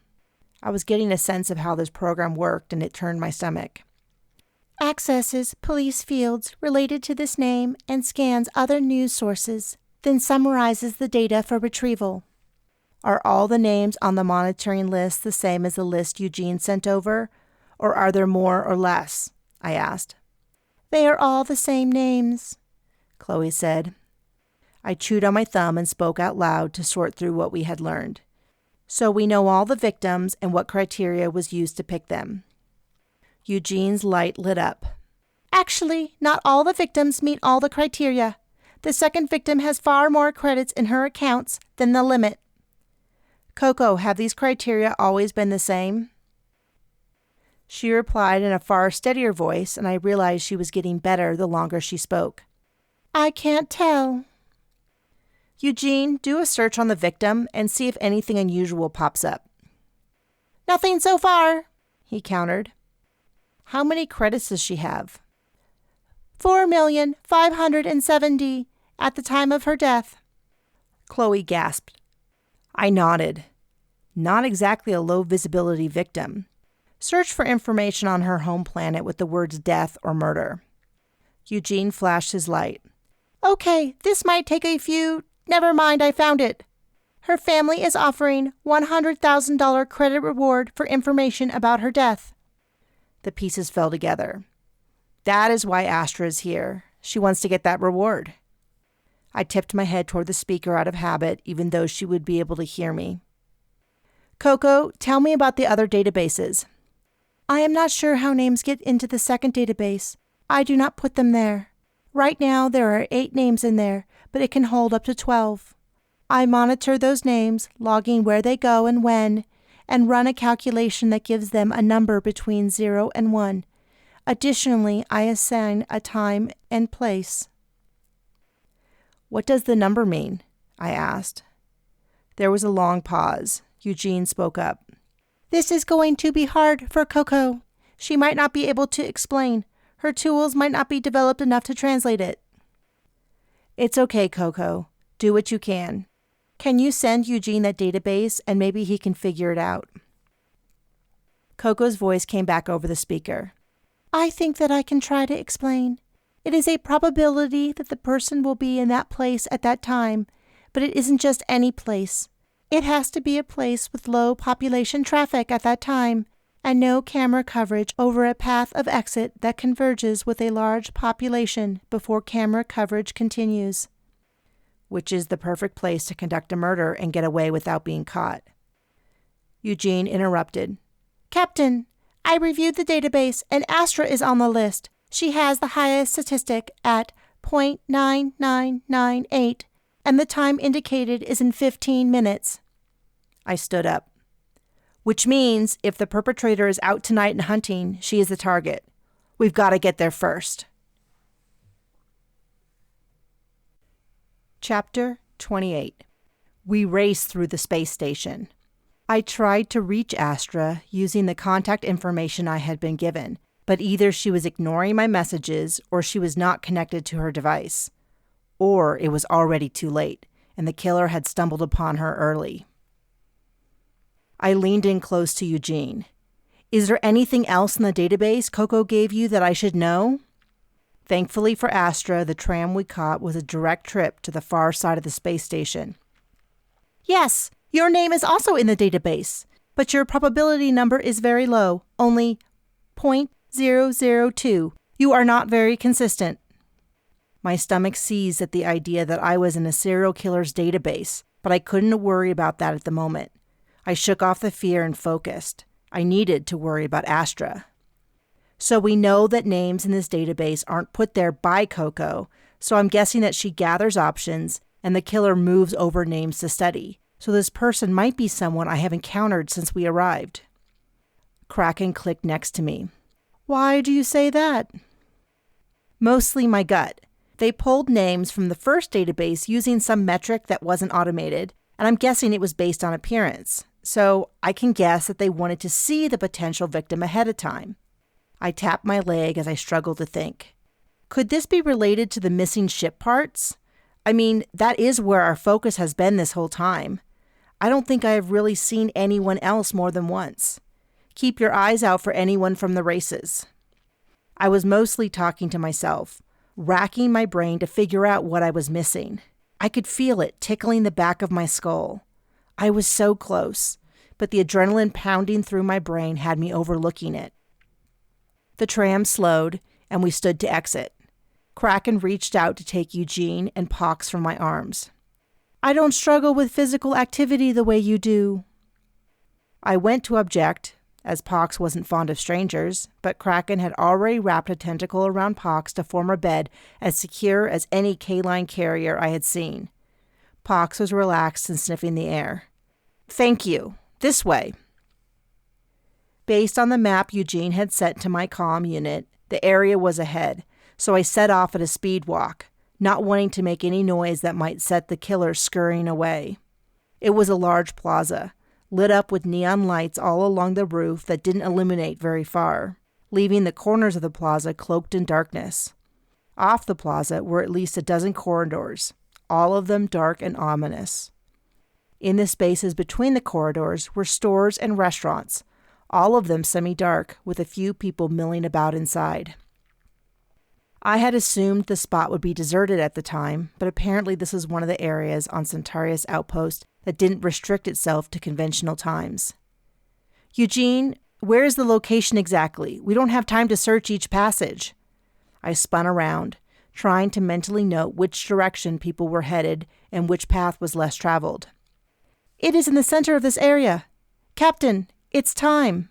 I was getting a sense of how this program worked, and it turned my stomach. Accesses police fields related to this name and scans other news sources, then summarizes the data for retrieval. Are all the names on the monitoring list the same as the list Eugene sent over, or are there more or less? I asked. They are all the same names, Chloe said. I chewed on my thumb and spoke out loud to sort through what we had learned. So we know all the victims and what criteria was used to pick them. Eugene's light lit up. Actually, not all the victims meet all the criteria. The second victim has far more credits in her accounts than the limit. Coco, have these criteria always been the same? She replied in a far steadier voice, and I realized she was getting better the longer she spoke. I can't tell. Eugene, do a search on the victim and see if anything unusual pops up. Nothing so far, he countered. How many credits does she have? 4,570,000 at the time of her death. Chloe gasped. I nodded. Not exactly a low-visibility victim. Search for information on her home planet with the words death or murder. Eugene flashed his light. Okay, this might take a few... Never mind, I found it. Her family is offering $100,000 credit reward for information about her death. The pieces fell together. That is why Astra is here. She wants to get that reward. I tipped my head toward the speaker out of habit, even though she would be able to hear me. Coco, tell me about the other databases. I am not sure how names get into the second database. I do not put them there. Right now, there are 8 names in there, but it can hold up to 12. I monitor those names, logging where they go and when, and run a calculation that gives them a number between 0 and 1. Additionally, I assign a time and place. What does the number mean? I asked. There was a long pause. Eugene spoke up. This is going to be hard for Coco. She might not be able to explain. Her tools might not be developed enough to translate it. It's okay, Coco. Do what you can. Can you send Eugene that database and maybe he can figure it out? Coco's voice came back over the speaker. I think that I can try to explain. It is a probability that the person will be in that place at that time, but it isn't just any place. It has to be a place with low population traffic at that time, and no camera coverage over a path of exit that converges with a large population before camera coverage continues. Which is the perfect place to conduct a murder and get away without being caught. Eugene interrupted. Captain, I reviewed the database and Astra is on the list. She has the highest statistic at 0.9998, and the time indicated is in 15 minutes. I stood up. Which means if the perpetrator is out tonight and hunting, she is the target. We've got to get there first. Chapter 28. We race through the space station. I tried to reach Astra using the contact information I had been given, but either she was ignoring my messages or she was not connected to her device. Or it was already too late, and the killer had stumbled upon her early. I leaned in close to Eugene. Is there anything else in the database Coco gave you that I should know? Thankfully for Astra, the tram we caught was a direct trip to the far side of the space station. Yes, your name is also in the database, but your probability number is very low, only 0.002. You are not very consistent. My stomach seized at the idea that I was in a serial killer's database, but I couldn't worry about that at the moment. I shook off the fear and focused. I needed to worry about Astra. So we know that names in this database aren't put there by Coco, so I'm guessing that she gathers options and the killer moves over names to study. So this person might be someone I have encountered since we arrived. Kraken clicked next to me. Why do you say that? Mostly my gut. They pulled names from the first database using some metric that wasn't automated, and I'm guessing it was based on appearance. so I can guess that they wanted to see the potential victim ahead of time. I tapped my leg as I struggled to think. Could this be related to the missing ship parts? I mean, that is where our focus has been this whole time. I don't think I have really seen anyone else more than once. Keep your eyes out for anyone from the races. I was mostly talking to myself, racking my brain to figure out what I was missing. I could feel it tickling the back of my skull. I was so close, but the adrenaline pounding through my brain had me overlooking it. The tram slowed, and we stood to exit. Kraken reached out to take Eugene and Pox from my arms. I don't struggle with physical activity the way you do. I went to object, as Pox wasn't fond of strangers, but Kraken had already wrapped a tentacle around Pox to form a bed as secure as any K-line carrier I had seen. Pox was relaxed and sniffing the air. Thank you. This way. Based on the map Eugene had sent to my comm unit, the area was ahead, so I set off at a speed walk, not wanting to make any noise that might set the killer scurrying away. It was a large plaza, lit up with neon lights all along the roof that didn't illuminate very far, leaving the corners of the plaza cloaked in darkness. Off the plaza were at least a dozen corridors, all of them dark and ominous. In the spaces between the corridors were stores and restaurants, all of them semi-dark, with a few people milling about inside. I had assumed the spot would be deserted at the time, but apparently this was one of the areas on Centaurus Outpost that didn't restrict itself to conventional times. Eugene, where is the location exactly? We don't have time to search each passage. I spun around, trying to mentally note which direction people were headed and which path was less traveled. It is in the center of this area. Captain, it's time.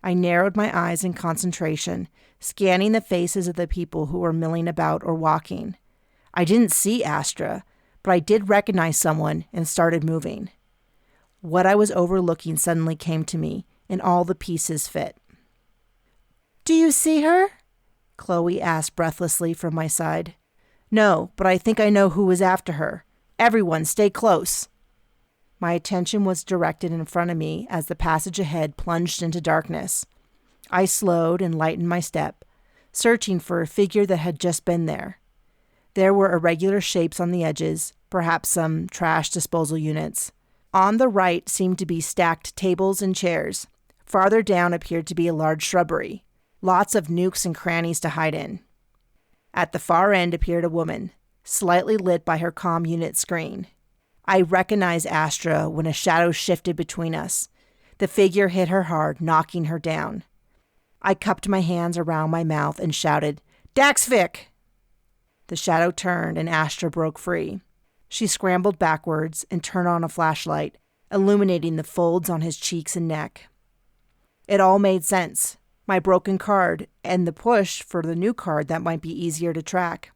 I narrowed my eyes in concentration, scanning the faces of the people who were milling about or walking. I didn't see Astra, but I did recognize someone and started moving. What I was overlooking suddenly came to me, and all the pieces fit. Do you see her? Chloe asked breathlessly from my side. No, but I think I know who is after her. Everyone, stay close. My attention was directed in front of me as the passage ahead plunged into darkness. I slowed and lightened my step, searching for a figure that had just been there. There were irregular shapes on the edges, perhaps some trash disposal units. On the right seemed to be stacked tables and chairs. Farther down appeared to be a large shrubbery, lots of nooks and crannies to hide in. At the far end appeared a woman, slightly lit by her comm unit screen. I recognized Astra when a shadow shifted between us. The figure hit her hard, knocking her down. I cupped my hands around my mouth and shouted, Daxvik! The shadow turned and Astra broke free. She scrambled backwards and turned on a flashlight, illuminating the folds on his cheeks and neck. It all made sense. My broken card and the push for the new card that might be easier to track.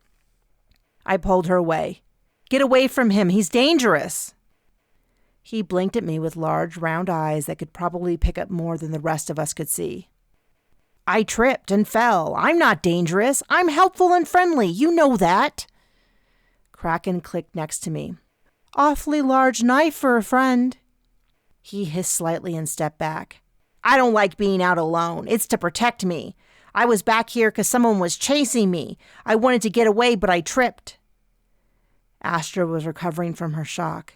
I pulled her away. Get away from him, he's dangerous. He blinked at me with large, round eyes that could probably pick up more than the rest of us could see. I tripped and fell. I'm not dangerous. I'm helpful and friendly. You know that. Kraken clicked next to me. Awfully large knife for a friend. He hissed slightly and stepped back. I don't like being out alone. It's to protect me. I was back here because someone was chasing me. I wanted to get away, but I tripped. Astra was recovering from her shock.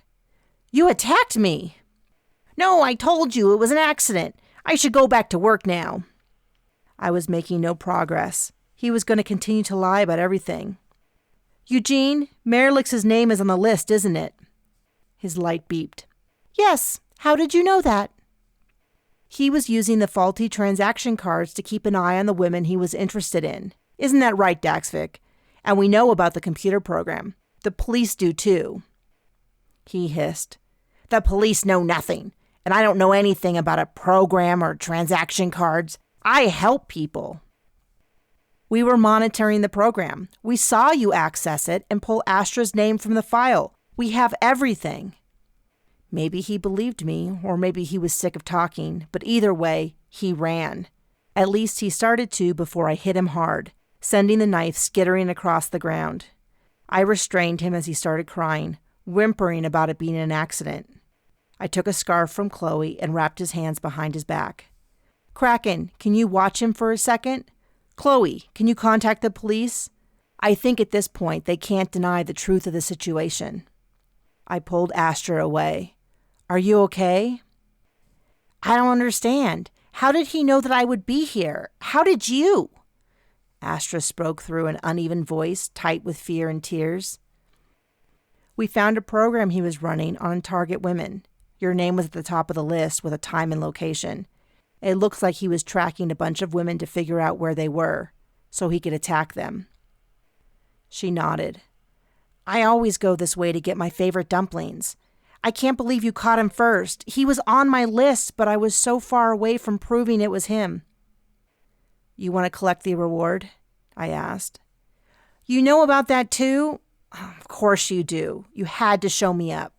You attacked me. No, I told you it was an accident. I should go back to work now. I was making no progress. He was going to continue to lie about everything. Eugene, Merlix's name is on the list, isn't it? His light beeped. Yes, how did you know that? He was using the faulty transaction cards to keep an eye on the women he was interested in. Isn't that right, Daxvik? And we know about the computer program. The police do too. He hissed. The police know nothing, and I don't know anything about a program or transaction cards. I help people. We were monitoring the program. We saw you access it and pull Astra's name from the file. We have everything. Maybe he believed me, or maybe he was sick of talking, but either way, he ran. At least he started to before I hit him hard, sending the knife skittering across the ground. I restrained him as he started crying, whimpering about it being an accident. I took a scarf from Chloe and wrapped his hands behind his back. Kraken, can you watch him for a second? Chloe, can you contact the police? I think at this point they can't deny the truth of the situation. I pulled Astra away. Are you okay? I don't understand. How did he know that I would be here? How did you? Astra spoke through an uneven voice, tight with fear and tears. We found a program he was running on target women. Your name was at the top of the list with a time and location. It looks like he was tracking a bunch of women to figure out where they were, so he could attack them. She nodded. I always go this way to get my favorite dumplings. I can't believe you caught him first. He was on my list, but I was so far away from proving it was him. You want to collect the reward? I asked. You know about that too? Of course you do. You had to show me up.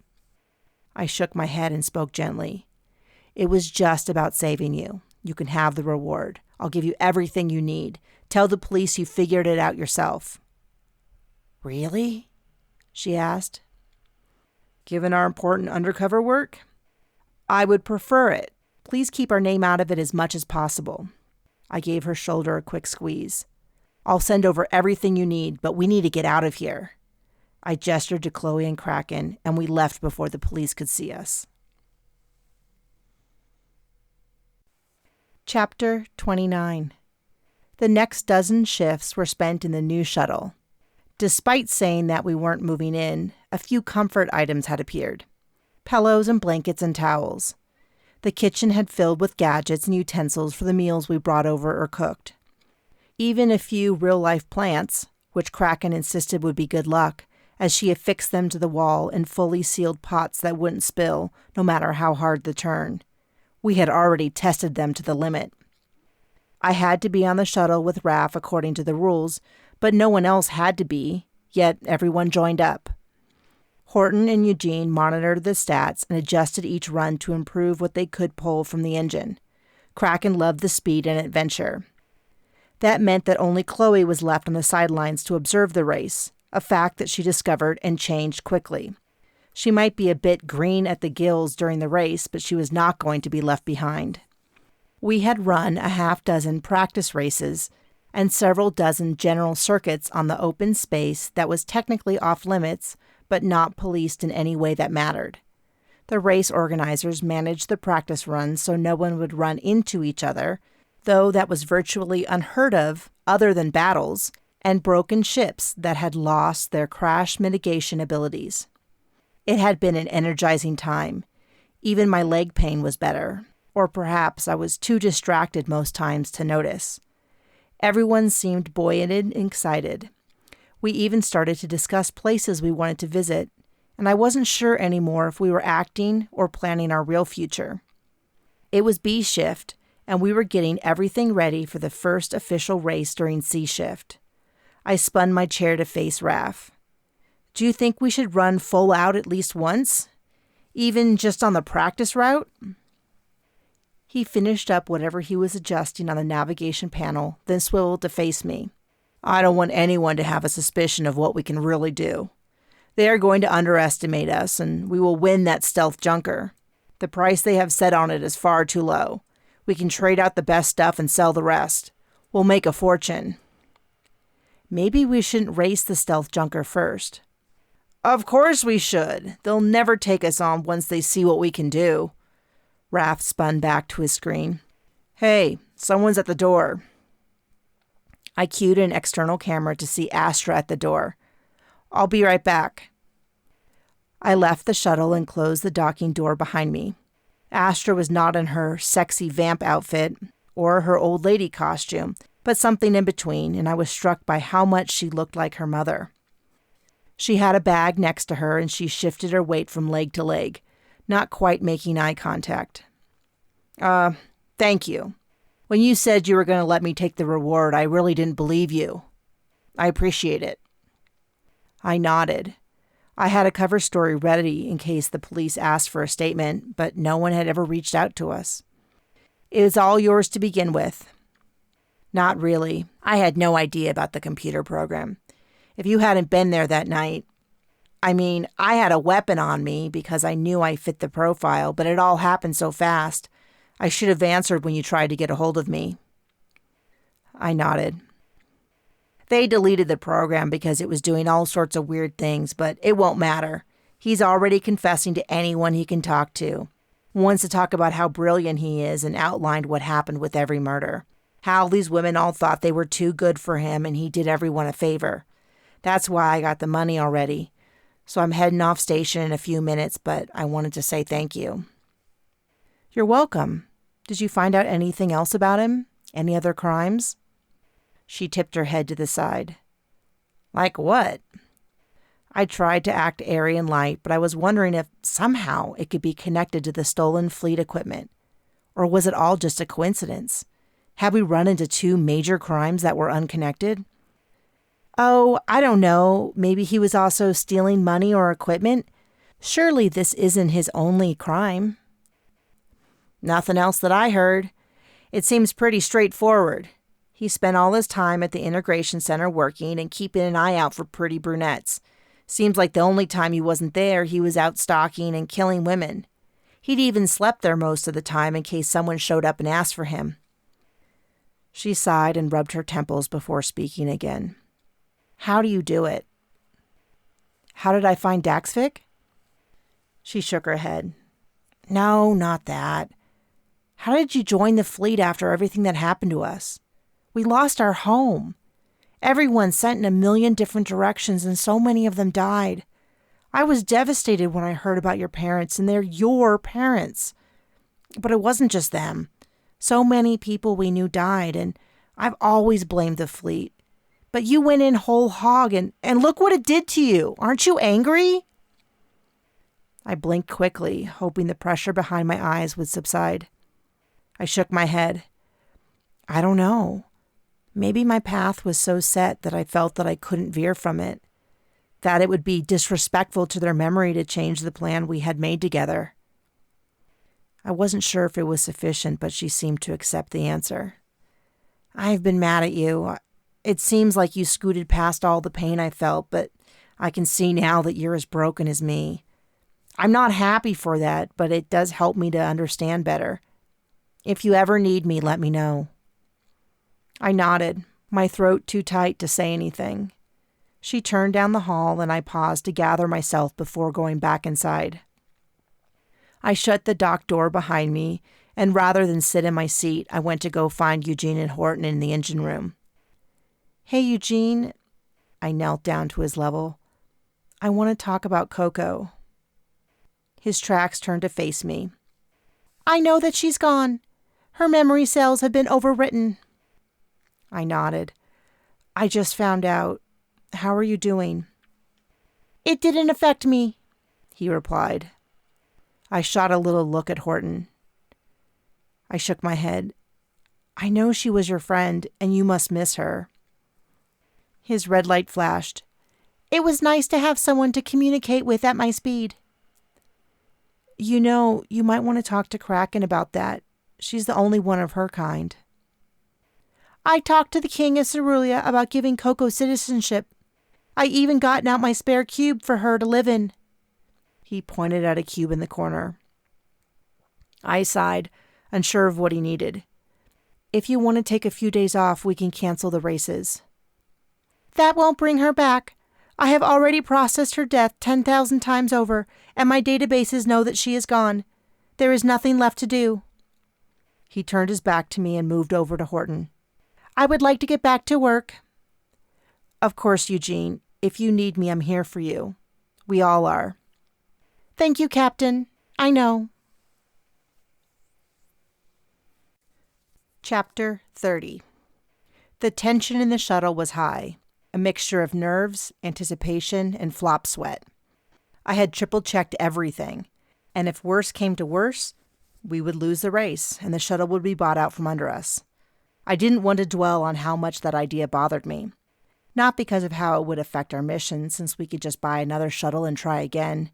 I shook my head and spoke gently. It was just about saving you. You can have the reward. I'll give you everything you need. Tell the police you figured it out yourself. Really? She asked. Given our important undercover work? I would prefer it. Please keep our name out of it as much as possible. I gave her shoulder a quick squeeze. I'll send over everything you need, but we need to get out of here. I gestured to Chloe and Kraken, and we left before the police could see us. Chapter 29. The next dozen shifts were spent in the new shuttle. Despite saying that we weren't moving in, a few comfort items had appeared. Pillows and blankets and towels. The kitchen had filled with gadgets and utensils for the meals we brought over or cooked. Even a few real-life plants, which Kraken insisted would be good luck, as she affixed them to the wall in fully sealed pots that wouldn't spill, no matter how hard the turn. We had already tested them to the limit. I had to be on the shuttle with Raph according to the rules, but no one else had to be, yet everyone joined up. Horton and Eugene monitored the stats and adjusted each run to improve what they could pull from the engine. Kraken loved the speed and adventure. That meant that only Chloe was left on the sidelines to observe the race, a fact that she discovered and changed quickly. She might be a bit green at the gills during the race, but she was not going to be left behind. We had run a half-dozen practice races and several dozen general circuits on the open space that was technically off-limits, but not policed in any way that mattered. The race organizers managed the practice runs so no one would run into each other, though that was virtually unheard of other than battles and broken ships that had lost their crash mitigation abilities. It had been an energizing time. Even my leg pain was better, or perhaps I was too distracted most times to notice. Everyone seemed buoyant and excited. We even started to discuss places we wanted to visit, and I wasn't sure anymore if we were acting or planning our real future. It was B shift, and we were getting everything ready for the first official race during C shift. I spun my chair to face Raph. Do you think we should run full out at least once? Even just on the practice route? He finished up whatever he was adjusting on the navigation panel, then swiveled to face me. I don't want anyone to have a suspicion of what we can really do. They are going to underestimate us, and we will win that stealth junker. The price they have set on it is far too low. We can trade out the best stuff and sell the rest. We'll make a fortune. Maybe we shouldn't race the stealth junker first. Of course we should. They'll never take us on once they see what we can do. Raph spun back to his screen. Hey, someone's at the door. I cued an external camera to see Astra at the door. I'll be right back. I left the shuttle and closed the docking door behind me. Astra was not in her sexy vamp outfit or her old lady costume, but something in between, and I was struck by how much she looked like her mother. She had a bag next to her, and she shifted her weight from leg to leg, not quite making eye contact. Thank you. When you said you were going to let me take the reward, I really didn't believe you. I appreciate it. I nodded. I had a cover story ready in case the police asked for a statement, but no one had ever reached out to us. It was all yours to begin with. Not really. I had no idea about the computer program. If you hadn't been there that night, I mean, I had a weapon on me because I knew I fit the profile, but it all happened so fast. I should have answered when you tried to get a hold of me." I nodded. "They deleted the program because it was doing all sorts of weird things, but it won't matter. He's already confessing to anyone he can talk to. Wants to talk about how brilliant he is and outlined what happened with every murder. How these women all thought they were too good for him and he did everyone a favor. That's why I got the money already. So I'm heading off station in a few minutes, but I wanted to say thank you." "You're welcome. Did you find out anything else about him? Any other crimes?" She tipped her head to the side. "Like what?" I tried to act airy and light, but I was wondering if somehow it could be connected to the stolen fleet equipment. Or was it all just a coincidence? Had we run into two major crimes that were unconnected? "Oh, I don't know. Maybe he was also stealing money or equipment. Surely this isn't his only crime." "Nothing else that I heard. It seems pretty straightforward. He spent all his time at the integration center working and keeping an eye out for pretty brunettes. Seems like the only time he wasn't there, he was out stalking and killing women. He'd even slept there most of the time in case someone showed up and asked for him." She sighed and rubbed her temples before speaking again. "How do you do it?" "How did I find Daxvik?" She shook her head. "No, not that. How did you join the fleet after everything that happened to us? We lost our home. Everyone sent in a million different directions and so many of them died. I was devastated when I heard about your parents, and they're your parents. But it wasn't just them. So many people we knew died, and I've always blamed the fleet. But you went in whole hog, and look what it did to you. Aren't you angry?" I blinked quickly, hoping the pressure behind my eyes would subside. I shook my head. I don't know. Maybe my path was so set that I felt that I couldn't veer from it, that it would be disrespectful to their memory to change the plan we had made together. I wasn't sure if it was sufficient, but she seemed to accept the answer. "I've been mad at you. It seems like you scooted past all the pain I felt, but I can see now that you're as broken as me. I'm not happy for that, but it does help me to understand better. If you ever need me, let me know." I nodded, my throat too tight to say anything. She turned down the hall, and I paused to gather myself before going back inside. I shut the dock door behind me, and rather than sit in my seat, I went to go find Eugene and Horton in the engine room. "Hey, Eugene." I knelt down to his level. "I want to talk about Coco." His tracks turned to face me. "I know that she's gone. Her memory cells have been overwritten." I nodded. "I just found out. How are you doing?" "It didn't affect me," he replied. I shot a little look at Horton. I shook my head. "I know she was your friend, and you must miss her." His red light flashed. "It was nice to have someone to communicate with at my speed." "You know, you might want to talk to Kraken about that. She's the only one of her kind." "I talked to the king of Cerulia about giving Coco citizenship. I even gotten out my spare cube for her to live in." He pointed at a cube in the corner. I sighed, unsure of what he needed. "If you want to take a few days off, we can cancel the races." "That won't bring her back. I have already processed her death 10,000 times over, and my databases know that she is gone. There is nothing left to do." He turned his back to me and moved over to Horton. "I would like to get back to work." "Of course, Eugene. If you need me, I'm here for you. We all are." "Thank you, Captain. I know." Chapter 30. The tension in the shuttle was high, a mixture of nerves, anticipation, and flop sweat. I had triple-checked everything, and if worse came to worse, we would lose the race, and the shuttle would be bought out from under us. I didn't want to dwell on how much that idea bothered me. Not because of how it would affect our mission, since we could just buy another shuttle and try again.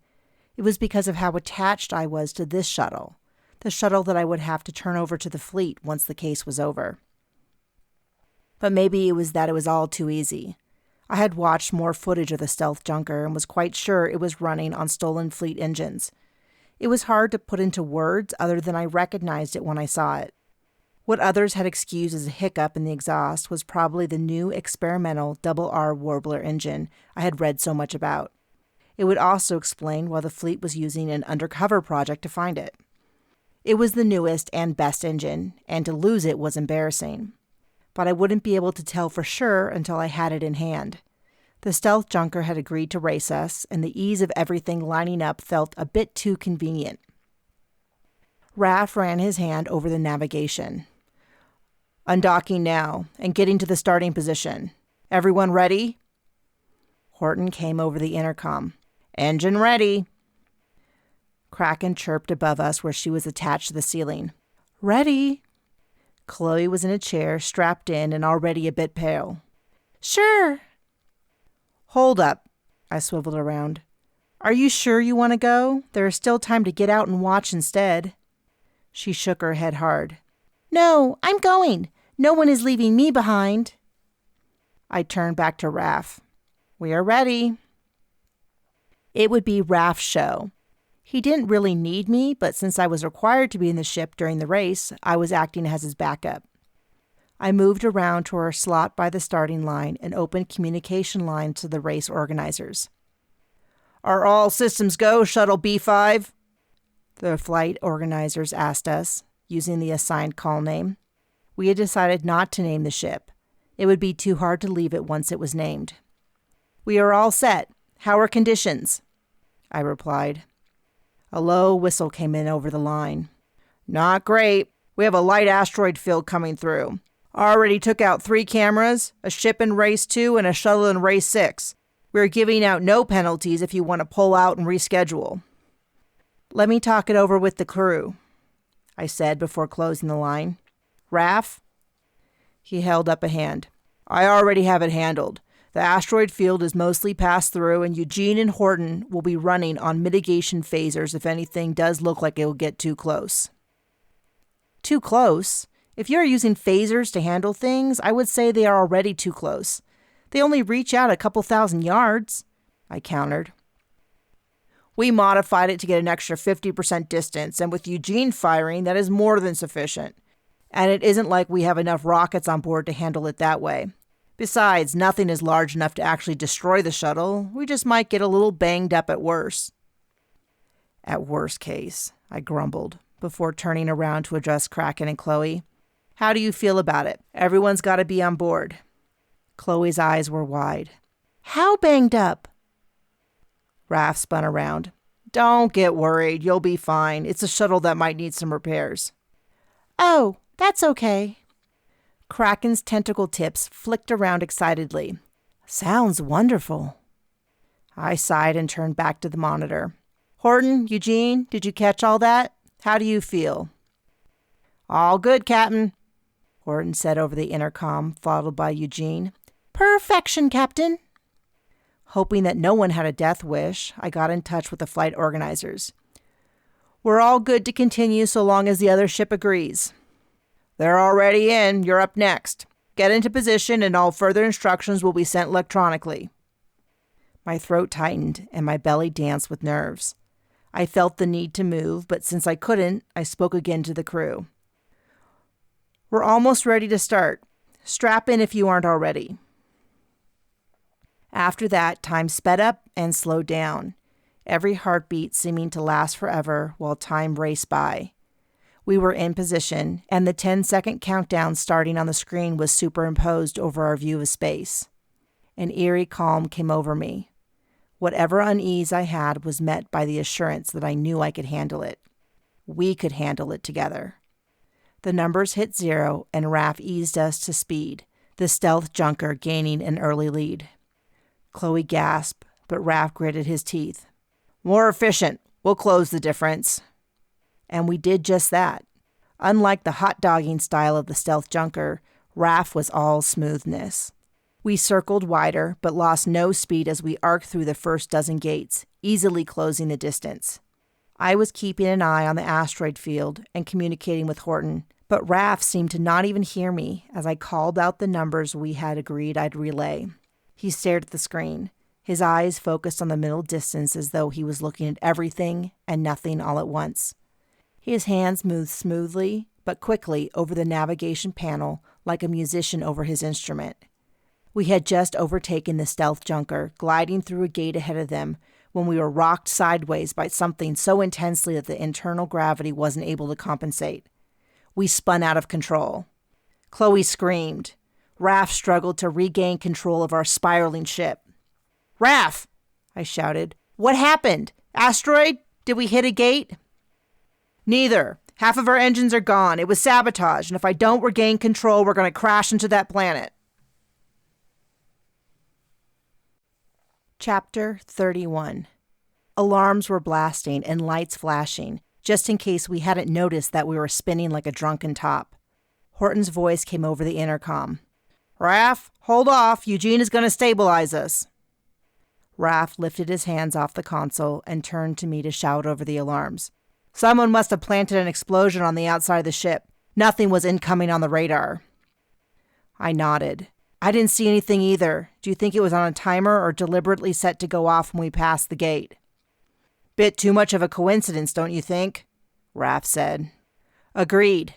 It was because of how attached I was to this shuttle, the shuttle that I would have to turn over to the fleet once the case was over. But maybe it was that it was all too easy. I had watched more footage of the stealth junker and was quite sure it was running on stolen fleet engines. It was hard to put into words other than I recognized it when I saw it. What others had excused as a hiccup in the exhaust was probably the new experimental double R Warbler engine I had read so much about. It would also explain why the fleet was using an undercover project to find it. It was the newest and best engine, and to lose it was embarrassing. But I wouldn't be able to tell for sure until I had it in hand. The stealth junker had agreed to race us, and the ease of everything lining up felt a bit too convenient. Raph ran his hand over the navigation. Undocking now, and getting to the starting position. Everyone ready? Horton came over the intercom. Engine ready. Kraken chirped above us where she was attached to the ceiling. Ready. Chloe was in a chair, strapped in and already a bit pale. Sure. Hold up. I swiveled around. Are you sure you want to go? There is still time to get out and watch instead. She shook her head hard. No, I'm going. No one is leaving me behind. I turned back to Raph. We are ready. It would be Raph's show. He didn't really need me, but since I was required to be in the ship during the race, I was acting as his backup. I moved around to our slot by the starting line and opened communication lines to the race organizers. Are all systems go, Shuttle B5? The flight organizers asked us, using the assigned call name. We had decided not to name the ship. It would be too hard to leave it once it was named. We are all set. How are conditions? I replied. A low whistle came in over the line. Not great. We have a light asteroid field coming through. Already took out 3 cameras, a ship in race 2 and a shuttle in race 6. We're giving out no penalties if you want to pull out and reschedule. Let me talk it over with the crew, I said before closing the line. Raph? He held up a hand. I already have it handled. The asteroid field is mostly passed through, and Eugene and Horton will be running on mitigation phasers if anything does look like it will get too close. Too close? If you're using phasers to handle things, I would say they are already too close. They only reach out a couple thousand yards, I countered. We modified it to get an extra 50% distance, and with Eugene firing, that is more than sufficient. And it isn't like we have enough rockets on board to handle it that way. Besides, nothing is large enough to actually destroy the shuttle. We just might get a little banged up at worst. At worst case, I grumbled, before turning around to address Kraken and Chloe. How do you feel about it? Everyone's got to be on board. Chloe's eyes were wide. How banged up? Raph spun around. Don't get worried. You'll be fine. It's a shuttle that might need some repairs. Oh, that's okay. Kraken's tentacle tips flicked around excitedly. Sounds wonderful. I sighed and turned back to the monitor. Horton, Eugene, did you catch all that? How do you feel? All good, Captain, Horton said over the intercom, followed by Eugene. Perfection, Captain. Hoping that no one had a death wish, I got in touch with the flight organizers. We're all good to continue so long as the other ship agrees. They're already in. You're up next. Get into position and all further instructions will be sent electronically. My throat tightened and my belly danced with nerves. I felt the need to move, but since I couldn't, I spoke again to the crew. We're almost ready to start. Strap in if you aren't already. After that, time sped up and slowed down, every heartbeat seeming to last forever while time raced by. We were in position, and the 10-second countdown starting on the screen was superimposed over our view of space. An eerie calm came over me. Whatever unease I had was met by the assurance that I knew I could handle it. We could handle it together. The numbers hit 0, and Raph eased us to speed, the stealth junker gaining an early lead. Chloe gasped, but Raph gritted his teeth. More efficient. We'll close the difference. And we did just that. Unlike the hot-dogging style of the stealth junker, Raph was all smoothness. We circled wider, but lost no speed as we arced through the first dozen gates, easily closing the distance. I was keeping an eye on the asteroid field and communicating with Horton, but Raph seemed to not even hear me as I called out the numbers we had agreed I'd relay. He stared at the screen, his eyes focused on the middle distance as though he was looking at everything and nothing all at once. His hands moved smoothly but quickly over the navigation panel like a musician over his instrument. We had just overtaken the stealth junker, gliding through a gate ahead of them, when we were rocked sideways by something so intensely that the internal gravity wasn't able to compensate. We spun out of control. Chloe screamed. Raph struggled to regain control of our spiraling ship. "Raph!" I shouted. "What happened? Asteroid? Did we hit a gate?" "Neither. Half of our engines are gone. It was sabotage, and if I don't regain control, we're going to crash into that planet." Chapter 31. Alarms were blasting and lights flashing, just in case we hadn't noticed that we were spinning like a drunken top. Horton's voice came over the intercom. "Raph, hold off. Eugene is going to stabilize us." Raph lifted his hands off the console and turned to me to shout over the alarms. "Someone must have planted an explosion on the outside of the ship. Nothing was incoming on the radar." I nodded. "I didn't see anything either. Do you think it was on a timer or deliberately set to go off when we passed the gate?" "Bit too much of a coincidence, don't you think?" Raph said. "Agreed."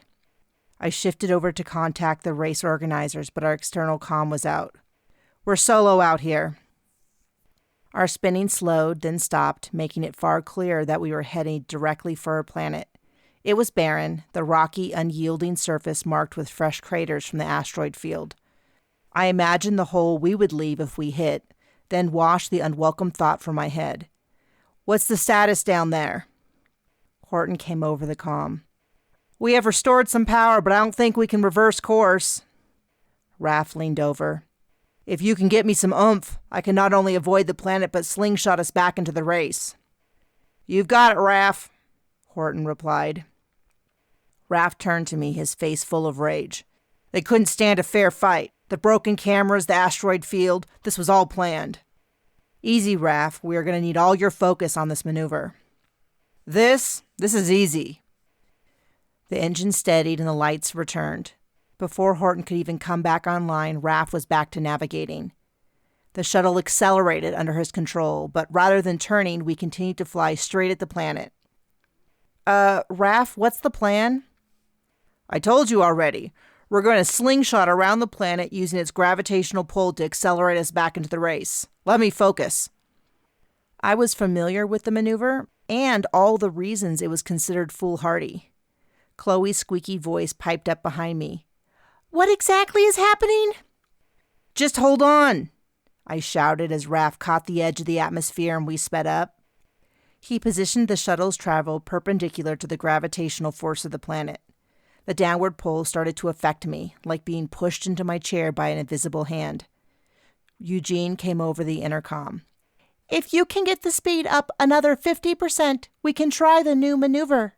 I shifted over to contact the race organizers, but our external comm was out. "We're solo out here." Our spinning slowed, then stopped, making it far clearer that we were heading directly for a planet. It was barren, the rocky, unyielding surface marked with fresh craters from the asteroid field. I imagined the hole we would leave if we hit, then washed the unwelcome thought from my head. "What's the status down there?" Horton came over the comm. "We have restored some power, but I don't think we can reverse course." Raph leaned over. "If you can get me some oomph, I can not only avoid the planet but slingshot us back into the race." "You've got it, Raph," Horton replied. Raph turned to me, his face full of rage. "They couldn't stand a fair fight. The broken cameras, the asteroid field, this was all planned." "Easy, Raph. We are going to need all your focus on this maneuver." This is easy." The engine steadied and the lights returned. Before Horton could even come back online, Raph was back to navigating. The shuttle accelerated under his control, but rather than turning, we continued to fly straight at the planet. Raph, what's the plan?" "I told you already. We're going to slingshot around the planet using its gravitational pull to accelerate us back into the race. Let me focus." I was familiar with the maneuver and all the reasons it was considered foolhardy. Chloe's squeaky voice piped up behind me. "What exactly is happening?" "Just hold on," I shouted as Raph caught the edge of the atmosphere and we sped up. He positioned the shuttle's travel perpendicular to the gravitational force of the planet. The downward pull started to affect me, like being pushed into my chair by an invisible hand. Eugene came over the intercom. "If you can get the speed up another 50%, we can try the new maneuver."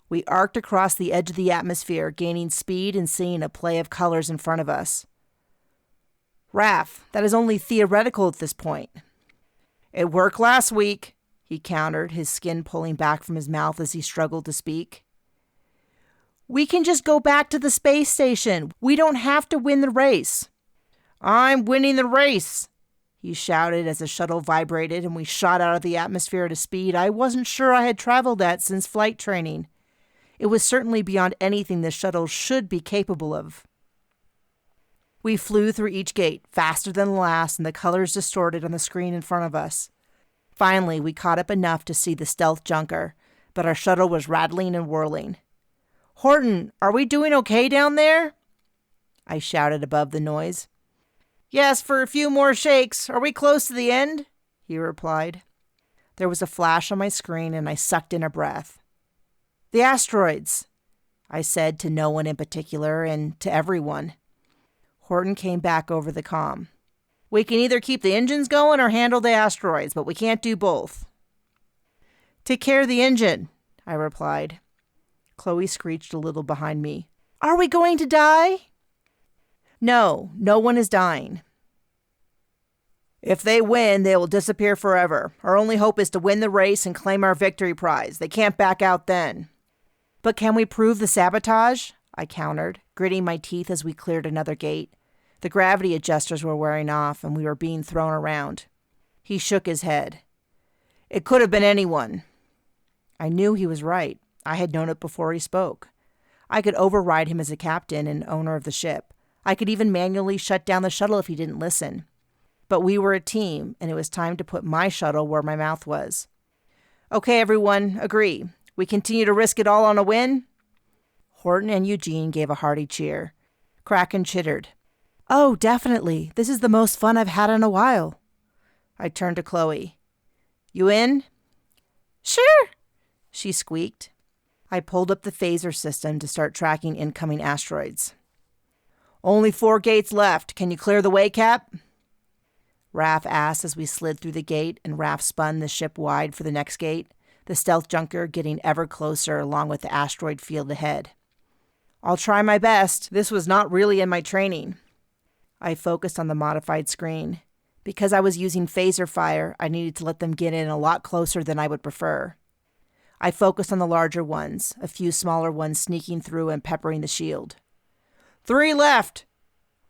We arced across the edge of the atmosphere, gaining speed and seeing a play of colors in front of us. "Raph, that is only theoretical at this point." "It worked last week," he countered, his skin pulling back from his mouth as he struggled to speak. "We can just go back to the space station. We don't have to win the race." "I'm winning the race," he shouted as the shuttle vibrated and we shot out of the atmosphere at a speed I wasn't sure I had traveled at since flight training. It was certainly beyond anything the shuttle should be capable of. We flew through each gate, faster than the last, and the colors distorted on the screen in front of us. Finally, we caught up enough to see the stealth junker, but our shuttle was rattling and whirling. "Horton, are we doing okay down there?" I shouted above the noise. "Yes, for a few more shakes. Are we close to the end?" he replied. There was a flash on my screen and I sucked in a breath. "The asteroids," I said to no one in particular and to everyone. Horton came back over the comm. "We can either keep the engines going or handle the asteroids, but we can't do both." "Take care of the engine," I replied. Chloe screeched a little behind me. "Are we going to die?" No one is dying." "If they win, they will disappear forever. Our only hope is to win the race and claim our victory prize. They can't back out then." "But can we prove the sabotage?" I countered, gritting my teeth as we cleared another gate. The gravity adjusters were wearing off, and we were being thrown around. He shook his head. It could have been anyone. I knew he was right. I had known it before he spoke. I could override him as a captain and owner of the ship. I could even manually shut down the shuttle if he didn't listen. But we were a team, and it was time to put my shuttle where my mouth was. Okay, everyone, agree. We continue to risk it all on a win? Horton and Eugene gave a hearty cheer. Kraken chittered. Oh, definitely. This is the most fun I've had in a while. I turned to Chloe. You in? Sure, she squeaked. I pulled up the phaser system to start tracking incoming asteroids. Only 4 gates left. Can you clear the way, Cap? Raph asked as we slid through the gate, and Raph spun the ship wide for the next gate, the stealth junker getting ever closer along with the asteroid field ahead. I'll try my best. This was not really in my training. I focused on the modified screen. Because I was using phaser fire, I needed to let them get in a lot closer than I would prefer. I focused on the larger ones, a few smaller ones sneaking through and peppering the shield. 3 left,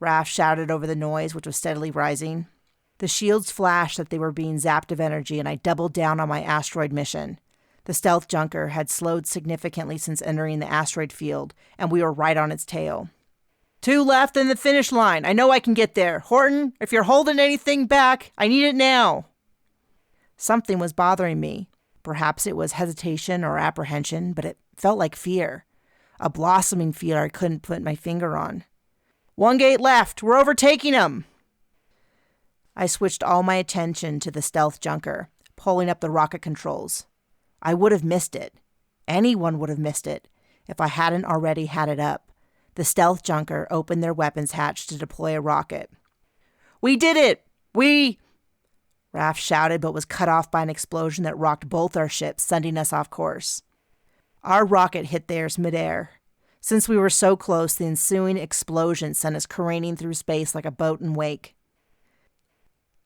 Raph shouted over the noise, which was steadily rising. The shields flashed that they were being zapped of energy, and I doubled down on my asteroid mission. The stealth junker had slowed significantly since entering the asteroid field, and we were right on its tail. 2 left in the finish line. I know I can get there. Horton, if you're holding anything back, I need it now. Something was bothering me. Perhaps it was hesitation or apprehension, but it felt like fear. A blossoming fear I couldn't put my finger on. 1 gate left. We're overtaking them. I switched all my attention to the stealth junker, pulling up the rocket controls. I would have missed it. Anyone would have missed it if I hadn't already had it up. The stealth junker opened their weapons hatch to deploy a rocket. We did it! Raph shouted, but was cut off by an explosion that rocked both our ships, sending us off course. Our rocket hit theirs midair. Since we were so close, the ensuing explosion sent us careening through space like a boat in wake.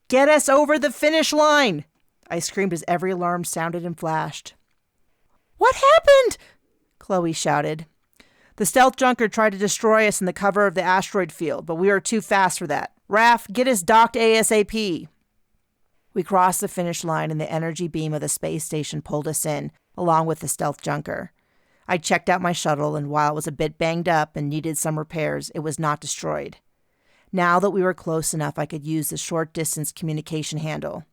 Get us over the finish line! I screamed as every alarm sounded and flashed. What happened? Chloe shouted. The stealth junker tried to destroy us in the cover of the asteroid field, but we were too fast for that. Raph, get us docked ASAP. We crossed the finish line, and the energy beam of the space station pulled us in, along with the stealth junker. I checked out my shuttle, and while it was a bit banged up and needed some repairs, it was not destroyed. Now that we were close enough, I could use the short-distance communication handle.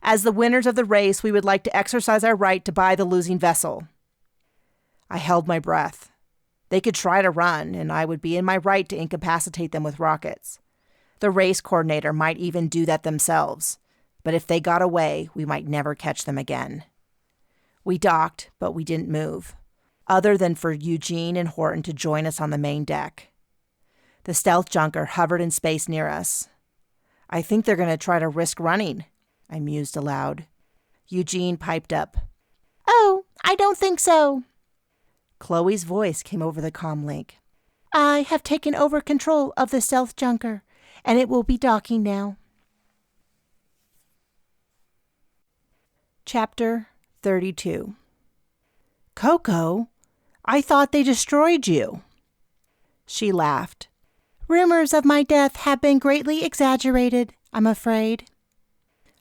As the winners of the race, we would like to exercise our right to buy the losing vessel. I held my breath. They could try to run, and I would be in my right to incapacitate them with rockets. The race coordinator might even do that themselves, but if they got away, we might never catch them again. We docked, but we didn't move, other than for Eugene and Horton to join us on the main deck. The stealth junker hovered in space near us. I think they're going to try to risk running, I mused aloud. Eugene piped up. Oh, I don't think so. Chloe's voice came over the comm link. I have taken over control of the stealth junker, and it will be docking now. Chapter 32. Coco, I thought they destroyed you. She laughed. Rumors of my death have been greatly exaggerated, I'm afraid.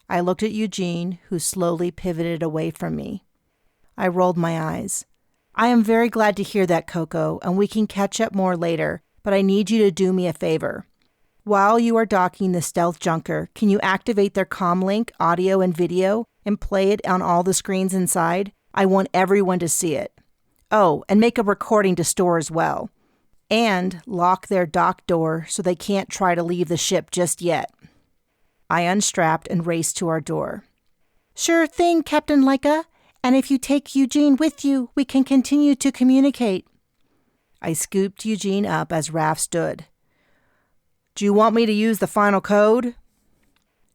I looked at Eugene, who slowly pivoted away from me. I rolled my eyes. I am very glad to hear that, Coco, and we can catch up more later, but I need you to do me a favor. While you are docking the stealth junker, can you activate their comm link, audio and video, and play it on all the screens inside? I want everyone to see it. Oh, and make a recording to store as well. And lock their dock door so they can't try to leave the ship just yet. I unstrapped and raced to our door. Sure thing, Captain Laika. And if you take Eugene with you, we can continue to communicate. I scooped Eugene up as Raph stood. Do you want me to use the final code?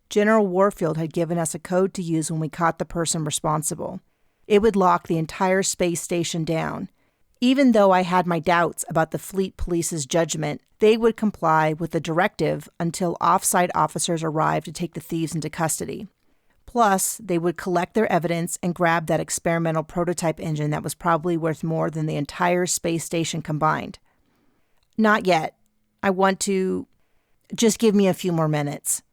General Warfield had given us a code to use when we caught the person responsible. It would lock the entire space station down. Even though I had my doubts about the Fleet Police's judgment, they would comply with the directive until off-site officers arrived to take the thieves into custody. Plus, they would collect their evidence and grab that experimental prototype engine that was probably worth more than the entire space station combined. Not yet. I want to... Just give me a few more minutes.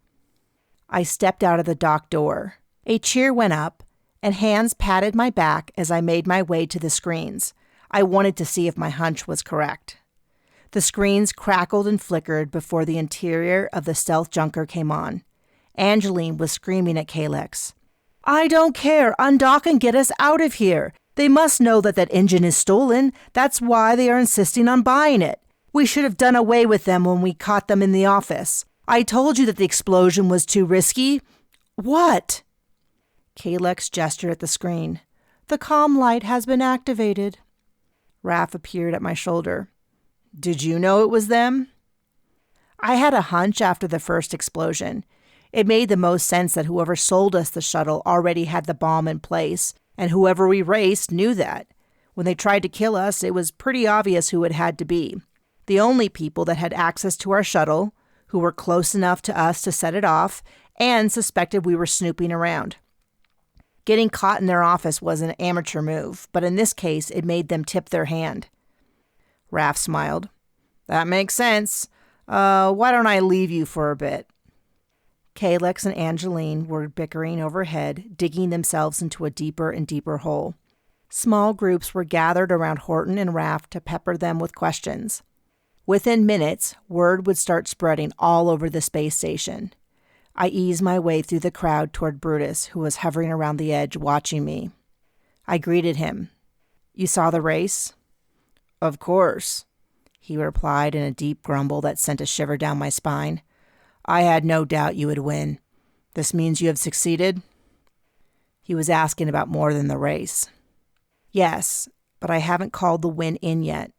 I stepped out of the dock door. A cheer went up, and hands patted my back as I made my way to the screens. I wanted to see if my hunch was correct. The screens crackled and flickered before the interior of the stealth junker came on. Angeline was screaming at Kalex. I don't care. Undock and get us out of here. They must know that engine is stolen. That's why they are insisting on buying it. We should have done away with them when we caught them in the office. I told you that the explosion was too risky. What? Kalex gestured at the screen. The comm light has been activated. Raph appeared at my shoulder. Did you know it was them? I had a hunch after the first explosion. It made the most sense that whoever sold us the shuttle already had the bomb in place, and whoever we raced knew that. When they tried to kill us, it was pretty obvious who it had to be. The only people that had access to our shuttle, who were close enough to us to set it off, and suspected we were snooping around. Getting caught in their office was an amateur move, but in this case, it made them tip their hand. Raph smiled. That makes sense. Why don't I leave you for a bit? Kalex and Angeline were bickering overhead, digging themselves into a deeper and deeper hole. Small groups were gathered around Horton and Raph to pepper them with questions. Within minutes, word would start spreading all over the space station. I eased my way through the crowd toward Brutus, who was hovering around the edge, watching me. I greeted him. You saw the race? Of course, he replied in a deep grumble that sent a shiver down my spine. I had no doubt you would win. This means you have succeeded? He was asking about more than the race. Yes, but I haven't called the win in yet.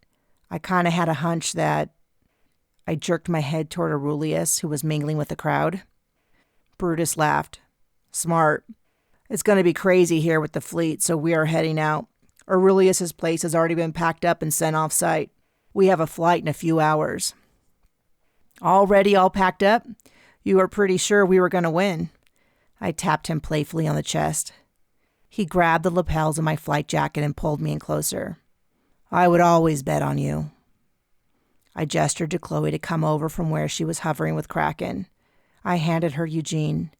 I kind of had a hunch that... I jerked my head toward Aurelius, who was mingling with the crowd. Brutus laughed. Smart. It's going to be crazy here with the fleet, so we are heading out. Aurelius's place has already been packed up and sent off-site. We have a flight in a few hours. Already all packed up? You were pretty sure we were going to win. I tapped him playfully on the chest. He grabbed the lapels of my flight jacket and pulled me in closer. I would always bet on you. I gestured to Chloe to come over from where she was hovering with Kraken. I handed her Eugene.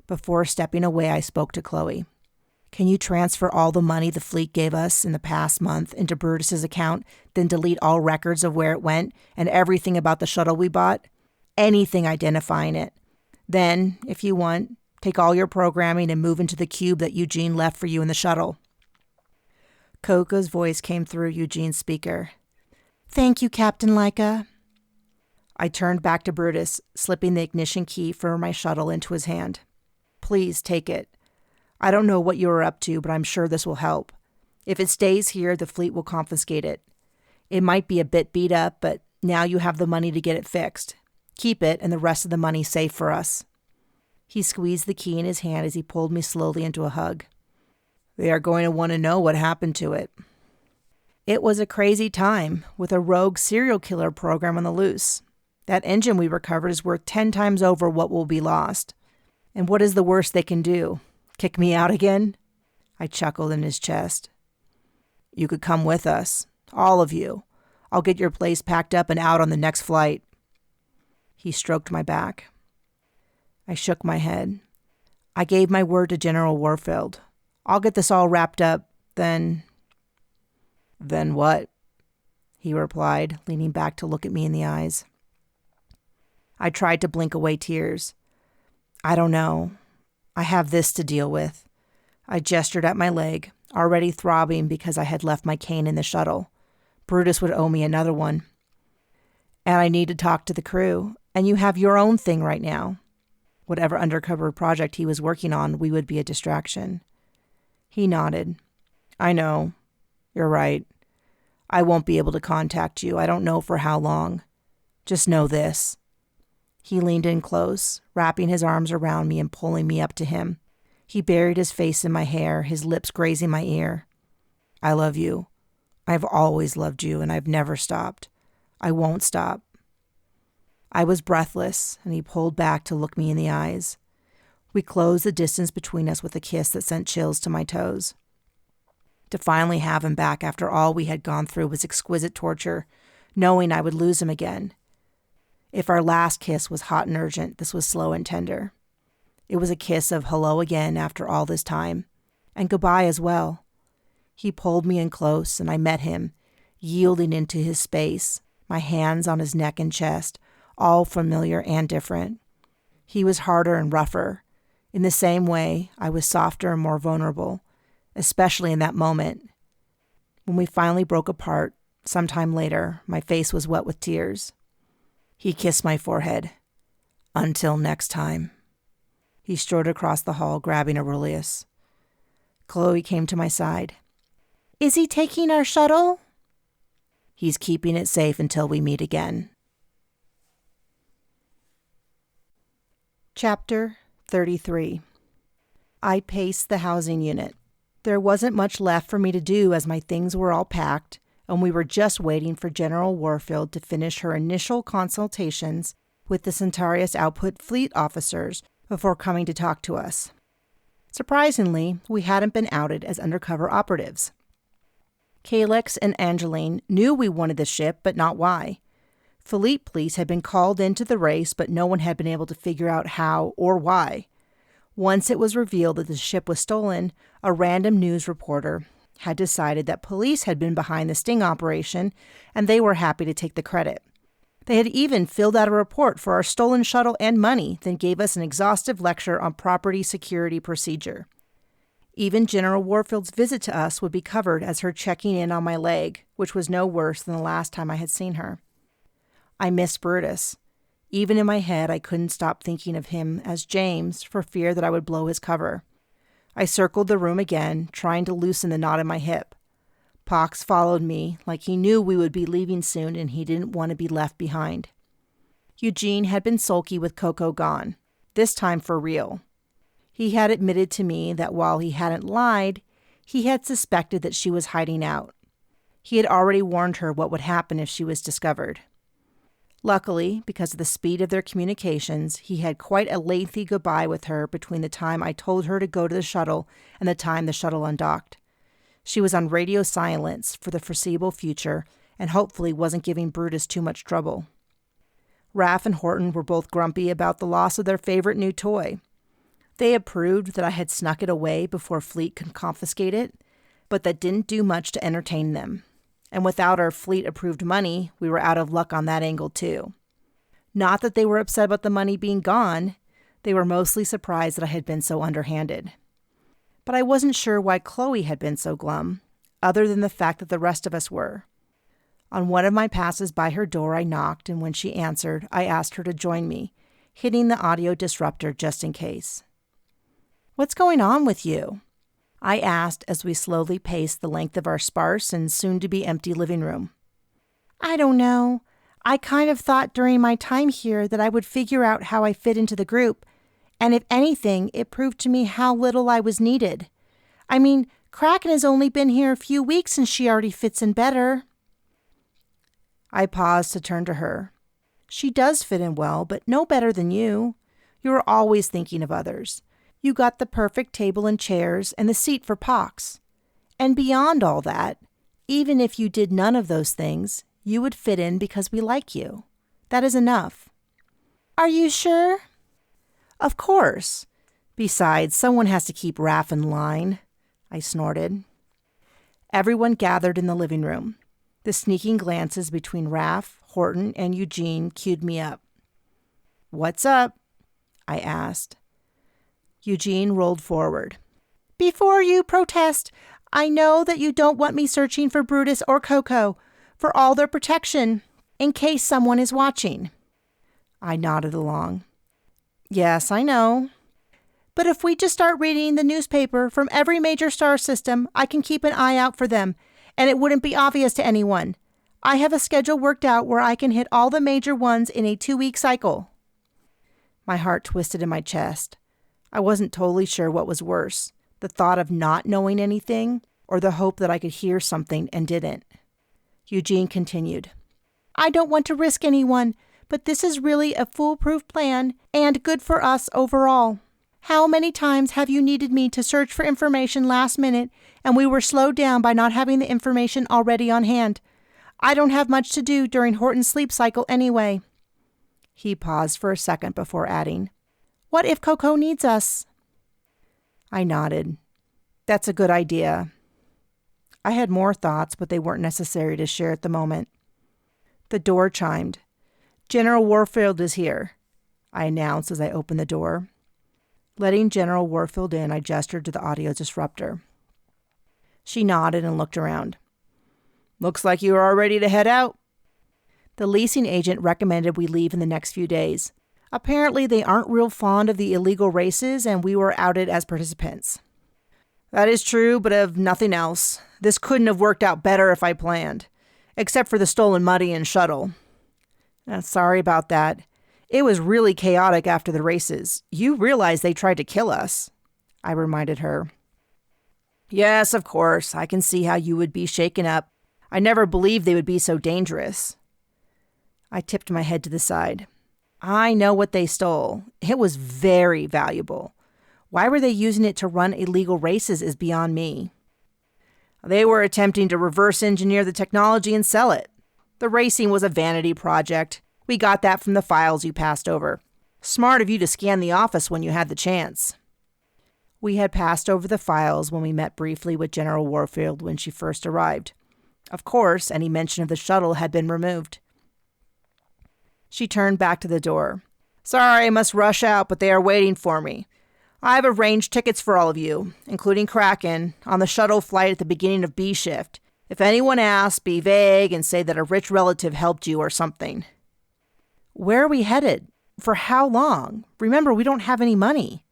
Before stepping away, I spoke to Chloe. Can you transfer all the money the fleet gave us in the past month into Brutus's account, then delete all records of where it went and everything about the shuttle we bought? Anything identifying it. Then, if you want, take all your programming and move into the cube that Eugene left for you in the shuttle. Coco's voice came through Eugene's speaker. Thank you, Captain Laika. I turned back to Brutus, slipping the ignition key for my shuttle into his hand. Please take it. I don't know what you are up to, but I'm sure this will help. If it stays here, the fleet will confiscate it. It might be a bit beat up, but now you have the money to get it fixed. Keep it and the rest of the money safe for us. He squeezed the key in his hand as he pulled me slowly into a hug. They are going to want to know what happened to it. It was a crazy time, with a rogue serial killer program on the loose. That engine we recovered is worth 10 times over what will be lost. And what is the worst they can do? Kick me out again? I chuckled in his chest. You could come with us. All of you. I'll get your place packed up and out on the next flight. He stroked my back. I shook my head. I gave my word to General Warfield. I'll get this all wrapped up, then... Then what? He replied, leaning back to look at me in the eyes. I tried to blink away tears. I don't know. I have this to deal with. I gestured at my leg, already throbbing because I had left my cane in the shuttle. Brutus would owe me another one. And I need to talk to the crew, and you have your own thing right now. Whatever undercover project he was working on, we would be a distraction. He nodded. I know. You're right. I won't be able to contact you. I don't know for how long. Just know this. He leaned in close, wrapping his arms around me and pulling me up to him. He buried his face in my hair, his lips grazing my ear. I love you. I've always loved you, and I've never stopped. I won't stop. I was breathless, and he pulled back to look me in the eyes. We closed the distance between us with a kiss that sent chills to my toes. To finally have him back after all we had gone through was exquisite torture, knowing I would lose him again. If our last kiss was hot and urgent, this was slow and tender. It was a kiss of hello again after all this time, and goodbye as well. He pulled me in close, and I met him, yielding into his space, my hands on his neck and chest, all familiar and different. He was harder and rougher. In the same way, I was softer and more vulnerable, especially in that moment. When we finally broke apart, sometime later, my face was wet with tears. He kissed my forehead. Until next time. He strode across the hall, grabbing Aurelius. Chloe came to my side. Is he taking our shuttle? He's keeping it safe until we meet again. Chapter 33. I paced the housing unit. There wasn't much left for me to do as my things were all packed, and we were just waiting for General Warfield to finish her initial consultations with the Centaurus Output Fleet officers before coming to talk to us. Surprisingly, we hadn't been outed as undercover operatives. Calyx and Angeline knew we wanted the ship, but not why. Fleet police had been called into the race, but no one had been able to figure out how or why. Once it was revealed that the ship was stolen, a random news reporter had decided that police had been behind the sting operation, and they were happy to take the credit. They had even filled out a report for our stolen shuttle and money, then gave us an exhaustive lecture on property security procedure. Even General Warfield's visit to us would be covered as her checking in on my leg, which was no worse than the last time I had seen her. I missed Brutus. Even in my head, I couldn't stop thinking of him as James for fear that I would blow his cover. I circled the room again, trying to loosen the knot in my hip. Pox followed me, like he knew we would be leaving soon and he didn't want to be left behind. Eugene had been sulky with Coco gone, this time for real. He had admitted to me that while he hadn't lied, he had suspected that she was hiding out. He had already warned her what would happen if she was discovered. Luckily, because of the speed of their communications, he had quite a lengthy goodbye with her between the time I told her to go to the shuttle and the time the shuttle undocked. She was on radio silence for the foreseeable future and hopefully wasn't giving Brutus too much trouble. Raph and Horton were both grumpy about the loss of their favorite new toy. They approved that I had snuck it away before Fleet could confiscate it, but that didn't do much to entertain them. And without our Fleet-approved money, we were out of luck on that angle too. Not that they were upset about the money being gone, they were mostly surprised that I had been so underhanded. But I wasn't sure why Chloe had been so glum, other than the fact that the rest of us were. On one of my passes by her door, I knocked, and when she answered, I asked her to join me, hitting the audio disruptor just in case. "What's going on with you?" I asked as we slowly paced the length of our sparse and soon-to-be empty living room. I don't know. I kind of thought during my time here that I would figure out how I fit into the group, and if anything, it proved to me how little I was needed. I mean, Kraken has only been here a few weeks and she already fits in better. I paused to turn to her. She does fit in well, but no better than you. You're always thinking of others. You got the perfect table and chairs and the seat for Pox. And beyond all that, even if you did none of those things, you would fit in because we like you. That is enough. Are you sure? Of course. Besides, someone has to keep Raph in line, I snorted. Everyone gathered in the living room. The sneaking glances between Raph, Horton, and Eugene cued me up. "What's up?" I asked. Eugene rolled forward. "Before you protest, I know that you don't want me searching for Brutus or Coco, for all their protection, in case someone is watching." I nodded along. "Yes, I know." "But if we just start reading the newspaper from every major star system, I can keep an eye out for them, and it wouldn't be obvious to anyone. I have a schedule worked out where I can hit all the major ones in a 2-week cycle." My heart twisted in my chest. I wasn't totally sure what was worse, the thought of not knowing anything or the hope that I could hear something and didn't. Eugene continued. "I don't want to risk anyone, but this is really a foolproof plan and good for us overall. How many times have you needed me to search for information last minute and we were slowed down by not having the information already on hand? I don't have much to do during Horton's sleep cycle anyway." He paused for a second before adding, "What if Coco needs us?" I nodded. That's a good idea. I had more thoughts, but they weren't necessary to share at the moment. The door chimed. General Warfield is here, I announced as I opened the door. Letting General Warfield in, I gestured to the audio disruptor. She nodded and looked around. Looks like you are all ready to head out. The leasing agent recommended we leave in the next few days. Apparently, they aren't real fond of the illegal races, and we were outed as participants. That is true, but of nothing else. This couldn't have worked out better if I planned, except for the stolen money and shuttle. Sorry about that. It was really chaotic after the races. You realize they tried to kill us, I reminded her. Yes, of course. I can see how you would be shaken up. I never believed they would be so dangerous. I tipped my head to the side. I know what they stole. It was very valuable. Why were they using it to run illegal races is beyond me. They were attempting to reverse engineer the technology and sell it. The racing was a vanity project. We got that from the files you passed over. Smart of you to scan the office when you had the chance. We had passed over the files when we met briefly with General Warfield when she first arrived. Of course, any mention of the shuttle had been removed. She turned back to the door. Sorry, I must rush out, but they are waiting for me. I've arranged tickets for all of you, including Kraken, on the shuttle flight at the beginning of B shift. If anyone asks, be vague and say that a rich relative helped you or something. Where are we headed? For how long? Remember, we don't have any money.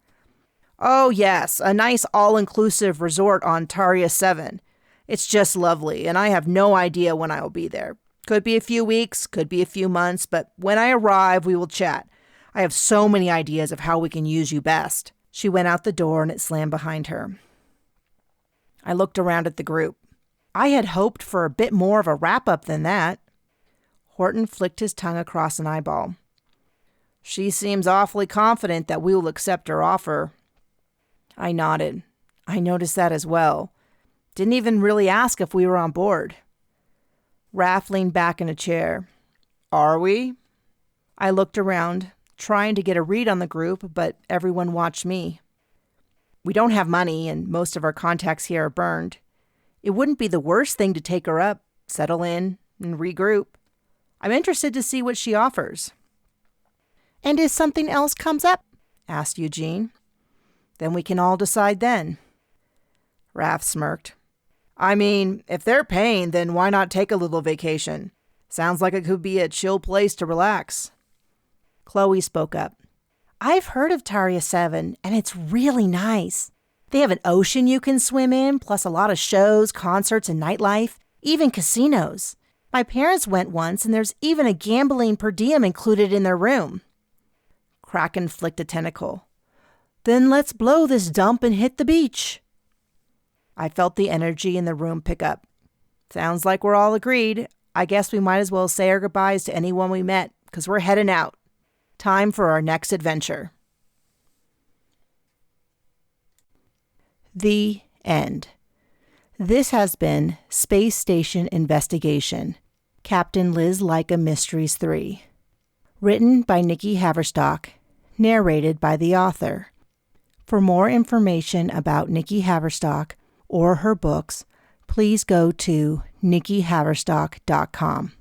Oh, yes, a nice all-inclusive resort on Taria 7. It's just lovely, and I have no idea when I will be there. Could be a few weeks, could be a few months, but when I arrive, we will chat. I have so many ideas of how we can use you best. She went out the door and it slammed behind her. I looked around at the group. I had hoped for a bit more of a wrap-up than that. Horton flicked his tongue across an eyeball. She seems awfully confident that we will accept her offer. I nodded. I noticed that as well. Didn't even really ask if we were on board. Raph leaned back in a chair. Are we? I looked around, trying to get a read on the group, but everyone watched me. We don't have money, and most of our contacts here are burned. It wouldn't be the worst thing to take her up, settle in, and regroup. I'm interested to see what she offers. And if something else comes up? Asked Eugene. Then we can all decide then. Raph smirked. I mean, if they're paying, then why not take a little vacation? Sounds like it could be a chill place to relax. Chloe spoke up. I've heard of Taria 7, and it's really nice. They have an ocean you can swim in, plus a lot of shows, concerts, and nightlife, even casinos. My parents went once, and there's even a gambling per diem included in their room. Kraken flicked a tentacle. Then let's blow this dump and hit the beach. I felt the energy in the room pick up. Sounds like we're all agreed. I guess we might as well say our goodbyes to anyone we met, because we're heading out. Time for our next adventure. The end. This has been Space Station Investigation, Captain Liz Laika Mysteries 3. Written by Nikki Haverstock, narrated by the author. For more information about Nikki Haverstock or her books, please go to nikkihaverstock.com.